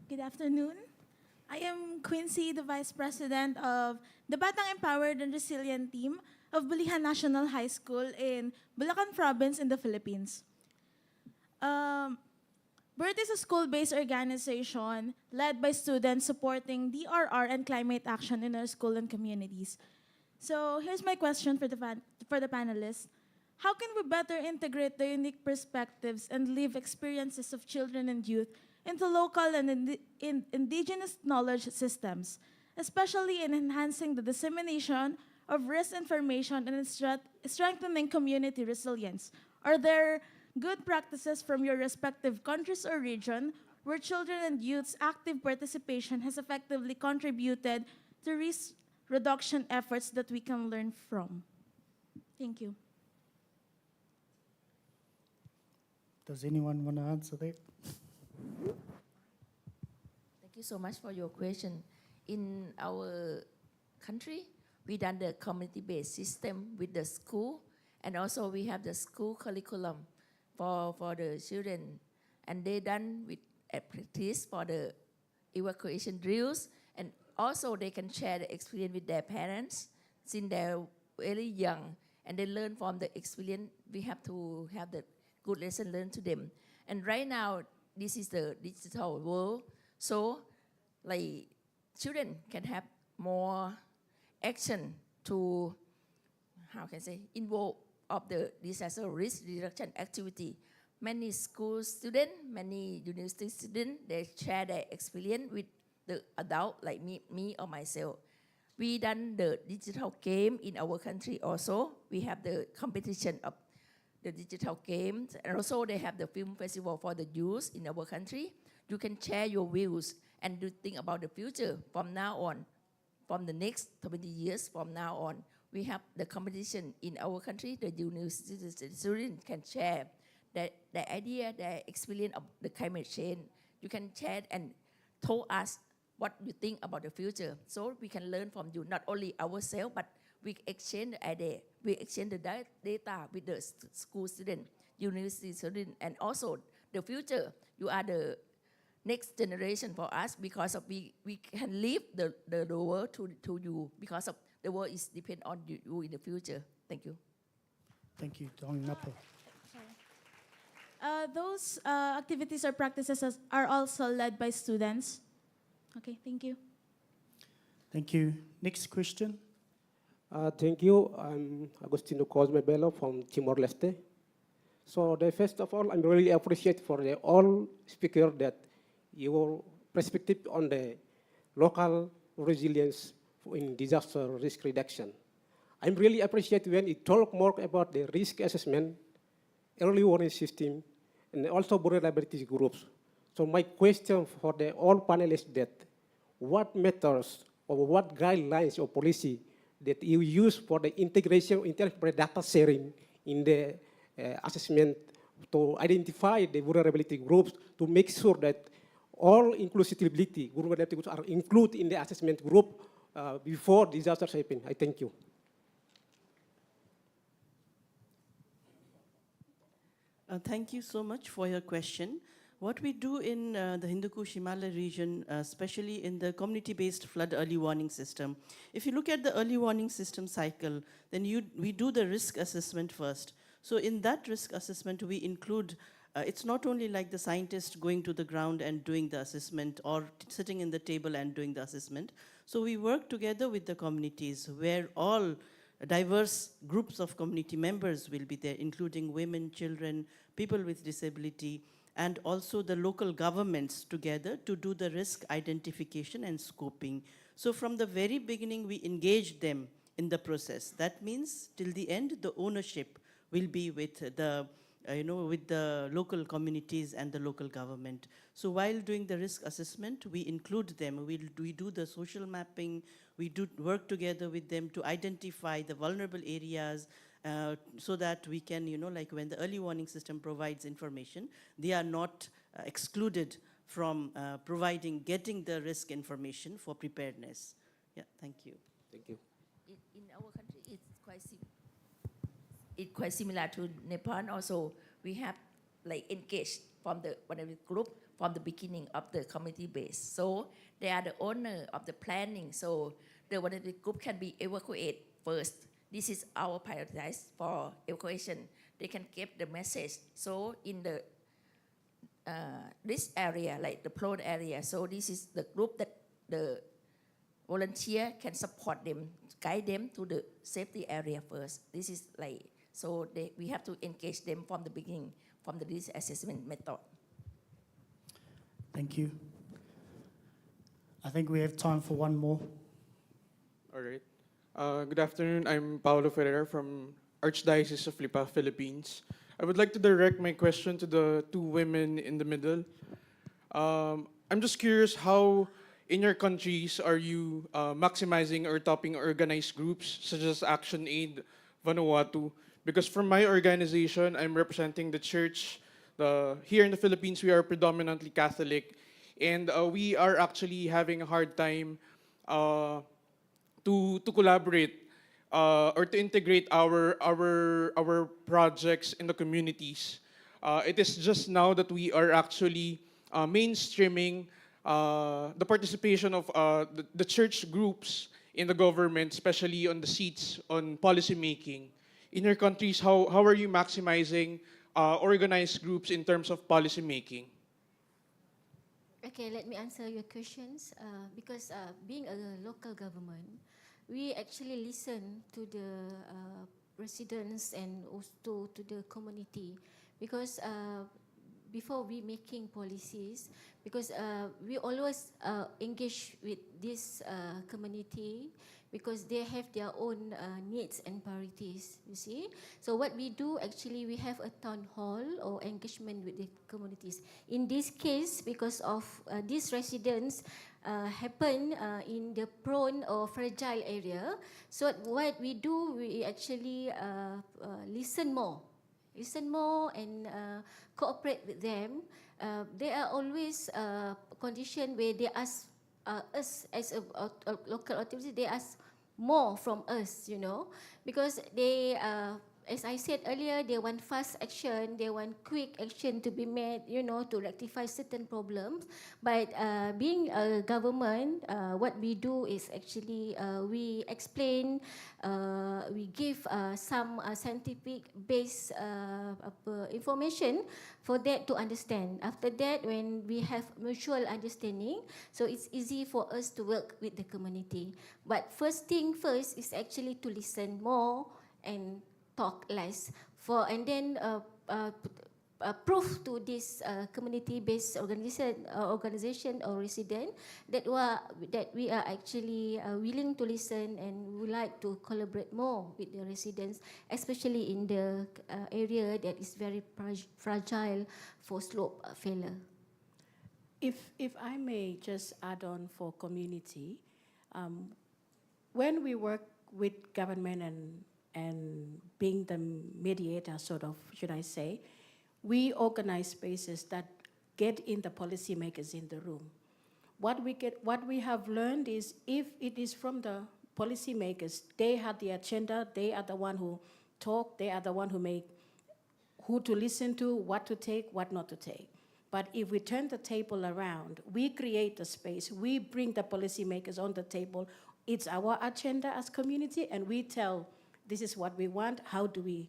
Good afternoon. I am Quincy, the Vice President of the Batang Empowered and Resilient Team of Bulihan National High School in Bulacan Province in the Philippines. BIRT is a school-based organization led by students supporting DRR and climate action in our school and communities. So here's my question for the panelists. How can we better integrate the unique perspectives and lived experiences of children and youth into local and indigenous knowledge systems, especially in enhancing the dissemination of risk information and strengthening community resilience? Are there good practices from your respective countries or region where children and youth's active participation has effectively contributed to risk reduction efforts that we can learn from? Thank you. Does anyone want to answer that? Thank you so much for your question. In our country, we done the community-based system with the school, and also we have the school curriculum for the children, and they done with a practice for the evacuation drills, and also they can share the experience with their parents since they're very young, and they learn from the experience. We have to have the good lesson learned to them. And right now, this is the digital world, so like children can have more action to, how can I say, involve of the disaster risk reduction activity. Many school students, many university students, they share their experience with the adult like me or myself. We done the digital game in our country also. We have the competition of the digital games, and also they have the film festival for the youth in our country. You can share your views and do think about the future from now on, from the next 20 years from now on. We have the competition in our country. The university students can share the idea, the experience of the climate change. You can share and tell us what you think about the future, so we can learn from you, not only ourselves, but we exchange the idea, we exchange the data with the school student, university student, and also the future. You are the next generation for us, because of we can leave the world to you, because of the world is depend on you in the future. Thank you. Thank you, Dong Napo. Those activities or practices are also led by students. Okay, thank you. Thank you. Next question. Thank you. I'm Agustino Cosme Bello from Timor-Leste. So first of all, I'm really appreciate for the all speaker that your perspective on the local resilience in disaster risk reduction. I'm really appreciate when you talk more about the risk assessment, early warning system, and also vulnerability groups. So my question for the all panelists that what methods or what guidelines or policy that you use for the integration of interoperable data sharing in the assessment to identify the vulnerability groups to make sure that all inclusivity, vulnerability groups are included in the assessment group before disasters happen. I thank you. Thank you so much for your question. What we do in the Hindu Kush Himalaya region, especially in the community-based flood early warning system, if you look at the early warning system cycle, then we do the risk assessment first. So in that risk assessment, we include, it's not only like the scientist going to the ground and doing the assessment or sitting in the table and doing the assessment. So we work together with the communities where all diverse groups of community members will be there, including women, children, people with disability, and also the local governments together to do the risk identification and scoping. So from the very beginning, we engage them in the process. That means till the end, the ownership will be with the, with the local communities and the local government. So while doing the risk assessment, we include them. We do the social mapping. We do work together with them to identify the vulnerable areas, so that we can, like when the early warning system provides information, they are not excluded from getting the risk information for preparedness. Yeah, thank you. Thank you. In our country, it's quite similar to Nepal. Also, we have like engaged from the group from the beginning of the community base. So they are the owner of the planning. So the group can be evacuated first. This is our prioritize for evacuation. They can get the message. So in the this area, like the prone area, so this is the group that the volunteer can support them, guide them to the safety area first. This is like, so we have to engage them from the beginning, from the risk assessment method. Thank you. I think we have time for one more. All right. Good afternoon. I'm Paolo Ferreira from Archdiocese of Lipa, Philippines. I would like to direct my question to the two women in the middle. I'm just curious how in your countries are you maximizing or topping organized groups such as Action Aid Vanuatu? Because from my organization, I'm representing the church. Here in the Philippines, we are predominantly Catholic, and we are actually having a hard time to collaborate or to integrate our projects in the communities. It is just now that we are actually mainstreaming the participation of the church groups in the government, especially on the seats on policy making. In your countries, how are you maximizing organized groups in terms of policy making? Okay, let me answer your questions. Because being a local government, we actually listen to the residents and also to the community. Because before we making policies, because we always engage with this community, because they have their own needs and priorities, you see. So what we do, actually, we have a town hall or engagement with the communities. In this case, because of these residents happen in the prone or fragile area, so what we do, we actually listen more and cooperate with them. There are always conditions where they ask us as a local authority, they ask more from us, because they, as I said earlier, they want fast action, they want quick action to be made, to rectify certain problems. But being a government, what we do is actually we explain, we give some scientific-based information for that to understand. After that, when we have mutual understanding, so it's easy for us to work with the community. But first thing first is actually to listen more and talk less. And then proof to this community-based organization or resident that we are actually willing to listen and would like to collaborate more with the residents, especially in the area that is very fragile for slope failure. If I may just add on for community, when we work with government and being the mediator, sort of, should I say, we organize spaces that get in the policymakers in the room. What we have learned is if it is from the policymakers, they have the agenda, they are the one who talk, they are the one who make who to listen to, what to take, what not to take. But if we turn the table around, we create the space, we bring the policymakers on the table, it's our agenda as community, and we tell, this is what we want, how do we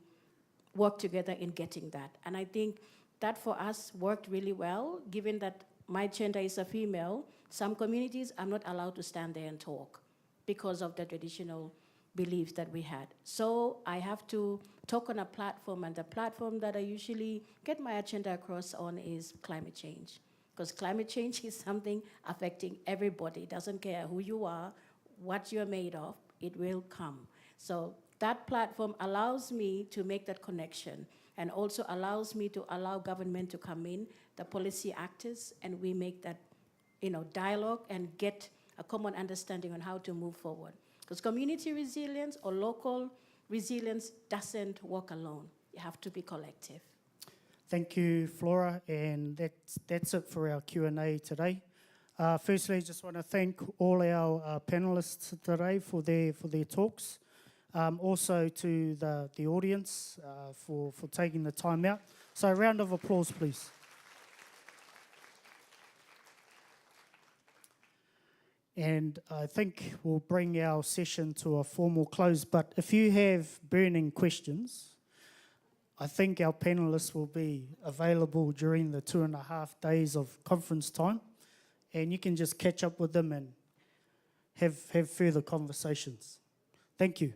work together in getting that? And I think that for us worked really well, given that my gender is a female. Some communities I'm not allowed to stand there and talk because of the traditional beliefs that we had. So I have to talk on a platform, and the platform that I usually get my agenda across on is climate change. Because climate change is something affecting everybody. It doesn't care who you are, what you're made of, it will come. So that platform allows me to make that connection, and also allows me to allow government to come in, the policy actors, and we make that dialogue and get a common understanding on how to move forward. Because community resilience or local resilience doesn't work alone. You have to be collective. Thank you, Flora, and that's it for our Q&A today. Firstly, I just want to thank all our panelists today for their talks. Also to the audience for taking the time out. So a round of applause, please. And I think we'll bring our session to a formal close. But if you have burning questions, I think our panelists will be available during the 2.5 days of conference time. And you can just catch up with them and have further conversations. Thank you.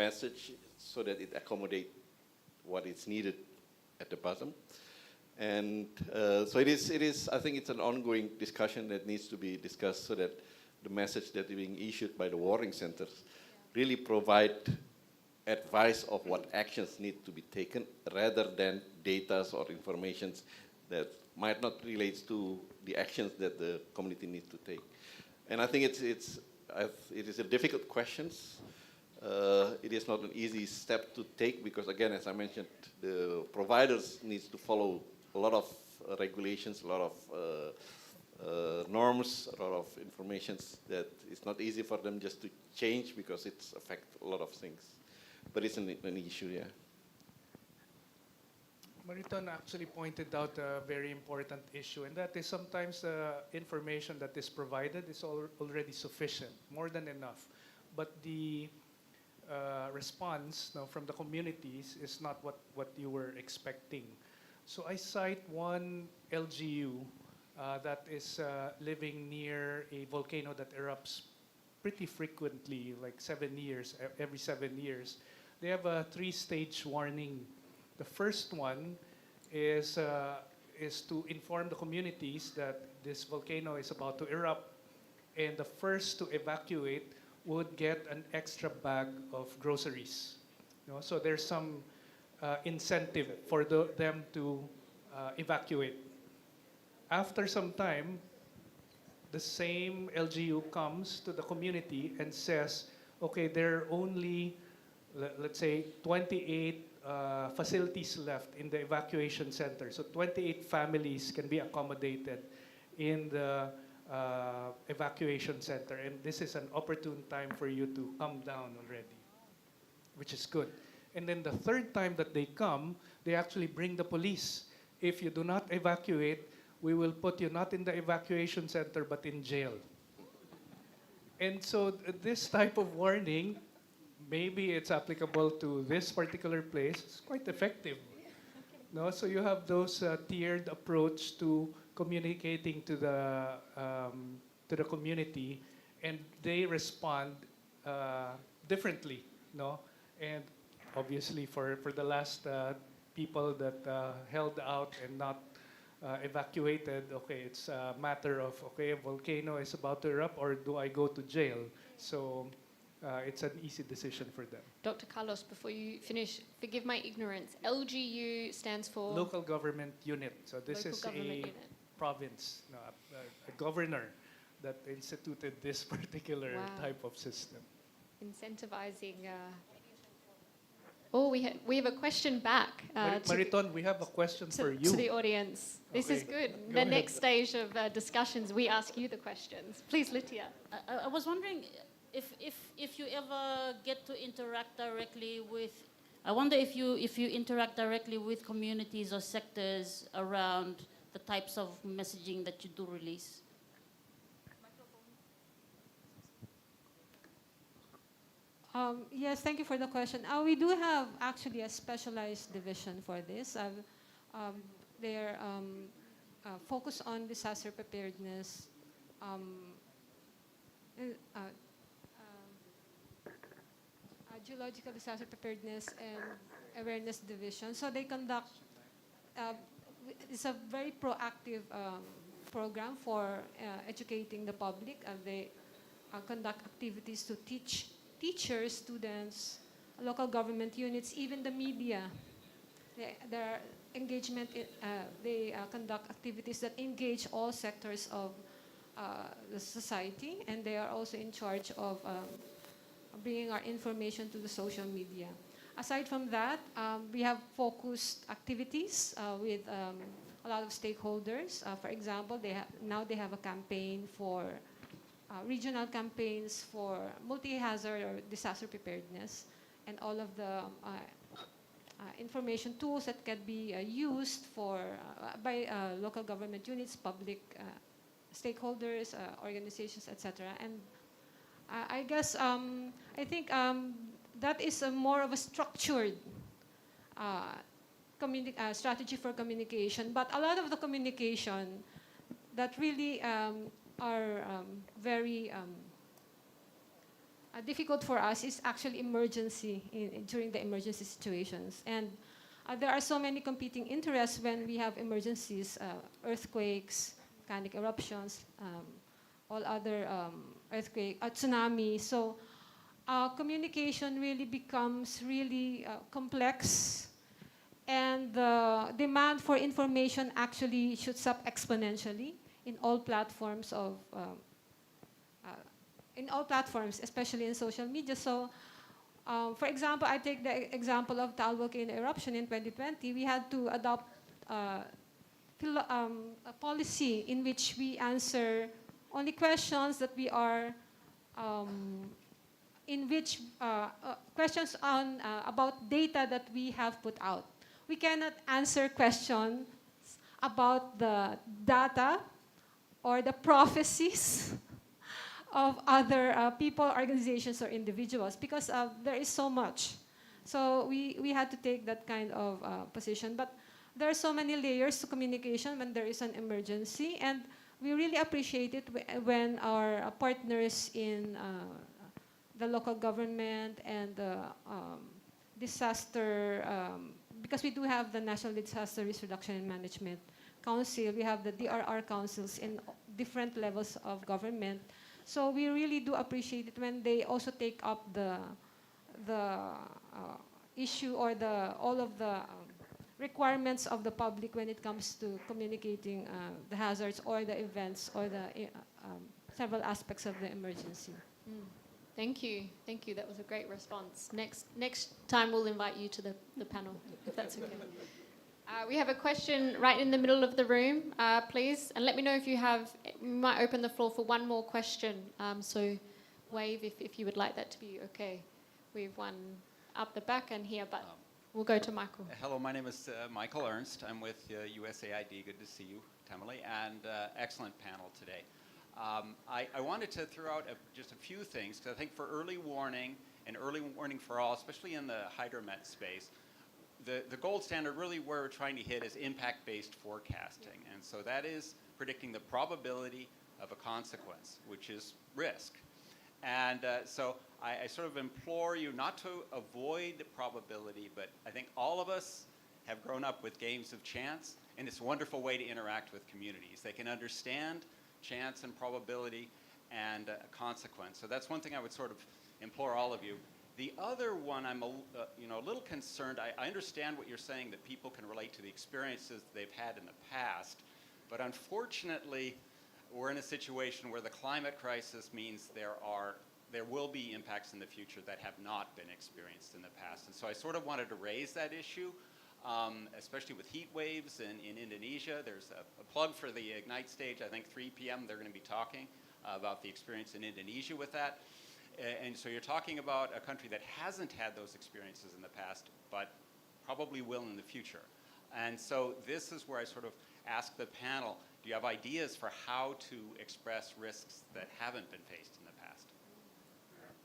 message so that it accommodates what is needed at the bottom. And so it is, I think it's an ongoing discussion that needs to be discussed so that the message that is being issued by the warning centers really provide advice of what actions need to be taken rather than data or information that might not relate to the actions that the community needs to take. And I think it is a difficult question. It is not an easy step to take because, again, as I mentioned, the providers needs to follow a lot of regulations, a lot of norms, a lot of information that it's not easy for them just to change because it affects a lot of things. But it's an issue, yeah. Mariton actually pointed out a very important issue, and that is sometimes the information that is provided is already sufficient, more than enough. But the response from the communities is not what you were expecting. So I cite one LGU that is living near a volcano that erupts pretty frequently, like every 7 years. They have a 3-stage warning. The first one is to inform the communities that this volcano is about to erupt, and the first to evacuate would get an extra bag of groceries. So there's some incentive for them to evacuate. After some time, the same LGU comes to the community and says, okay, there are only, let's say, 28 facilities left in the evacuation center. So 28 families can be accommodated in the evacuation center. And this is an opportune time for you to come down already, which is good. And then the third time that they come, they actually bring the police. If you do not evacuate, we will put you not in the evacuation center, but in jail. And so this type of warning, maybe it's applicable to this particular place. It's quite effective. No? So you have those tiered approach to communicating to the community, and they respond differently. No? And obviously for the last people that held out and not evacuated, okay, it's a matter of, okay, a volcano is about to erupt, or do I go to jail? So it's an easy decision for them. Dr. Carlos, before you finish, forgive my ignorance. LGU stands for? Local Government Unit. So this is a province, no, a governor that instituted this particular type of system. Incentivizing. Oh, we have a question back. Mariton, we have a question for you. To the audience. This is good. The next stage of discussions, we ask you the questions. Please, Lytia. I was wondering if you ever get to interact directly with, I wonder if you interact directly with communities or sectors around the types of messaging that you do release. Yes, thank you for the question. We do have actually a specialized division for this. They're focused on disaster preparedness, geological disaster preparedness and awareness division. So they conduct, it's a very proactive program for educating the public. They conduct activities to teach teachers, students, local government units, even the media. Their engagement, they conduct activities that engage all sectors of the society, and they are also in charge of bringing our information to the social media. Aside from that, we have focused activities with a lot of stakeholders. For example, now they have a campaign for regional campaigns for multi-hazard or disaster preparedness, and all of the information tools that can be used for by local government units, public stakeholders, organizations, etc. And I guess I think that is more of a structured strategy for communication. But a lot of the communication that really are very difficult for us is actually emergency during the emergency situations. And there are so many competing interests when we have emergencies, earthquakes, volcanic eruptions, all other tsunami. So communication really becomes really complex, and the demand for information actually shoots up exponentially in all platforms especially in social media. So, for example, I take the example of Taal volcano eruption in 2020. We had to adopt a policy in which we answer only questions that we are, questions on about data that we have put out. We cannot answer questions about the data or the prophecies of other people, organizations, or individuals, because there is so much. So we had to take that kind of position. But there are so many layers to communication when there is an emergency, and we really appreciate it when our partners in the local government and the disaster, because we do have the National Disaster Risk Reduction and Management Council, we have the DRR councils in different levels of government. So we really do appreciate it when they also take up the issue or all of the requirements of the public when it comes to communicating the hazards or the events or the several aspects of the emergency. Thank you. Thank you. That was a great response. Next time we'll invite you to the panel, if that's okay. We have a question right in the middle of the room, please. And let me know if you have, we might open the floor for one more question. So wave if you would like that to be okay. We have one up the back and here, but we'll go to Michael. Hello, my name is Michael Ernst. I'm with USAID. Good to see you, Tamale, and excellent panel today. I wanted to throw out just a few things, because I think for early warning and early warning for all, especially in the hydromet space, the gold standard really where we're trying to hit is impact-based forecasting. And so that is predicting the probability of a consequence, which is risk. And so I sort of implore you not to avoid probability, but I think all of us have grown up with games of chance, and it's a wonderful way to interact with communities. They can understand chance and probability and consequence. So that's one thing I would sort of implore all of you. The other one, I'm a little concerned. I understand what you're saying, that people can relate to the experiences they've had in the past, but unfortunately, we're in a situation where the climate crisis means there will be impacts in the future that have not been experienced in the past. And so I sort of wanted to raise that issue, especially with heat waves in Indonesia. There's a plug for the Ignite stage. I think 3 p.m. they're going to be talking about the experience in Indonesia with that. And so you're talking about a country that hasn't had those experiences in the past, but probably will in the future. And so this is where I sort of ask the panel, do you have ideas for how to express risks that haven't been faced in the past?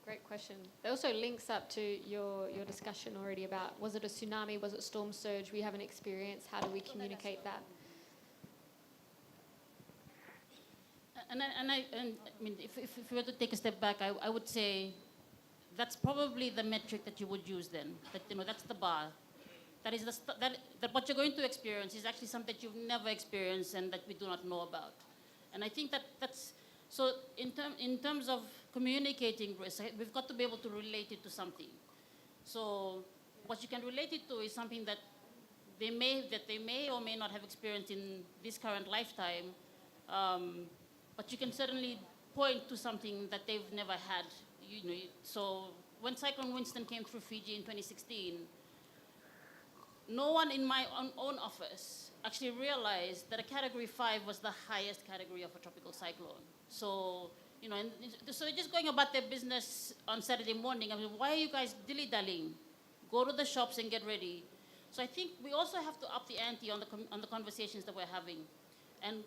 Great question. It also links up to your discussion already about, was it a tsunami, was it storm surge? We haven't experienced. How do we communicate that? And I mean, if we were to take a step back, I would say that's probably the metric that you would use then. That, that's the bar. That is that what you're going to experience is actually something that you've never experienced and that we do not know about. And I think that's so. In terms of communicating risk, we've got to be able to relate it to something. So what you can relate it to is something that they may or may not have experienced in this current lifetime. But you can certainly point to something that they've never had. So when Cyclone Winston came through Fiji in 2016, no one in my own office actually realized that a Category 5 was the highest category of a tropical cyclone. So, and so just going about their business on Saturday morning, I mean, why are you guys dilly-dallying? Go to the shops and get ready. So I think we also have to up the ante on the conversations that we're having. And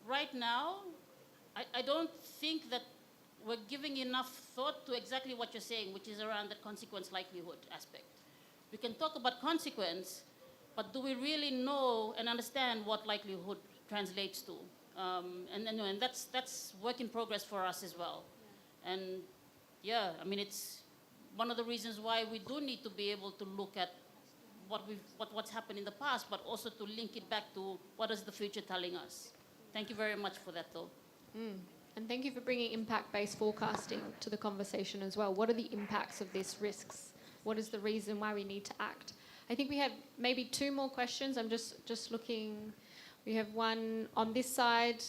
right now, I don't think that we're giving enough thought to exactly what you're saying, which is around the consequence likelihood aspect. We can talk about consequence, but do we really know and understand what likelihood translates to? And that's work in progress for us as well. And yeah, I mean, it's one of the reasons why we do need to be able to look at what's happened in the past, but also to link it back to what is the future telling us. Thank you very much for that, though. And thank you for bringing impact-based forecasting to the conversation as well. What are the impacts of these risks? What is the reason why we need to act? I think we have maybe 2 more questions. I'm just looking. We have one on this side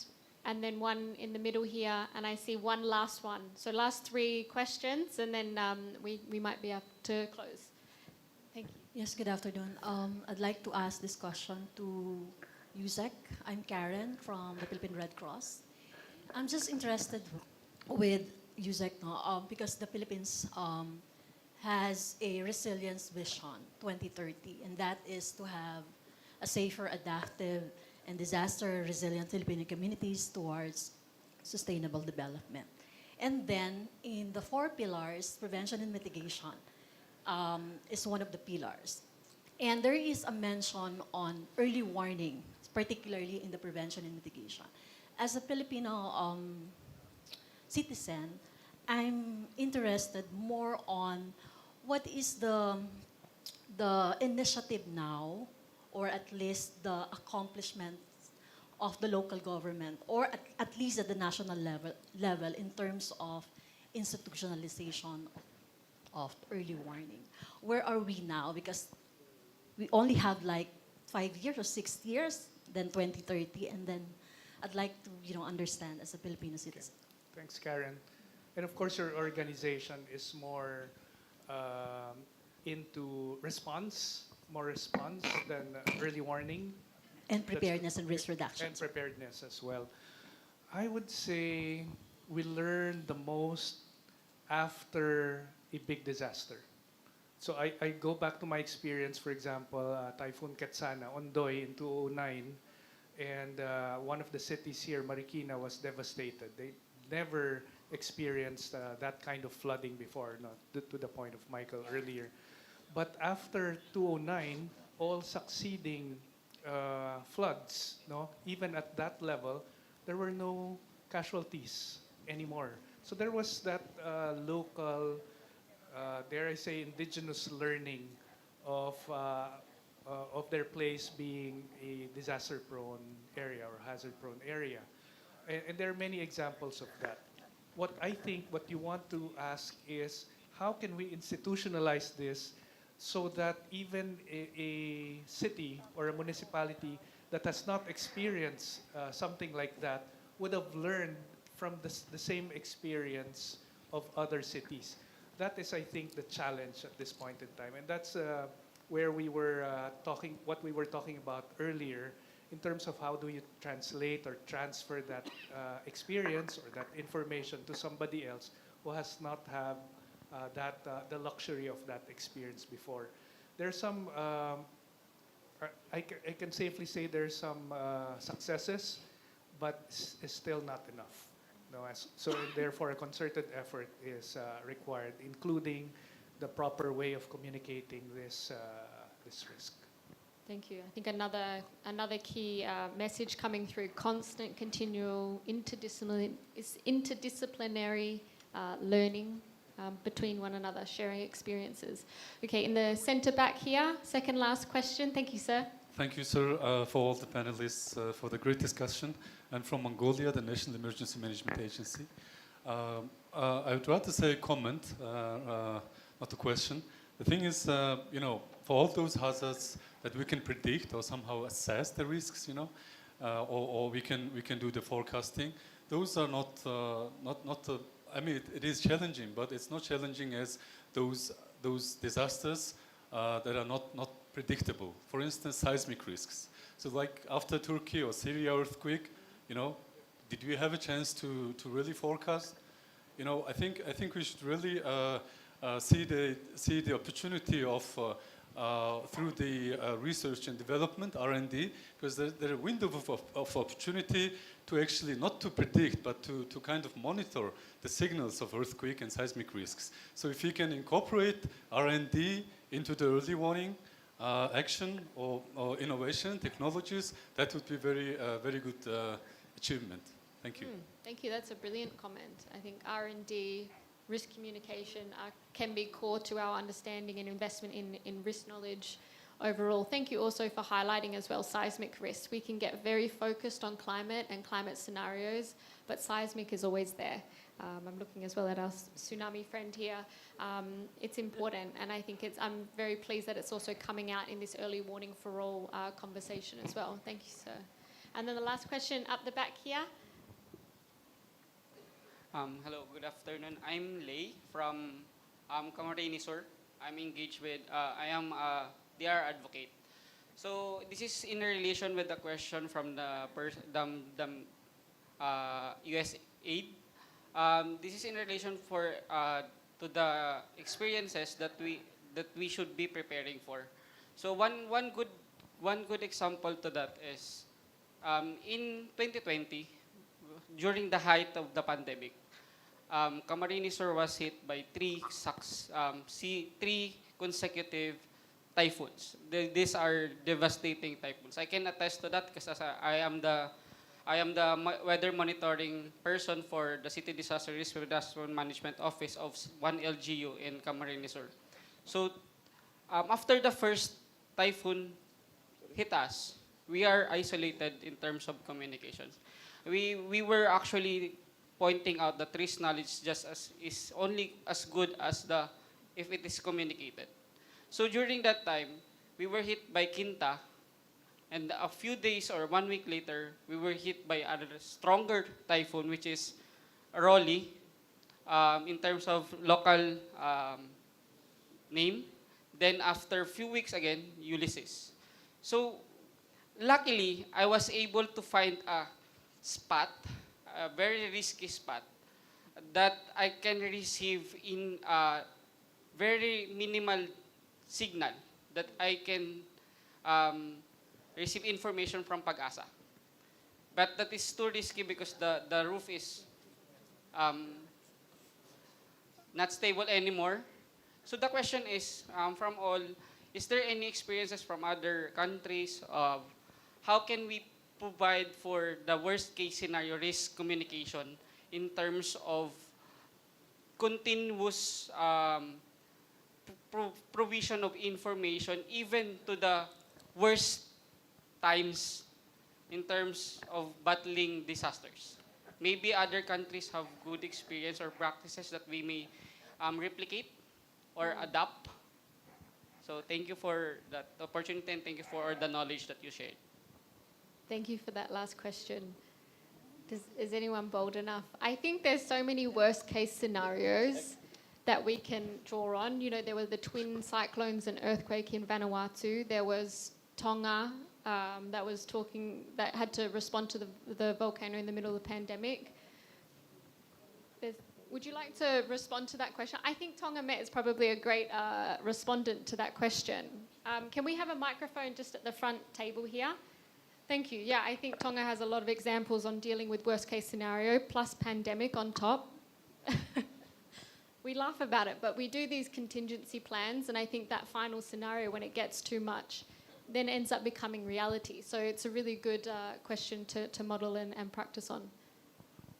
and then one in the middle here, and I see one last one. So last 3 questions, and then we might be up to close. Thank you. Yes, good afternoon. I'd like to ask this question to USEC. I'm Karen from the Philippine Red Cross. I'm just interested with USEC because the Philippines has a resilience vision 2030, and that is to have a safer, adaptive, and disaster-resilient Filipino communities towards sustainable development. And then in the 4 pillars, prevention and mitigation is one of the pillars. And there is a mention on early warning, particularly in the prevention and mitigation. As a Filipino citizen, I'm interested more on what is the initiative now, or at least the accomplishments of the local government, or at least at the national level in terms of institutionalization of early warning. Where are we now? Because we only have like 5 years or 6 years, then 2030, and then I'd like to understand as a Filipino citizen. Okay. Thanks, Karen. And of course, your organization is more into more response than early warning. And preparedness and risk reduction. And preparedness as well. I would say we learn the most after a big disaster. So I go back to my experience, for example, Typhoon Ketsana, Ondoy in 2009, and one of the cities here, Marikina, was devastated. They never experienced that kind of flooding before, to the point of Michael earlier. But after 2009, all succeeding floods, even at that level, there were no casualties anymore. So there was that local, dare I say, indigenous learning of their place being a disaster-prone area or hazard-prone area. And there are many examples of that. What you want to ask is, how can we institutionalize this so that even a city or a municipality that has not experienced something like that would have learned from the same experience of other cities? That is, I think, the challenge at this point in time. And that's where we were what we were talking about earlier, in terms of how do you translate or transfer that experience or that information to somebody else who has not had the luxury of that experience before. There's some, I can safely say there's some successes, but it's still not enough. So therefore a concerted effort is required, including the proper way of communicating this risk. Thank you. I think another key message coming through: constant, continual, interdisciplinary learning between one another, sharing experiences. Okay, in the center back here, second last question. Thank you, sir. Thank you, sir, for all the panelists for the great discussion. And from Mongolia, the National Emergency Management Agency. I would rather say a comment, not a question. The thing is, for all those hazards that we can predict or somehow assess the risks, or we can do the forecasting. Those are not. I mean, it is challenging, but it's not challenging as those disasters that are not predictable. For instance, seismic risks. So, like after Turkey or Syria earthquake, did we have a chance to really forecast? I think we should really see the opportunity of through the research and development, R&D, because there's a window of opportunity to actually not to predict, but to kind of monitor the signals of earthquake and seismic risks. So if you can incorporate R&D into the early warning action or innovation technologies, that would be very good achievement. Thank you. Thank you. That's a brilliant comment. I think R&D risk communication can be core to our understanding and investment in risk knowledge overall. Thank you also for highlighting as well seismic risk. We can get very focused on climate and climate scenarios, but seismic is always there. I'm looking as well at our tsunami friend here. It's important, and I think I'm very pleased that it's also coming out in this early warning for all conversation as well. Thank you, sir. And then the last question up the back here. Hello, good afternoon. I'm Lei from Camarines Sur. I'm engaged with, I am a DR advocate. So this is in relation with the question from the USAID. This is in relation to the experiences that we should be preparing for. So one good example to that is in 2020, during the height of the pandemic, Camarines Sur was hit by three consecutive typhoons. These are devastating typhoons. I can attest to that because I am the weather monitoring person for the City Disaster Risk Management Office of one LGU in Camarines Sur. So after the first typhoon hit us, we are isolated in terms of communications. We were actually pointing out that risk knowledge is only as good as if it is communicated. So during that time, we were hit by Quinta, and a few days or 1 week later, we were hit by a stronger typhoon, which is Rolly, in terms of local name. Then after a few weeks again, Ulysses. So luckily, I was able to find a spot, a very risky spot, that I can receive in a very minimal signal, that I can receive information from Pag-asa. But that is too risky because the roof is not stable anymore. So the question is, from all, is there any experiences from other countries of how can we provide for the worst case scenario risk communication in terms of continuous provision of information even to the worst times in terms of battling disasters? Maybe other countries have good experience or practices that we may replicate or adopt. So thank you for that opportunity and thank you for the knowledge that you shared. Thank you for that last question. Is anyone bold enough? I think there's so many worst case scenarios that we can draw on. You know, there were the twin cyclones and earthquake in Vanuatu. There was Tonga that had to respond to the volcano in the middle of the pandemic. Would you like to respond to that question? I think Tonga Met is probably a great respondent to that question. Can we have a microphone just at the front table here? Thank you. Yeah, I think Tonga has a lot of examples on dealing with worst case scenario plus pandemic on top. We laugh about it, but we do these contingency plans, and I think that final scenario, when it gets too much, then ends up becoming reality. So it's a really good question to model and practice on.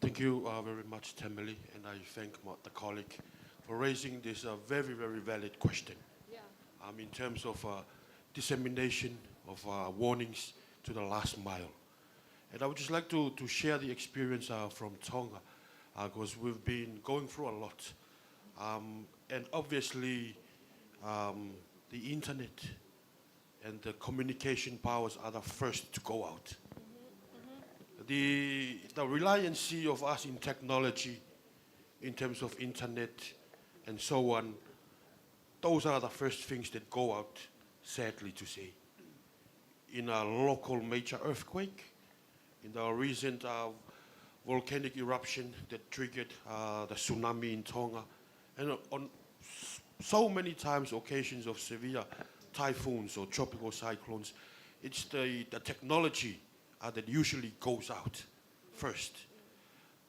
Thank you very much, Tamili, and I thank the colleague for raising this very, very valid question. Yeah. In terms of dissemination of warnings to the last mile. And I would just like to share the experience from Tonga, because we've been going through a lot. And obviously, the internet and the communication powers are the first to go out. The reliance of us in technology, in terms of internet and so on, those are the first things that go out, sadly to say. In a local major earthquake, in the recent volcanic eruption that triggered the tsunami in Tonga, and on so many times, occasions of severe typhoons or tropical cyclones, it's the technology that usually goes out first.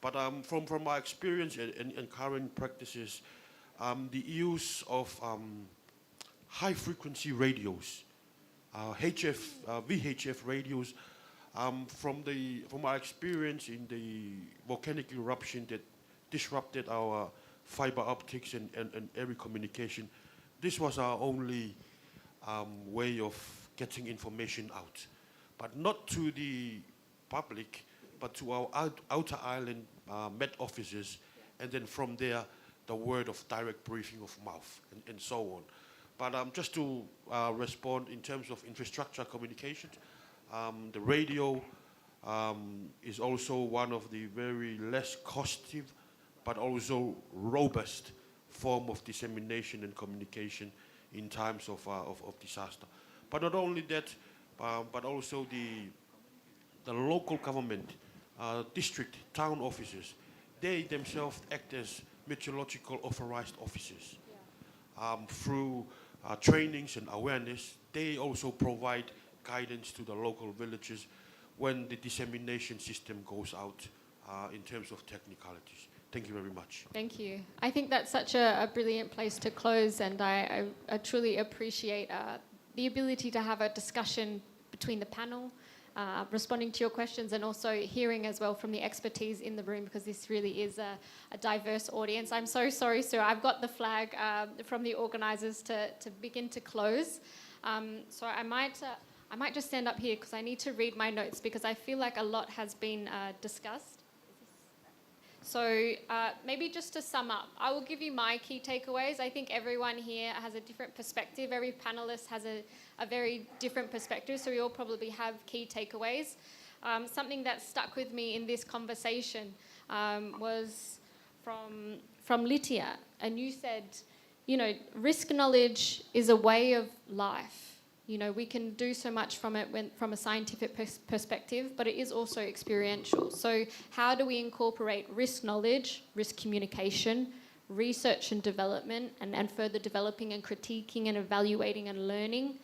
But from my experience and current practices, the use of high-frequency radios, VHF radios, from my experience in the volcanic eruption that disrupted our fiber optics and every communication. This was our only way of getting information out, but not to the public, but to our outer island Met offices, and then from there, the word of direct briefing of mouth, and so on. But just to respond in terms of infrastructure communications, the radio is also one of the very less costly, but also robust form of dissemination and communication in times of disaster. But not only that, but also the local government, district, town offices, they themselves act as meteorological authorized officers. Through trainings and awareness, they also provide guidance to the local villages when the dissemination system goes out in terms of technicalities. Thank you very much. Thank you. I think that's such a brilliant place to close, and I truly appreciate the ability to have a discussion between the panel, responding to your questions, and also hearing as well from the expertise in the room, because this really is a diverse audience. I'm so sorry, sir. I've got the flag from the organisers to begin to close. So I might just stand up here because I need to read my notes, because I feel like a lot has been discussed. So maybe just to sum up, I will give you my key takeaways. I think everyone here has a different perspective. Every panelist has a very different perspective, so we all probably have key takeaways. Something that stuck with me in this conversation was from Lytia, and you said, you know, risk knowledge is a way of life. You know, we can do so much from it from a scientific perspective, but it is also experiential. So how do we incorporate risk knowledge, risk communication, research and development, and further developing and critiquing and evaluating and learning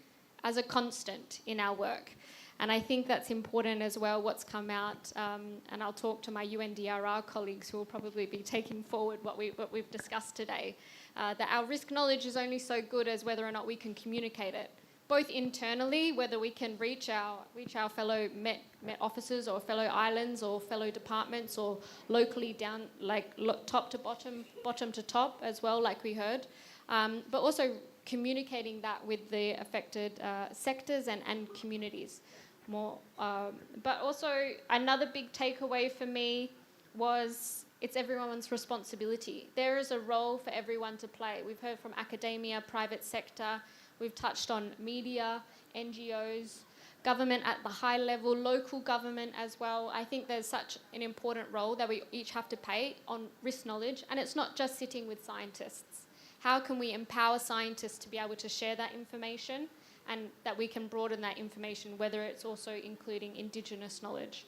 as a constant in our work? And I think that's important as well, what's come out, and I'll talk to my UNDRR colleagues who will probably be taking forward what we've discussed today, that our risk knowledge is only so good as whether or not we can communicate it, both internally, whether we can reach our fellow Met officers or fellow islands or fellow departments, or locally down, like top to bottom, bottom to top as well, like we heard, but also communicating that with the affected sectors and communities more. But also another big takeaway for me was it's everyone's responsibility. There is a role for everyone to play. We've heard from academia, private sector, we've touched on media, NGOs, government at the high level, local government as well. I think there's such an important role that we each have to play on risk knowledge, and it's not just sitting with scientists. How can we empower scientists to be able to share that information, and that we can broaden that information, whether it's also including Indigenous knowledge?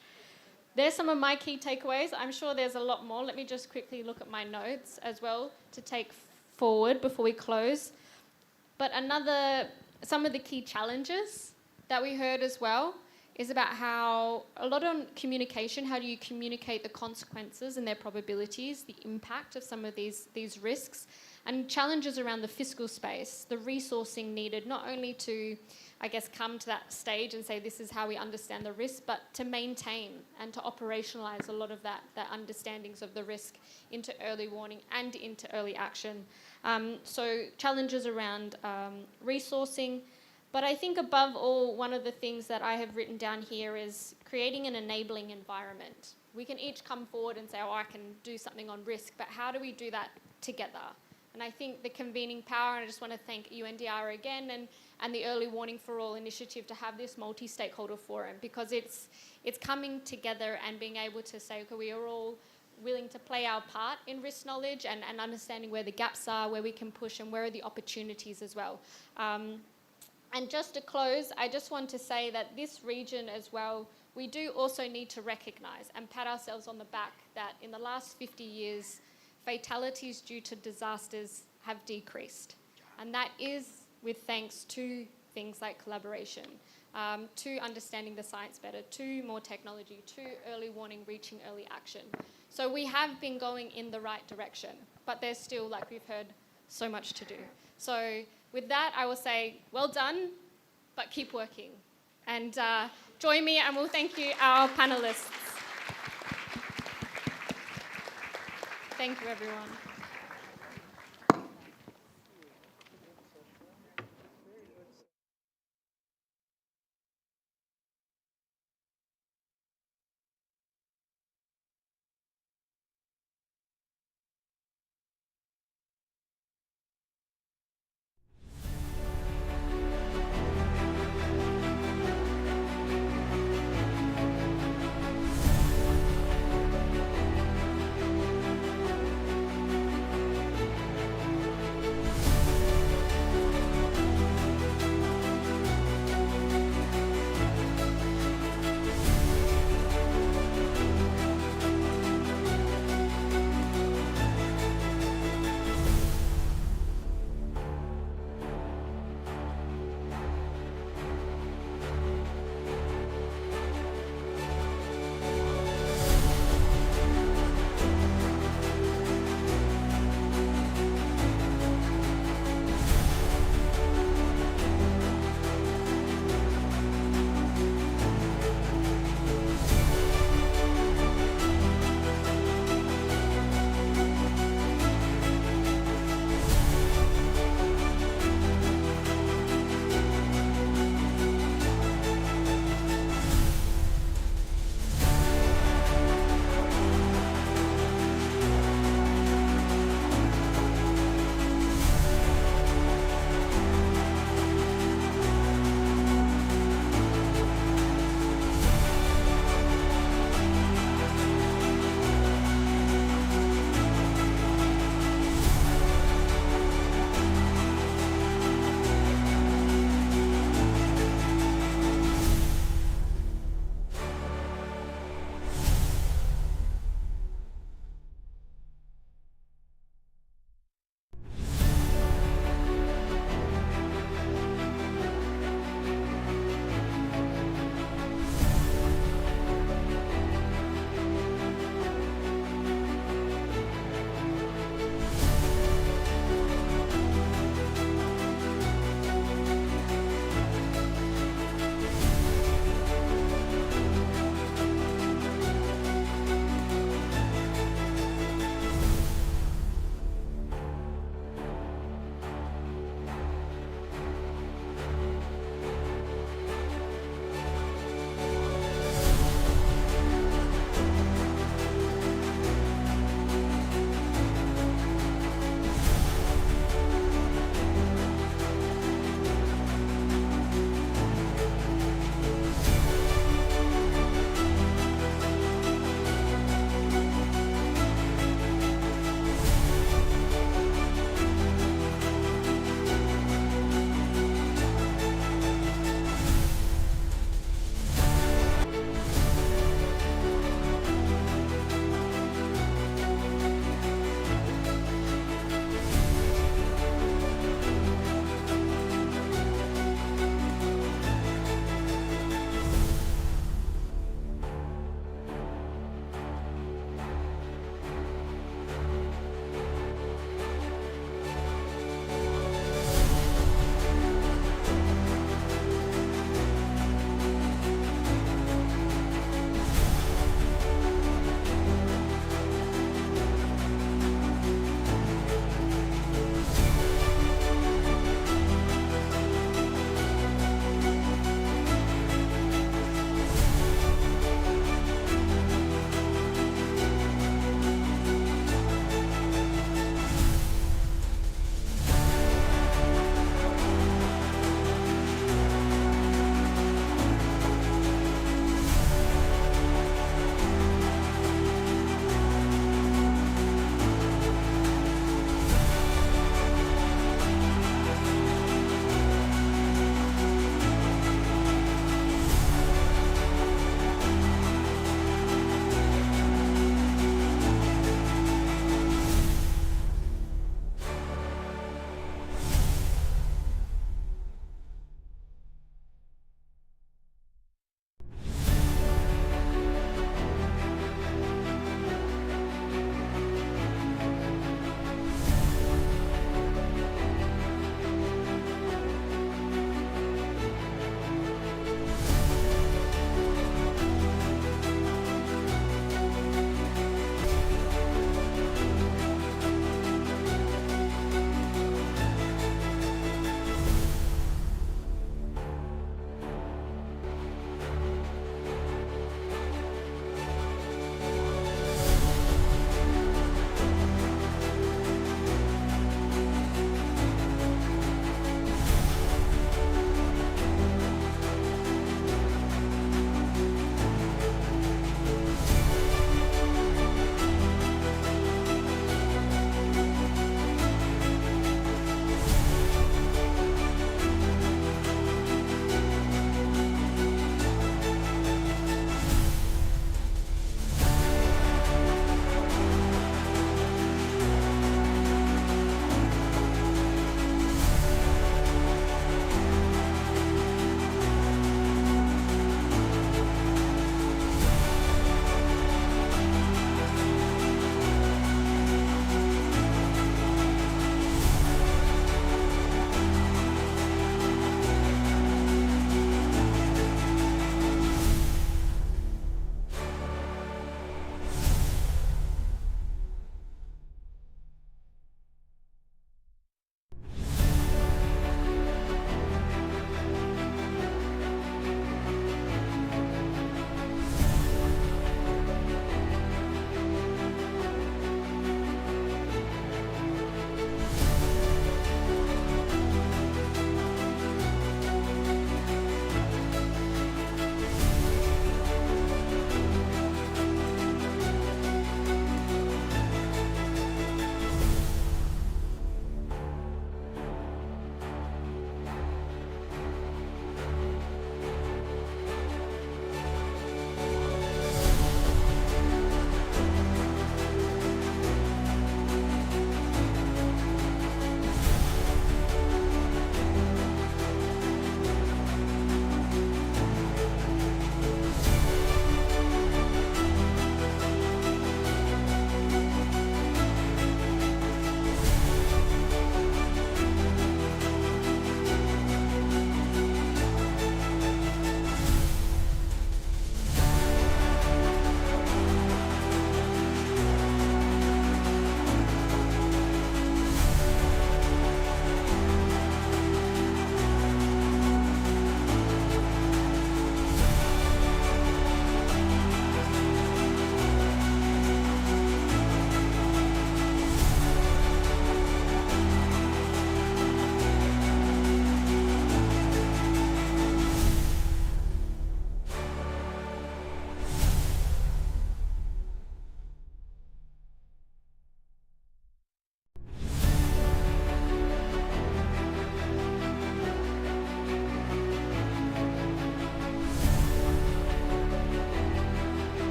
There's some of my key takeaways. I'm sure there's a lot more. Let me just quickly look at my notes as well to take forward before we close. But some of the key challenges that we heard as well is about how a lot on communication, how do you communicate the consequences and their probabilities, the impact of some of these risks, and challenges around the fiscal space, the resourcing needed, not only to, I guess, come to that stage and say this is how we understand the risk, but to maintain and to operationalise a lot of that understandings of the risk into early warning and into early action. So challenges around resourcing. But I think above all, one of the things that I have written down here is creating an enabling environment. We can each come forward and say, oh, I can do something on risk, but how do we do that together? And I think the convening power, and I just want to thank UNDR again and the Early Warning for All initiative to have this multi-stakeholder forum, because it's coming together and being able to say, okay, we are all willing to play our part in risk knowledge and understanding where the gaps are, where we can push, and where are the opportunities as well. And just to close, I just want to say that this region as well, we do also need to recognise and pat ourselves on the back that in the last 50 years, fatalities due to disasters have decreased. And that is with thanks to things like collaboration, to understanding the science better, to more technology, to early warning, reaching early action. So we have been going in the right direction, but there's still, like we've heard, so much to do. So with that, I will say, well done, but keep working. And join me, and we'll thank you, our panelists. Thank you, everyone.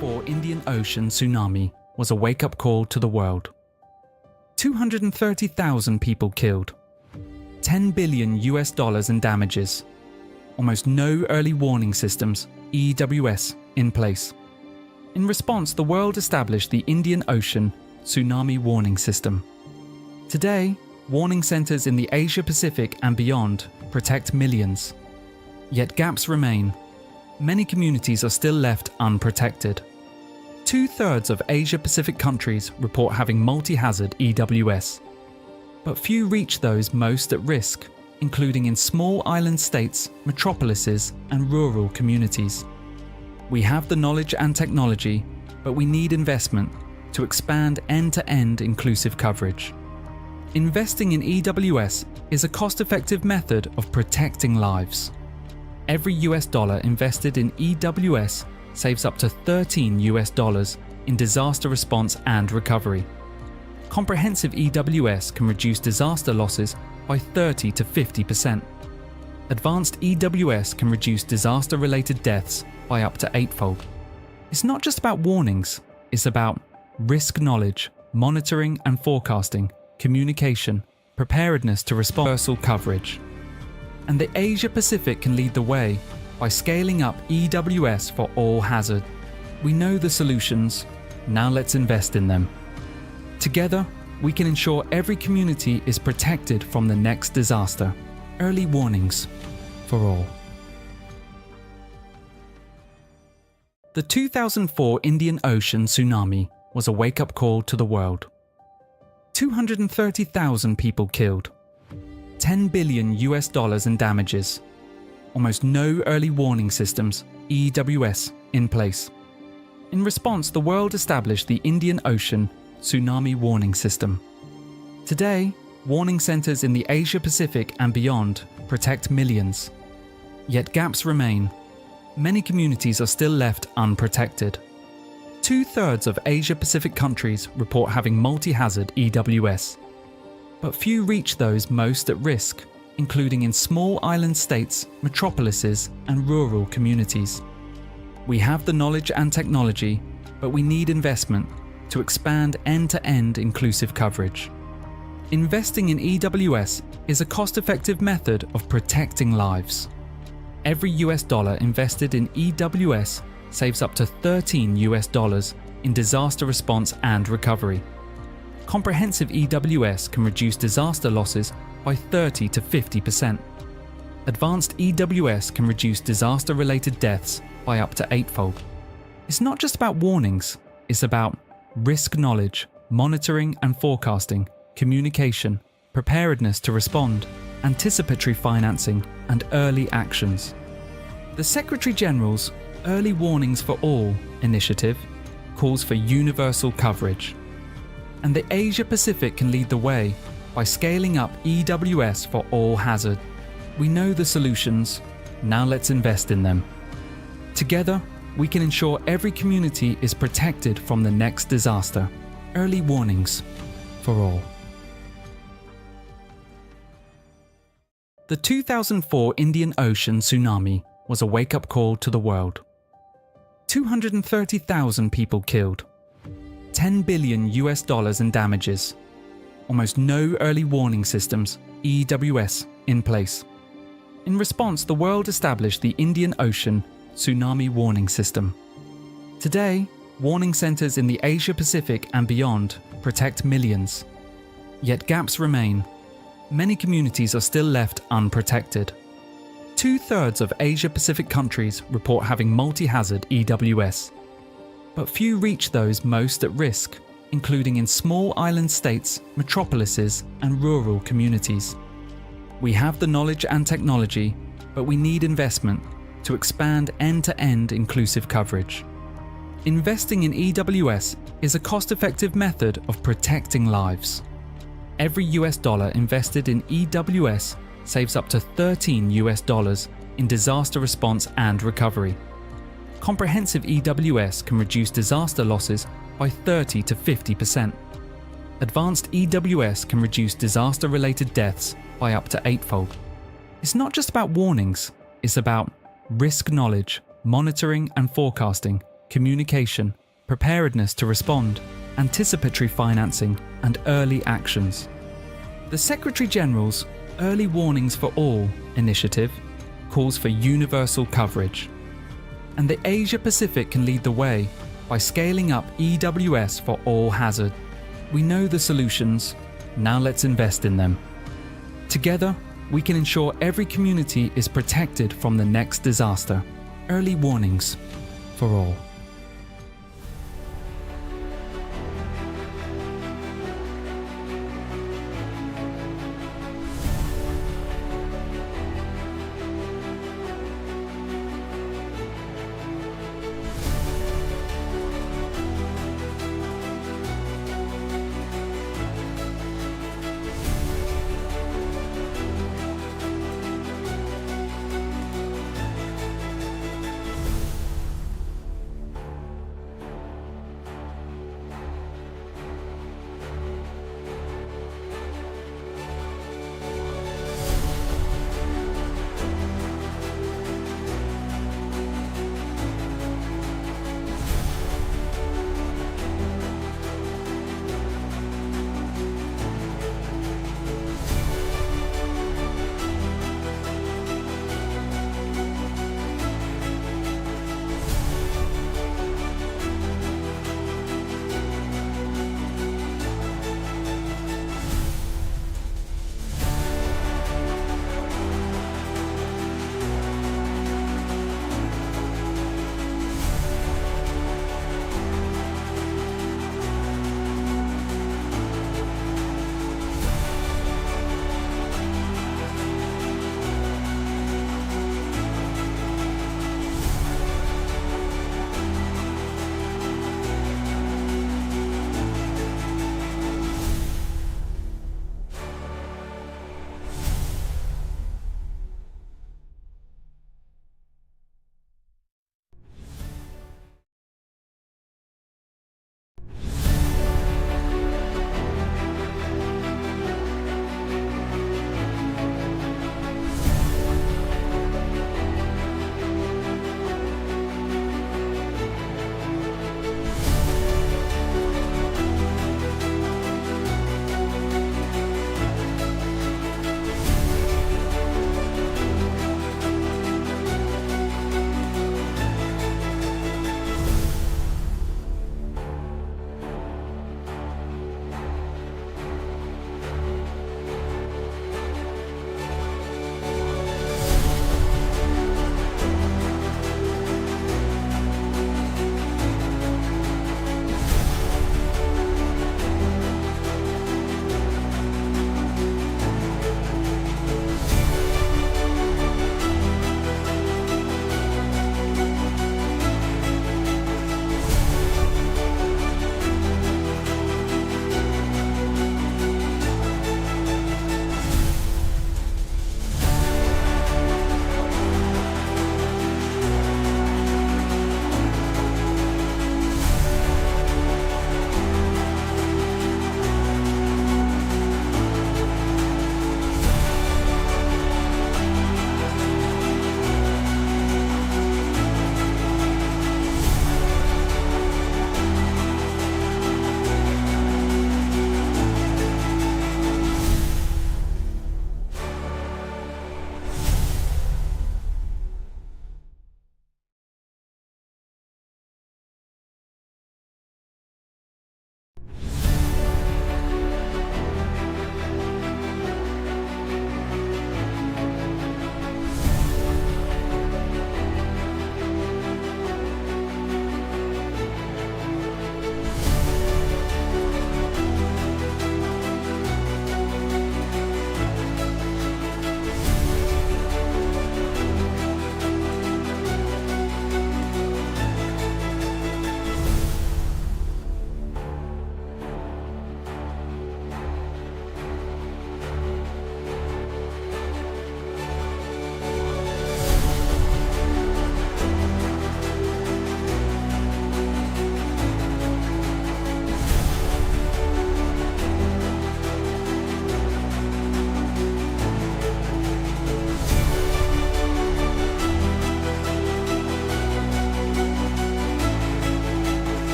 2004 Indian Ocean tsunami was a wake-up call to the world. 230,000 people killed, $10 billion in damages, almost no early warning systems, EWS, in place. In response, the world established the Indian Ocean Tsunami Warning System. Today, warning centers in the Asia-Pacific and beyond protect millions. Yet gaps remain. Many communities are still left unprotected. 2/3 of Asia-Pacific countries report having multi-hazard EWS. But few reach those most at risk, including in small island states, metropolises, and rural communities. We have the knowledge and technology, but we need investment to expand end-to-end inclusive coverage. Investing in EWS is a cost-effective method of protecting lives. Every US dollar invested in EWS saves up to $13 in disaster response and recovery. Comprehensive EWS can reduce disaster losses by 30 to 50%. Advanced EWS can reduce disaster-related deaths by up to 8-fold. It's not just about warnings, it's about risk knowledge, monitoring and forecasting, communication, preparedness to respond, universal coverage. And the Asia-Pacific can lead the way by scaling up EWS for all hazard. We know the solutions, now let's invest in them. Together, we can ensure every community is protected from the next disaster. Early warnings for all. The 2004 Indian Ocean tsunami was a wake-up call to the world. 230,000 people killed, $10 billion in damages, almost no early warning systems, EWS, in place. In response, the world established the Indian Ocean Tsunami Warning System. Today, warning centers in the Asia-Pacific and beyond protect millions. Yet gaps remain. Many communities are still left unprotected. 2/3 of Asia-Pacific countries report having multi-hazard EWS. But few reach those most at risk, including in small island states, metropolises, and rural communities. We have the knowledge and technology, but we need investment to expand end-to-end inclusive coverage. Investing in EWS is a cost-effective method of protecting lives. Every US dollar invested in EWS saves up to $13 in disaster response and recovery. Comprehensive EWS can reduce disaster losses by 30 to 50%. Advanced EWS can reduce disaster-related deaths by up to 8-fold. It's not just about warnings, it's about risk knowledge, monitoring and forecasting, communication, preparedness to respond, anticipatory financing, and early actions. The Secretary-General's Early Warnings for All initiative calls for universal coverage. And the Asia-Pacific can lead the way by scaling up EWS for all hazard. We know the solutions, now let's invest in them. Together, we can ensure every community is protected from the next disaster. Early warnings for all. The 2004 Indian Ocean tsunami was a wake-up call to the world. 230,000 people killed, $10 billion in damages, almost no early warning systems, EWS, in place. In response, the world established the Indian Ocean Tsunami Warning System. Today, warning centers in the Asia-Pacific and beyond protect millions. Yet gaps remain. Many communities are still left unprotected. 2/3 of Asia-Pacific countries report having multi-hazard EWS. But few reach those most at risk, including in small island states, metropolises, and rural communities. We have the knowledge and technology, but we need investment to expand end-to-end inclusive coverage. Investing in EWS is a cost-effective method of protecting lives. Every US dollar invested in EWS saves up to $13 in disaster response and recovery. Comprehensive EWS can reduce disaster losses by 30 to 50%. Advanced EWS can reduce disaster-related deaths by up to 8-fold. It's not just about warnings, it's about risk knowledge, monitoring and forecasting, communication, preparedness to respond, anticipatory financing, and early actions. The Secretary-General's Early Warnings for All initiative calls for universal coverage. And the Asia-Pacific can lead the way by scaling up EWS for all hazard. We know the solutions, now let's invest in them. Together, we can ensure every community is protected from the next disaster. Early warnings for all.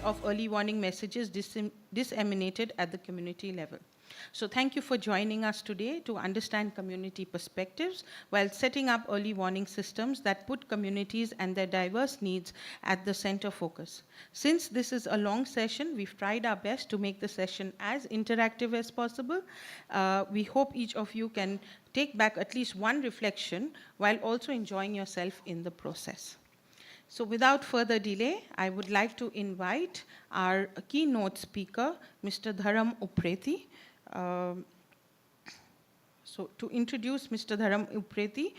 of early warning messages disseminated at the community level. So thank you for joining us today to understand community perspectives while setting up early warning systems that put communities and their diverse needs at the center focus. Since this is a long session, we've tried our best to make the session as interactive as possible. We hope each of you can take back at least one reflection while also enjoying yourself in the process. So without further delay, I would like to invite our keynote speaker, Mr. Dharam Upreti. So to introduce Mr. Dharam Upreti,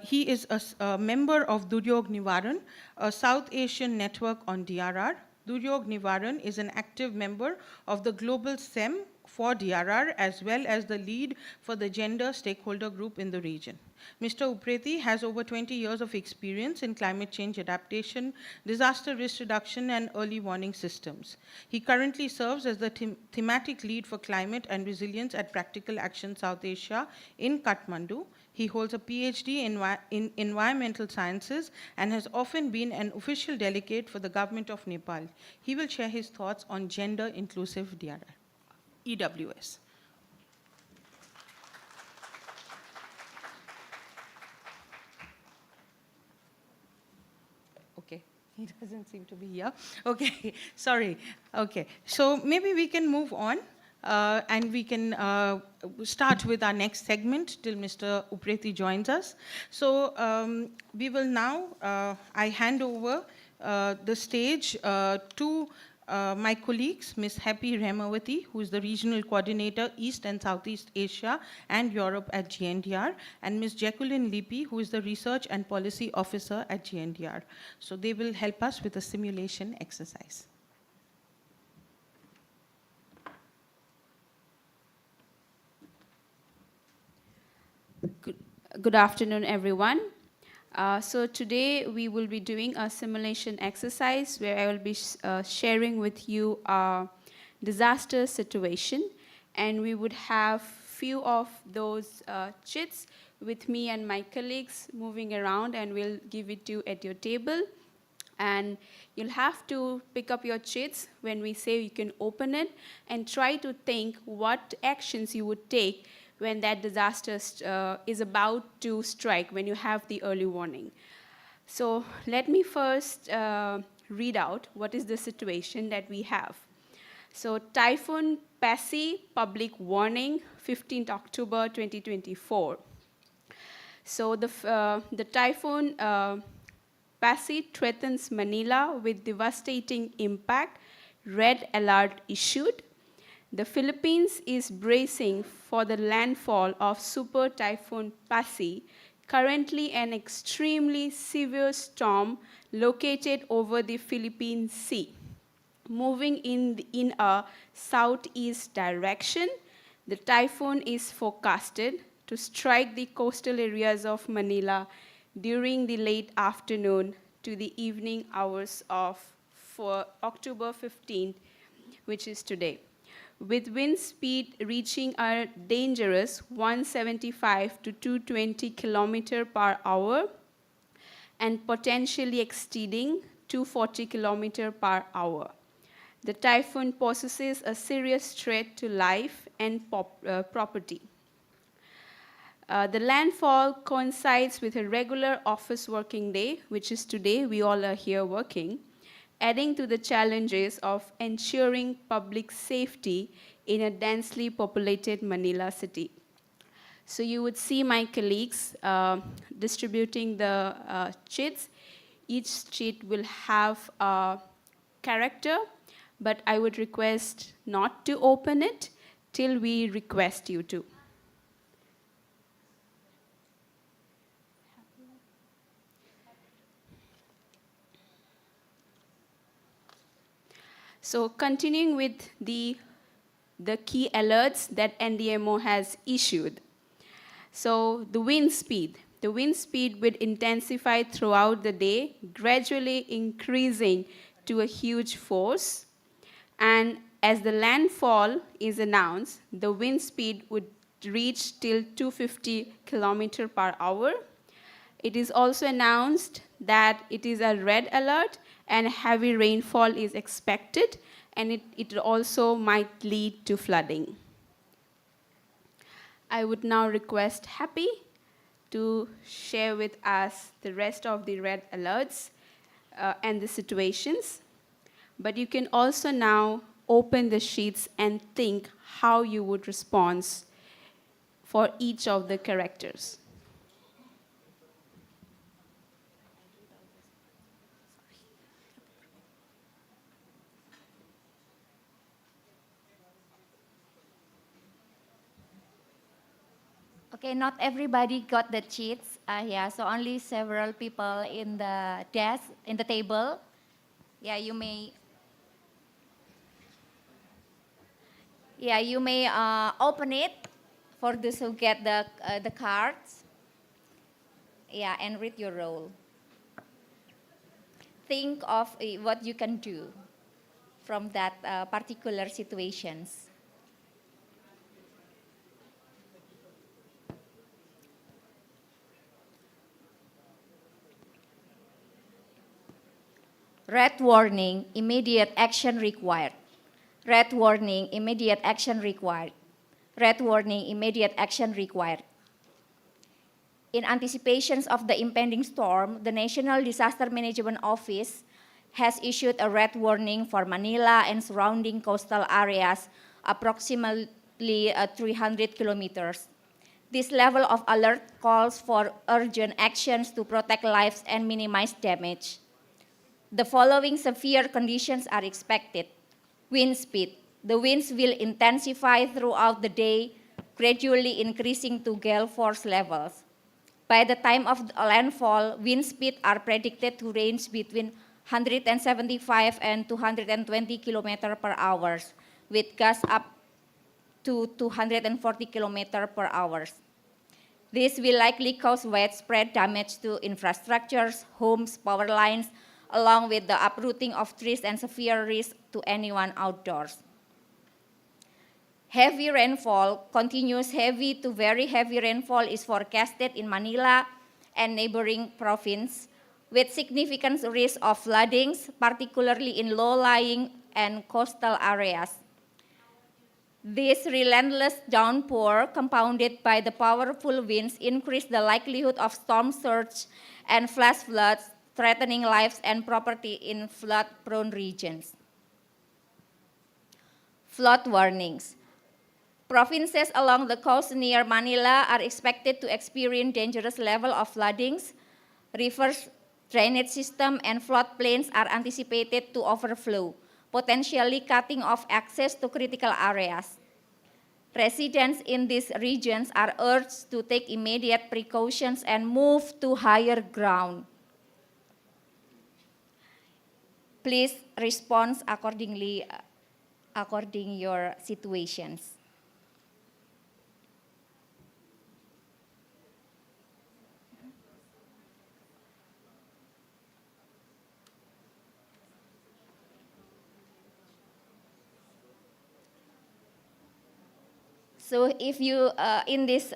he is a member of Duryog Nivaran, a South Asian network on DRR. Duryog Nivaran is an active member of the global SEM for DRR, as well as the lead for the gender stakeholder group in the region. Mr. Upreti has over 20 years of experience in climate change adaptation, disaster risk reduction, and early warning systems. He currently serves as the thematic lead for climate and resilience at Practical Action South Asia in Kathmandu. He holds a PhD in environmental sciences and has often been an official delegate for the government of Nepal. He will share his thoughts on gender-inclusive DRR, EWS. Okay, he doesn't seem to be here. Okay, sorry. Okay, so maybe we can move on and we can start with our next segment till Mr. Upreti joins us. So we will now, I hand over the stage to my colleagues, Ms. Happy Remawati, who is the Regional Coordinator, East and Southeast Asia and Europe at GNDR, and Ms. Jacqueline Lippi, who is the Research and Policy Officer at GNDR. So they will help us with a simulation exercise. Good afternoon, everyone. So today we will be doing a simulation exercise where I will be sharing with you a disaster situation, and we would have few of those chits with me and my colleagues moving around, and we'll give it to you at your table. And you'll have to pick up your chits when we say you can open it and try to think what actions you would take when that disaster is about to strike, when you have the early warning. So let me first read out what is the situation that we have. So Typhoon Pasi, public warning, 15th October 2024. So the Typhoon Pasi threatens Manila with devastating impact, red alert issued. The Philippines is bracing for the landfall of Super Typhoon Pasi, currently an extremely severe storm located over the Philippine Sea. Moving in a southeast direction, the typhoon is forecasted to strike the coastal areas of Manila during the late afternoon to the evening hours of October 15th, which is today, with wind speed reaching a dangerous 175 to 220 km per hour and potentially exceeding 240 km per hour. The typhoon poses a serious threat to life and property. The landfall coincides with a regular office working day, which is today. We all are here working, adding to the challenges of ensuring public safety in a densely populated Manila city. So you would see my colleagues distributing the chits. Each chit will have a character, but I would request not to open it till we request you to. So continuing with the key alerts that NDMO has issued. So the wind speed will intensify throughout the day, gradually increasing to a huge force. And as the landfall is announced, the wind speed would reach till 250 km per hour. It is also announced that it is a red alert and heavy rainfall is expected, and it also might lead to flooding. I would now request Happy to share with us the rest of the red alerts and the situations. But you can also now open the sheets and think how you would respond for each of the characters. Okay, not everybody got the cheats. Yeah, so only several people in the desk, in the table. Yeah, you may. Yeah, you may open it for those who get the cards. Yeah, and read your role. Think of what you can do from that particular situations. Red warning, immediate action required. Red warning, immediate action required. Red warning, immediate action required. In anticipation of the impending storm, the National Disaster Management Office has issued a red warning for Manila and surrounding coastal areas, approximately 300 kilometers. This level of alert calls for urgent actions to protect lives and minimize damage. The following severe conditions are expected. Wind speed. The winds will intensify throughout the day, gradually increasing to gale force levels. By the time of landfall, wind speeds are predicted to range between 175 and 220 km per hour, with gusts up to 240 km per hour. This will likely cause widespread damage to infrastructures, homes, power lines, along with the uprooting of trees and severe risk to anyone outdoors. Heavy rainfall, continuous heavy to very heavy rainfall is forecasted in Manila and neighboring province, with significant risk of floodings, particularly in low-lying and coastal areas. This relentless downpour, compounded by the powerful winds, increase the likelihood of storm surge and flash floods, threatening lives and property in flood-prone regions. Flood warnings. Provinces along the coast near Manila are expected to experience dangerous level of floodings. Rivers, drainage system, and floodplains are anticipated to overflow, potentially cutting off access to critical areas. Residents in these regions are urged to take immediate precautions and move to higher ground. Please respond accordingly, according your situations. So if you in this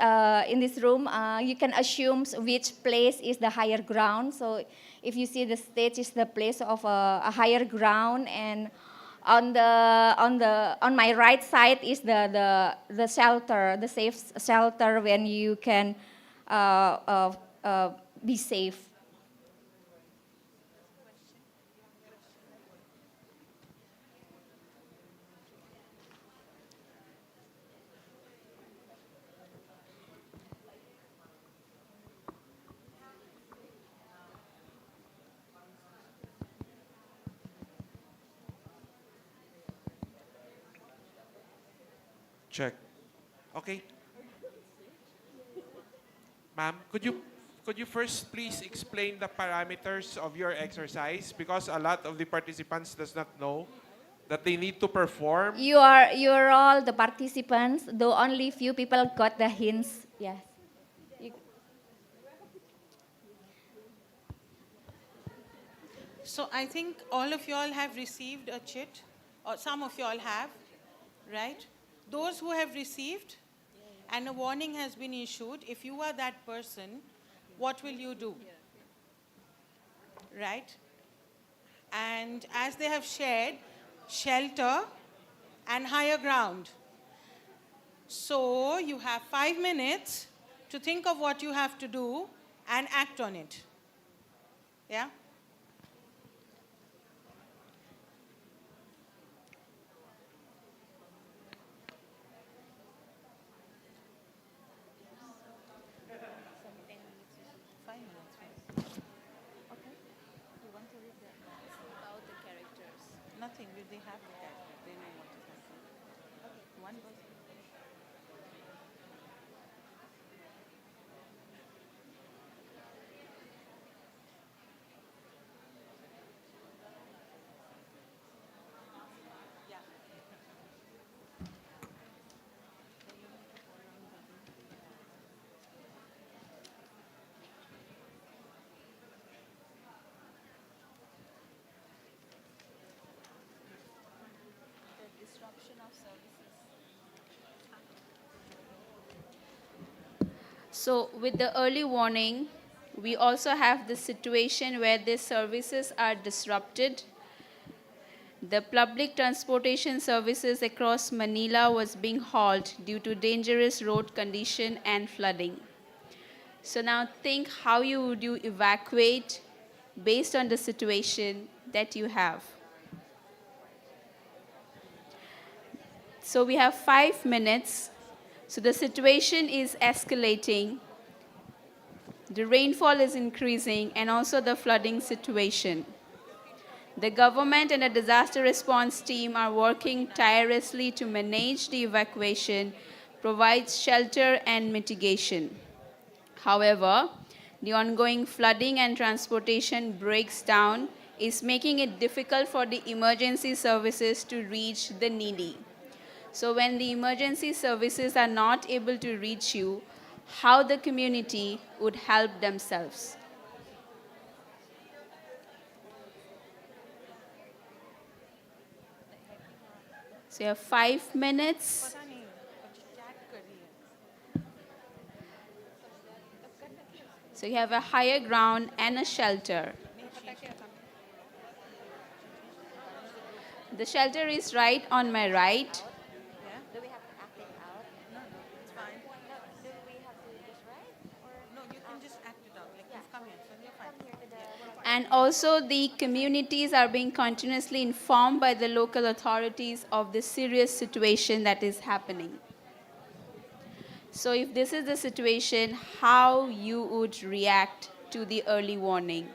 room, you can assume which place is the higher ground. So if you see the stage is the place of a higher ground, and on my right side is the shelter, the safe shelter when you can be safe. Check. Okay. Ma'am, could you first please explain the parameters of your exercise, because a lot of the participants does not know that they need to perform. You're all the participants, though only few people got the hints. Yes. So I think all of you all have received a chit, or some of you all have, right? Those who have received and a warning has been issued, if you are that person, what will you do? Right? And as they have shared, shelter and higher ground. So you have 5 minutes to think of what you have to do and act on it. Yeah? Nothing, they have the character, they know what is happening. One goes. So with the early warning, we also have the situation where these services are disrupted. The public transportation services across Manila was being halted due to dangerous road condition and flooding. So now think, how would you evacuate based on the situation that you have? So we have 5 minutes. So the situation is escalating. The rainfall is increasing, and also the flooding situation. The government and the disaster response team are working tirelessly to manage the evacuation, provide shelter and mitigation. However, the ongoing flooding and transportation breaks down is making it difficult for the emergency services to reach the needy. So when the emergency services are not able to reach you, how the community would help themselves? So you have 5 minutes. So you have a higher ground and a shelter. The shelter is right on my right. Do we have to act it out? No, it's fine. Do we have to just write? No, you can just act it out. Like you've come here, so you're fine. And also the communities are being continuously informed by the local authorities of the serious situation that is happening. So if this is the situation, how you would react to the early warning?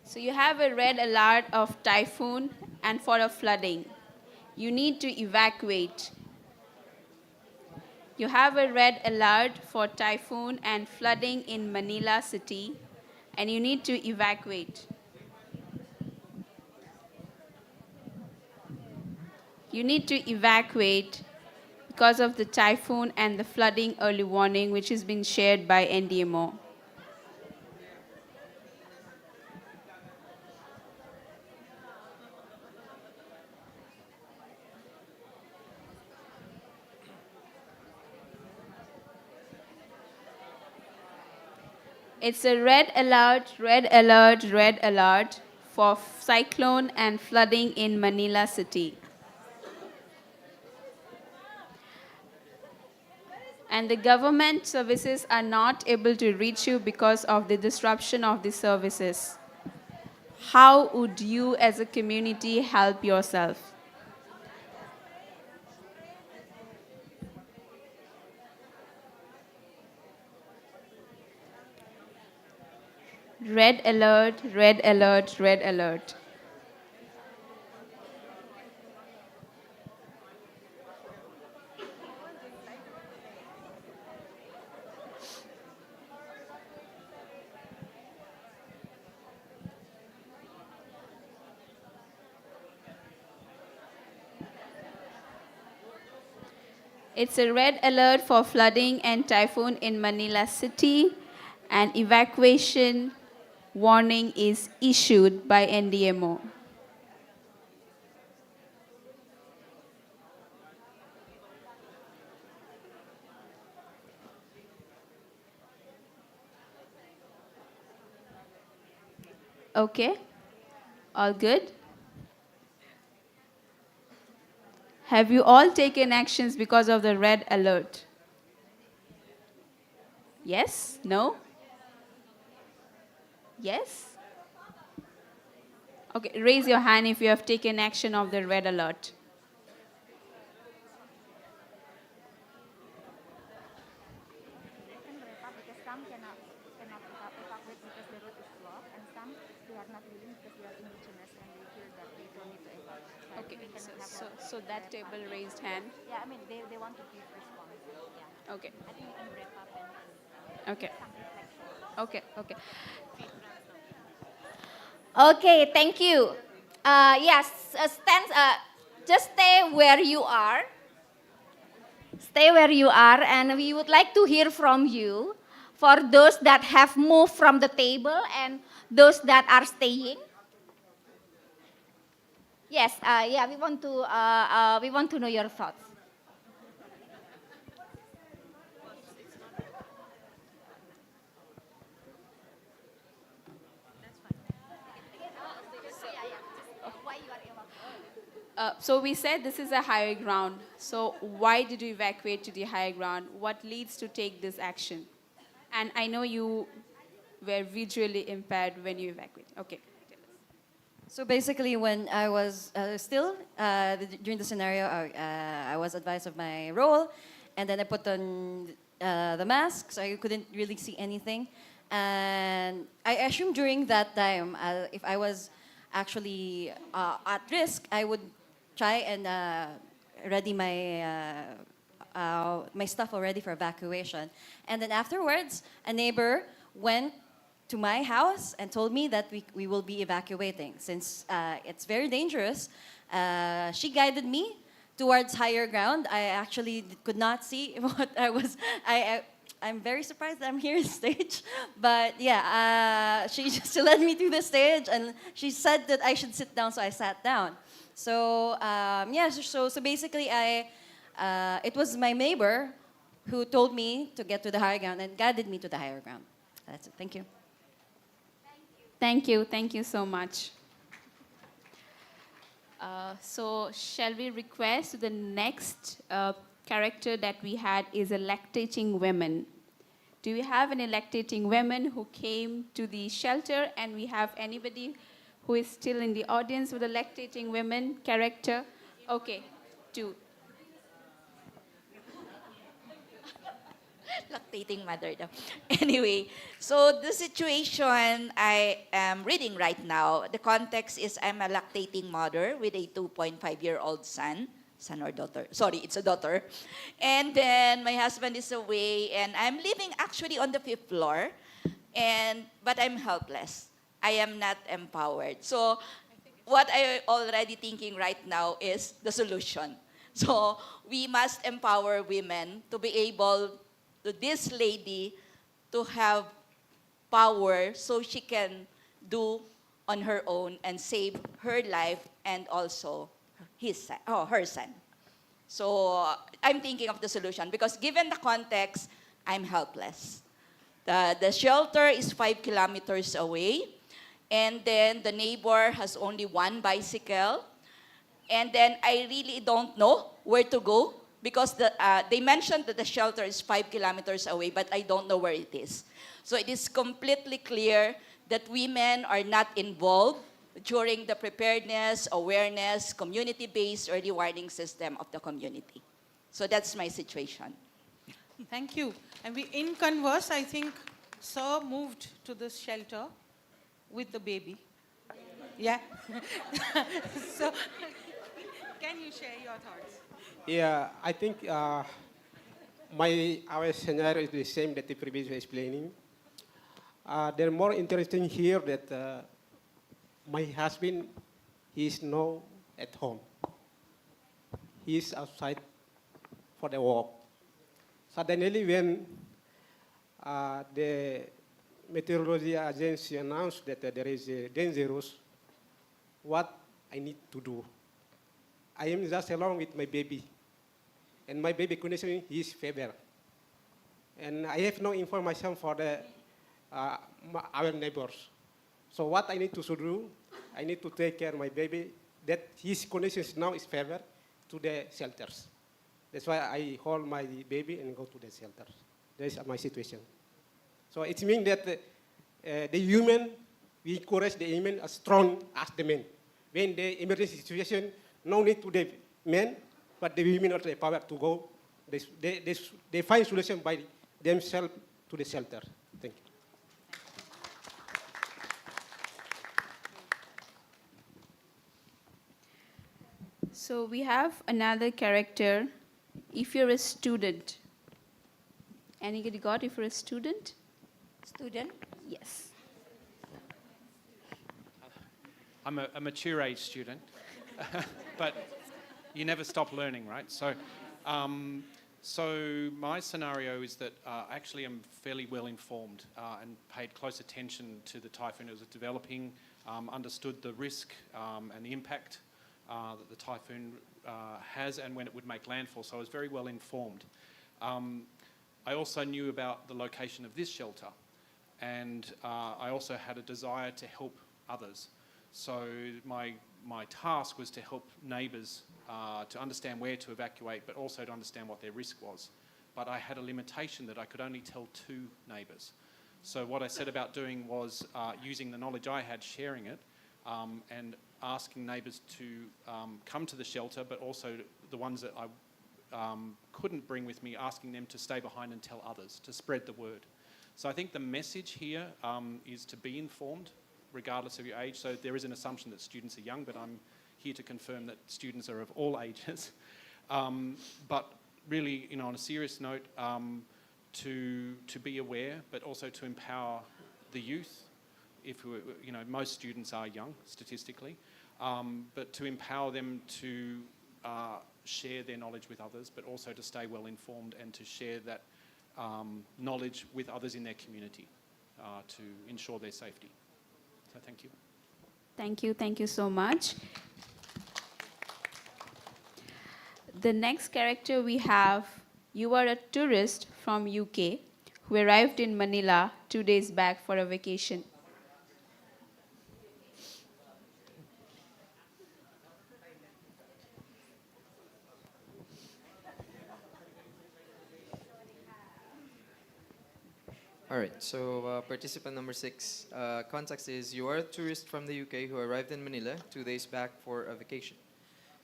So you have a red alert of typhoon and for a flooding. You need to evacuate. You have a red alert for typhoon and flooding in Manila City, and you need to evacuate. You need to evacuate because of the typhoon and the flooding early warning, which is being shared by NDMO. It's a red alert, red alert, red alert for cyclone and flooding in Manila City. And the government services are not able to reach you because of the disruption of the services. How would you as a community help yourself? Red alert, red alert, red alert. It's a red alert for flooding and typhoon in Manila City, and evacuation warning is issued by NDMO. Okay, all good? Have you all taken actions because of the red alert? Yes? No? Yes? Okay, raise your hand if you have taken action of the red alert. Okay, so that table raised hand. Yeah, I mean, they want to give response. Yeah. Okay. I think we can wrap up and Okay. Okay, okay. Okay, thank you. Yes, just stay where you are. Stay where you are, and we would like to hear from you for those that have moved from the table and those that are staying. Yes, yeah, we want to know your thoughts. So we said this is a higher ground. So why did you evacuate to the higher ground? What leads to take this action? And I know you were visually impaired when you evacuated. Okay. So basically, when I was during the scenario, I was advised of my role, and then I put on the mask, so I couldn't really see anything. And I assumed during that time, if I was actually at risk, I would try and ready my stuff already for evacuation. And then afterwards, a neighbor went to my house and told me that we will be evacuating since it's very dangerous. She guided me towards higher ground. I actually could not see what I was. I'm very surprised that I'm here on stage, but yeah, she just led me to the stage and she said that I should sit down, so I sat down. So yeah, so basically, it was my neighbor who told me to get to the higher ground and guided me to the higher ground. That's it. Thank you. Thank you. Thank you so much. So shall we request the next character that we had is a lactating woman. Do we have any lactating women who came to the shelter, and we have anybody who is still in the audience with a lactating women character? Okay, two. Lactating mother daw. Anyway, so the situation I am reading right now, the context is I'm a lactating mother with a 2.5-year-old son or daughter. Sorry, it's a daughter. And then my husband is away, and I'm living actually on the 5th floor, but I'm helpless. I am not empowered. So what I'm already thinking right now is the solution. So we must empower women to be able to this lady to have power so she can do on her own and save her life and also her son. So I'm thinking of the solution because given the context, I'm helpless. The shelter is 5 kilometers away, and then the neighbor has only one bicycle, and then I really don't know where to go because they mentioned that the shelter is 5 kilometers away, but I don't know where it is. So it is completely clear that women are not involved during the preparedness, awareness, community-based early warning system of the community. So that's my situation. Thank you. And in converse, I think Sir moved to this shelter with the baby. Yeah. So, can you share your thoughts? Yeah, I think our scenario is the same that the previous was explaining. They're more interesting here that my husband, he is now at home. He is outside for the work. Suddenly, when the meteorology agency announced that there is a dangerous, what I need to do? I am just along with my baby, and my baby condition is fever. And I have no information for our neighbors. So what I need to do, I need to take care of my baby, that his condition now is fever, to the shelters. That's why I hold my baby and go to the shelters. That's my situation. So it means that the human, we encourage the human as strong as the men. When the emergency situation, no need to the men, but the women have the power to go. They find solution by themselves to the shelter. Thank you. So we have another character. If you're a student, anybody got if you're a student? Student? Yes. I'm a mature age student, but you never stop learning, right? So my scenario is that actually I'm fairly well informed and paid close attention to the typhoon as it was developing, understood the risk and the impact that the typhoon has and when it would make landfall, so I was very well informed. I also knew about the location of this shelter, and I also had a desire to help others. So my task was to help neighbours to understand where to evacuate, but also to understand what their risk was. But I had a limitation that I could only tell 2 neighbours. So what I set about doing was using the knowledge I had, sharing it, and asking neighbours to come to the shelter, but also the ones that I couldn't bring with me, asking them to stay behind and tell others, to spread the word. So I think the message here is to be informed, regardless of your age. So there is an assumption that students are young, but I'm here to confirm that students are of all ages. But really, on a serious note, to be aware, but also to empower the youth. Most students are young, statistically, but to empower them to share their knowledge with others, but also to stay well informed and to share that knowledge with others in their community to ensure their safety. So thank you. Thank you so much. The next character we have, you are a tourist from UK who arrived in Manila 2 days back for a vacation. All right, so participant number 6, context is you are a tourist from the UK who arrived in Manila 2 days back for a vacation.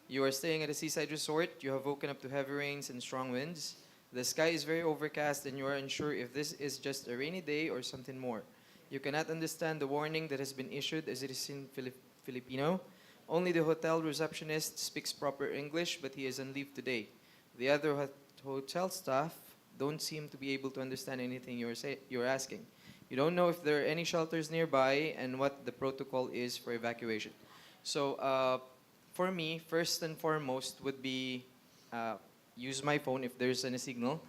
You are staying at a seaside resort, you have woken up to heavy rains and strong winds. The sky is very overcast and you are unsure if this is just a rainy day or something more. You cannot understand the warning that has been issued as it is in Filipino. Only the hotel receptionist speaks proper English, but he is on leave today. The other hotel staff don't seem to be able to understand anything you're asking. You don't know if there are any shelters nearby and what the protocol is for evacuation. So for me, first and foremost would be use my phone if there's any signal.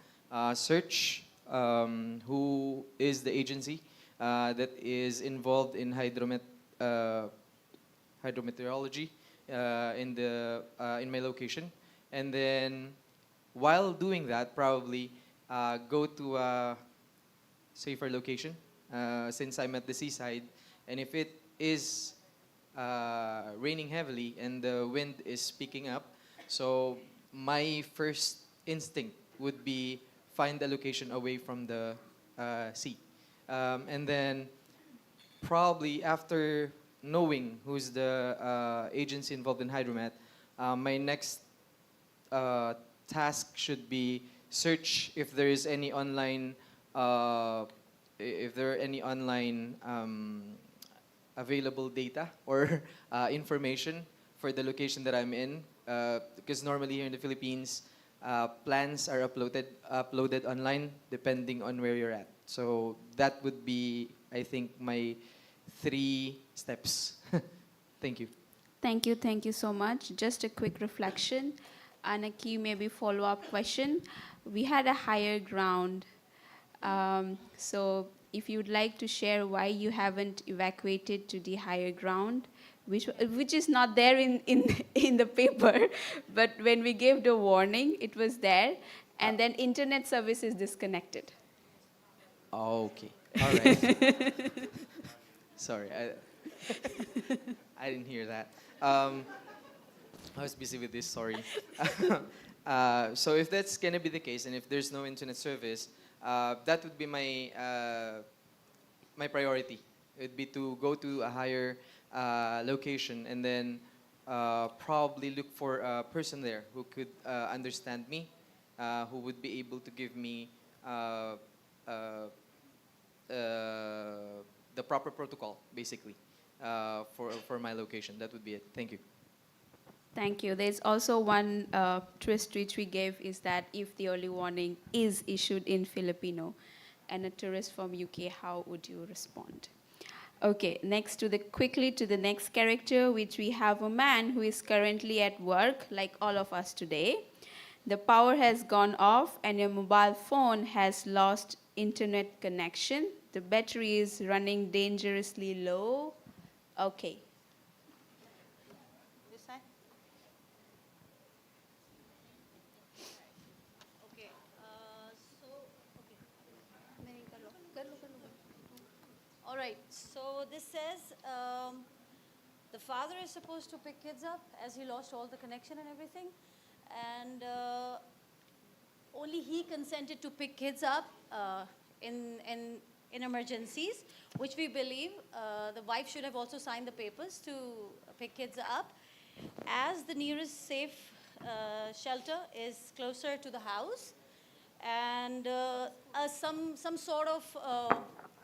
Search who is the agency that is involved in hydrometeorology in my location. And then while doing that, probably go to a safer location since I'm at the seaside. And if it is raining heavily and the wind is picking up, so my first instinct would be find a location away from the sea. And then probably after knowing who's the agency involved in hydromet, my next task should be search if there is any online available data or information for the location that I'm in, because normally here in the Philippines, plans are uploaded online depending on where you're at. So that would be, I think, my 3 steps. Thank you. Thank you so much. Just a quick reflection. and a key maybe follow-up question. We had a higher ground. So if you would like to share why you haven't evacuated to the higher ground, which is not there in the paper, but when we gave the warning, it was there, and then internet service is disconnected. Okay. All right. Sorry, I didn't hear that. I was busy with this, sorry. So if that's going to be the case, and if there's no internet service, that would be my, my priority. It would be to go to a higher location and then probably look for a person there who could understand me, who would be able to give me the proper protocol, basically, for my location. That would be it. Thank you. Thank you. There's also one twist which we gave is that if the early warning is issued in Filipino and a tourist from UK, how would you respond? Okay, quickly to the next character, which we have a man who is currently at work, like all of us today. The power has gone off and your mobile phone has lost internet connection. The battery is running dangerously low. Okay. All right, so this says the father is supposed to pick kids up as he lost all the connection and everything. And only he consented to pick kids up in emergencies, which we believe the wife should have also signed the papers to pick kids up. As the nearest safe shelter is closer to the house, and some sort of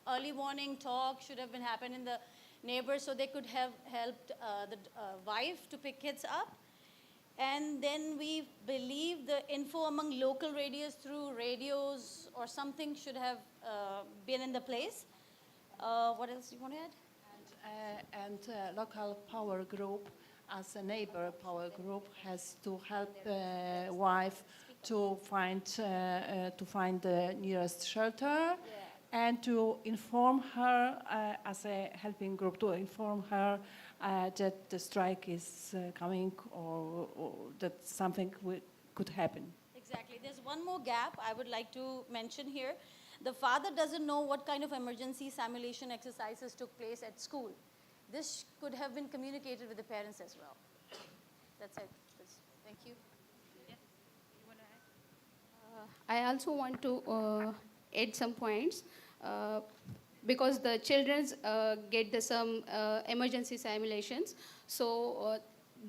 early warning talk should have been happened in the neighbors so they could have helped the wife to pick kids up. And then we believe the info among local radios through radios or something should have been in the place. What else do you want to add? And local power group, as a neighbor power group, has to help the wife to find the nearest shelter. Yeah. And to inform her, as a helping group, to inform her that the strike is coming or that something could happen. Exactly. There's one more gap I would like to mention here. The father doesn't know what kind of emergency simulation exercises took place at school. This could have been communicated with the parents as well. That's it. Thank you. Yeah. You want to add? I also want to add some points because the children get some emergency simulations. So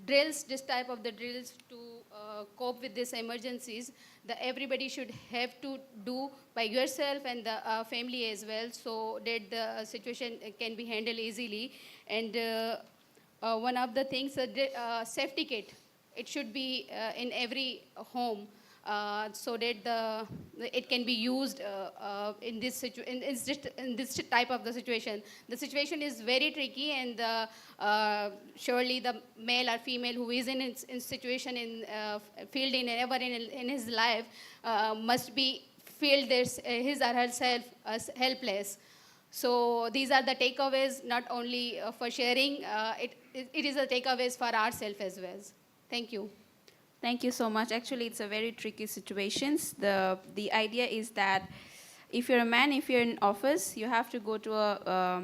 drills, this type of the drills to cope with these emergencies, everybody should have to do by yourself and the family as well, so that the situation can be handled easily. And one of the things, safety kit, it should be in every home. So that it can be used in this type of the situation. The situation is very tricky, and surely the male or female who is in situation in field in his life must be feel his or herself as helpless. So these are the takeaways, not only for sharing. It is a takeaways for ourselves as well. Thank you. Thank you so much. Actually, it's a very tricky situation. The idea is that if you're a man, if you're in office, you have to go to a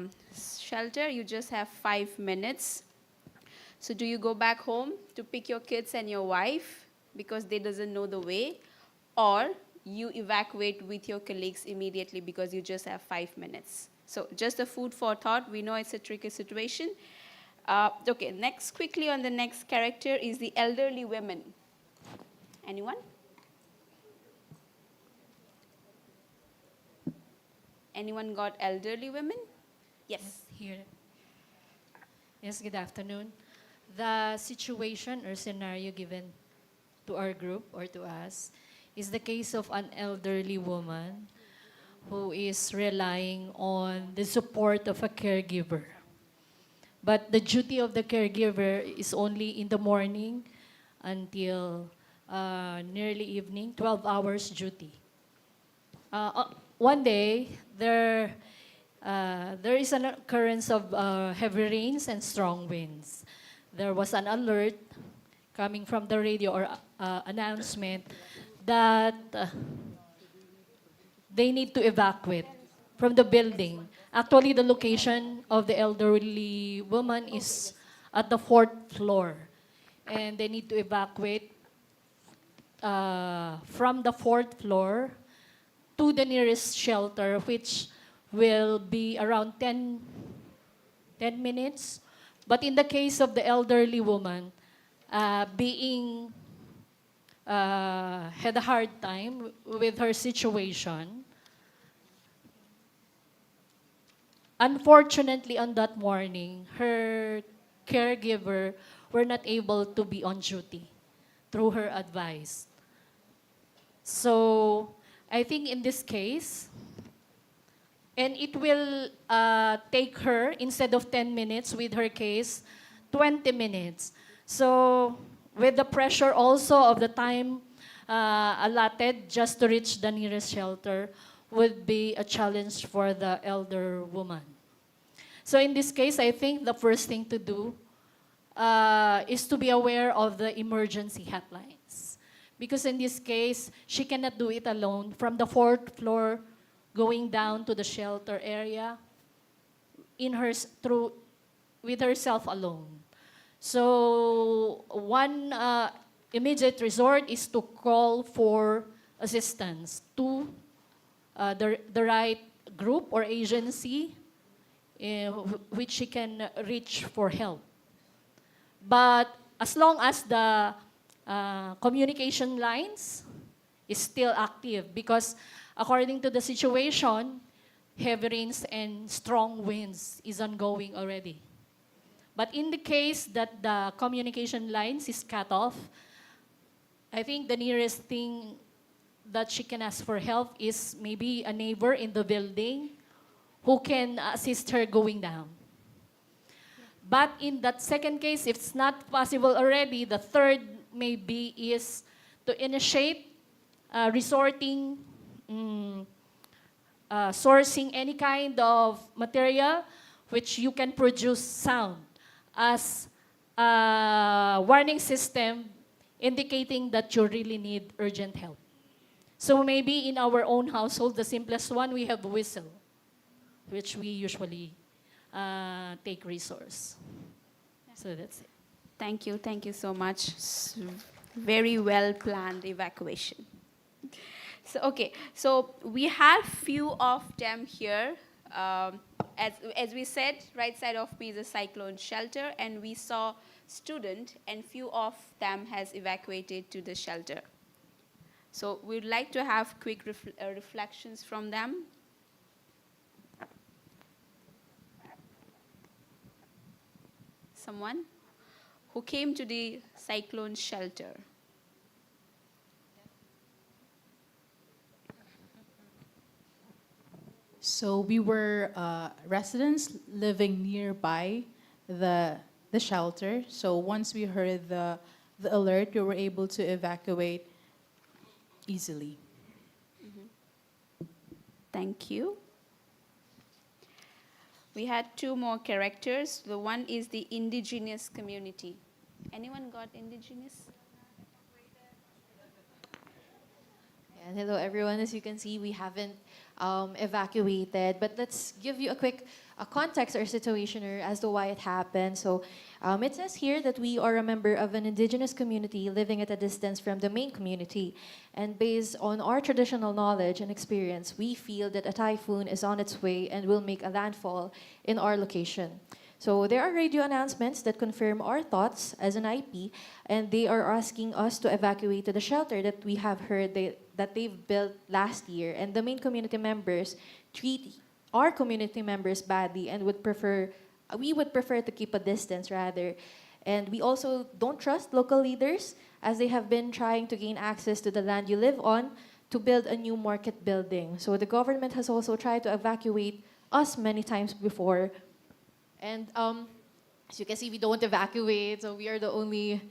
shelter. You just have 5 minutes. So do you go back home to pick your kids and your wife because they doesn't know the way, or you evacuate with your colleagues immediately because you just have 5 minutes? So just a food for thought. We know it's a tricky situation. Okay, next, quickly on the next character is the elderly women. Anyone? Anyone got elderly women? Yes. Here. Yes, good afternoon. The situation or scenario given to our group or to us is the case of an elderly woman who is relying on the support of a caregiver. But the duty of the caregiver is only in the morning until nearly evening, 12 hours duty. One day, there is an occurrence of heavy rains and strong winds. There was an alert coming from the radio or announcement that they need to evacuate from the building. Actually, the location of the elderly woman is at the 4th floor. And they need to evacuate from the 4th floor to the nearest shelter, which will be around 10 minutes. But in the case of the elderly woman, being had a hard time with her situation, unfortunately on that morning, her caregiver were not able to be on duty through her advice. So I think in this case, and it will take her, instead of 10 minutes with her case, 20 minutes. So with the pressure also of the time allotted just to reach the nearest shelter would be a challenge for the elder woman. So in this case, I think the first thing to do is to be aware of the emergency hotlines. Because in this case, she cannot do it alone from the 4th floor going down to the shelter area with herself alone. So one immediate resort is to call for assistance to the right group or agency which she can reach for help. But as long as the communication lines is still active, because according to the situation, heavy rains and strong winds is ongoing already. But in the case that the communication lines is cut off, I think the nearest thing that she can ask for help is maybe a neighbor in the building who can assist her going down. But in that second case, if it's not possible already, the third maybe is to initiate sourcing any kind of material which you can produce sound as a warning system indicating that you really need urgent help. So maybe in our own household, the simplest one, we have whistle, which we usually take resource. So that's it. Thank you so much. Very well planned evacuation. So okay, so we have few of them here. As we said, right side of me is a cyclone shelter, and we saw student, and few of them has evacuated to the shelter. So we'd like to have quick reflections from them. Someone who came to the cyclone shelter. So we were residents living nearby the shelter. So once we heard the alert, we were able to evacuate easily. Thank you. We had two more characters. The one is the indigenous community. Anyone got indigenous? And hello everyone, as you can see, we haven't evacuated, but let's give you a quick context or situation as to why it happened. So it says here that we are a member of an indigenous community living at a distance from the main community. And based on our traditional knowledge and experience, we feel that a typhoon is on its way and will make a landfall in our location. So there are radio announcements that confirm our thoughts as an IP, and they are asking us to evacuate to the shelter that we have heard that they've built last year. And the main community members treat our community members badly and we would prefer to keep a distance rather. And we also don't trust local leaders, as they have been trying to gain access to the land you live on to build a new market building. So the government has also tried to evacuate us many times before. And as you can see, we don't evacuate, so we are the only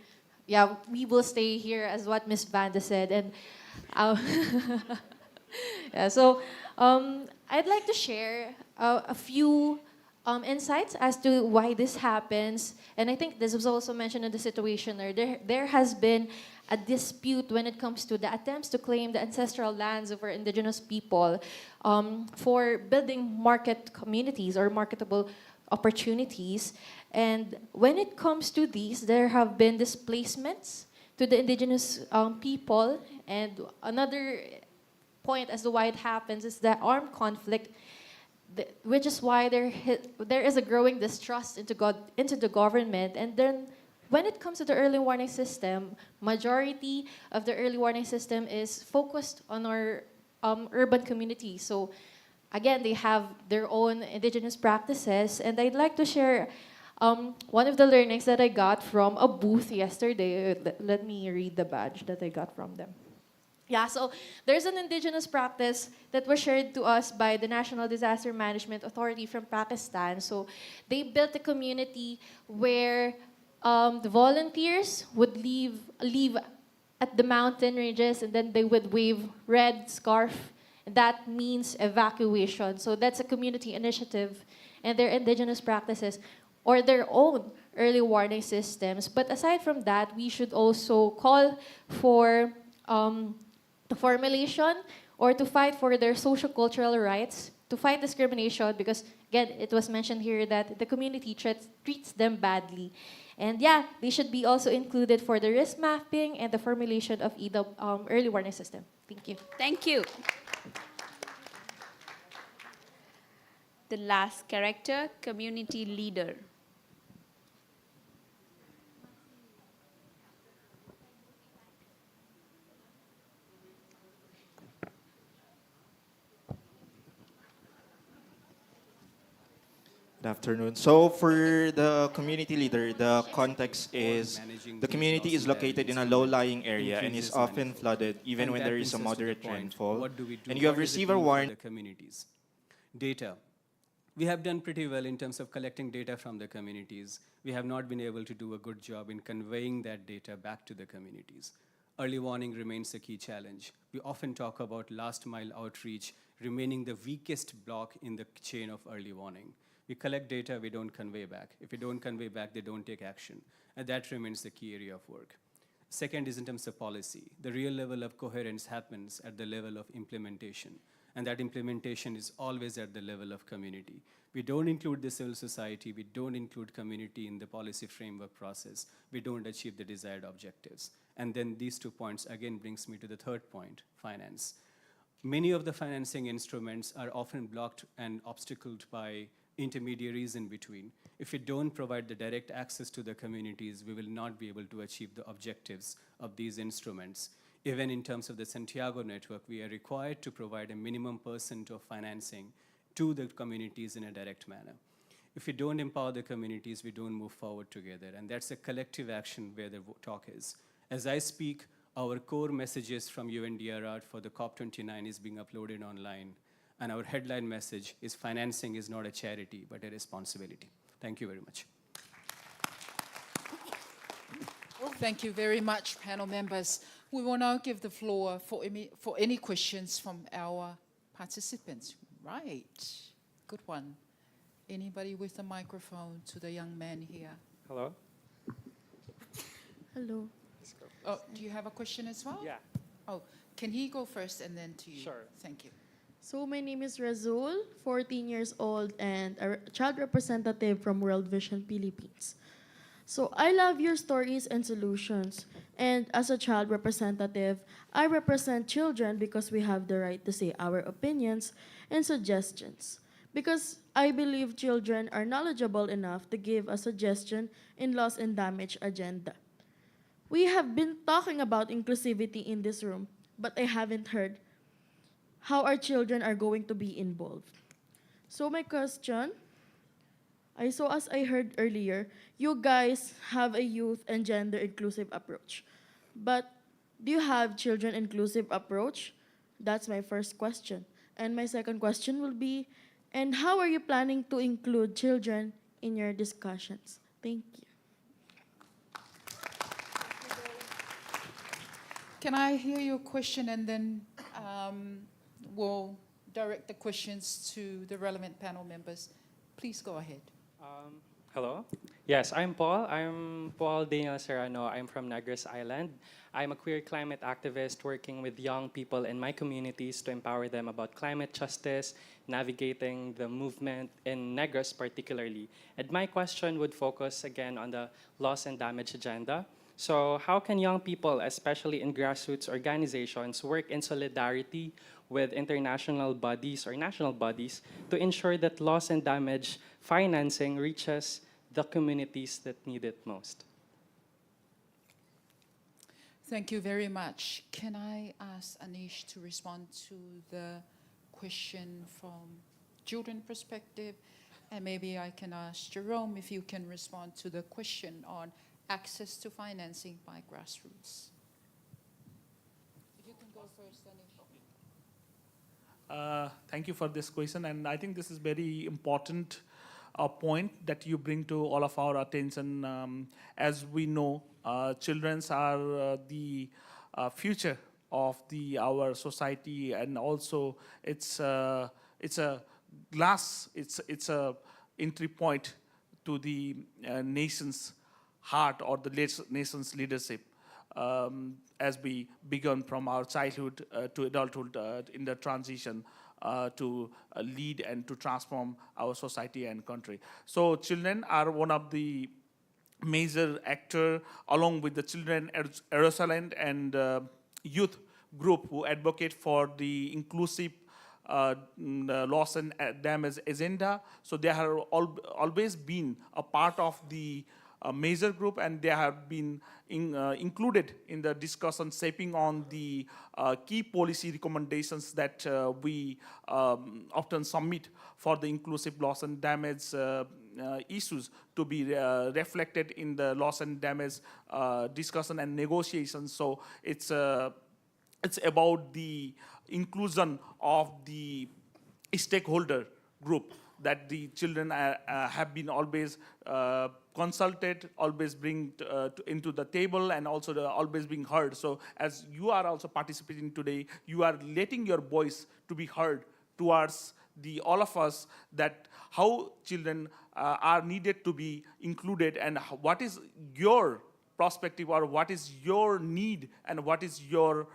yeah, we will stay here as what Miss Vanda said. And uh, yeah, so I'd like to share a few insights as to why this happens. And I think this was also mentioned in the situation, or there has been a dispute when it comes to the attempts to claim the ancestral lands of our indigenous people for building market communities or marketable opportunities. And when it comes to these, there have been displacements to the indigenous people. And another point as to why it happens is the armed conflict, which is why there is a growing distrust into the government. And then when it comes to the early warning system, majority of the early warning system is focused on our urban communities. So again, they have their own indigenous practices. And I'd like to share one of the learnings that I got from a booth yesterday. Let me read the badge that I got from them. Yeah, so there's an indigenous practice that was shared to us by the National Disaster Management Authority from Pakistan. So they built a community where the volunteers would leave at the mountain ranges, and then they would wave red scarf. And that means evacuation. So that's a community initiative, and their indigenous practices or their own early warning systems. But aside from that, we should also call for the formulation or to fight for their social-cultural rights, to fight discrimination, because again, it was mentioned here that the community treats them badly. And yeah, they should be also included for the risk mapping and the formulation of the early warning system. Thank you. Thank you. The last character, community leader. Good afternoon. So for the community leader, the context is the community is located in a low-lying area and is often flooded even when there is a moderate rainfall. And you have received a warning. Communities. Data. We have done pretty well in terms of collecting data from the communities. We have not been able to do a good job in conveying that data back to the communities. Early warning remains a key challenge. We often talk about last mile outreach remaining the weakest block in the chain of early warning. We collect data, we don't convey back. If we don't convey back, they don't take action. And that remains the key area of work. Second is in terms of policy. The real level of coherence happens at the level of implementation. And that implementation is always at the level of community. We don't include the civil society, we don't include community in the policy framework process. We don't achieve the desired objectives. And then these 2 points again brings me to the third point, finance. Many of the financing instruments are often blocked and obstacled by intermediaries in between. If we don't provide the direct access to the communities, we will not be able to achieve the objectives of these instruments. Even in terms of the Santiago network, we are required to provide a minimum % of financing to the communities in a direct manner. If we don't empower the communities, we don't move forward together. And that's a collective action where the talk is. As I speak, our core messages from UNDRR for the COP29 is being uploaded online. And our headline message is financing is not a charity, but a responsibility. Thank you very much. Well, thank you very much, panel members. We will now give the floor for any questions from our participants. Right, good one. Anybody with a microphone to the young man here? Hello. Hello. Oh, do you have a question as well? Yeah. Oh, can he go first and then to you? Sure. Thank you. So my name is Razul, 14 years old, and a child representative from World Vision Philippines. So I love your stories and solutions. And as a child representative, I represent children because we have the right to say our opinions and suggestions. Because I believe children are knowledgeable enough to give a suggestion in loss and damage agenda. We have been talking about inclusivity in this room, but I haven't heard how our children are going to be involved. So my question, as I heard earlier, you guys have a youth and gender inclusive approach. But do you have children inclusive approach? That's my first question. And my second question will be, and how are you planning to include children in your discussions? Thank you. Can I hear your question, and then we'll direct the questions to the relevant panel members. Please go ahead. Hello. Yes, I'm Paul. I'm Paul Daniel Serrano. I'm from Negros Island. I'm a queer climate activist working with young people in my communities to empower them about climate justice, navigating the movement in Negros particularly. And my question would focus again on the loss and damage agenda. So how can young people, especially in grassroots organizations, work in solidarity with international bodies or national bodies to ensure that loss and damage financing reaches the communities that need it most? Thank you very much. Can I ask Anish to respond to the question from children perspective? And maybe I can ask Jerome if you can respond to the question on access to financing by grassroots. If you can go first, Anish. Thank you for this question, and I think this is very important point that you bring to all of our attention. As we know, children are the future of our society, and also it's a glass. It's a entry point to the nation's heart or the nation's leadership. As we begun from our childhood to adulthood in the transition to lead and to transform our society and country. So children are one of the major actor, along with the children, adolescent and youth group who advocate for the inclusive loss and damage agenda. So they have always been a part of the major group, and they have been included in the discussion shaping on the key policy recommendations that we often submit for the inclusive loss and damage issues to be reflected in the loss and damage discussion and negotiations. So it's about the inclusion of the stakeholder group that the children have been always consulted, always bring into the table, and also always being heard. So as you are also participating today, you are letting your voice to be heard towards all of us, that how children are needed to be included, and what is your perspective, or what is your need, and what is your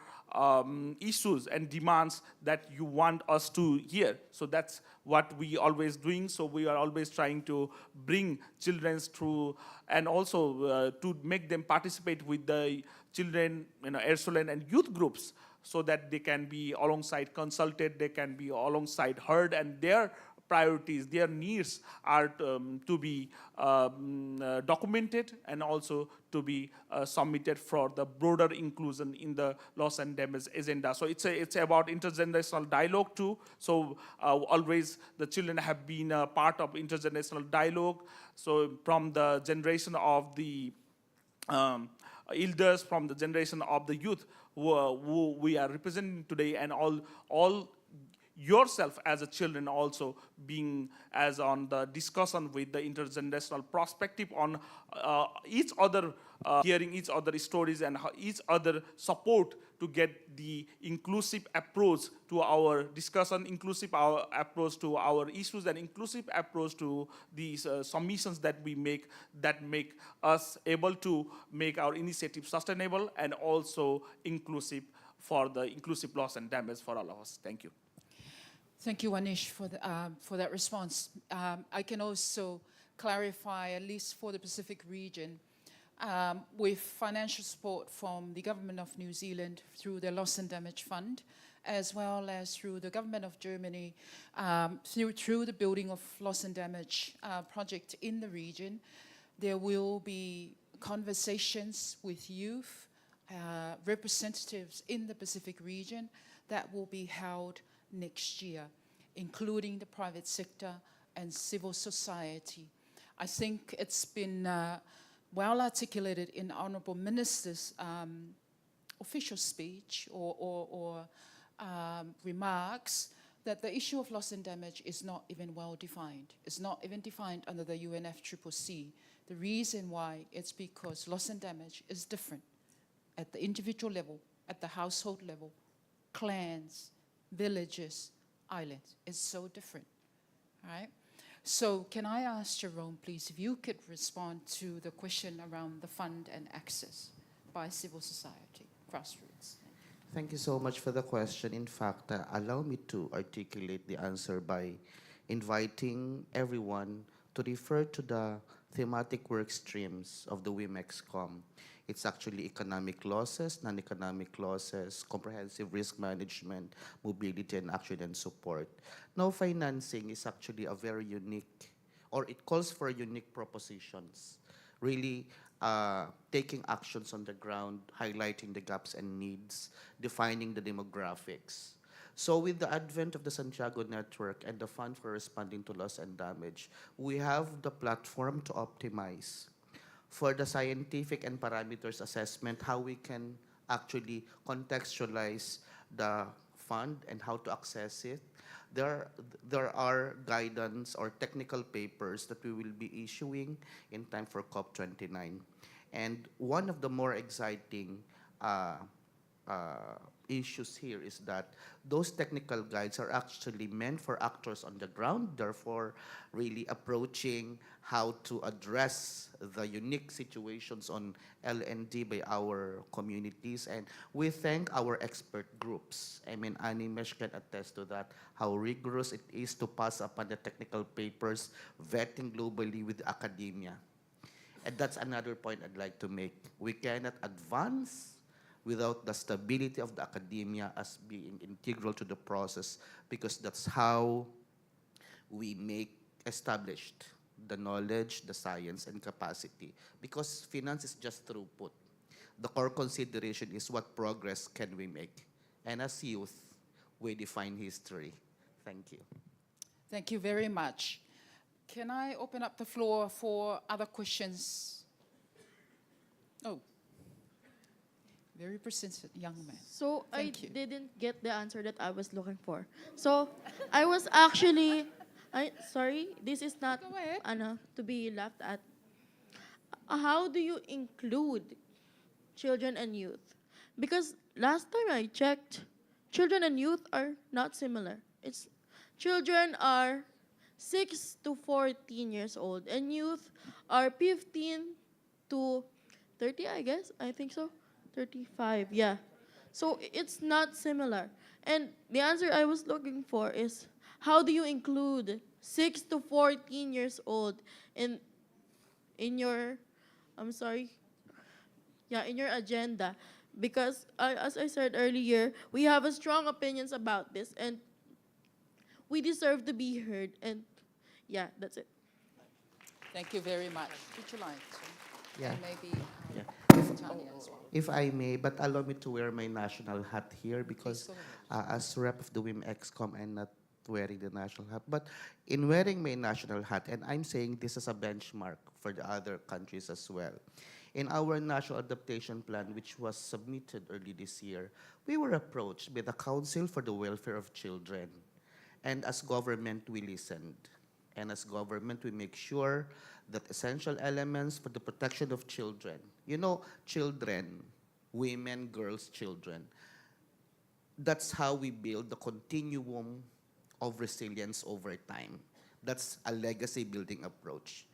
issues and demands that you want us to hear. So that's what we always doing. So we are always trying to bring children through, and also to make them participate with the children, adolescent and youth groups, so that they can be alongside consulted, they can be alongside heard, and their priorities, their needs are to be documented, and also to be submitted for the broader inclusion in the loss and damage agenda. So it's about intergenerational dialogue too. So always the children have been a part of intergenerational dialogue. So from the generation of the elders, from the generation of the youth who we are representing today, and all yourself as a children also being as on the discussion with the intergenerational perspective on each other, hearing each other stories and each other support to get the inclusive approach to our discussion, inclusive our approach to our issues, and inclusive approach to these submissions that we make, that make us able to make our initiative sustainable and also inclusive for the inclusive loss and damage for all of us. Thank you. Thank you, Anish, for that response. I can also clarify, at least for the Pacific region, with financial support from the Government of New Zealand through the Loss and Damage Fund, as well as through the Government of Germany, through the Building of Loss and Damage project in the region, there will be conversations with youth, representatives in the Pacific region that will be held next year, including the private sector and civil society. I think it's been well articulated in Honourable Minister's official speech or remarks that the issue of loss and damage is not even well defined. It's not even defined under the UNFCCC. The reason why it's because loss and damage is different at the individual level, at the household level, clans, villages, islands. It's so different, right? So can I ask Jerome, please, if you could respond to the question around the fund and access by civil society, grassroots. Thank you so much for the question. In fact, allow me to articulate the answer by inviting everyone to refer to the thematic work streams of the WIMEXCOM. It's actually economic losses, non-economic losses, comprehensive risk management, mobility and action and support. Now, financing is actually a very unique, or it calls for unique propositions, really taking actions on the ground, highlighting the gaps and needs, defining the demographics. So with the advent of the Santiago Network and the Fund for Responding to Loss and Damage, we have the platform to optimize for the scientific and parameters assessment, how we can actually contextualize the fund and how to access it. There are guidance or technical papers that we will be issuing in time for COP29. And one of the more exciting issues here is that those technical guides are actually meant for actors on the ground, therefore really approaching how to address the unique situations on LND by our communities. And we thank our expert groups. I mean, Animesh can attest to that, how rigorous it is to pass upon the technical papers, vetting globally with academia. And that's another point I'd like to make. We cannot advance without the stability of the academia as being integral to the process, because that's how we make established the knowledge, the science, and capacity. Because finance is just throughput. The core consideration is what progress can we make. And as youth, we define history. Thank you. Thank you very much. Can I open up the floor for other questions? Oh. Very persistent young man. So Thank you. didn't get the answer that I was looking for. So I was actually, sorry, this is not to be laughed at. How do you include children and youth? Because last time I checked, children and youth are not similar. Children are 6 to 14 years old, and youth are 15 to 30, I guess. I think so. 35, yeah. So it's not similar. And the answer I was looking for is, how do you include 6 to 14 years old in your, I'm sorry, yeah, in your agenda? Because as I said earlier, we have a strong opinions about this, and we deserve to be heard. And yeah, that's it. Thank you very much. Would you like to? Yeah. And maybe Yeah. Tanya as well. If I may, but allow me to wear my national hat here, because as rep of the WIMEXCOM, I'm not wearing the national hat. But in wearing my national hat, and I'm saying this as a benchmark for the other countries as well, in our national adaptation plan, which was submitted early this year, we were approached by the Council for the Welfare of Children. And as government, we listened. And as government, we make sure that essential elements for the protection of children, you know, children, women, girls, children, that's how we build the continuum of resilience over time. That's a legacy building approach.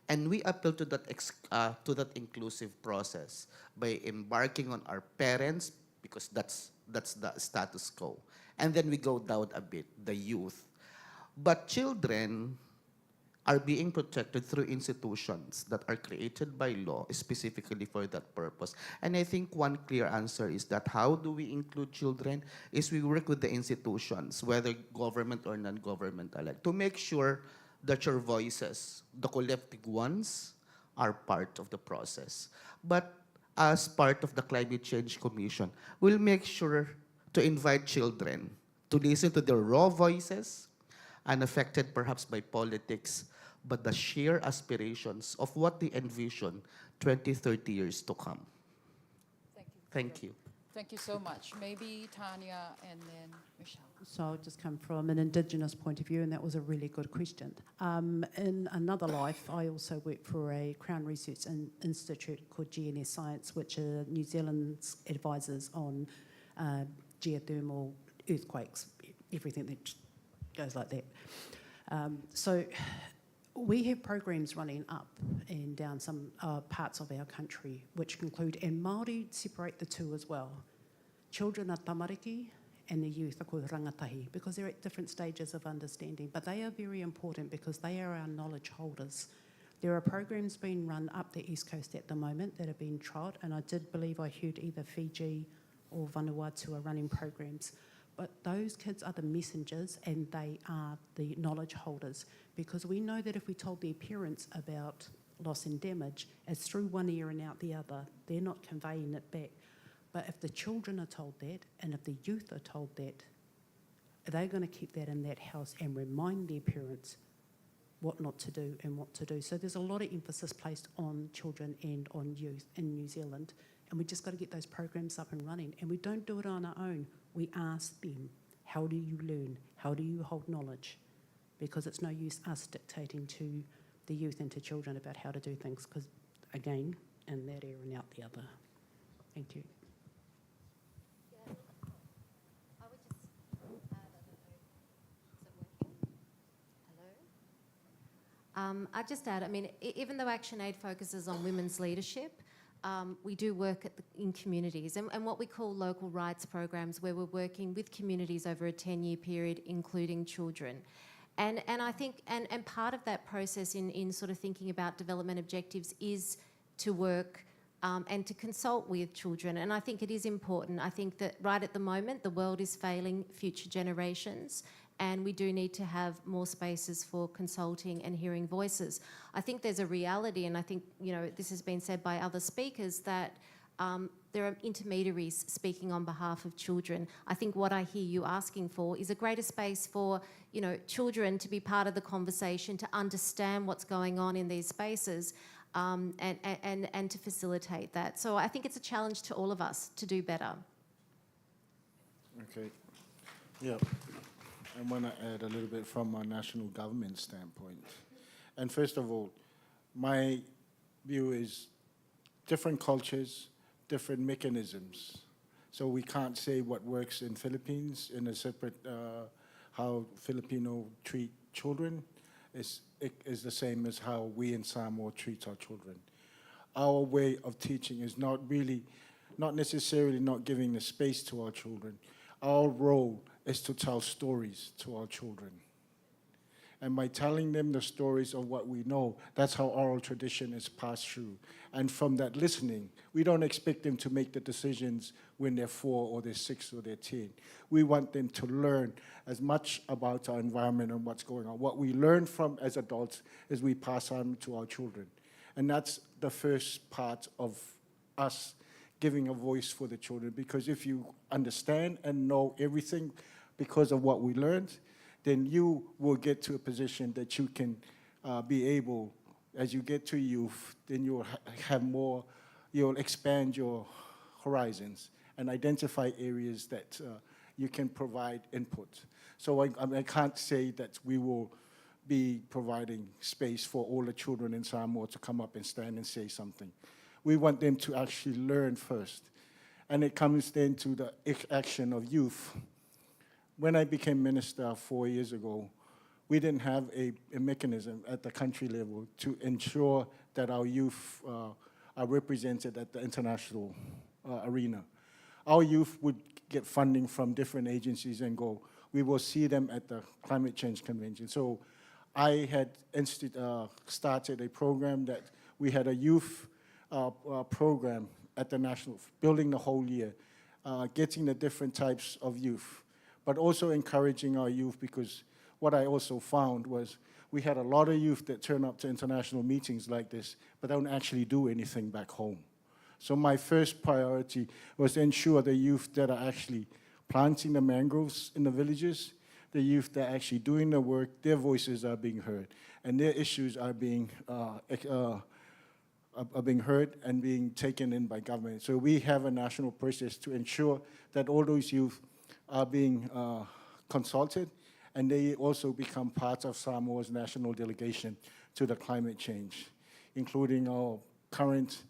And we appeal to that inclusive process by embarking on our parents, because that's the status quo. And then we go down a bit, the youth. But children are being protected through institutions that are created by law specifically for that purpose. And I think one clear answer is that how do we include children is we work with the institutions, whether government or non-government alike, to make sure that your voices, the collective ones, are part of the process. But as part of the Climate Change Commission, we'll make sure to invite children to listen to their raw voices, unaffected perhaps by politics, but the sheer aspirations of what they envision 20, 30 years to come. Thank you. Thank you so much. Maybe Tanya and then Michelle. So I just come from an Indigenous point of view, and that was a really good question. In another life, I also worked for a Crown Research Institute called GNS Science, which are New Zealand's advisors on geothermal, earthquakes, everything that goes like that. So we have programs running up and down some parts of our country, which include, and Māori separate the two as well. Children are tamariki and the youth are called rangatahi, because they're at different stages of understanding, but they are very important because they are our knowledge holders. There are programs being run up the East Coast at the moment that are being trialled, and I did believe I heard either Fiji or Vanuatu are running programs. But those kids are the messengers and they are the knowledge holders, because we know that if we told their parents about loss and damage, it's through one ear and out the other. They're not conveying it back. But if the children are told that, and if the youth are told that, they're going to keep that in that house and remind their parents what not to do and what to do. So there's a lot of emphasis placed on children and on youth in New Zealand, and we just got to get those programs up and running. And we don't do it on our own. We ask them, how do you learn? How do you hold knowledge? Because it's no use us dictating to the youth and to children about how to do things, because, again, in that ear and out the other. Thank you. I'd just add, I mean, even though ActionAid focuses on women's leadership, we do work in communities and what we call local rights programs, where we're working with communities over a 10-year period, including children. And I think, and part of that process in sort of thinking about development objectives is to work and to consult with children. And I think it is important. I think that right at the moment, the world is failing future generations, and we do need to have more spaces for consulting and hearing voices. I think there's a reality, and I think, you know, this has been said by other speakers, that there are intermediaries speaking on behalf of children. I think what I hear you asking for is a greater space for, you know, children to be part of the conversation, to understand what's going on in these spaces, and to facilitate that. So I think it's a challenge to all of us to do better. Okay. Yeah. I want to add a little bit from a national government standpoint. And first of all, my view is different cultures, different mechanisms. So we can't say what works in Philippines in a separate, how Filipino treat children is the same as how we in Samoa treat our children. Our way of teaching is not necessarily not giving the space to our children. Our role is to tell stories to our children. And by telling them the stories of what we know, that's how oral tradition is passed through. And from that listening, we don't expect them to make the decisions when they're 4 or they're 6 or they're 10. We want them to learn as much about our environment and what's going on. What we learn from as adults is we pass on to our children. And that's the first part of us giving a voice for the children, because if you understand and know everything because of what we learned, then you will get to a position that you can be able, as you get to youth, then you'll have more, you'll expand your horizons and identify areas that you can provide input. So I can't say that we will be providing space for all the children in Samoa to come up and stand and say something. We want them to actually learn first. And it comes then to the action of youth. When I became minister 4 years ago, we didn't have a mechanism at the country level to ensure that our youth are represented at the international arena. Our youth would get funding from different agencies and go. We will see them at the Climate Change Convention. So I had started a program that we had a youth program at the national, building the whole year, getting the different types of youth, but also encouraging our youth, because what I also found was we had a lot of youth that turn up to international meetings like this, but don't actually do anything back home. So my first priority was to ensure the youth that are actually planting the mangroves in the villages, the youth that are actually doing the work, their voices are being heard, and their issues are being are being heard and being taken in by government. So we have a national process to ensure that all those youth are being consulted, and they also become part of Samoa's national delegation to the climate change, including our current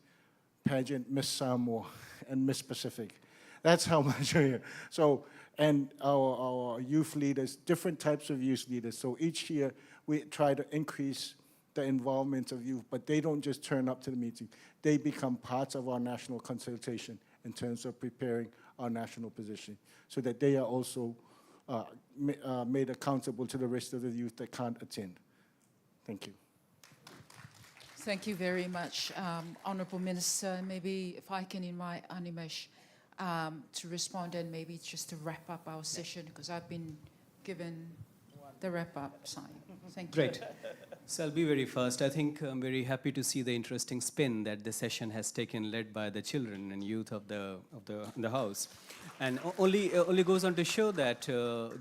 pageant, Miss Samoa and Miss Pacific. That's how much we're here. So, and our youth leaders, different types of youth leaders. So each year we try to increase the involvement of youth, but they don't just turn up to the meeting. They become parts of our national consultation in terms of preparing our national position, so that they are also made accountable to the rest of the youth that can't attend. Thank you. Thank you very much, Honourable Minister. Maybe if I can invite Animesh to respond, and maybe just to wrap up our session, because I've been given the wrap-up sign. Thank you. Great. So I'll be very fast. I think I'm very happy to see the interesting spin that the session has taken, led by the children and youth of the House. And only goes on to show that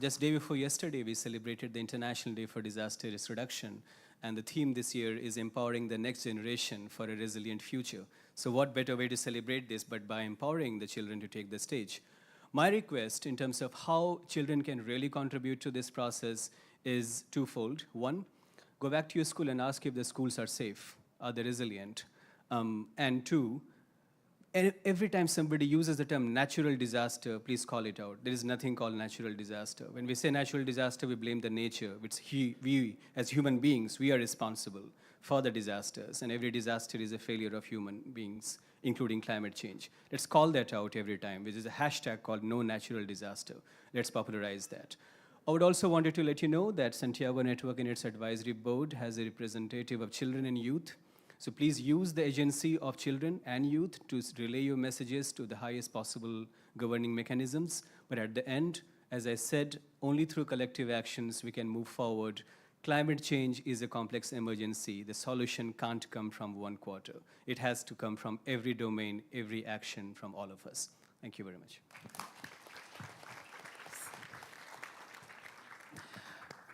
just day before yesterday, we celebrated the International Day for Disaster Risk Reduction. And the theme this year is empowering the next generation for a resilient future. So what better way to celebrate this but by empowering the children to take the stage? My request in terms of how children can really contribute to this process is twofold. One, go back to your school and ask if the schools are safe, are they resilient? And two, every time somebody uses the term natural disaster, please call it out. There is nothing called natural disaster. When we say natural disaster, we blame the nature, which we as human beings, we are responsible for the disasters, and every disaster is a failure of human beings, including climate change. Let's call that out every time, which is a hashtag called No Natural Disaster. Let's popularize that. I would also wanted to let you know that Santiago Network in its advisory board has a representative of children and youth. So please use the agency of children and youth to relay your messages to the highest possible governing mechanisms. But at the end, as I said, only through collective actions we can move forward. Climate change is a complex emergency. The solution can't come from one quarter. It has to come from every domain, every action from all of us. Thank you very much.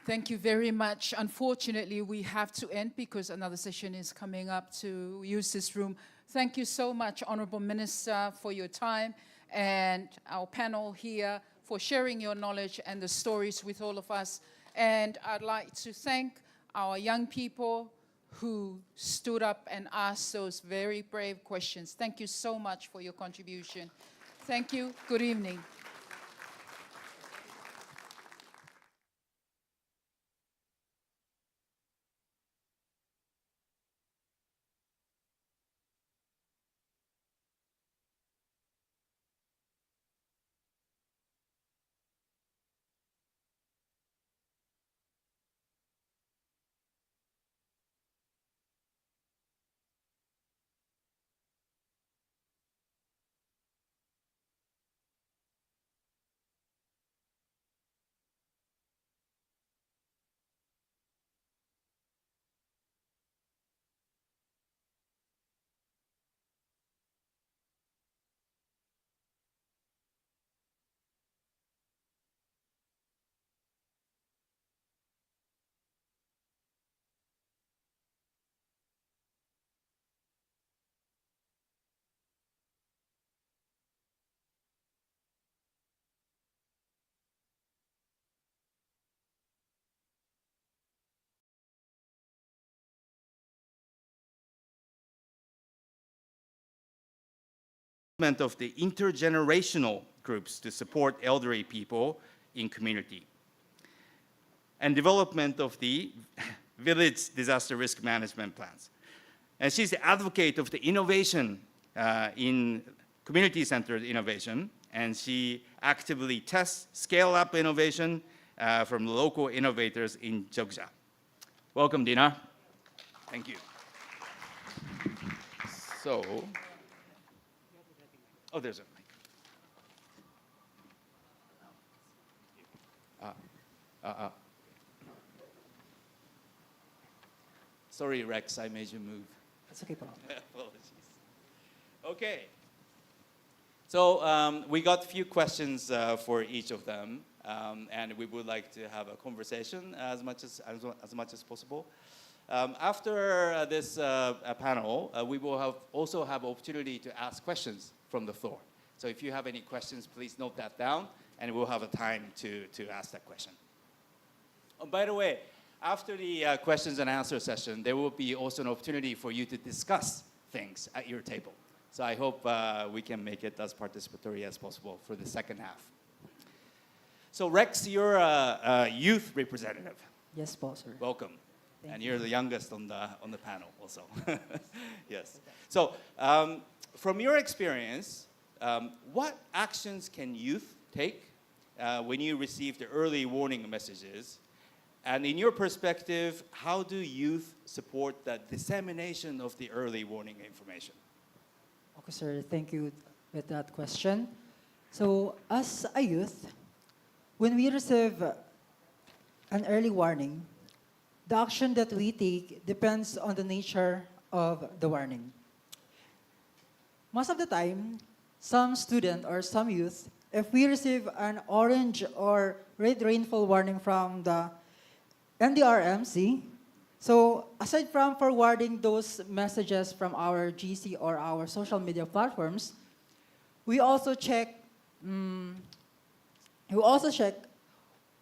Thank you very much. Unfortunately, we have to end because another session is coming up to use this room. Thank you so much, Honourable Minister, for your time, and our panel here for sharing your knowledge and the stories with all of us. And I'd like to thank our young people who stood up and asked those very brave questions. Thank you so much for your contribution. Thank you. Good evening. Of the intergenerational groups to support elderly people in community, and development of the village disaster risk management plans. And she's the advocate of the innovation in community-centered innovation, and she actively tests scale-up innovation from local innovators in Jogja. Welcome, Dina. Thank you. So, oh, there's a mic. Sorry, Rex, I made you move. That's okay, Paul. Apologies. Okay. So we got a few questions for each of them, and we would like to have a conversation as much as possible. After this panel, we will also have opportunity to ask questions from the floor. So if you have any questions, please note that down, and we'll have a time to ask that question. Oh, by the way, after the questions and answer session, there will be also an opportunity for you to discuss things at your table. So I hope we can make it as participatory as possible for the second half. So Rex, you're a youth representative. Yes, boss, sir. Welcome. Thank And you. you're the youngest on the panel also. Yes. So from your experience, what actions can youth take when you receive the early warning messages? And in your perspective, how do youth support the dissemination of the early warning information? Okay, sir. Thank you with that question. So, as a youth, when we receive an early warning, the action that we take depends on the nature of the warning. Most of the time, some student or some youth, if we receive an orange or red rainfall warning from the NDRMC, so aside from forwarding those messages from our GC or our social media platforms, we also check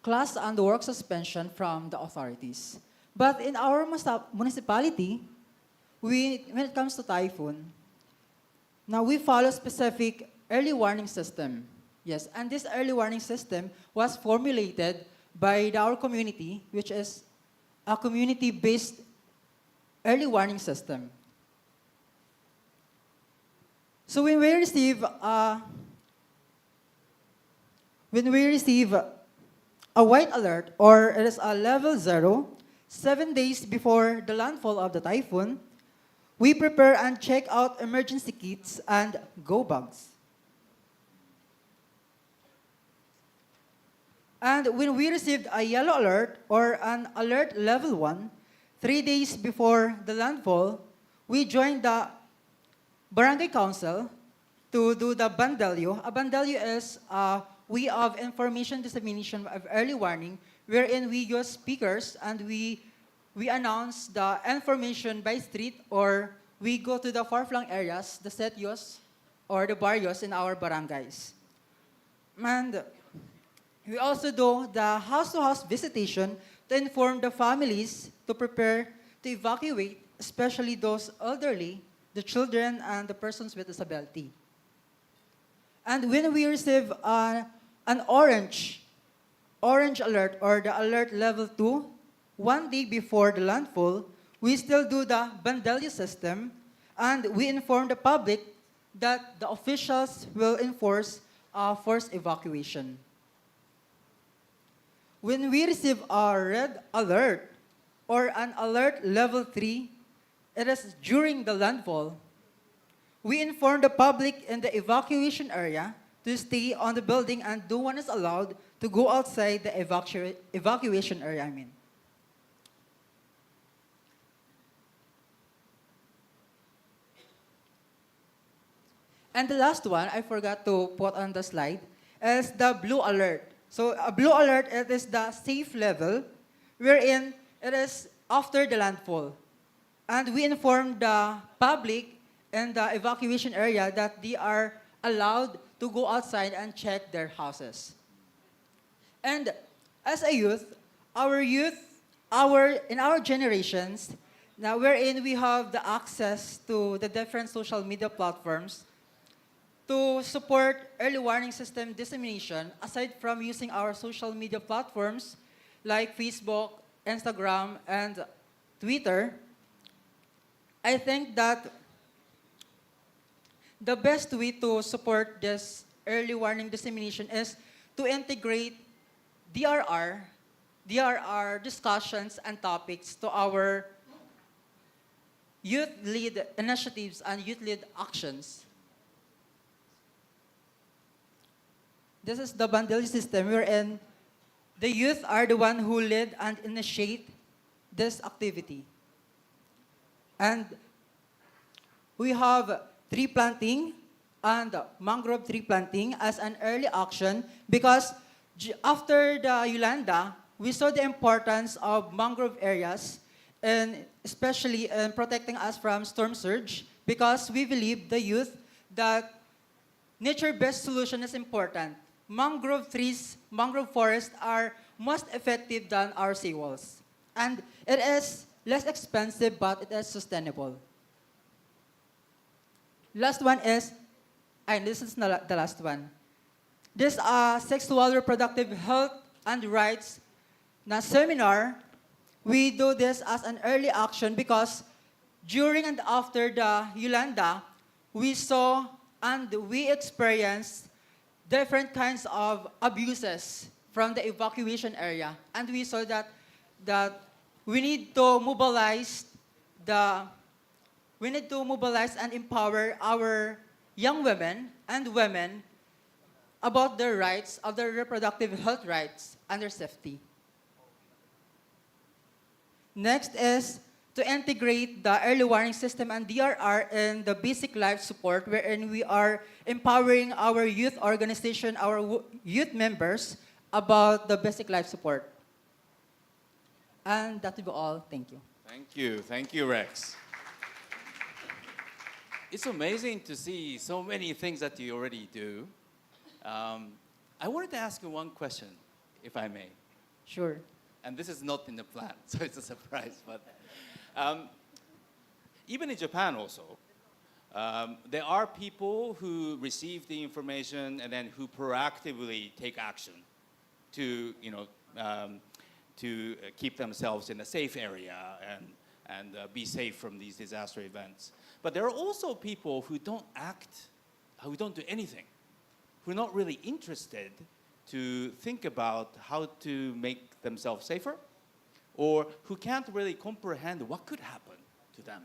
class and work suspension from the authorities. But in our municipality, when it comes to typhoon, now we follow specific early warning system. Yes, and this early warning system was formulated by our community, which is a community-based early warning system. So when we receive a white alert, or it is a level 0, 7 days before the landfall of the typhoon, we prepare and check out emergency kits and go bags. And when we received a yellow alert or an alert level 1, 3 days before the landfall, we joined the barangay council to do the bandelyo. A bandelyo is a way of information dissemination of early warning, wherein we use speakers and we announce the information by street, or we go to the far-flung areas, the setios or the barrios in our barangays. And we also do the house-to-house visitation to inform the families to prepare to evacuate, especially those elderly, the children, and the persons with disability. And when we receive an orange alert or the alert level 2, 1 day before the landfall, we still do the bandelyo system, and we inform the public that the officials will enforce forced evacuation. When we receive a red alert or an alert level 3, it is during the landfall, we inform the public in the evacuation area to stay on the building, and no one is allowed to go outside the evacuation area. And the last one, I forgot to put on the slide, is the blue alert. So a blue alert, it is the safe level, wherein it is after the landfall. And we inform the public in the evacuation area that they are allowed to go outside and check their houses. And as a youth, in our generations, now wherein we have the access to the different social media platforms, to support early warning system dissemination, aside from using our social media platforms like Facebook, Instagram, and Twitter, I think that the best way to support this early warning dissemination is to integrate DRR discussions and topics to our youth-led initiatives and youth-led actions. This is the bundle system wherein the youth are the one who lead and initiate this activity. And we have tree planting and mangrove tree planting as an early action, because after the Yolanda, we saw the importance of mangrove areas and especially in protecting us from storm surge, because we believe, the youth, that nature-based solution is important. Mangrove trees, mangrove forests are most effective than our seawalls. And it is less expensive, but it is sustainable. Last one is, and this is the last one. This sexual reproductive health and rights na seminar, we do this as an early action because during and after the Yolanda, we saw and we experienced different kinds of abuses from the evacuation area. And we saw that we need to mobilize and empower our young women and women about their rights, of their reproductive health rights and their safety. Next is to integrate the early warning system and DRR in the basic life support, wherein we are empowering our youth organization, our youth members about the basic life support. And that will be all. Thank you. Thank you. Thank you, Rex. It's amazing to see so many things that you already do. I wanted to ask you one question, if I may. Sure. And this is not in the plan, so it's a surprise. But even in Japan also, there are people who receive the information and then who proactively take action to, to keep themselves in a safe area and be safe from these disaster events. But there are also people who don't act, who don't do anything, who are not really interested to think about how to make themselves safer, or who can't really comprehend what could happen to them.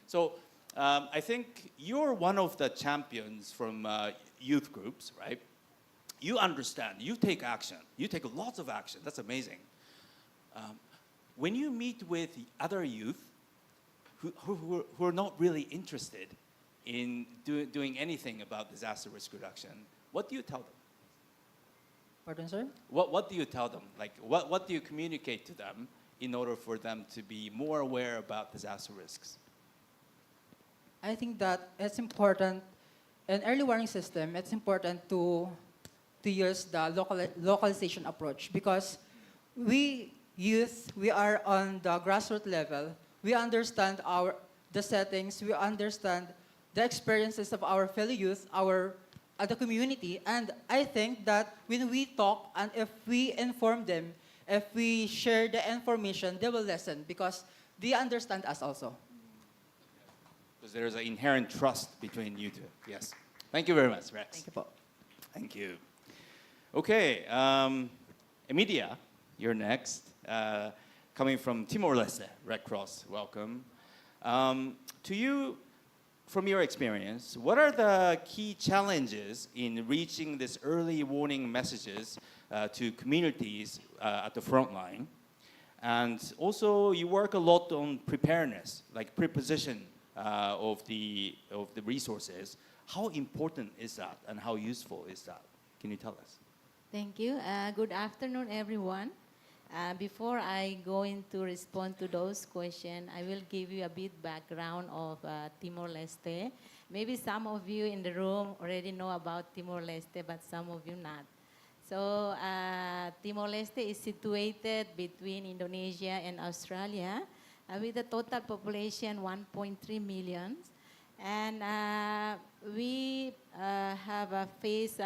So I think you're one of the champions from youth groups, right? You understand, you take action, you take lots of action, that's amazing. When you meet with other youth who are not really interested in doing anything about disaster risk reduction, what do you tell them? Pardon, sir? What do you tell them? Like, what do you communicate to them in order for them to be more aware about disaster risks? I think that it's important, in early warning system, it's important to use the localization approach, because we youth, we are on the grassroots level. We understand the settings, we understand the experiences of our fellow youth, the community, and I think that when we talk and if we inform them, if we share the information, they will listen because they understand us also. Because there's an inherent trust between you two. Yes. Thank you very much, Rex. Thank you, Paul. Thank you. Okay, Emilia, you're next. Coming from Timor-Leste, Red Cross, welcome. To you, from your experience, what are the key challenges in reaching these early warning messages to communities at the front line? And also, you work a lot on preparedness, like preposition of the resources. How important is that, and how useful is that? Can you tell us? Thank you. Good afternoon, everyone. Before I go into respond to those questions, I will give you a bit background of Timor-Leste. Maybe some of you in the room already know about Timor-Leste, but some of you not. So Timor-Leste is situated between Indonesia and Australia with a total population 1.3 million. And we have faced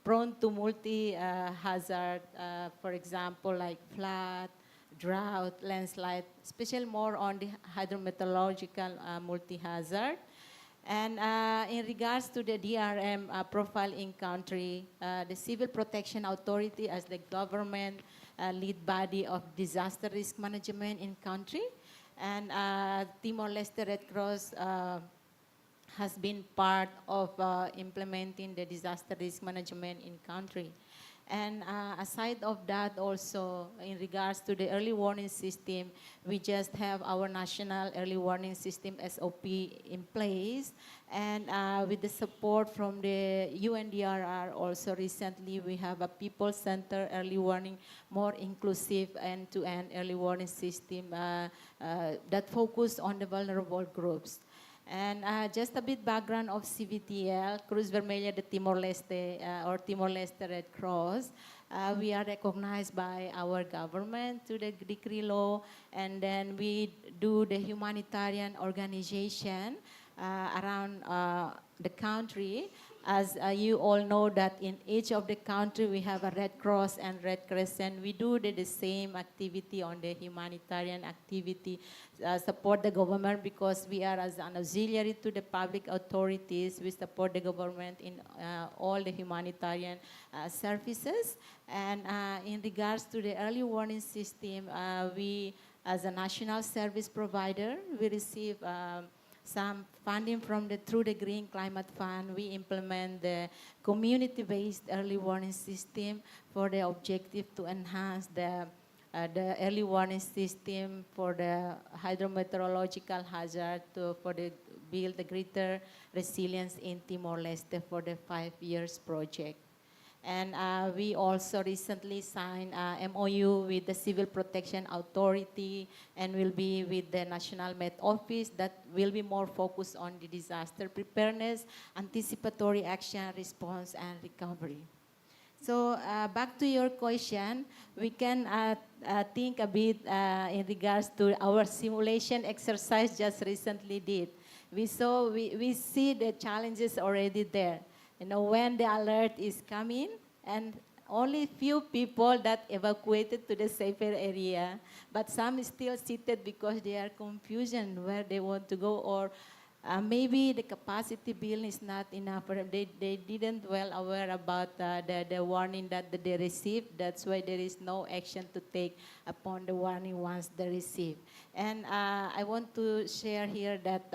prone to multi-hazard, for example, like flood, drought, landslide, especially more on the hydrometeorological multi-hazard. And in regards to the DRM profile in country, the Civil Protection Authority as the government lead body of disaster risk management in country, and Timor-Leste Red Cross has been part of implementing the disaster risk management in country. And aside of that also, in regards to the early warning system, we just have our national early warning system SOP in place. And with the support from the UNDRR also recently, we have a people-centered early warning, more inclusive end-to-end early warning system that focus on the vulnerable groups. And just a bit background of CVTL, Cruz Vermelha de Timor-Leste, or Timor-Leste Red Cross. We are recognized by our government to the decree law, and then we do the humanitarian organization around the country. As you all know that in each of the country we have a Red Cross and Red Crescent. We do the same activity on the humanitarian activity, support the government because we are as an auxiliary to the public authorities. We support the government in all the humanitarian services. And in regards to the early warning system, we as a national service provider, we receive some funding from through the Green Climate Fund. We implement the community-based early warning system for the objective to enhance the early warning system for the hydrometeorological hazard for the build the greater resilience in Timor-Leste for the 5 years project. And we also recently signed MOU with the Civil Protection Authority and will be with the National Met Office that will be more focused on the disaster preparedness, anticipatory action, response, and recovery. So back to your question, we can think a bit in regards to our simulation exercise just recently did. We see the challenges already there. You know, when the alert is coming, and only few people that evacuated to the safer area, but some is still seated because they are confusion where they want to go, or maybe the capacity build is not enough for them. They didn't well aware about the warning that they received. That's why there is no action to take upon the warning once they receive. And I want to share here that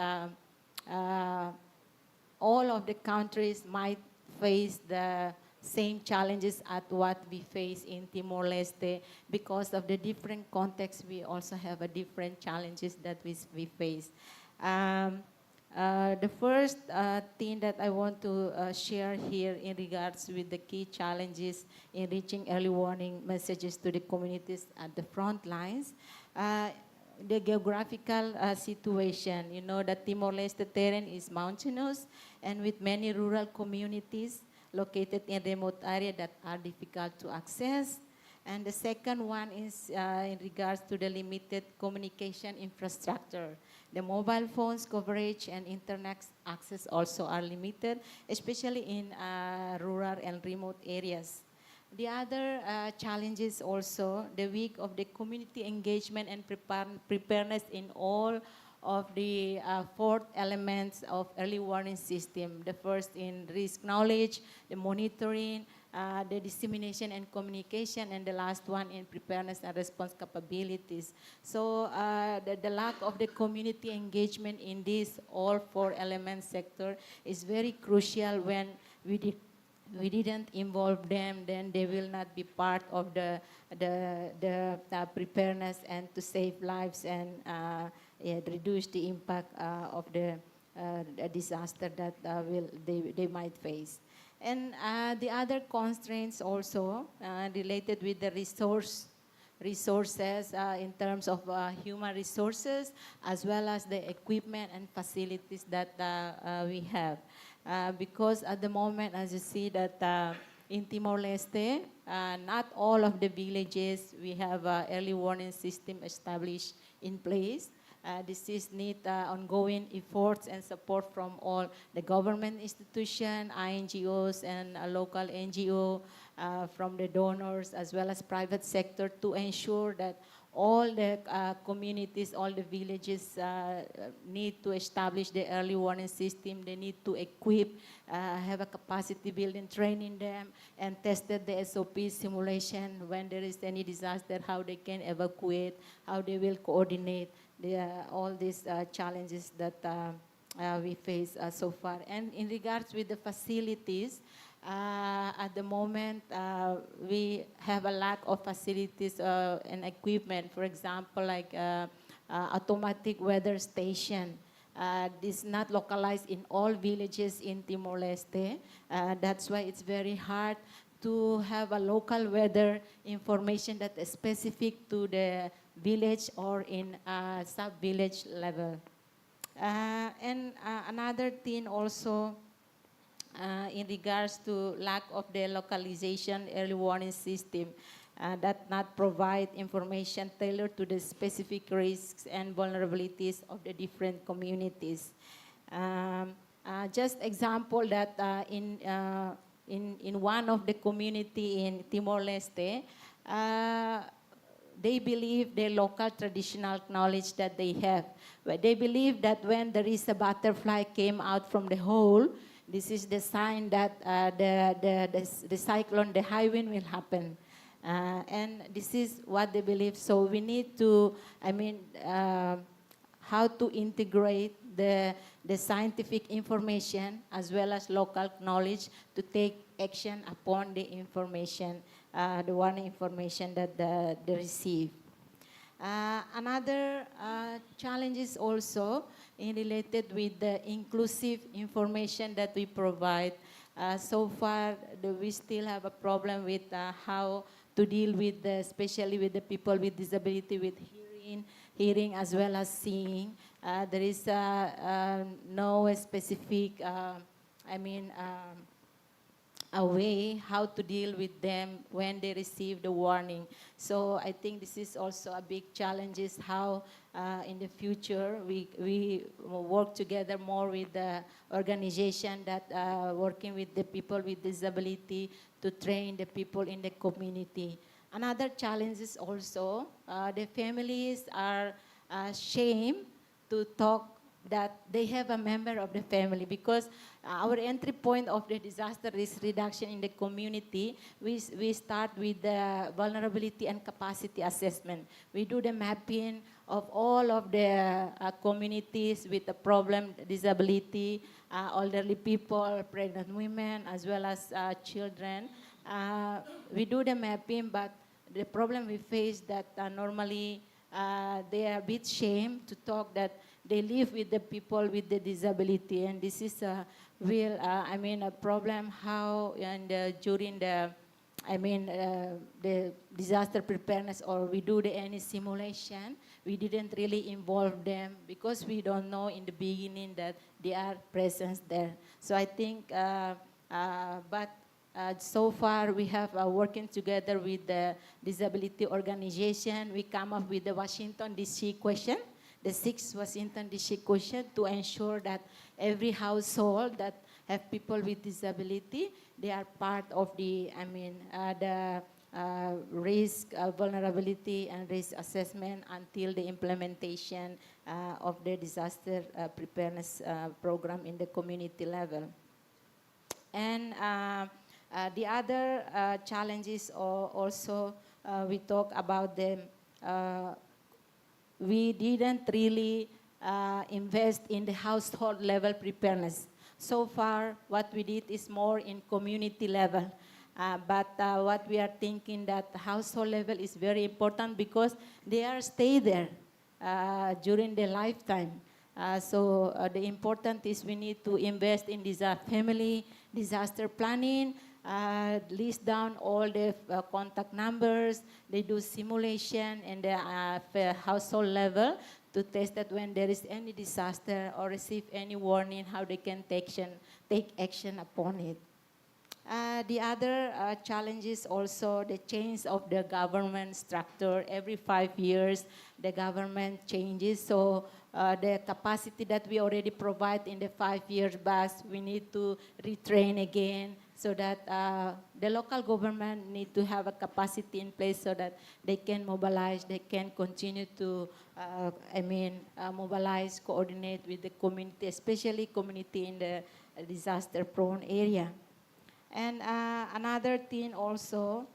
all of the countries might face the same challenges at what we face in Timor-Leste. Because of the different contexts, we also have a different challenges that we face. The first thing that I want to share here in regards with the key challenges in reaching early warning messages to the communities at the front lines. The geographical situation. You know that Timor-Leste terrain is mountainous and with many rural communities located in remote areas that are difficult to access. And the second one is in regards to the limited communication infrastructure. The mobile phones coverage and internet access also are limited, especially in rural and remote areas. The other challenges also, the week of the community engagement and preparedness in all of the 4 elements of early warning system. The first in risk knowledge, the monitoring, the dissemination and communication, and the last one in preparedness and response capabilities. So the lack of the community engagement in this all 4 element sector is very crucial. When we didn't involve them, then they will not be part of the preparedness and to save lives and reduce the impact of the disaster that they might face. And the other constraints also related with the resources in terms of human resources, as well as the equipment and facilities that we have. Because at the moment, as you see that in Timor-Leste, not all of the villages we have early warning system established in place. This is need ongoing efforts and support from all the government institutions, INGOs, and local NGO, from the donors as well as private sector to ensure that all the communities, all the villages need to establish the early warning system. They need to equip, have a capacity building, training them, and tested the SOP simulation when there is any disaster, how they can evacuate, how they will coordinate all these challenges that we face so far. And in regards with the facilities, at the moment, we have a lack of facilities and equipment. For example, like automatic weather station. This is not localized in all villages in Timor-Leste. That's why it's very hard to have a local weather information that is specific to the village or in sub-village level. And another thing also in regards to lack of the localization early warning system that not provide information tailored to the specific risks and vulnerabilities of the different communities. Just example that in one of the community in Timor-Leste, they believe the local traditional knowledge that they have. But they believe that when there is a butterfly came out from the hole, this is the sign that the cyclone, the high wind will happen. And this is what they believe. So we need to, how to integrate the scientific information as well as local knowledge to take action upon the information, the warning information that they receive. Another challenge is also related with the inclusive information that we provide. So far, we still have a problem with how to deal with, especially with the people with disability with hearing as well as seeing. There is no specific, a way how to deal with them when they receive the warning. So I think this is also a big challenge, is how in the future we work together more with the organization that working with the people with disability to train the people in the community. Another challenge is also the families are ashamed to talk that they have a member of the family, because our entry point of the disaster risk reduction in the community, we start with the vulnerability and capacity assessment. We do the mapping of all of the communities with the problem, disability, elderly people, pregnant women, as well as children. We do the mapping, but the problem we face that normally they are a bit ashamed to talk that they live with the people with the disability, and this is a real, a problem. How and during the, the disaster preparedness, or we do any simulation, we didn't really involve them because we don't know in the beginning that they are present there. So I think, so far we have working together with the disability organization. We come up with the Washington DC question, the 6th Washington DC question, to ensure that every household that have people with disability, they are part of the, risk, vulnerability and risk assessment until the implementation of the disaster preparedness program in the community level. And the other challenges also, we talk about them. We didn't really invest in the household level preparedness. So far, what we did is more in community level. But what we are thinking that household level is very important because they are stay there during their lifetime. So the important is we need to invest in family disaster planning, list down all the contact numbers. They do simulation in the household level to test that when there is any disaster or receive any warning, how they can take action upon it. The other challenge is also the change of the government structure. Every 5 years, the government changes. So the capacity that we already provide in the 5 years back, we need to retrain again, so that the local government need to have a capacity in place so that they can mobilize, they can continue to, mobilize, coordinate with the community, especially community in the disaster-prone area. And another thing also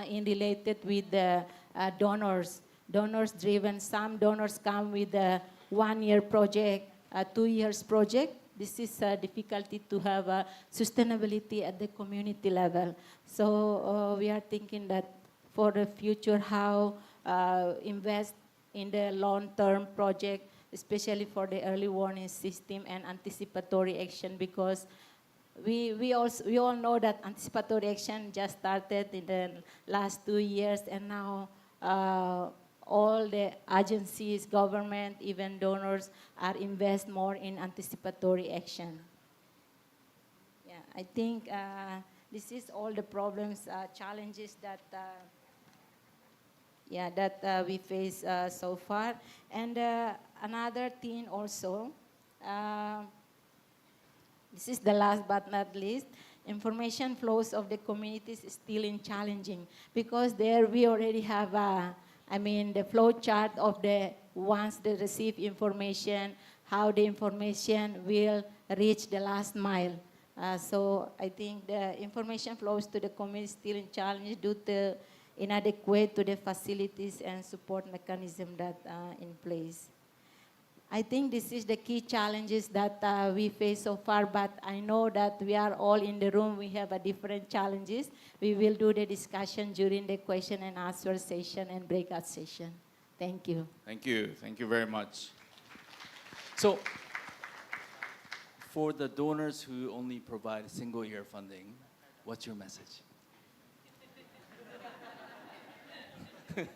in related with the donors driven. Some donors come with 1-year project, a 2 years project. This is a difficulty to have sustainability at the community level. So we are thinking that for the future, how invest in the long-term project, especially for the early warning system and anticipatory action, because we all know that anticipatory action just started in the last 2 years, and now all the agencies, government, even donors are invest more in anticipatory action. Yeah, I think this is all the problems, challenges that we face so far. And another thing also, this is the last but not least, information flows of the communities is still in challenging, because there we already have the flow chart of the once they receive information, how the information will reach the last mile. So I think the information flows to the community still in challenge due to inadequate to the facilities and support mechanism that are in place. I think this is the key challenges that we face so far, but I know that we are all in the room, we have a different challenges. We will do the discussion during the question and answer session and breakout session. Thank you. Thank you. Thank you very much. So, for the donors who only provide single-year funding, what's your message? You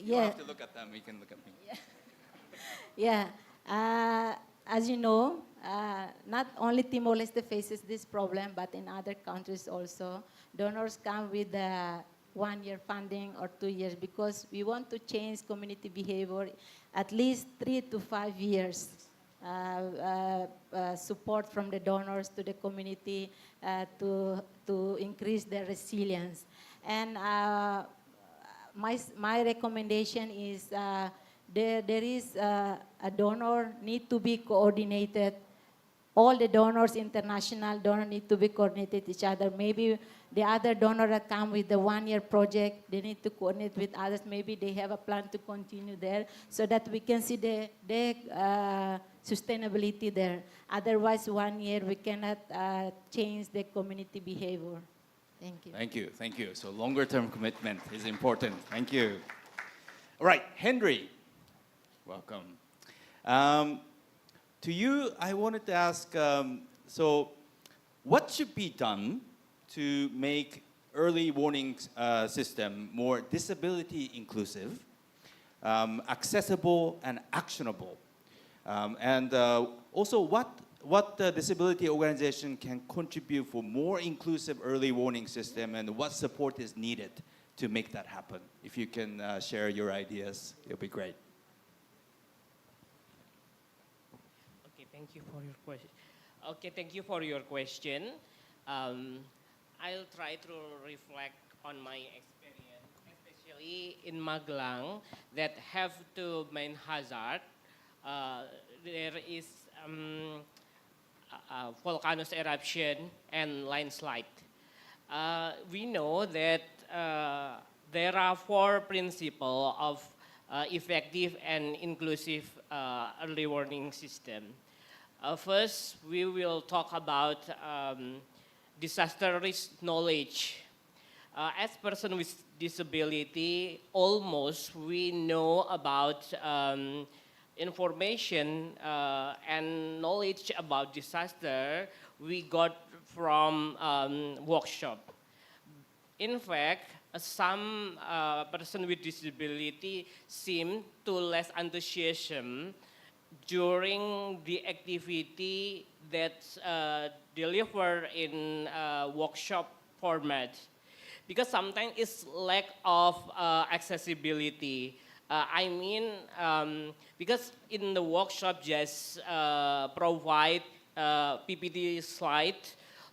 don't have to look at them, you can look at me. Yeah, as you know, not only Timor-Leste faces this problem, but in other countries also, donors come with 1-year funding or 2 years, because we want to change community behavior at least 3 to 5 years. Support from the donors to the community to increase their resilience. And my recommendation is there is a donor need to be coordinated. All the donors, international donors, need to be coordinated each other. Maybe the other donor that come with the 1-year project, they need to coordinate with others. Maybe they have a plan to continue there, so that we can see the sustainability there. Otherwise, 1 year we cannot change the community behavior. Thank you. Thank you, thank you. So longer-term commitment is important. Thank you. All right, Henry, welcome. To you, I wanted to ask, so what should be done to make early warning system more disability inclusive, accessible and actionable? And also, what the disability organization can contribute for more inclusive early warning system, and what support is needed to make that happen? If you can share your ideas, it'll be great. Okay, thank you for your question. Okay, thank you for your question. I'll try to reflect on my experience, especially in Magelang, that have two main hazard. There is volcanoes eruption and landslide. We know that there are 4 principles of effective and inclusive early warning system. First, we will talk about disaster risk knowledge. As person with disability, almost we know about information and knowledge about disaster we got from workshop. In fact, some person with disability seem to less enthusiasm during the activity that's delivered in workshop format, because sometimes it's lack of accessibility. Because in the workshop just provide PPT slide,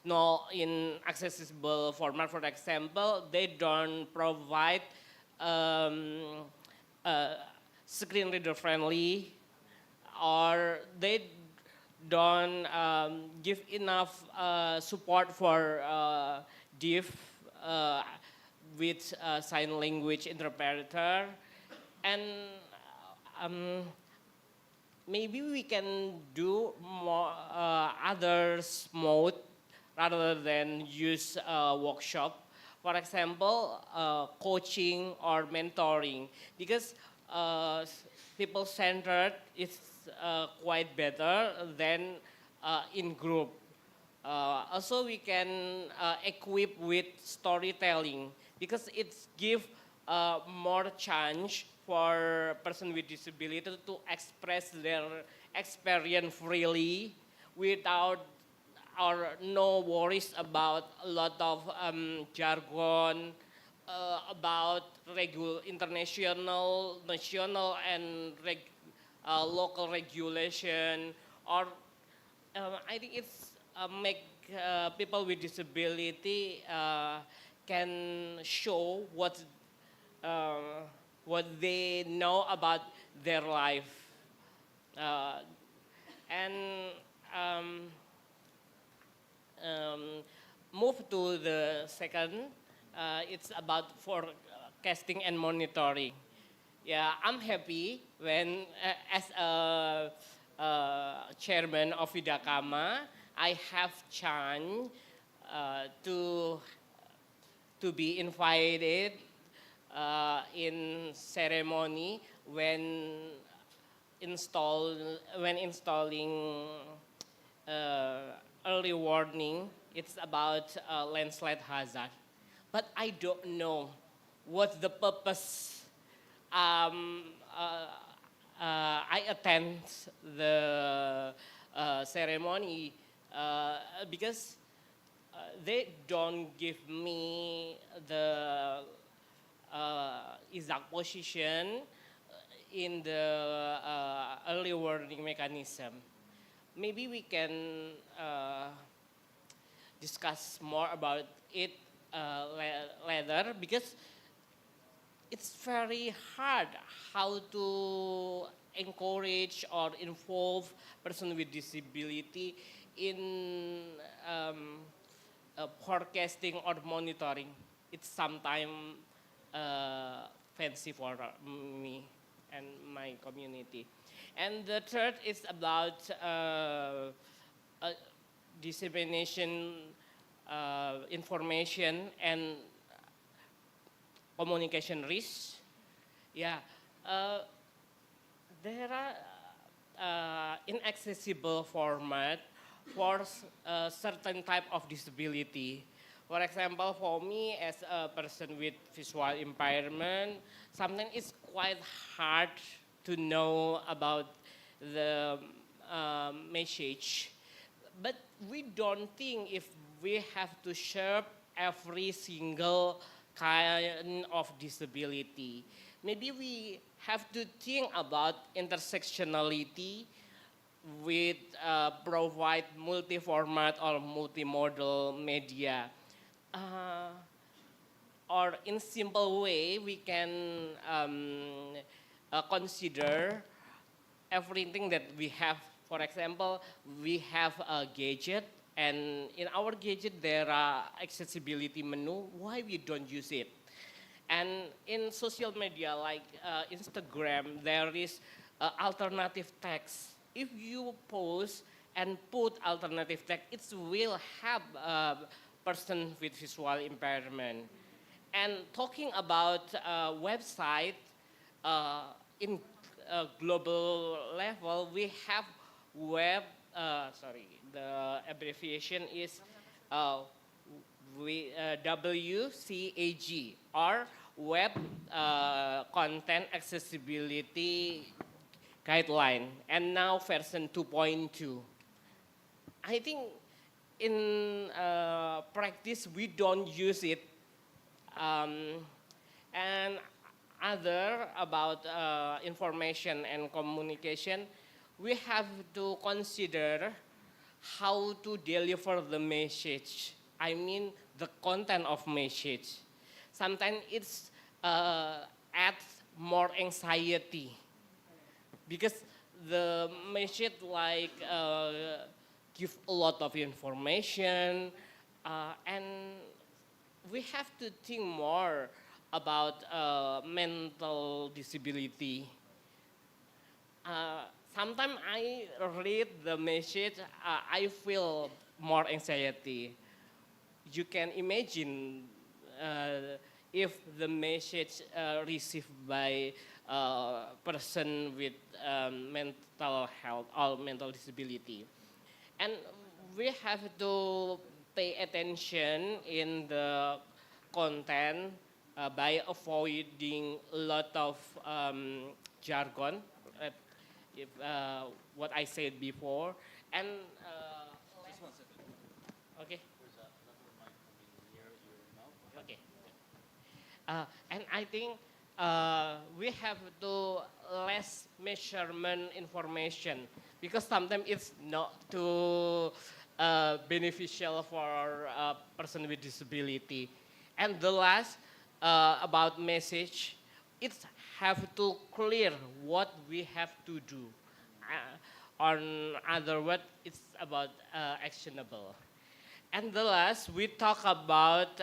not in accessible format. For example, they don't provide screen reader friendly, or they don't give enough support for deaf with sign language interpreter. And maybe we can do more others mode rather than use workshop. For example, coaching or mentoring, because people-centered is quite better than in group. Also, we can equip with storytelling because it gives more chance for person with disability to express their experience freely without or no worries about a lot of jargon about international, national, and local regulation. Or I think it's make people with disability can show what they know about their life. And move to the second, it's about forecasting and monitoring. Yeah, I'm happy when, as a chairman of Vidakama, I have chance to be invited in ceremony when installing early warning. It's about landslide hazard, but I don't know what's the purpose. I attend the ceremony because they don't give me the exact position in the early warning mechanism. Maybe we can discuss more about it later, because it's very hard how to encourage or involve person with disability in forecasting or monitoring. It's sometimes fancy for me and my community. And the third is about dissemination information and communication risk. Yeah, there are inaccessible format for a certain type of disability. For example, for me as a person with visual impairment, sometimes it's quite hard to know about the message. But we don't think if we have to share every single kind of disability. Maybe we have to think about intersectionality with provide multi-format or multimodal media. Or in simple way, we can consider everything that we have. For example, we have a gadget, and in our gadget there are accessibility menu. Why we don't use it? And in social media like Instagram, there is alternative text. If you post and put alternative text, it will help person with visual impairment. And talking about website, in global level, we have the abbreviation is WCAG, or Web Content Accessibility Guideline, and now version 2.2. I think in practice we don't use it, and other about information and communication, we have to consider how to deliver the message. I mean the content of message. Sometimes it's adds more anxiety because the message like give a lot of information, and we have to think more about mental disability. sometimes I read the message, I feel more anxiety. You can imagine if the message received by a person with mental health or mental disability. And we have to pay attention in the content by avoiding a lot of jargon, uh, if, what I said before. And okay. Okay. And I think we have to less measurement information because sometimes it's not too beneficial for a person with disability. And the last about message, it's have to clear what we have to do. On other words, it's about actionable. And the last, we talk about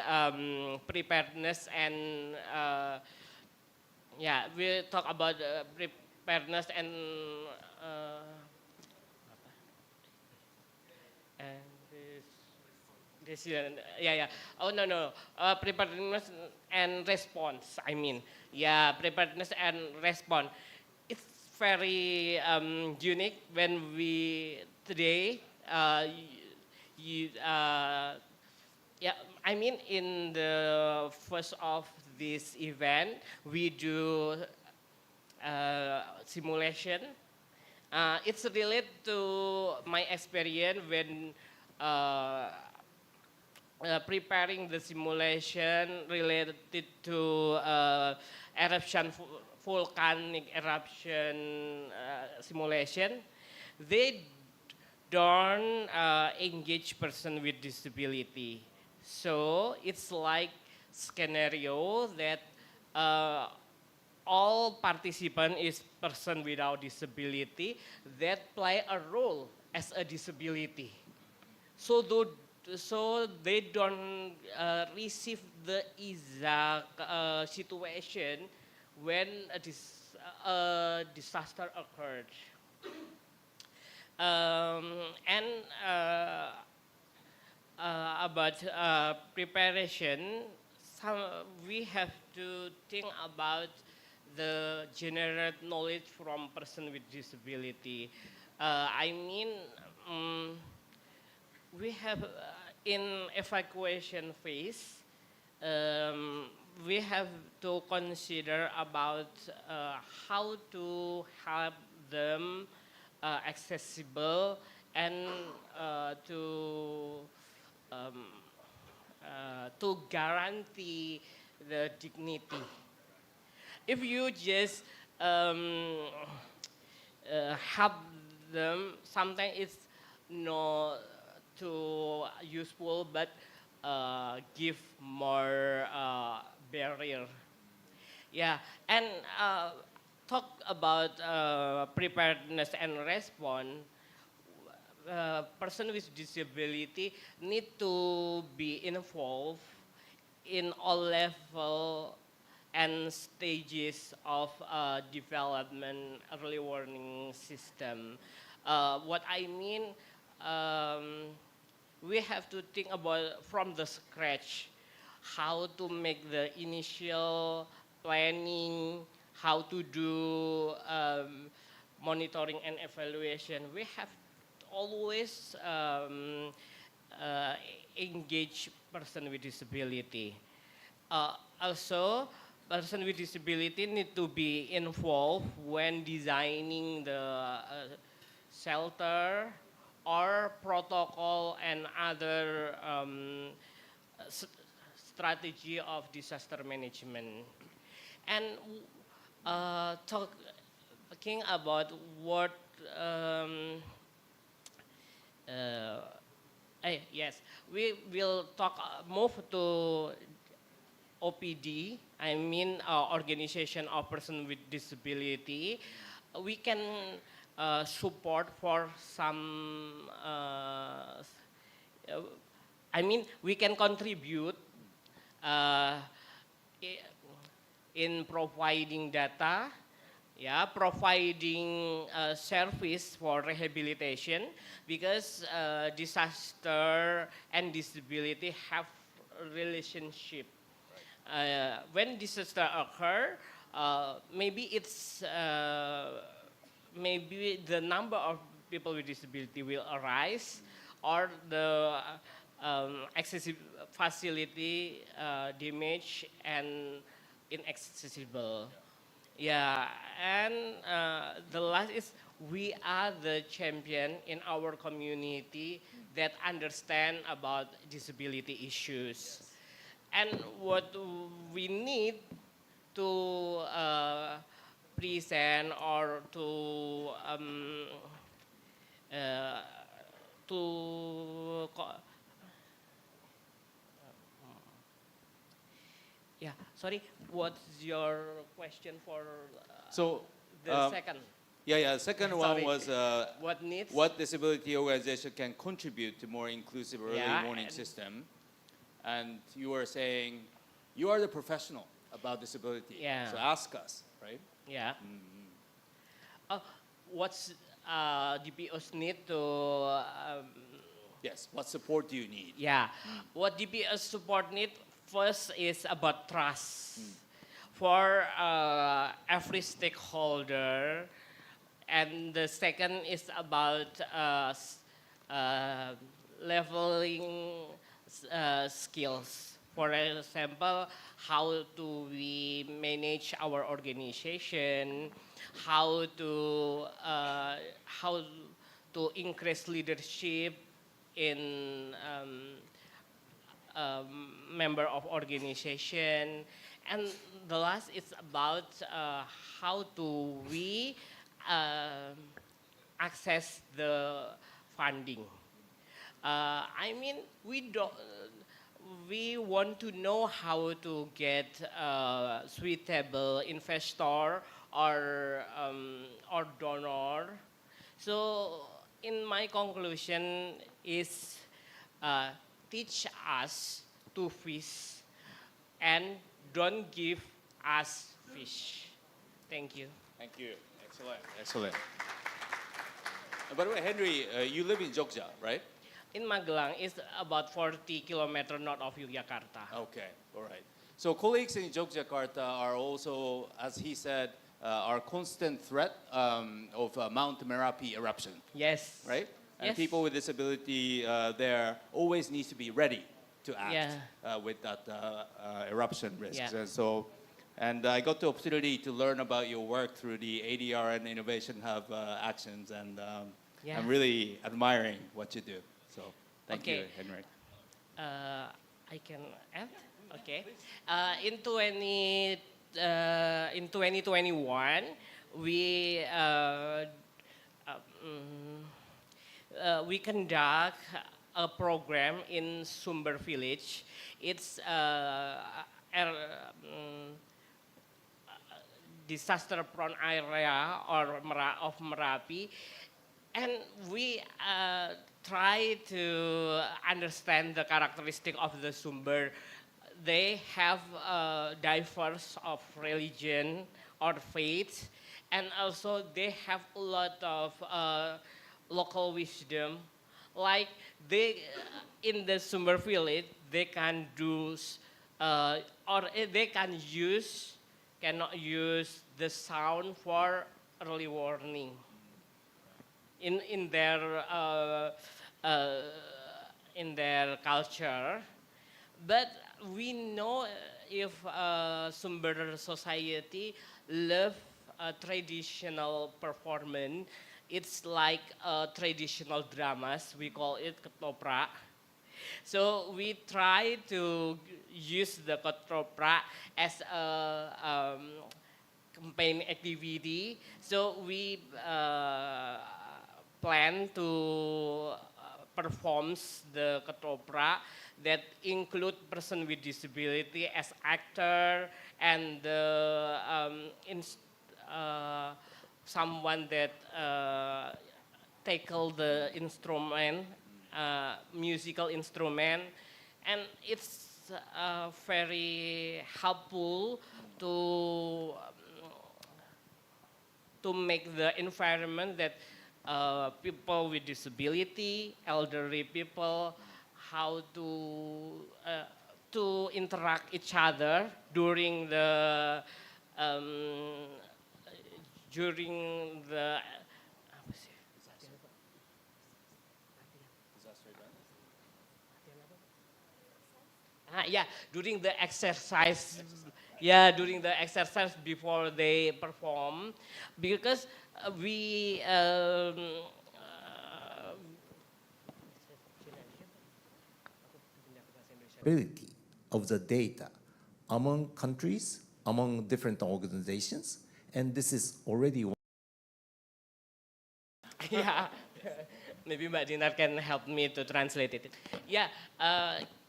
preparedness and yeah, we talk about preparedness and this yeah. Oh no, preparedness and response. I mean, yeah, preparedness and response. It's very unique when we today. Yeah, I mean, in the first of this event, we do simulation. It's related to my experience when preparing the simulation related to volcanic eruption simulation. They don't engage person with disability. So it's like scenario that all participant is person without disability that play a role as a disability. So they don't receive the exact situation when a disaster occurred. And about preparation, we have to think about the general knowledge from person with disability. I mean, we have in evacuation phase, we have to consider about how to help them accessible and to guarantee the dignity. If you just help them, sometimes it's not too useful, but give more barrier. Yeah, and talk about preparedness and response. Person with disability need to be involved in all level and stages of development early warning system. What I mean, we have to think about from the scratch how to make the initial planning, how to do monitoring and evaluation. We have always engage person with disability. Also, person with disability need to be involved when designing the shelter or protocol and other strategy of disaster management. And talking about what yes, we will talk move to OPD. I mean, Organization of Person with Disability. We can support for some. I mean, we can contribute in providing data. yeah, providing service for rehabilitation, because disaster and disability have a relationship. When disaster occur, maybe maybe the number of people with disability will arise, or the accessible facility damage and inaccessible. Yeah, and the last is we are the champion in our community that understand about disability issues. And what we need to present or uh, to yeah, sorry, what's your question for So, the second? Yeah. Second one Sorry. was What needs? what disability organization can contribute to more inclusive early Yeah, warning and- system, and you were saying you are the professional about disability. Yeah. So ask us, right? Yeah. What's DPOs need to? Yes. What support do you need? Yeah. What DPOs support need first is about trust for every stakeholder, and the second is about leveling skills. For example, how do we manage our organization? How to increase leadership in member of organization, and the last is about how do we access the funding. I mean, we want to know how to get suitable investor or donor. So in my conclusion is teach us to fish and don't give us fish. Thank you. Thank you. Excellent. Excellent. By the way, Henry, you live in Jogja, right? In Magelang is about 40 kilometers north of Yogyakarta. Okay, all right. So colleagues in Yogyakarta are also, as he said, are constant threat of Mount Merapi eruption. Yes. Right? And Yes. people with disability there always need to be ready to act Yeah. with that eruption risk. Yeah. And I got the opportunity to learn about your work through the ADR and Innovation Hub actions, and Yeah. I'm really admiring what you do. So thank you, Okay. Henry. I can add. Okay. In 2021, we conduct a program in Sumber Village. It's disaster-prone area of Merapi, and we try to understand the characteristic of the Sumber. They have diverse of religion or faith, and also they have a lot of local wisdom. Like in the Sumber village, they can do or they cannot use the sound for early warning. In their culture, but we know if Sumber society love traditional performance. It's like traditional dramas. We call it ketoprak. So we try to use the ketoprak as a campaign activity. So we plan to perform the ketoprak that include person with disability as actor, and someone that tackle the instrument, musical instrument, and it's very helpful to make the environment that people with disability, elderly people, how to interact each other during the apa sih? During the exercise, during the exercise before they perform, because we ability of the data among countries, among different organizations, and this is already yeah, maybe Mbak Dinar can help me to translate it.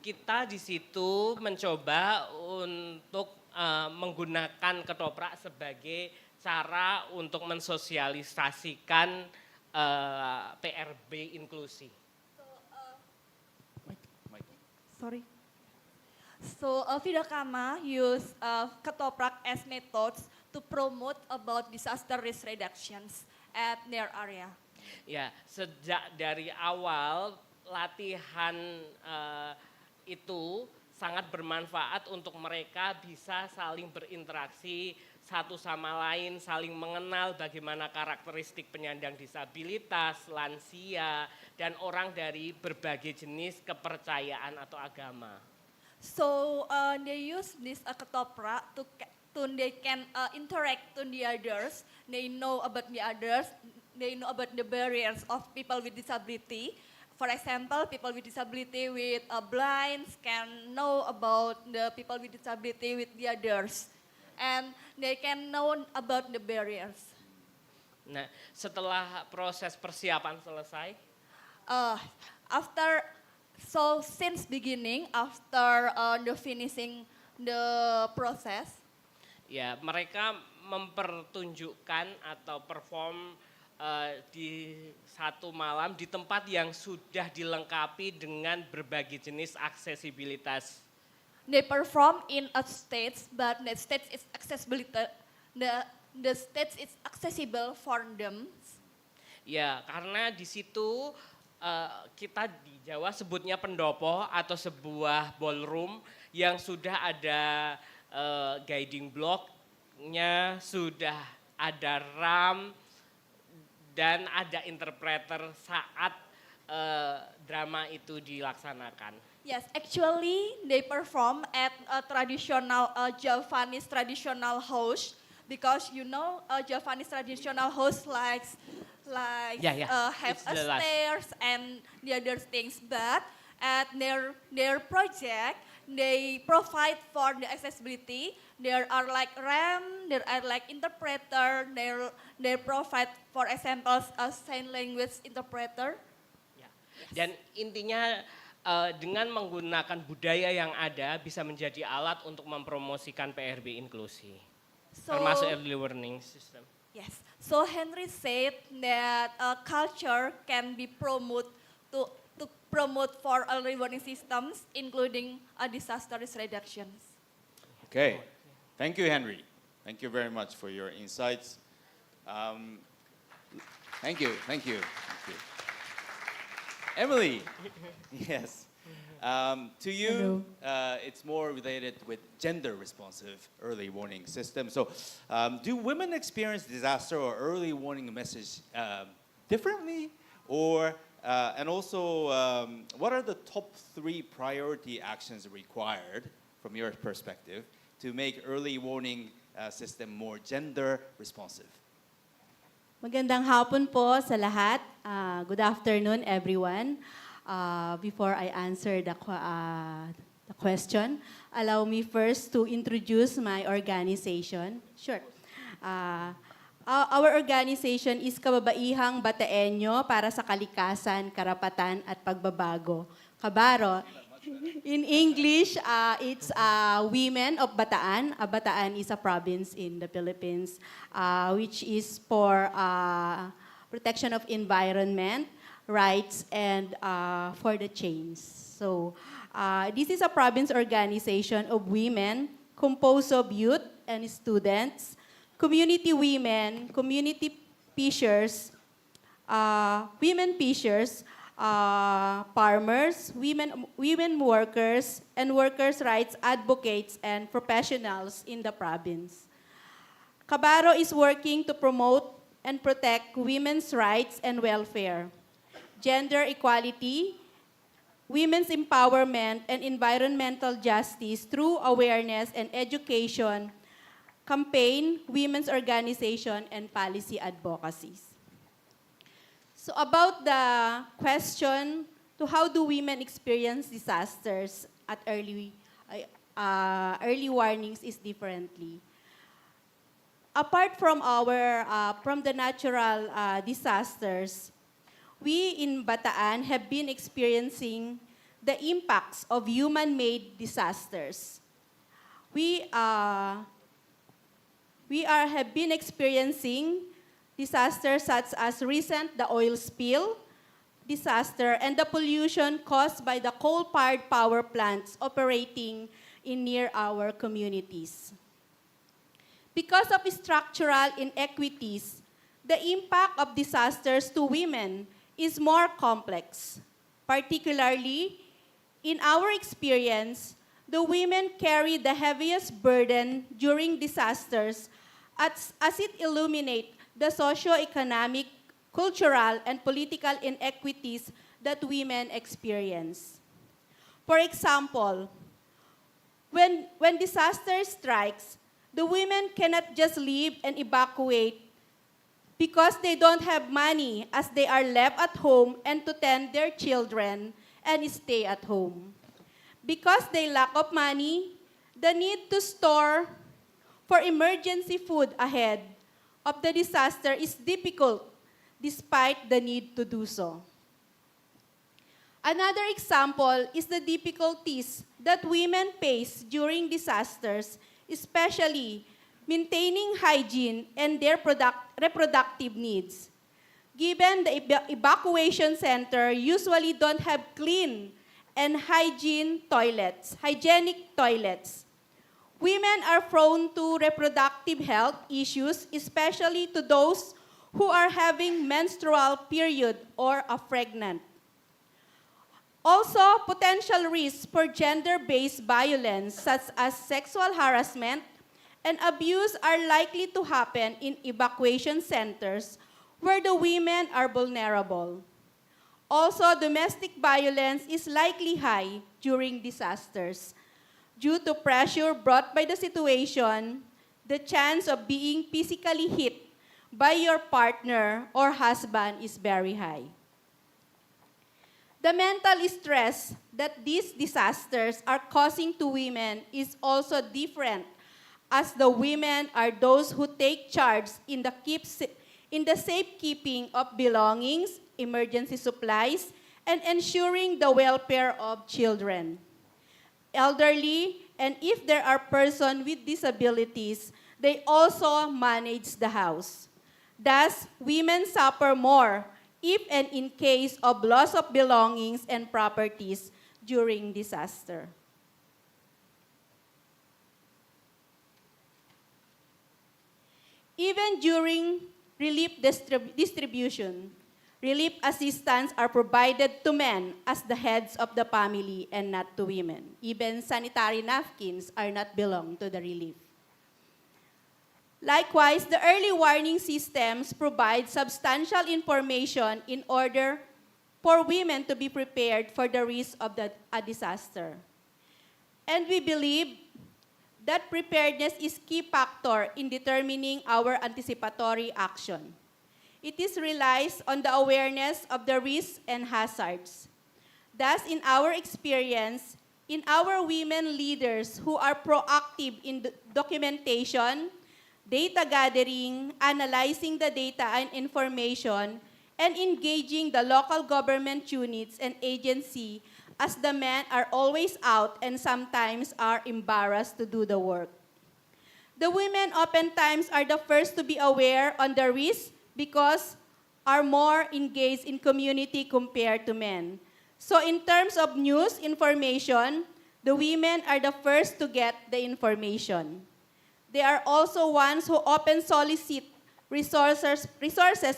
Kita di situ mencoba untuk menggunakan ketoprak sebagai cara untuk mensosialisasikan PRB inklusi. Sorry. So Vidakama use ketoprak as methods to promote about disaster risk reductions at their area. Ya, sejak dari awal latihan itu sangat bermanfaat untuk mereka bisa saling berinteraksi satu sama lain, saling mengenal bagaimana karakteristik penyandang disabilitas, lansia, dan orang dari berbagai jenis kepercayaan atau agama. So they use this ketoprak to they can interact to the others. They know about the others. They know about the barriers of people with disability. For example, people with disability with blinds can know about the people with disability with the others. And they can know about the barriers. Nah, setelah proses persiapan selesai, since beginning, after the finishing the process, ya mereka mempertunjukkan atau perform di satu malam di tempat yang sudah dilengkapi dengan berbagai jenis aksesibilitas. They perform in a stage, but the stage is the stage is accessible for them. Ya, karena di situ kita di Jawa sebutnya pendopo atau sebuah ballroom yang sudah ada guiding block-nya, sudah ada RAM, dan ada interpreter saat drama itu dilaksanakan. Yes, actually they perform at a traditional Javanese traditional house because you know Javanese traditional house have stairs and the other things. But at their project they provide for the accessibility. There are like RAM, there are like interpreter. They provide for examples a sign language interpreter. Dan intinya dengan menggunakan budaya yang ada bisa menjadi alat untuk mempromosikan PRB inklusi, termasuk early warning system. Yes, so Henry said that culture can be promoted to promote for early warning systems, including disaster risk reductions. Okay, thank you, Henry. Thank you very much for your insights. Thank you. Emily, yes. To you, it's more related with gender-responsive early warning system. So, do women experience disaster or early warning message differently, or and also what are the top 3 priority actions required from your perspective to make early warning system more gender-responsive? Magandang hapon po sa lahat. Good afternoon, everyone. Before I answer the question, allow me first to introduce my organization. Sure. Our organization is Kababaihang Bataenyo para sa Kalikasan, Karapatan at Pagbabago. Kabaro. In English, it's Women of Bataan. Bataan is a province in the Philippines, which is for protection of environment, rights, and for the change. So this is a province organization of women composed of youth and students community women, community fishers, women fishers, farmers, women workers, and workers' rights advocates and professionals in the province. Kabaro is working to promote and protect women's rights and welfare, gender equality, women's empowerment, and environmental justice through awareness and education, campaign, women's organization, and policy advocacies. So about the question to how do women experience disasters at early warnings is differently. Apart from from the natural disasters, we in Bataan have been experiencing the impacts of human-made disasters. We have been experiencing disasters such as recent the oil spill disaster and the pollution caused by the coal-fired power plants operating in near our communities. Because of structural inequities, the impact of disasters to women is more complex. Particularly, in our experience, the women carry the heaviest burden during disasters as it illuminates the socio-economic, cultural, and political inequities that women experience. For example, when disaster strikes, the women cannot just leave and evacuate because they don't have money as they are left at home and to tend their children and stay at home. Because they lack of money, the need to store for emergency food ahead of the disaster is difficult despite the need to do so. Another example is the difficulties that women face during disasters, especially maintaining hygiene and their reproductive needs. Given the evacuation center usually don't have clean and hygienic toilets, women are prone to reproductive health issues, especially to those who are having menstrual period or are pregnant. Also, potential risks for gender-based violence such as sexual harassment and abuse are likely to happen in evacuation centers where the women are vulnerable. Also, domestic violence is likely high during disasters. Due to pressure brought by the situation, the chance of being physically hit by your partner or husband is very high. The mental stress that these disasters are causing to women is also different, as the women are those who take charge in the safekeeping of belongings, emergency supplies, and ensuring the welfare of children, elderly, and if there are persons with disabilities, they also manage the house. Thus, women suffer more if and in case of loss of belongings and properties during disaster. Even during relief distribution, relief assistance are provided to men as the heads of the family and not to women. Even sanitary napkins are not belong to the relief. Likewise, the early warning systems provide substantial information in order for women to be prepared for the risk of a disaster. And we believe that preparedness is key factor in determining our anticipatory action. It is relies on the awareness of the risks and hazards. Thus, in our experience, in our women leaders who are proactive in documentation, data gathering, analyzing the data and information, and engaging the local government units and agency, as the men are always out and sometimes are embarrassed to do the work. The women oftentimes are the first to be aware on the risk because are more engaged in community compared to men. So in terms of news information, the women are the first to get the information. They are also ones who often solicit resources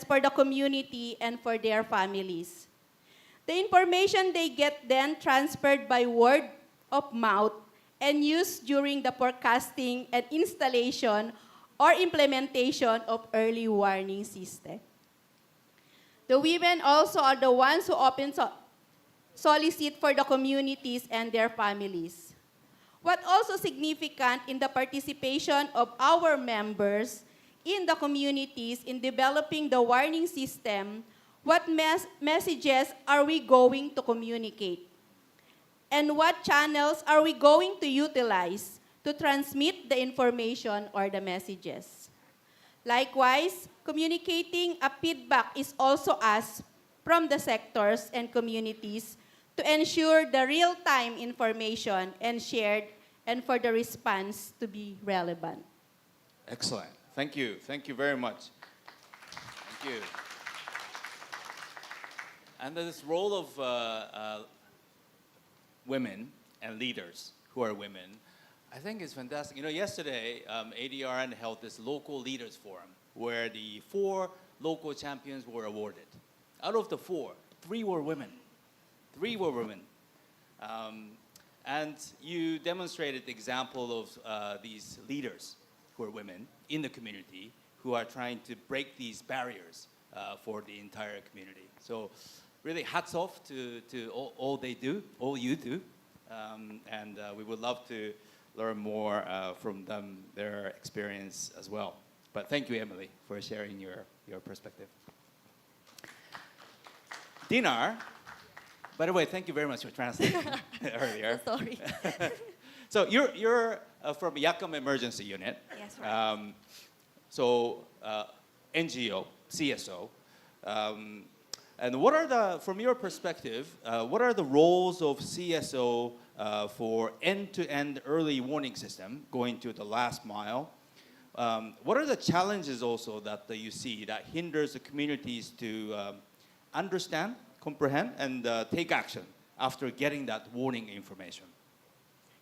for the community and for their families. The information they get then transferred by word of mouth and used during the forecasting and installation or implementation of early warning system. The women also are the ones who often solicit for the communities and their families. What also significant in the participation of our members in the communities in developing the warning system, what messages are we going to communicate? And what channels are we going to utilize to transmit the information or the messages? Likewise, communicating a feedback is also asked from the sectors and communities to ensure the real-time information and shared and for the response to be relevant. Excellent. Thank you. Thank you very much. Thank you. And this role of women and leaders who are women, I think is fantastic. You know, yesterday, ADRN held this local leaders forum where the 4 local champions were awarded. Out of the 4, 3 were women. 3 were women. And you demonstrated the example of these leaders who are women in the community who are trying to break these barriers for the entire community. So really hats off to all they do, all you do. And we would love to learn more from them, their experience as well. But thank you, Emily, for sharing your perspective. Dinar, by the way, thank you very much for translating earlier. Sorry. So you're from Yakam Emergency Unit. Yes, right. So NGO, CSO. And what are from your perspective, what are the roles of CSO for end-to-end early warning system going to the last mile? What are the challenges also that you see that hinders the communities to understand, comprehend, and take action after getting that warning information?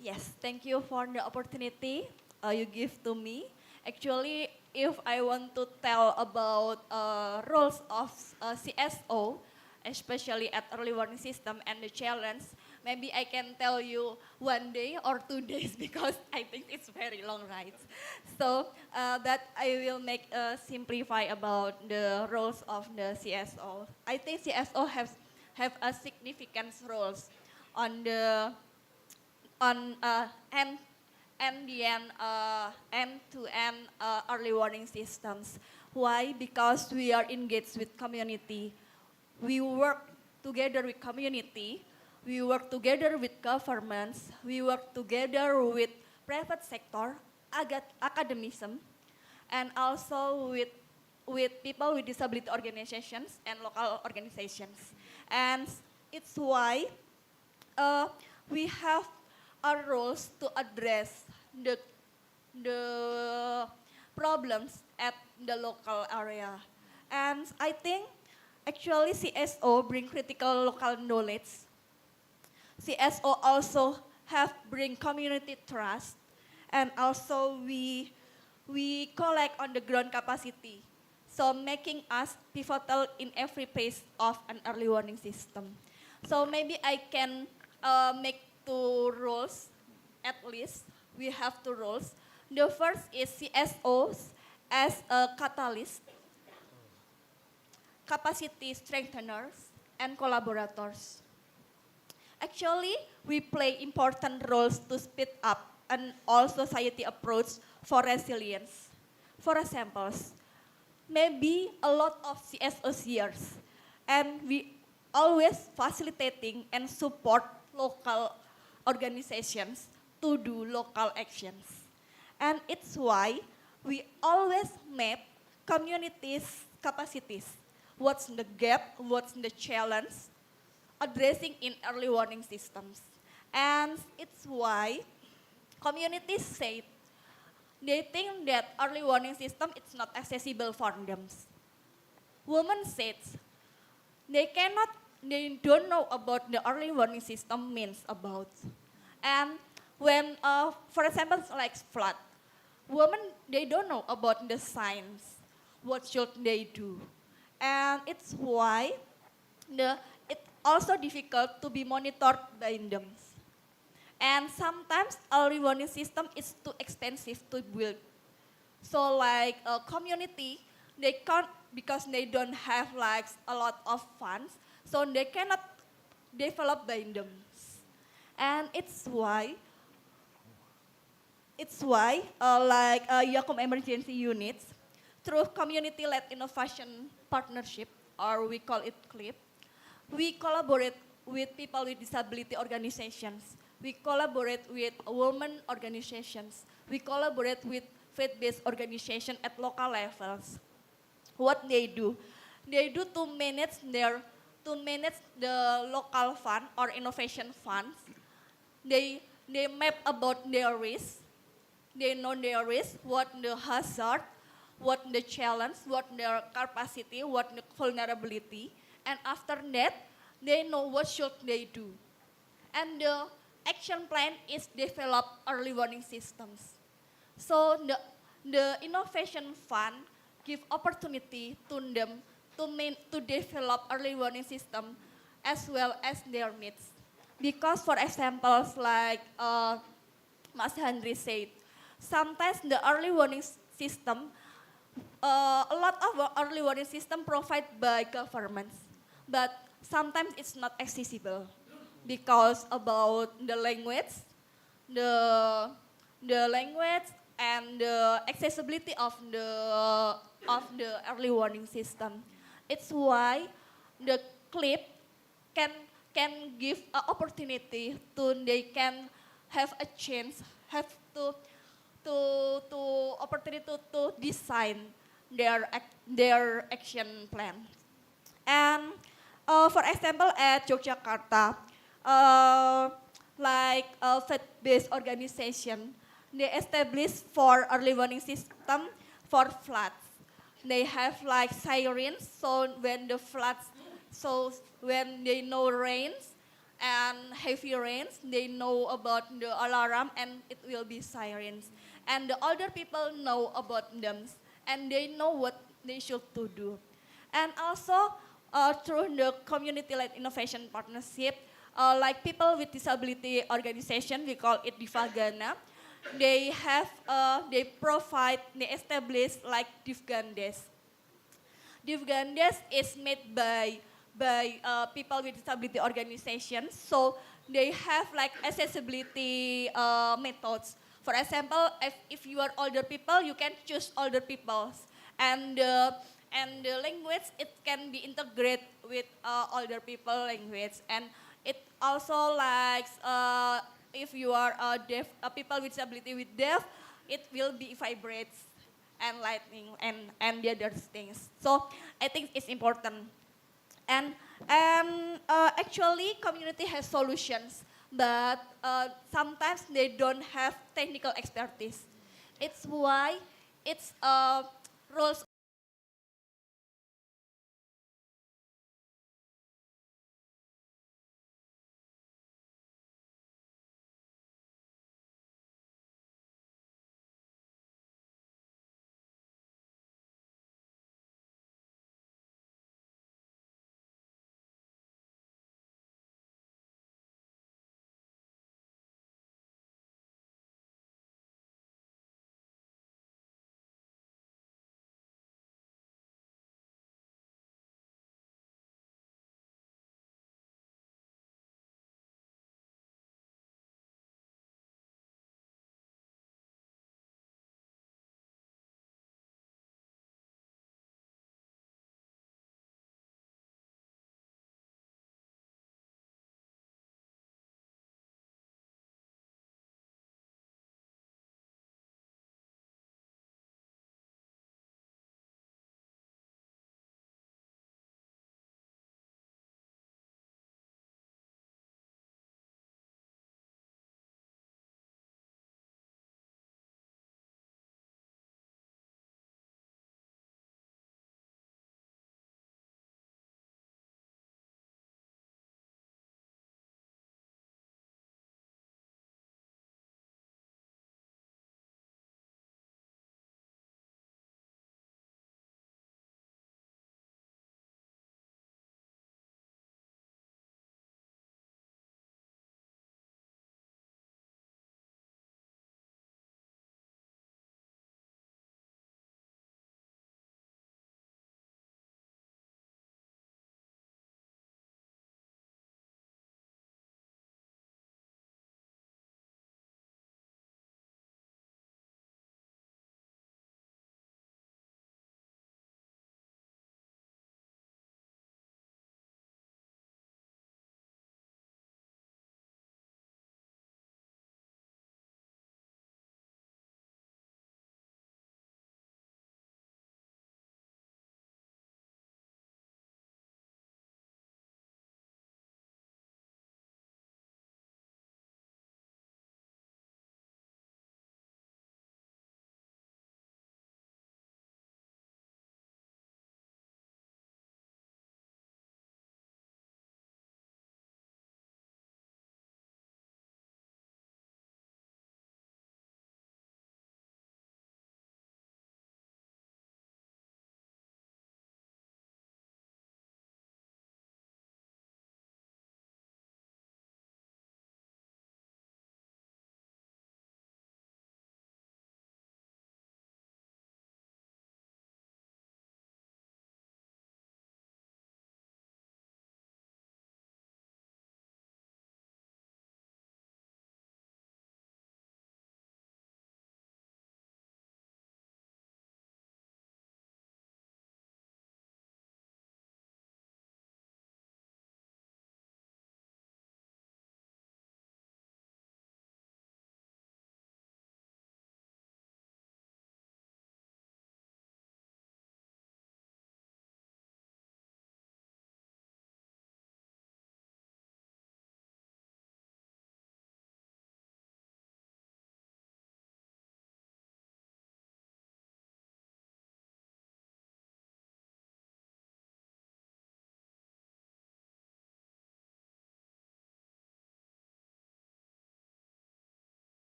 Yes, thank you for the opportunity you give to me. Actually, if I want to tell about roles of CSO, especially at early warning system and the challenge, maybe I can tell you 1 day or 2 days because I think it's very long, right? So that I will make simplify about the roles of the CSO. I think CSO have a significant roles on the end-to-end early warning systems. Why? Because we are engaged with community. We work together with community. We work together with governments. We work together with private sector, academicism, and also with people with disability organizations and local organizations. And it's why we have our roles to address the problems at the local area. And I think actually CSO bring critical local knowledge. CSO also bring community trust, and also we collect on the ground capacity. So making us pivotal in every phase of an early warning system. So maybe I can make 2 roles, at least. We have 2 roles. The first is CSOs as a catalyst, capacity strengtheners, and collaborators. Actually, we play important roles to speed up an all society approach for resilience. For examples, maybe a lot of CSOs here, and we always facilitating and support local organizations to do local actions. And it's why we always map communities' capacities. What's the gap, what's the challenge, addressing in early warning systems. And it's why communities say they think that early warning system is not accessible for them. Women said they don't know about the early warning system means about. And when, for example, like flood, women, they don't know about the science. What should they do? And it's why it's also difficult to be monitored by them. And sometimes early warning system is too expensive to build. So like a community, they can't, because they don't have like a lot of funds, so they cannot develop by them. And Yakum emergency units, through community-led innovation partnership, or we call it CLIP, we collaborate with people with disability organizations. We collaborate with women organizations. We collaborate with faith-based organizations at local levels. What they do to manage the local fund or innovation funds. They map about their risk. They know their risk, what the hazard, what the challenge, what their capacity, what the vulnerability, and after that, they know what should they do. And the action plan is develop early warning systems. So the innovation fund give opportunity to them to develop early warning system as well as their needs. Because for examples like Mas Handri said, sometimes the early warning system, a lot of early warning system provided by governments, but sometimes it's not accessible because about the language, the language and the accessibility of the early warning system. It's why the CLIP can give an opportunity to they can have a chance, have to opportunity to design their action plan. And for example, at Yogyakarta, like a faith-based organization, they established for early warning system for floods. They have like sirens, so when the floods, so when they know rains and heavy rains, they know about the alarm and it will be sirens. And the older people know about them and they know what they should to do. And also through the community-led innovation partnership, like people with disability organization, we call it Divagana, they establish like Divgandes. Divgandes is made by people with disability organizations, so they have like accessibility methods. For example, if you are older people, you can choose older people, and the language, it can be integrated with older people language, and it also likes if you are deaf, people with disability with deaf, it will be vibrates and lightning and the other things. So I think it's important. And actually community has solutions, but sometimes they don't have technical expertise. It's why it's roles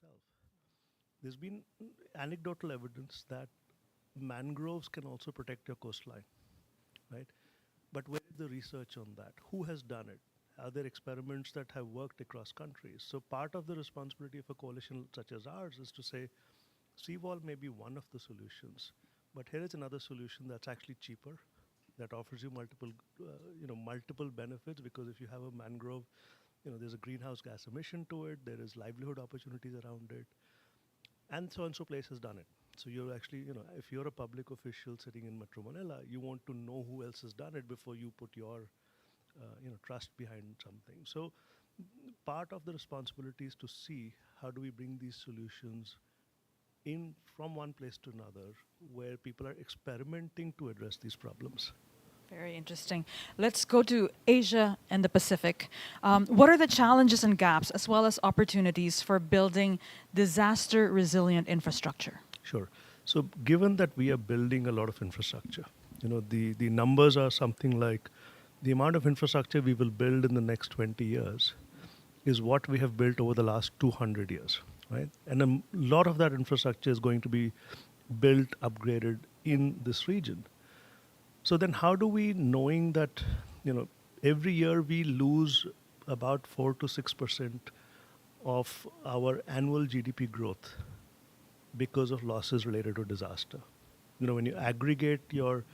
itself. There's been anecdotal evidence that mangroves can also protect your coastline, right? But where is the research on that? Who has done it? Are there experiments that have worked across countries? So part of the responsibility of a coalition such as ours is to say, seawall may be one of the solutions, but here is another solution that's actually cheaper, that offers you multiple benefits, because if you have a mangrove, there's a greenhouse gas emission to it, there is livelihood opportunities around it, and so and so place has done it. So you're actually, if you're a public official sitting in Metro Manila, you want to know who else has done it before you put your, trust behind something. So part of the responsibility is to see how do we bring these solutions in from one place to another, where people are experimenting to address these problems. Very interesting. Let's go to Asia and the Pacific. What are the challenges and gaps, as well as opportunities, for building disaster-resilient infrastructure? Sure. So given that we are building a lot of infrastructure, the numbers are something like the amount of infrastructure we will build in the next 20 years is what we have built over the last 200 years, right? And a lot of that infrastructure is going to be built, upgraded in this region. So then how do we, knowing that, every year we lose about 4 to 6% of our annual GDP growth because of losses related to disaster. When you aggregate your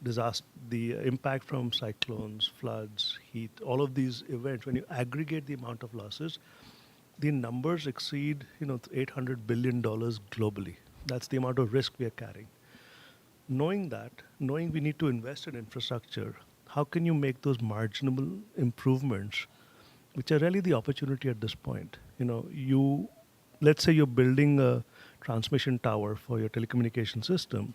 disaster, the impact from cyclones, floods, heat, all of these events, when you aggregate the amount of losses, the numbers exceed, $800 billion globally. That's the amount of risk we are carrying. Knowing we need to invest in infrastructure, how can you make those marginal improvements, which are really the opportunity at this point? Let's say you're building a transmission tower for your telecommunication system,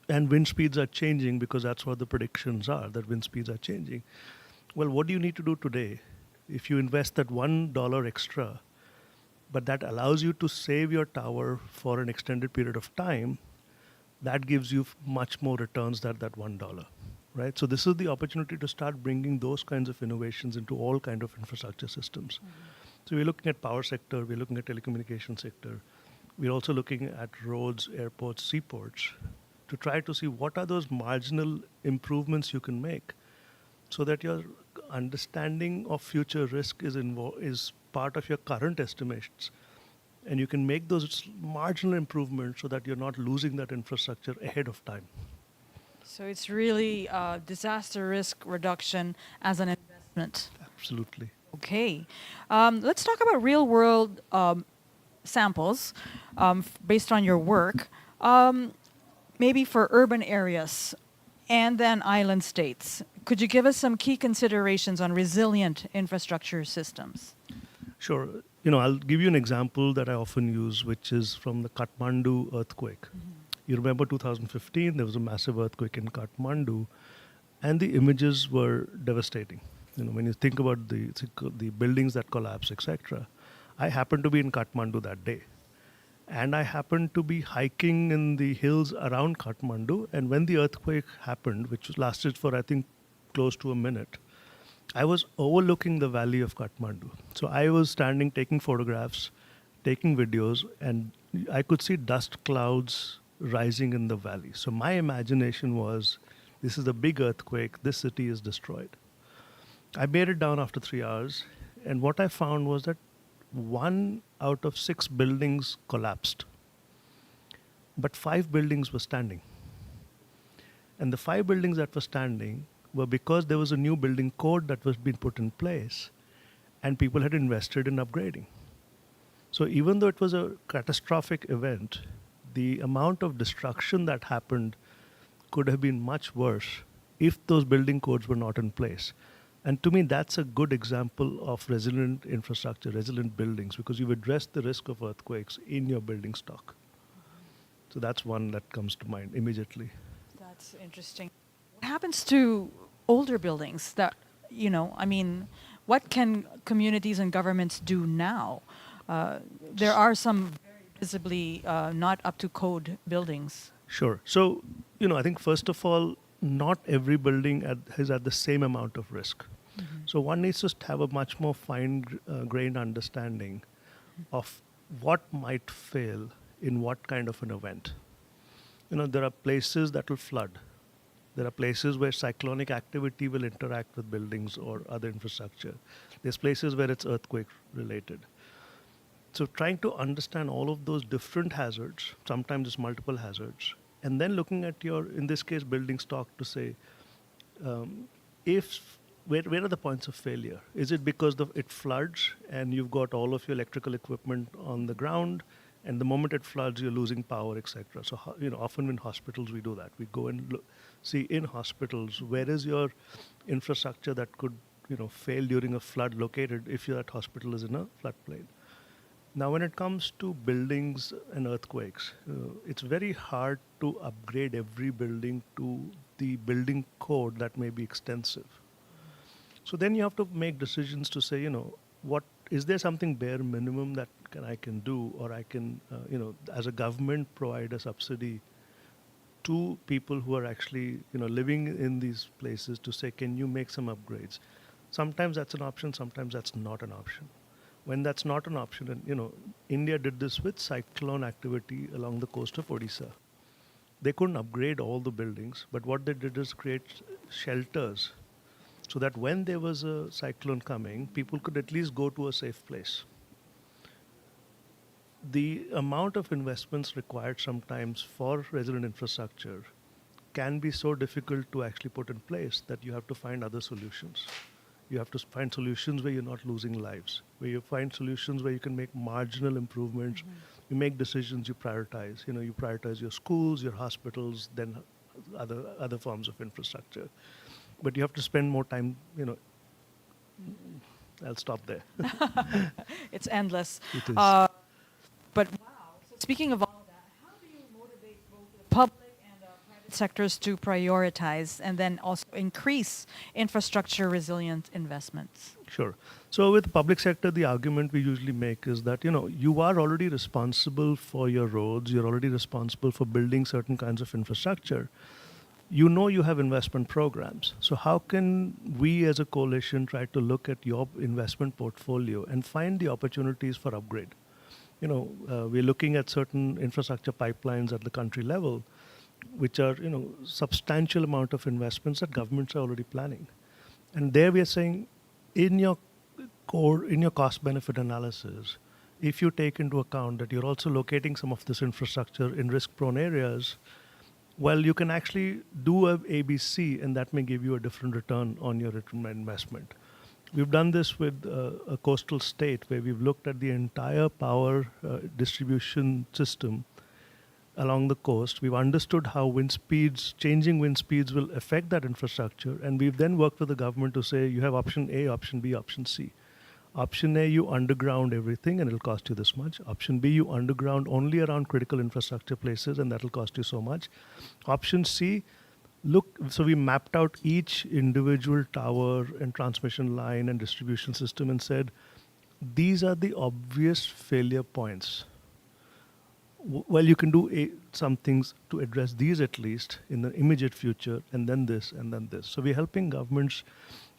and wind speeds are changing, because that's what the predictions are, that wind speeds are changing. Well, what do you need to do today? If you invest that $1 extra, but that allows you to save your tower for an extended period of time, that gives you much more returns than that $1, right? So this is the opportunity to start bringing those kinds of innovations into all kind of infrastructure systems. So we're looking at power sector, we're looking at telecommunication sector. We're also looking at roads, airports, seaports, to try to see what are those marginal improvements you can make, so that your understanding of future risk is part of your current estimations. And you can make those marginal improvements so that you're not losing that infrastructure ahead of time. So it's really disaster risk reduction as an investment. Absolutely. Okay. Let's talk about real-world samples based on your work, maybe for urban areas and then island states. Could you give us some key considerations on resilient infrastructure systems? Sure. I'll give you an example that I often use, which is from the Kathmandu earthquake. Mm-hmm. You remember 2015, there was a massive earthquake in Kathmandu, and the images were devastating. When you think about the buildings that collapsed, etc. I happened to be in Kathmandu that day. And I happened to be hiking in the hills around Kathmandu, and when the earthquake happened, which lasted for, I think, close to a minute, I was overlooking the valley of Kathmandu. So I was standing, taking photographs, taking videos, and I could see dust clouds rising in the valley. So my imagination was, this is a big earthquake, this city is destroyed. I made it down after 3 hours, and what I found was that 1 out of 6 buildings collapsed, but 5 buildings were standing. And the 5 buildings that were standing were because there was a new building code that was being put in place, and people had invested in upgrading. So even though it was a catastrophic event, the amount of destruction that happened could have been much worse if those building codes were not in place. And to me, that's a good example of resilient infrastructure, resilient buildings, because you've addressed the risk of earthquakes in your building stock. So that's one that comes to mind immediately. That's interesting. What happens to older buildings that, what can communities and governments do now? There are some very visibly not up to code buildings. Sure. So, I think first of all, not every building is at the same amount of risk. Mm-hmm. So one needs to have a much more fine-grained understanding of what might fail in what kind of an event. There are places that will flood. There are places where cyclonic activity will interact with buildings or other infrastructure. There's places where it's earthquake related. So trying to understand all of those different hazards, sometimes it's multiple hazards, and then looking at your, in this case, building stock to say, where are the points of failure? Is it because it floods and you've got all of your electrical equipment on the ground, and the moment it floods, you're losing power, etc. So, often in hospitals we do that. We go and see in hospitals, where is your infrastructure that could, fail during a flood located if that hospital is in a floodplain. Now, when it comes to buildings and earthquakes, it's very hard to upgrade every building to the building code that may be extensive. So then you have to make decisions to say, what is there something bare minimum that I can do, or I can, as a government, provide a subsidy to people who are actually, living in these places to say, can you make some upgrades? Sometimes that's an option, sometimes that's not an option. When that's not an option, and India did this with cyclone activity along the coast of Odisha. They couldn't upgrade all the buildings, but what they did is create shelters so that when there was a cyclone coming, people could at least go to a safe place. The amount of investments required sometimes for resident infrastructure can be so difficult to actually put in place that you have to find other solutions. You have to find solutions where you're not losing lives, where you find solutions where you can make marginal improvements. You make decisions, you prioritize. You prioritize your schools, your hospitals, then other forms of infrastructure. But you have to spend more time, I'll stop there. It's endless. It is. But wow, so speaking of all that, how do you motivate both the public and private sectors to prioritize and then also increase infrastructure resilient investments? Sure. So with the public sector, the argument we usually make is that, you are already responsible for your roads, you're already responsible for building certain kinds of infrastructure. You have investment programs. So how can we as a coalition try to look at your investment portfolio and find the opportunities for upgrade? We're looking at certain infrastructure pipelines at the country level, which are, substantial amount of investments that governments are already planning. And there we are saying, in your cost benefit analysis, if you take into account that you're also locating some of this infrastructure in risk prone areas, well, you can actually do a ABC, and that may give you a different return on your return on investment. We've done this with a coastal state where we've looked at the entire power distribution system along the coast. We've understood how changing wind speeds will affect that infrastructure, and we've then worked with the government to say, you have option A, option B, option C. Option A, you underground everything and it'll cost you this much. Option B, you underground only around critical infrastructure places and that'll cost you so much. Option C, so we mapped out each individual tower and transmission line and distribution system and said, these are the obvious failure points. Well, you can do some things to address these at least in the immediate future, and then this, and then this. So we're helping governments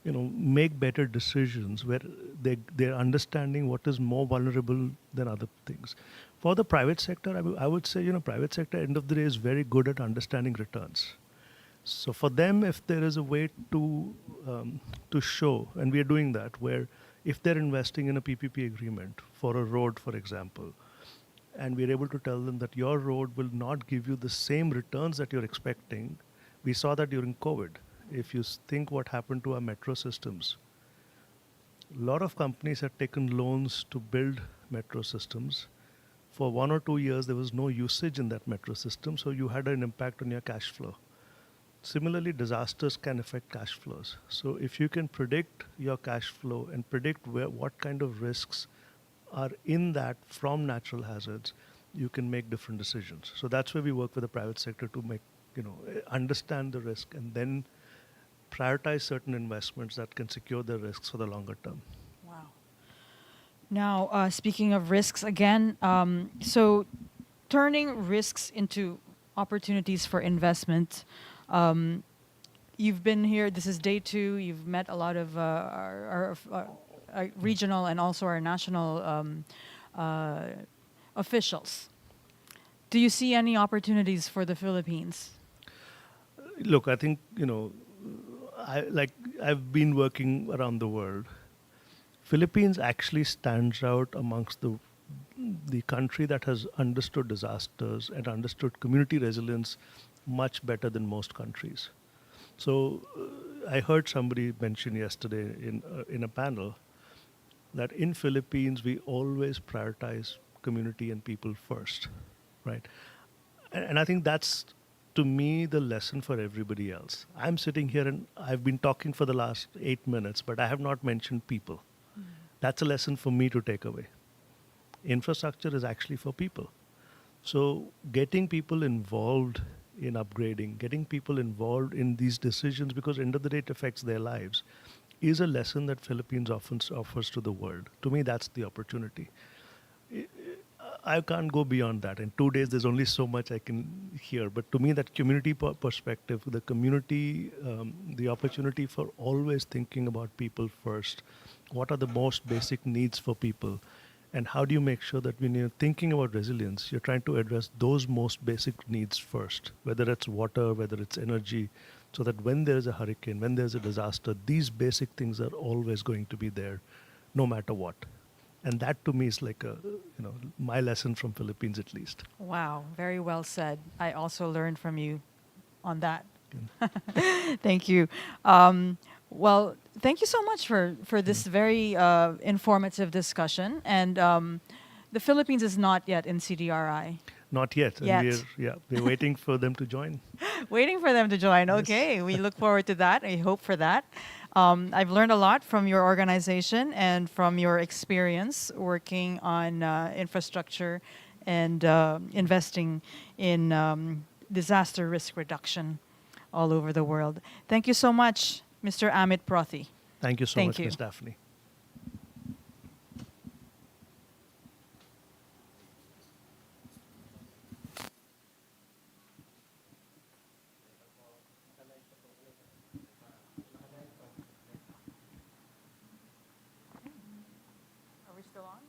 make better decisions where they're understanding what is more vulnerable than other things. For the private sector, I would say, private sector, end of the day, is very good at understanding returns. So for them, if there is a way to show, and we are doing that, where if they're investing in a PPP agreement for a road, for example, and we're able to tell them that your road will not give you the same returns that you're expecting. We saw that during COVID. If you think what happened to our metro systems, a lot of companies had taken loans to build metro systems. For 1 or 2 years, there was no usage in that metro system, so you had an impact on your cash flow. Similarly, disasters can affect cash flows. So if you can predict your cash flow and predict what kind of risks are in that from natural hazards, you can make different decisions. So that's where we work with the private sector to make, understand the risk and then prioritize certain investments that can secure the risks for the longer term. Wow. Now, speaking of risks again, so turning risks into opportunities for investment. You've been here, this is day 2, you've met a lot of our regional and also our national officials. Do you see any opportunities for the Philippines? Look, I think, I've been working around the world. Philippines actually stands out amongst the country that has understood disasters and understood community resilience much better than most countries. So I heard somebody mention yesterday in a panel that in Philippines we always prioritize community and people first, right? And I think that's, to me, the lesson for everybody else. I'm sitting here and I've been talking for the last 8 minutes, but I have not mentioned people. That's a lesson for me to take away. Infrastructure is actually for people. So getting people involved in upgrading, getting people involved in these decisions, because end of the day it affects their lives, is a lesson that Philippines often offers to the world. To me, that's the opportunity. I can't go beyond that. In 2 days, there's only so much I can hear. But to me, that community perspective, the community, the opportunity for always thinking about people first. What are the most basic needs for people? And how do you make sure that when you're thinking about resilience, you're trying to address those most basic needs first, whether it's water, whether it's energy, so that when there's a hurricane, when there's a disaster, these basic things are always going to be there, no matter what. And that to me is like my lesson from Philippines at least. Wow, very well said. I also learned from you on that. Thank you. Well, thank you so much for this very informative discussion. And the Philippines is not yet in CDRI. Not yet. And we're waiting for them to join. Waiting for them to join. Okay, we look forward to that. I hope for that. I've learned a lot from your organization and from your experience working on infrastructure and investing in disaster risk reduction all over the world. Thank you so much, Mr. Amit Prothi. Thank you so much, Ms. Daphne. Are we still on?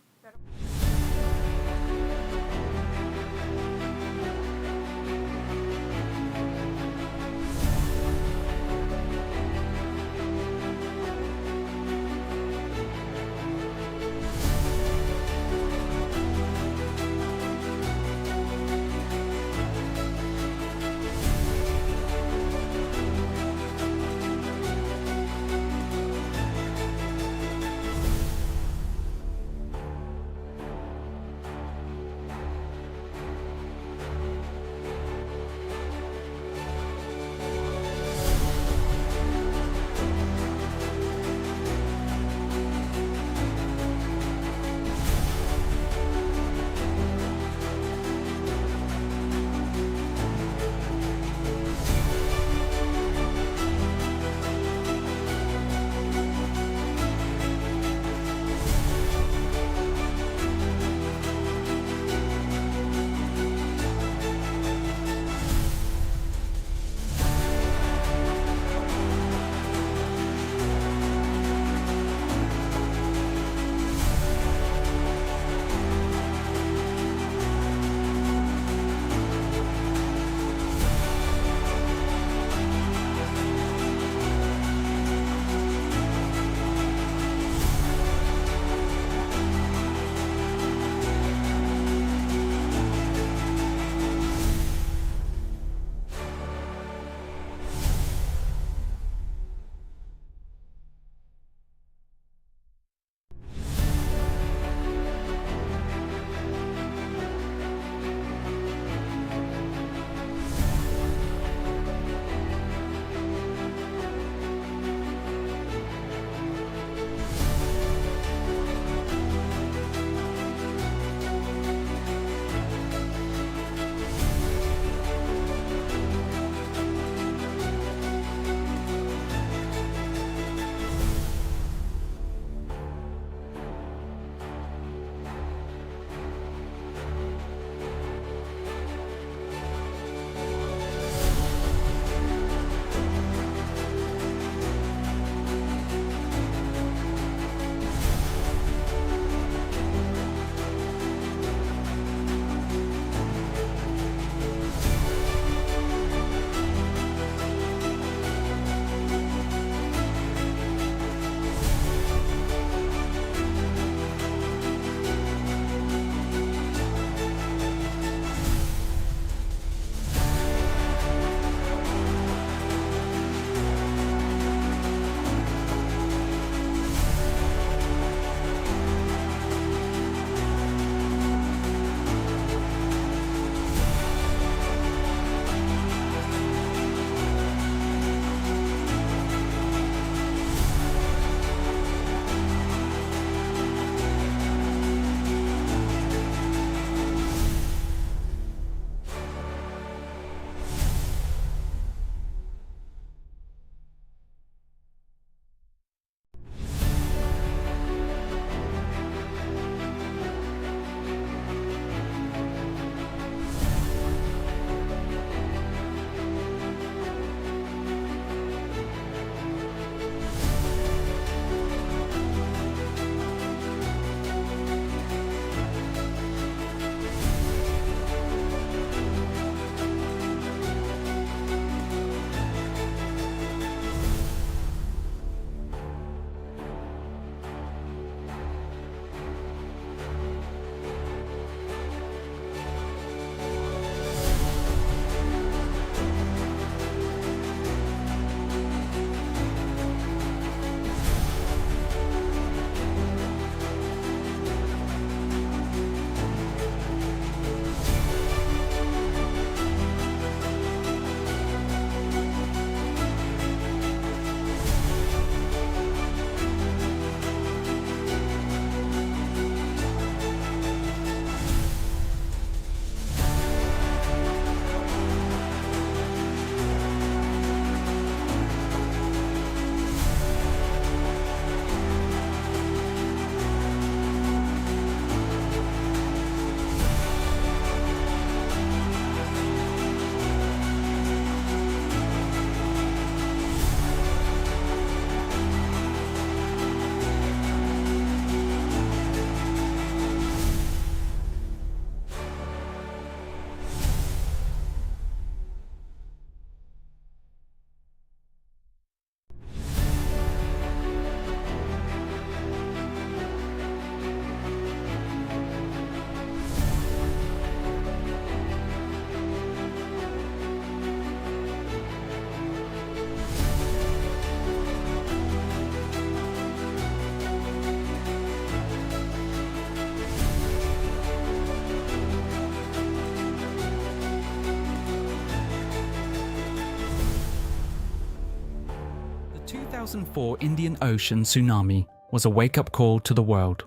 2004 Indian Ocean tsunami was a wake-up call to the world.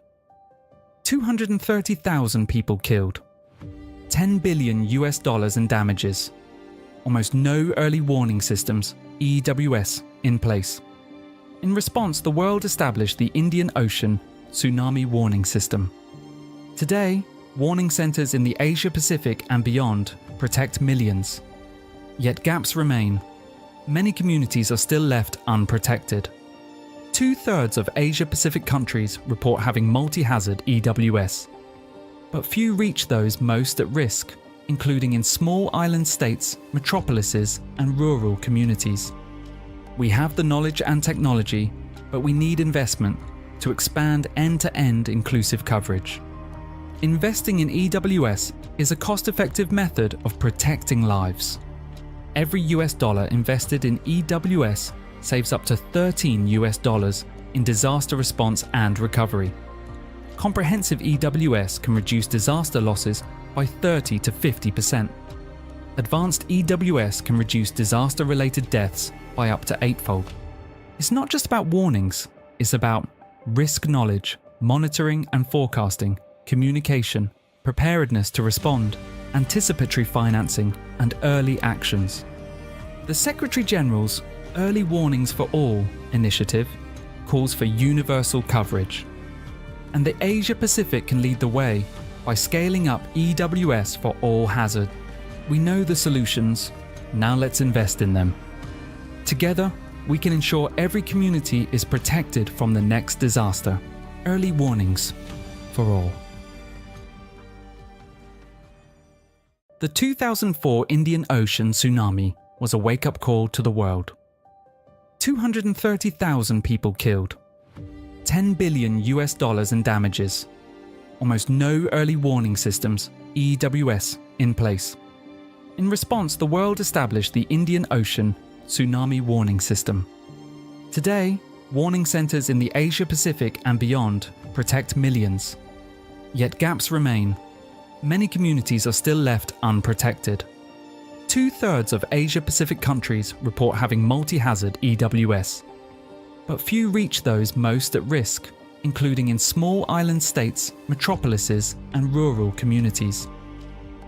230,000 people killed, $10 billion in damages, almost no early warning systems, EWS, in place. In response, the world established the Indian Ocean Tsunami Warning System. Today, warning centers in the Asia-Pacific and beyond protect millions. Yet gaps remain. Many communities are still left unprotected. 2/3 of Asia-Pacific countries report having multi-hazard EWS. But few reach those most at risk, including in small island states, metropolises, and rural communities. We have the knowledge and technology, but we need investment to expand end-to-end inclusive coverage. Investing in EWS is a cost-effective method of protecting lives. Every US dollar invested in EWS saves up to $13 in disaster response and recovery. Comprehensive EWS can reduce disaster losses by 30 to 50%. Advanced EWS can reduce disaster-related deaths by up to 8-fold. It's not just about warnings, it's about risk knowledge, monitoring and forecasting, communication, preparedness to respond, anticipatory financing, and early actions. The Secretary-General's Early Warnings for All initiative calls for universal coverage. And the Asia-Pacific can lead the way by scaling up EWS for all hazard. We know the solutions, now let's invest in them. Together, we can ensure every community is protected from the next disaster. Early warnings for all. The 2004 Indian Ocean tsunami was a wake-up call to the world. 230,000 people killed, $10 billion in damages, almost no early warning systems, EWS, in place. In response, the world established the Indian Ocean Tsunami Warning System. Today, warning centers in the Asia-Pacific and beyond protect millions. Yet gaps remain. Many communities are still left unprotected. 2/3 of Asia-Pacific countries report having multi-hazard EWS. But few reach those most at risk, including in small island states, metropolises, and rural communities.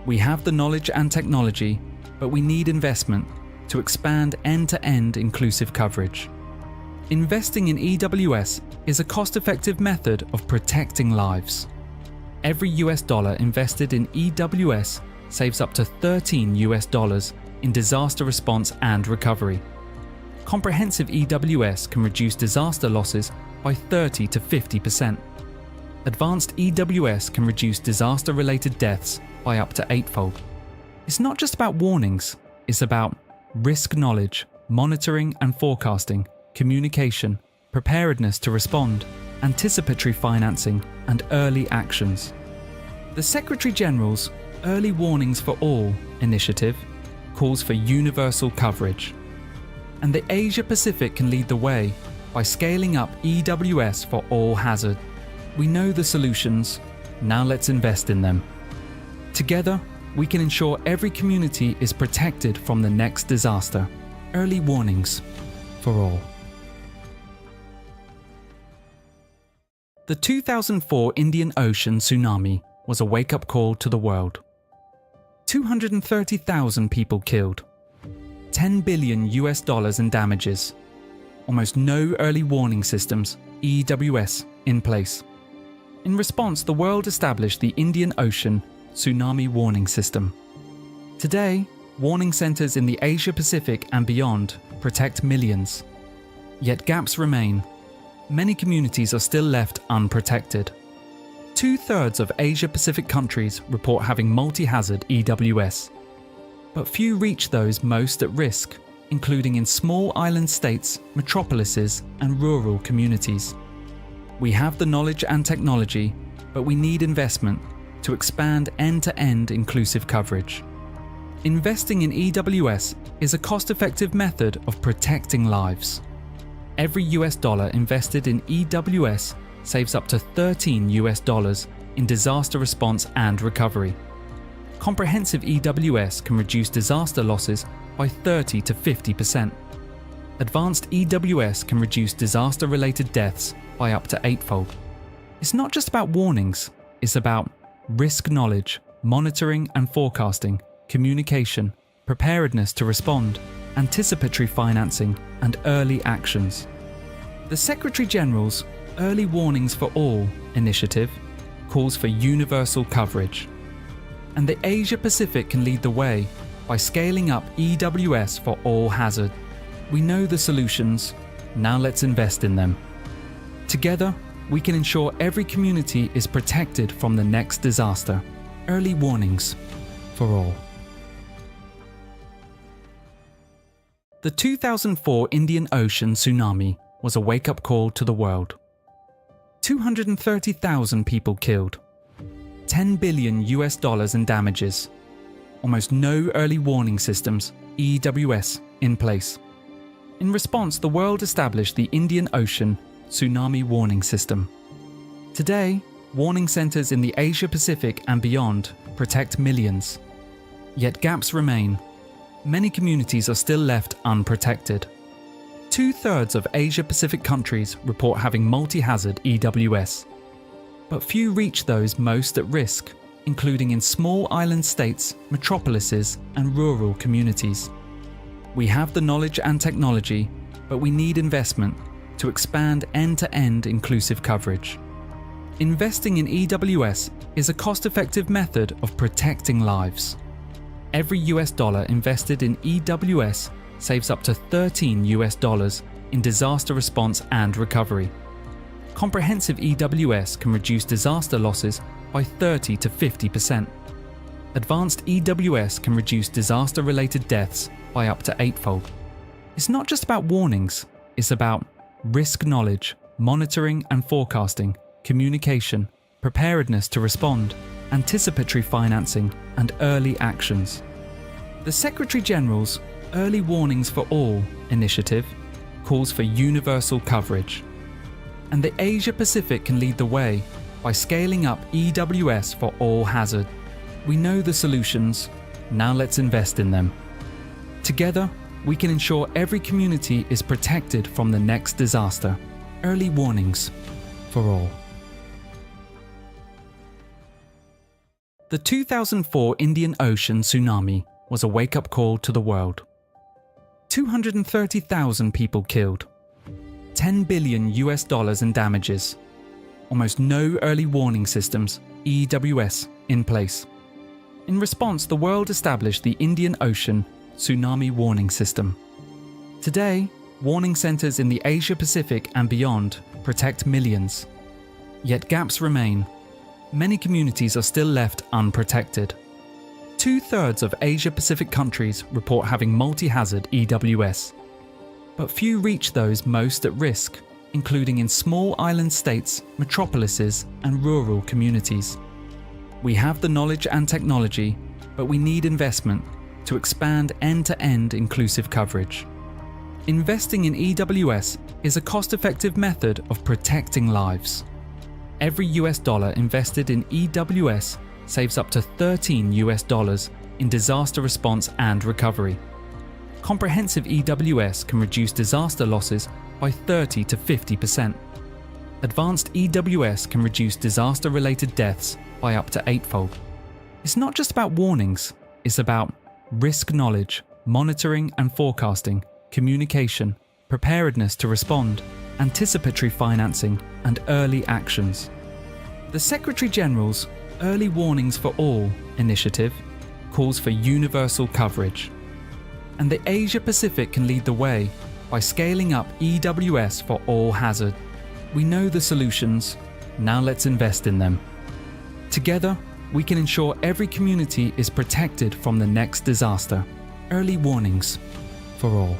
We have the knowledge and technology, but we need investment to expand end-to-end inclusive coverage. Investing in EWS is a cost-effective method of protecting lives. Every US dollar invested in EWS saves up to $13 in disaster response and recovery. Comprehensive EWS can reduce disaster losses by 30 to 50%. Advanced EWS can reduce disaster-related deaths by up to 8-fold. It's not just about warnings, it's about risk knowledge, monitoring and forecasting, communication, preparedness to respond, anticipatory financing, and early actions. The Secretary-General's Early Warnings for All initiative calls for universal coverage. And the Asia-Pacific can lead the way by scaling up EWS for all hazard. We know the solutions, now let's invest in them. Together, we can ensure every community is protected from the next disaster. Early warnings for all. The 2004 Indian Ocean tsunami was a wake-up call to the world. 230,000 people killed, $10 billion in damages, almost no early warning systems, EWS, in place. In response, the world established the Indian Ocean Tsunami Warning System. Today, warning centers in the Asia-Pacific and beyond protect millions. Yet gaps remain. Many communities are still left unprotected. 2/3 of Asia-Pacific countries report having multi-hazard EWS. But few reach those most at risk, including in small island states, metropolises, and rural communities. We have the knowledge and technology, but we need investment to expand end-to-end inclusive coverage. Investing in EWS is a cost-effective method of protecting lives. Every US dollar invested in EWS saves up to $13 in disaster response and recovery. Comprehensive EWS can reduce disaster losses by 30 to 50%. Advanced EWS can reduce disaster-related deaths by up to 8-fold. It's not just about warnings, it's about risk knowledge, monitoring and forecasting, communication, preparedness to respond, anticipatory financing, and early actions. The Secretary-General's Early Warnings for All initiative calls for universal coverage. And the Asia-Pacific can lead the way by scaling up EWS for all hazard. We know the solutions, now let's invest in them. Together, we can ensure every community is protected from the next disaster. Early warnings for all. The 2004 Indian Ocean tsunami was a wake-up call to the world. 230,000 people killed, $10 billion in damages, almost no early warning systems, EWS, in place. In response, the world established the Indian Ocean Tsunami Warning System. Today, warning centers in the Asia-Pacific and beyond protect millions. Yet gaps remain. Many communities are still left unprotected. 2/3 of Asia-Pacific countries report having multi-hazard EWS. But few reach those most at risk, including in small island states, metropolises, and rural communities. We have the knowledge and technology, but we need investment to expand end-to-end inclusive coverage. Investing in EWS is a cost-effective method of protecting lives. Every US dollar invested in EWS saves up to $13 in disaster response and recovery. Comprehensive EWS can reduce disaster losses by 30 to 50%. Advanced EWS can reduce disaster-related deaths by up to 8-fold. It's not just about warnings, it's about risk knowledge, monitoring and forecasting, communication, preparedness to respond, anticipatory financing, and early actions. The Secretary-General's Early Warnings for All initiative calls for universal coverage. And the Asia-Pacific can lead the way by scaling up EWS for all hazard. We know the solutions, now let's invest in them. Together, we can ensure every community is protected from the next disaster. Early warnings for all. The 2004 Indian Ocean tsunami was a wake-up call to the world. 230,000 people killed, $10 billion in damages, almost no early warning systems, EWS, in place. In response, the world established the Indian Ocean Tsunami Warning System. Today, warning centers in the Asia-Pacific and beyond protect millions. Yet gaps remain. Many communities are still left unprotected. 2/3 of Asia-Pacific countries report having multi-hazard EWS. But few reach those most at risk, including in small island states, metropolises, and rural communities. We have the knowledge and technology, but we need investment to expand end-to-end inclusive coverage. Investing in EWS is a cost-effective method of protecting lives. Every US dollar invested in EWS saves up to $13 in disaster response and recovery. Comprehensive EWS can reduce disaster losses by 30 to 50%. Advanced EWS can reduce disaster-related deaths by up to 8-fold. It's not just about warnings, it's about risk knowledge, monitoring and forecasting, communication, preparedness to respond, anticipatory financing, and early actions. The Secretary-General's Early Warnings for All initiative calls for universal coverage. And the Asia-Pacific can lead the way by scaling up EWS for all hazard. We know the solutions, now let's invest in them. Together, we can ensure every community is protected from the next disaster. Early warnings for all.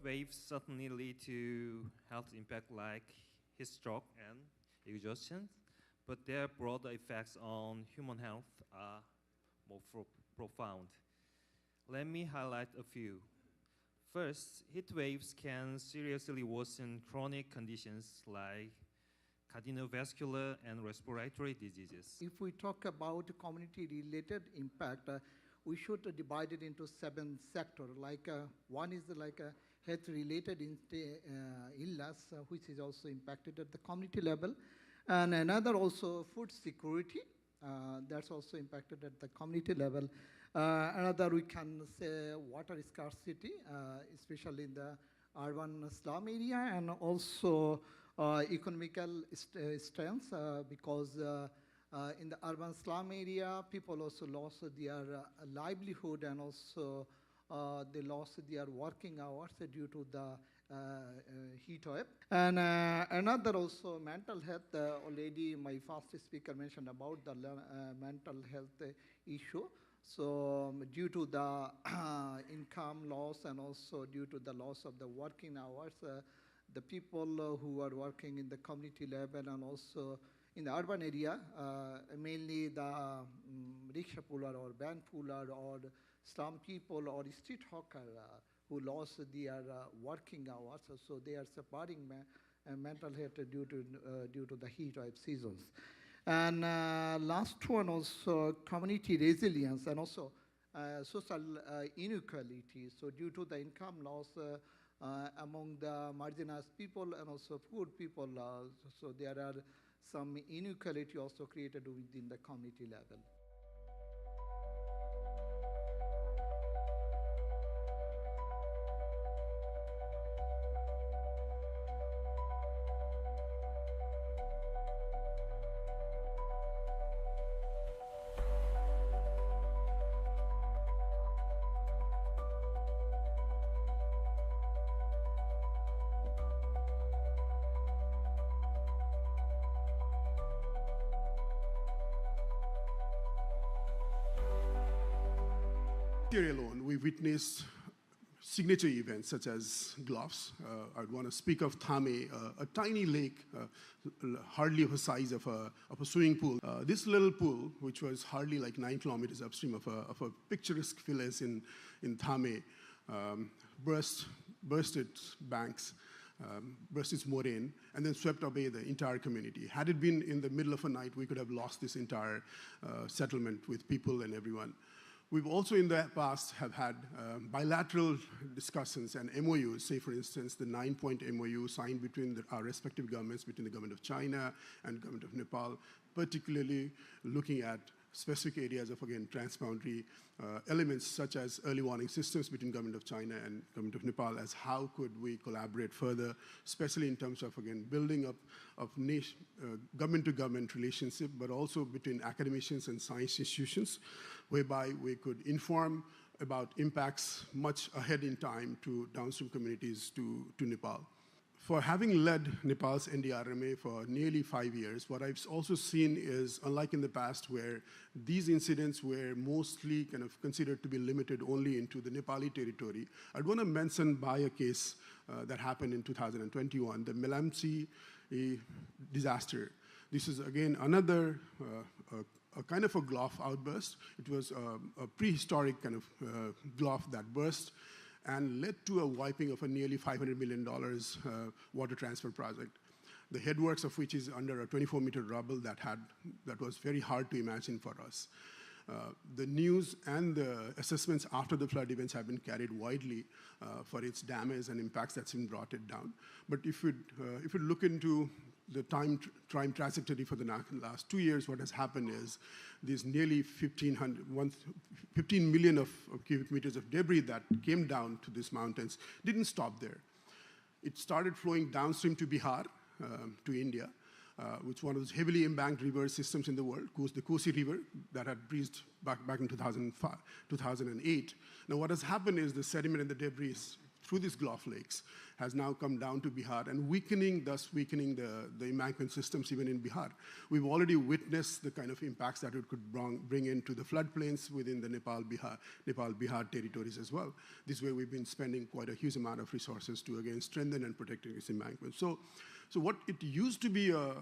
waves certainly lead to health impact like heat stroke and exhaustion, but their broader effects on human health are more profound. Let me highlight a few. First, heat waves can seriously worsen chronic conditions like cardiovascular and respiratory diseases. If we talk about community-related impact, we should divide it into 7 sectors. Like one is like a health-related illness, which is also impacted at the community level, and another also food security. That's also impacted at the community level. Another, we can say water scarcity, especially in the urban slum area, and also economical strength, because in the urban slum area, people also lost their livelihood, and also they lost their working hours due to the heat wave. And another also mental health. Already my first speaker mentioned about the mental health issue. So due to the income loss and also due to the loss of the working hours, the people who are working in the community level and also in the urban area, mainly the rickshaw puller or van puller or slum people or street hawker who lost their working hours, so they are suffering mental health due to the heat wave seasons. And last one also community resilience and also social inequality. So due to the income loss among the marginalized people and also poor people, so there are some inequality also created within the community level. Alone, we witnessed signature events such as gloves. I'd want to speak of Thame, a tiny lake, hardly of the size of a swimming pool. This little pool, which was hardly like 9 kilometers upstream of a picturesque village in Thame, burst its banks, burst its moraine, and then swept away the entire community. Had it been in the middle of a night, we could have lost this entire settlement with people and everyone. We've also in the past have had bilateral discussions and MOUs, say for instance the 9-point MOU signed between our respective governments, between the government of China and government of Nepal, particularly looking at specific areas of, again, transboundary elements such as early warning systems between government of China and government of Nepal, as how could we collaborate further, especially in terms of, again, building up of government-to-government relationship, but also between academicians and science institutions, whereby we could inform about impacts much ahead in time to downstream communities to Nepal. For having led Nepal's NDRMA for nearly 5 years, what I've also seen is, unlike in the past where these incidents were mostly kind of considered to be limited only into the Nepali territory, I'd want to mention by a case that happened in 2021, the Melamsi disaster. This is again another a kind of a glof outburst. It was a prehistoric kind of glof that burst and led to a wiping of a nearly $500 million water transfer project, the headworks of which is under a 24-meter rubble that was very hard to imagine for us. The news and the assessments after the flood events have been carried widely for its damage and impacts that's been brought it down. But if you look into the time trajectory for the last 2 years, what has happened is these nearly 15 million of cubic meters of debris that came down to these mountains didn't stop there. It started flowing downstream to Bihar, to India, which one of those heavily embanked river systems in the world, the Kosi River, that had breached back in 2008. Now what has happened is the sediment and the debris through these Gulf lakes has now come down to Bihar and thus weakening the embankment systems even in Bihar. We've already witnessed the kind of impacts that it could bring into the floodplains within the Nepal-Bihar territories as well. This way we've been spending quite a huge amount of resources to again strengthen and protect this embankment. So what it used to be a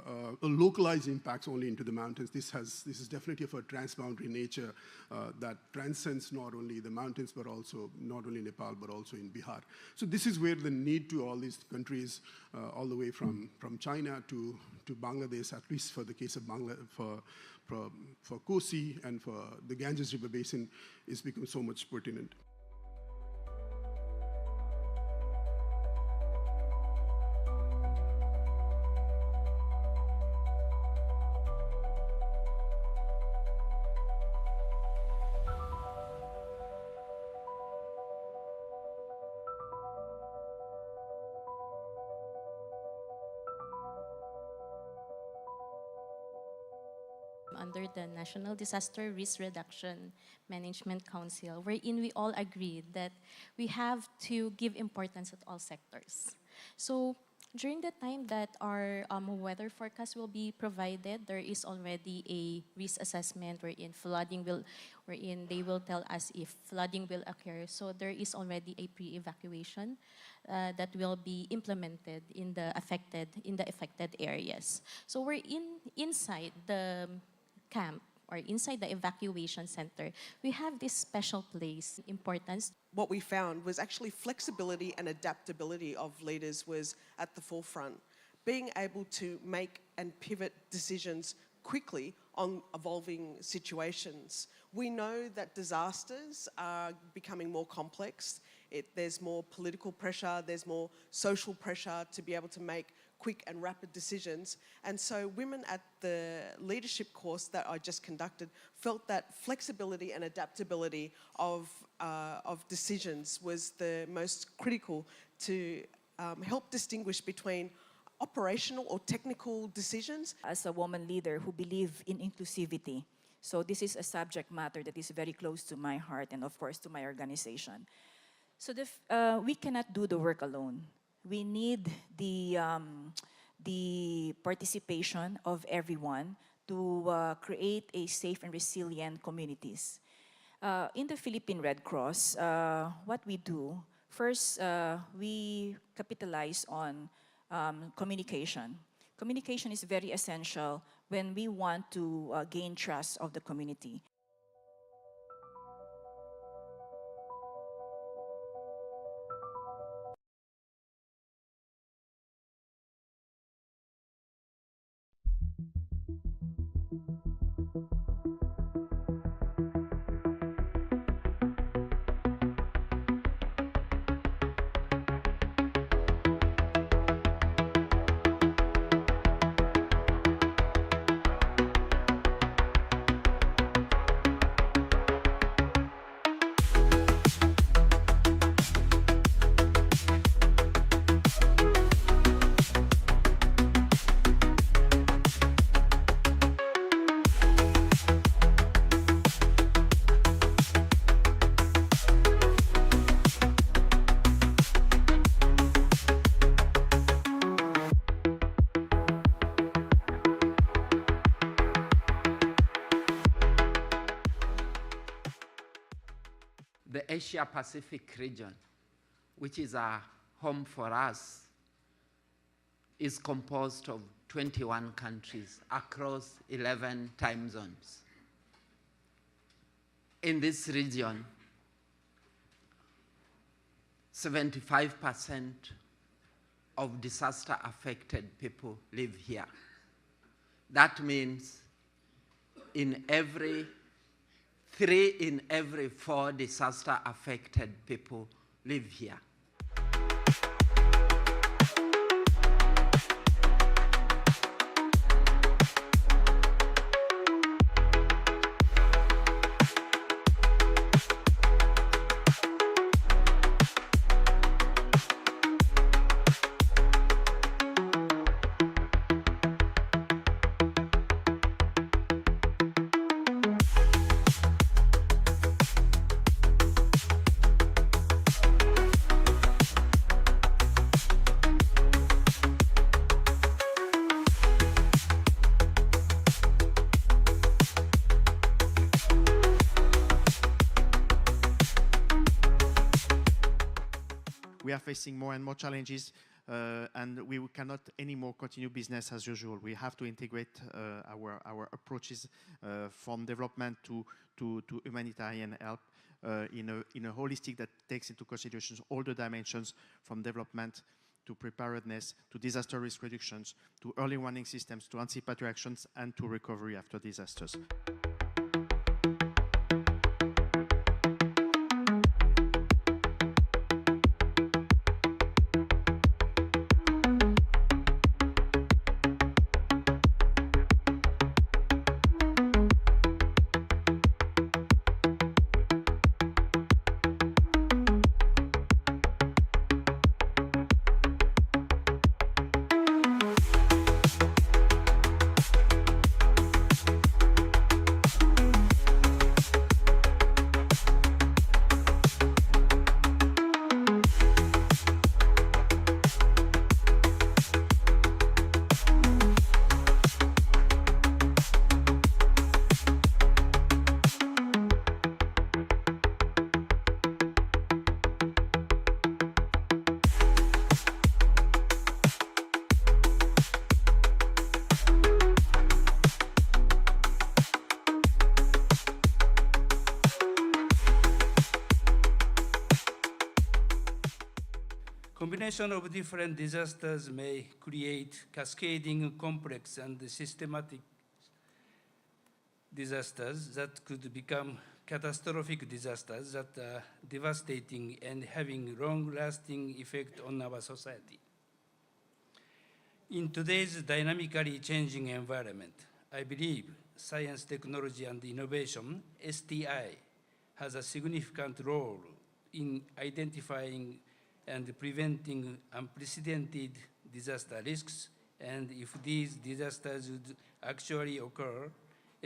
localized impacts only into the mountains, this is definitely of a transboundary nature that transcends not only the mountains, but also not only Nepal, but also in Bihar. So this is where the need to all these countries, all the way from China to Bangladesh, at least for the case of for Kosi and for the Ganges River Basin, is become so much pertinent. Under the National Disaster Risk Reduction Management Council, wherein we all agreed that we have to give importance at all sectors. So during the time that our weather forecast will be provided, there is already a risk assessment wherein they will tell us if flooding will occur. So there is already a pre-evacuation that will be implemented in the affected areas. So we're inside the camp or inside the evacuation center, we have this special place importance. What we found was actually flexibility and adaptability of leaders was at the forefront. Being able to make and pivot decisions quickly on evolving situations. We know that disasters are becoming more complex. There's more political pressure, there's more social pressure to be able to make quick and rapid decisions. And so women at the leadership course that I just conducted felt that flexibility and adaptability of decisions was the most critical to help distinguish between operational or technical decisions. As a woman leader who believes in inclusivity, so this is a subject matter that is very close to my heart and of course to my organization. So we cannot do the work alone. We need the participation of everyone to create a safe and resilient communities. In the Philippine Red Cross, what we do, first we capitalize on communication. Communication is very essential when we want to gain trust of the community. The Asia-Pacific region, which is a home for us, is composed of 21 countries across 11 time zones. In this region, 75% of disaster-affected people live here. That means 3 in every 4 disaster-affected people live here. we are facing more and more challenges, and we cannot anymore continue business as usual. We have to integrate our approaches from development to humanitarian help in a holistic that takes into consideration all the dimensions, from development to preparedness, to disaster risk reductions, to early warning systems, to anticipatory actions, and to recovery after disasters. Combination of different disasters may create cascading, complex, and systematic disasters that could become catastrophic disasters that are devastating and having long-lasting effect on our society. In today's dynamically changing environment, I believe science, technology, and innovation, STI, has a significant role in identifying and preventing unprecedented disaster risks, and if these disasters would actually occur,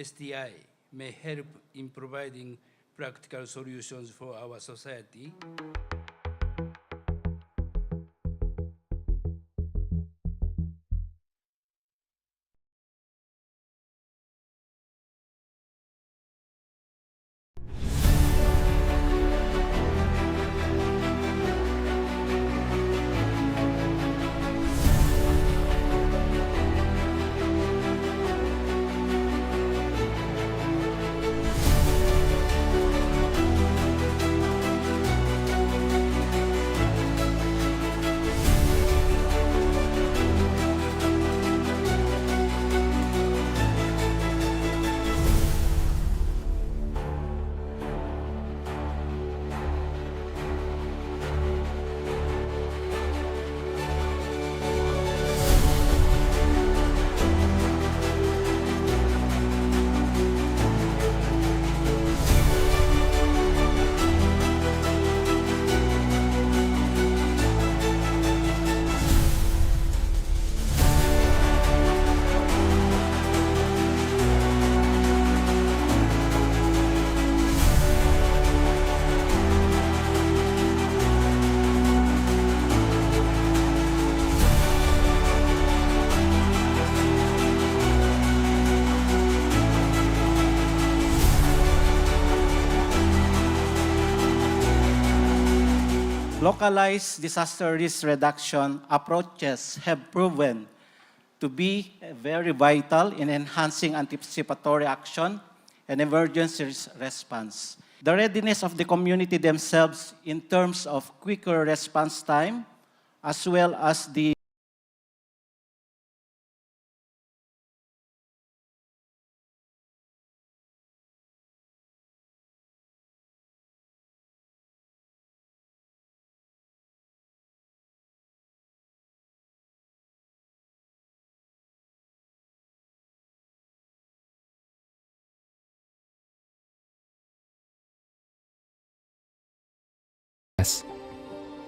STI may help in providing practical solutions for our society. Localized disaster risk reduction approaches have proven to be very vital in enhancing anticipatory action and emergency response. The readiness of the community themselves in terms of quicker response time, as well as the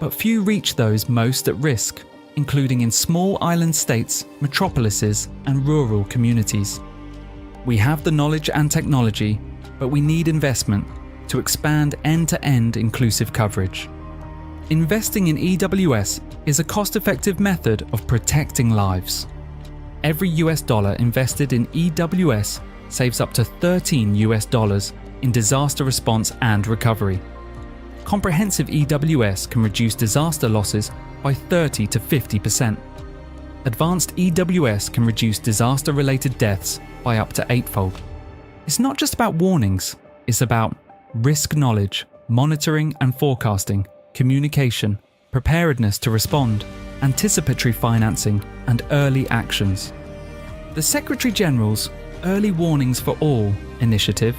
but few reach those most at risk, including in small island states, metropolises, and rural communities. We have the knowledge and technology, but we need investment to expand end-to-end inclusive coverage. Investing in EWS is a cost-effective method of protecting lives. Every US dollar invested in EWS saves up to $13 US in disaster response and recovery. comprehensive EWS can reduce disaster losses by 30 to 50%. Advanced EWS can reduce disaster-related deaths by up to 8-fold. It's not just about warnings, it's about risk knowledge, monitoring and forecasting, communication, preparedness to respond, anticipatory financing, and early actions. The Secretary-General's Early Warnings for All initiative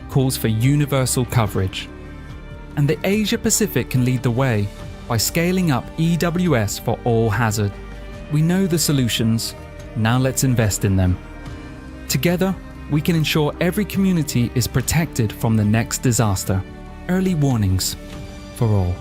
calls for universal coverage. And the Asia-Pacific can lead the way by scaling up EWS for all hazard. We know the solutions, now let's invest in them. Together, we can ensure every community is protected from the next disaster. Early warnings for all.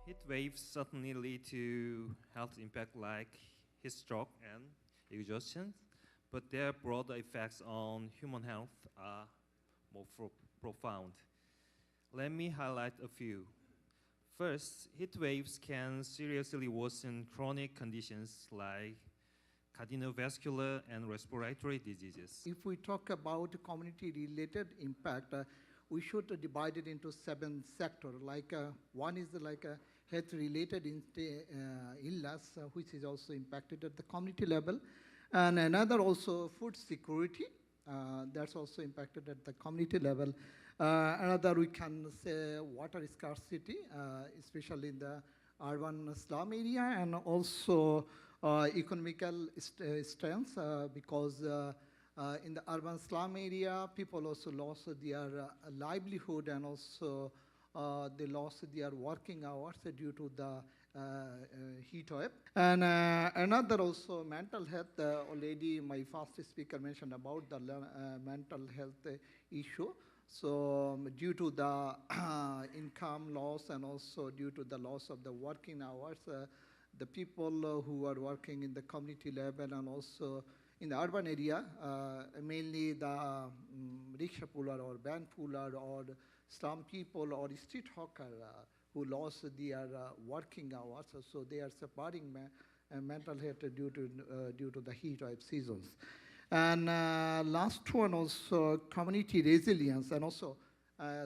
Heat waves certainly lead to health impact like heat stroke and exhaustion, but their broader effects on human health are more profound. Let me highlight a few. First, heat waves can seriously worsen chronic conditions like cardiovascular and respiratory diseases. If we talk about community-related impact, we should divide it into 7 sectors. One is health-related illness, which is also impacted at the community level, and another also food security, that's also impacted at the community level. Another we can say water scarcity, especially in the urban slum area, and also economical strength, because in the urban slum area, people also lost their livelihood, and also they lost their working hours due to the heat wave. And another also mental health, already my first speaker mentioned about the mental health issue. So due to the income loss and also due to the loss of the working hours, the people who are working in the community level and also in the urban area, mainly the rickshaw puller or van puller or slum people or street hawker who lost their working hours, so they are suffering mental health due to the heat wave seasons. And last one also community resilience and also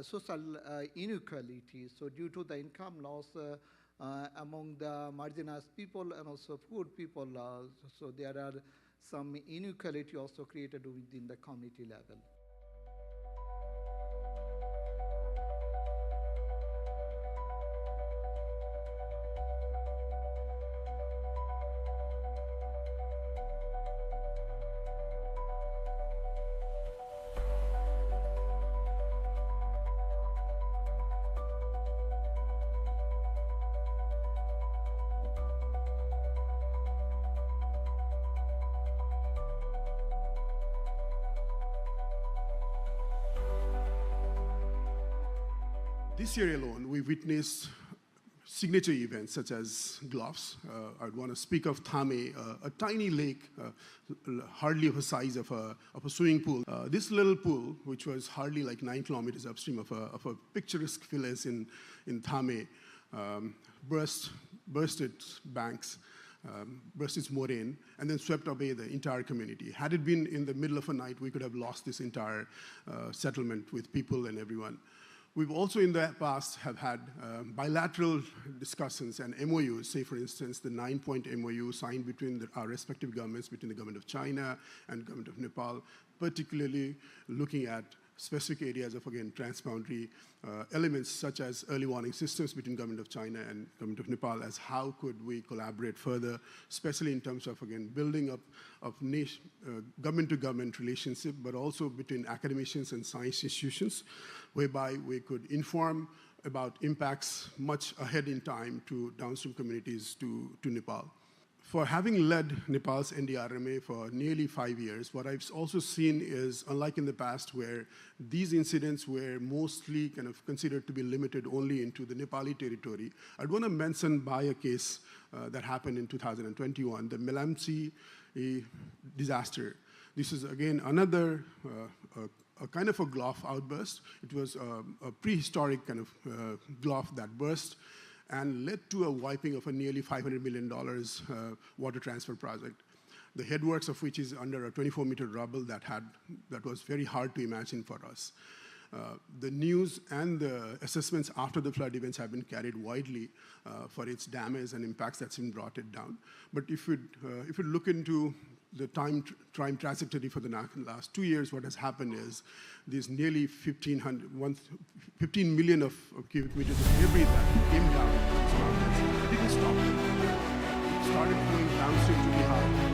social inequality. So due to the income loss, among the marginalized people and also poor people. So there are some inequality also created within the community level. This year alone, we witnessed signature events such as gloves. I'd want to speak of Thame, a tiny lake, hardly of the size of a swimming pool. This little pool, which was hardly like 9 kilometers upstream of a picturesque village in Thame, burst its banks, burst its moraine, and then swept away the entire community. Had it been in the middle of a night, we could have lost this entire settlement with people and everyone. We've also in the past have had bilateral discussions and MOUs, say for instance the 9-point MOU signed between our respective governments, between the government of China and government of Nepal, particularly looking at specific areas of, again, transboundary elements such as early warning systems between government of China and government of Nepal, as how could we collaborate further, especially in terms of, again, building up of government-to-government relationship, but also between academicians and science institutions, whereby we could inform about impacts much ahead in time to downstream communities to Nepal. For having led Nepal's NDRMA for nearly 5 years, what I've also seen is, unlike in the past where these incidents were mostly kind of considered to be limited only into the Nepali territory, I'd want to mention by a case that happened in 2021, the Melamsi disaster. This is again another a kind of a glof outburst. It was a prehistoric kind of glof that burst and led to a wiping of a nearly $500 million water transfer project, the headworks of which is under a 24-meter rubble that was very hard to imagine for us. The news and the assessments after the flood events have been carried widely for its damage and impacts that's been brought it down. But if we look into the time trajectory for the last 2 years, what has happened is these nearly 15 million of cubic meters of debris that came down. It didn't stop. It started going downstream to Bihar.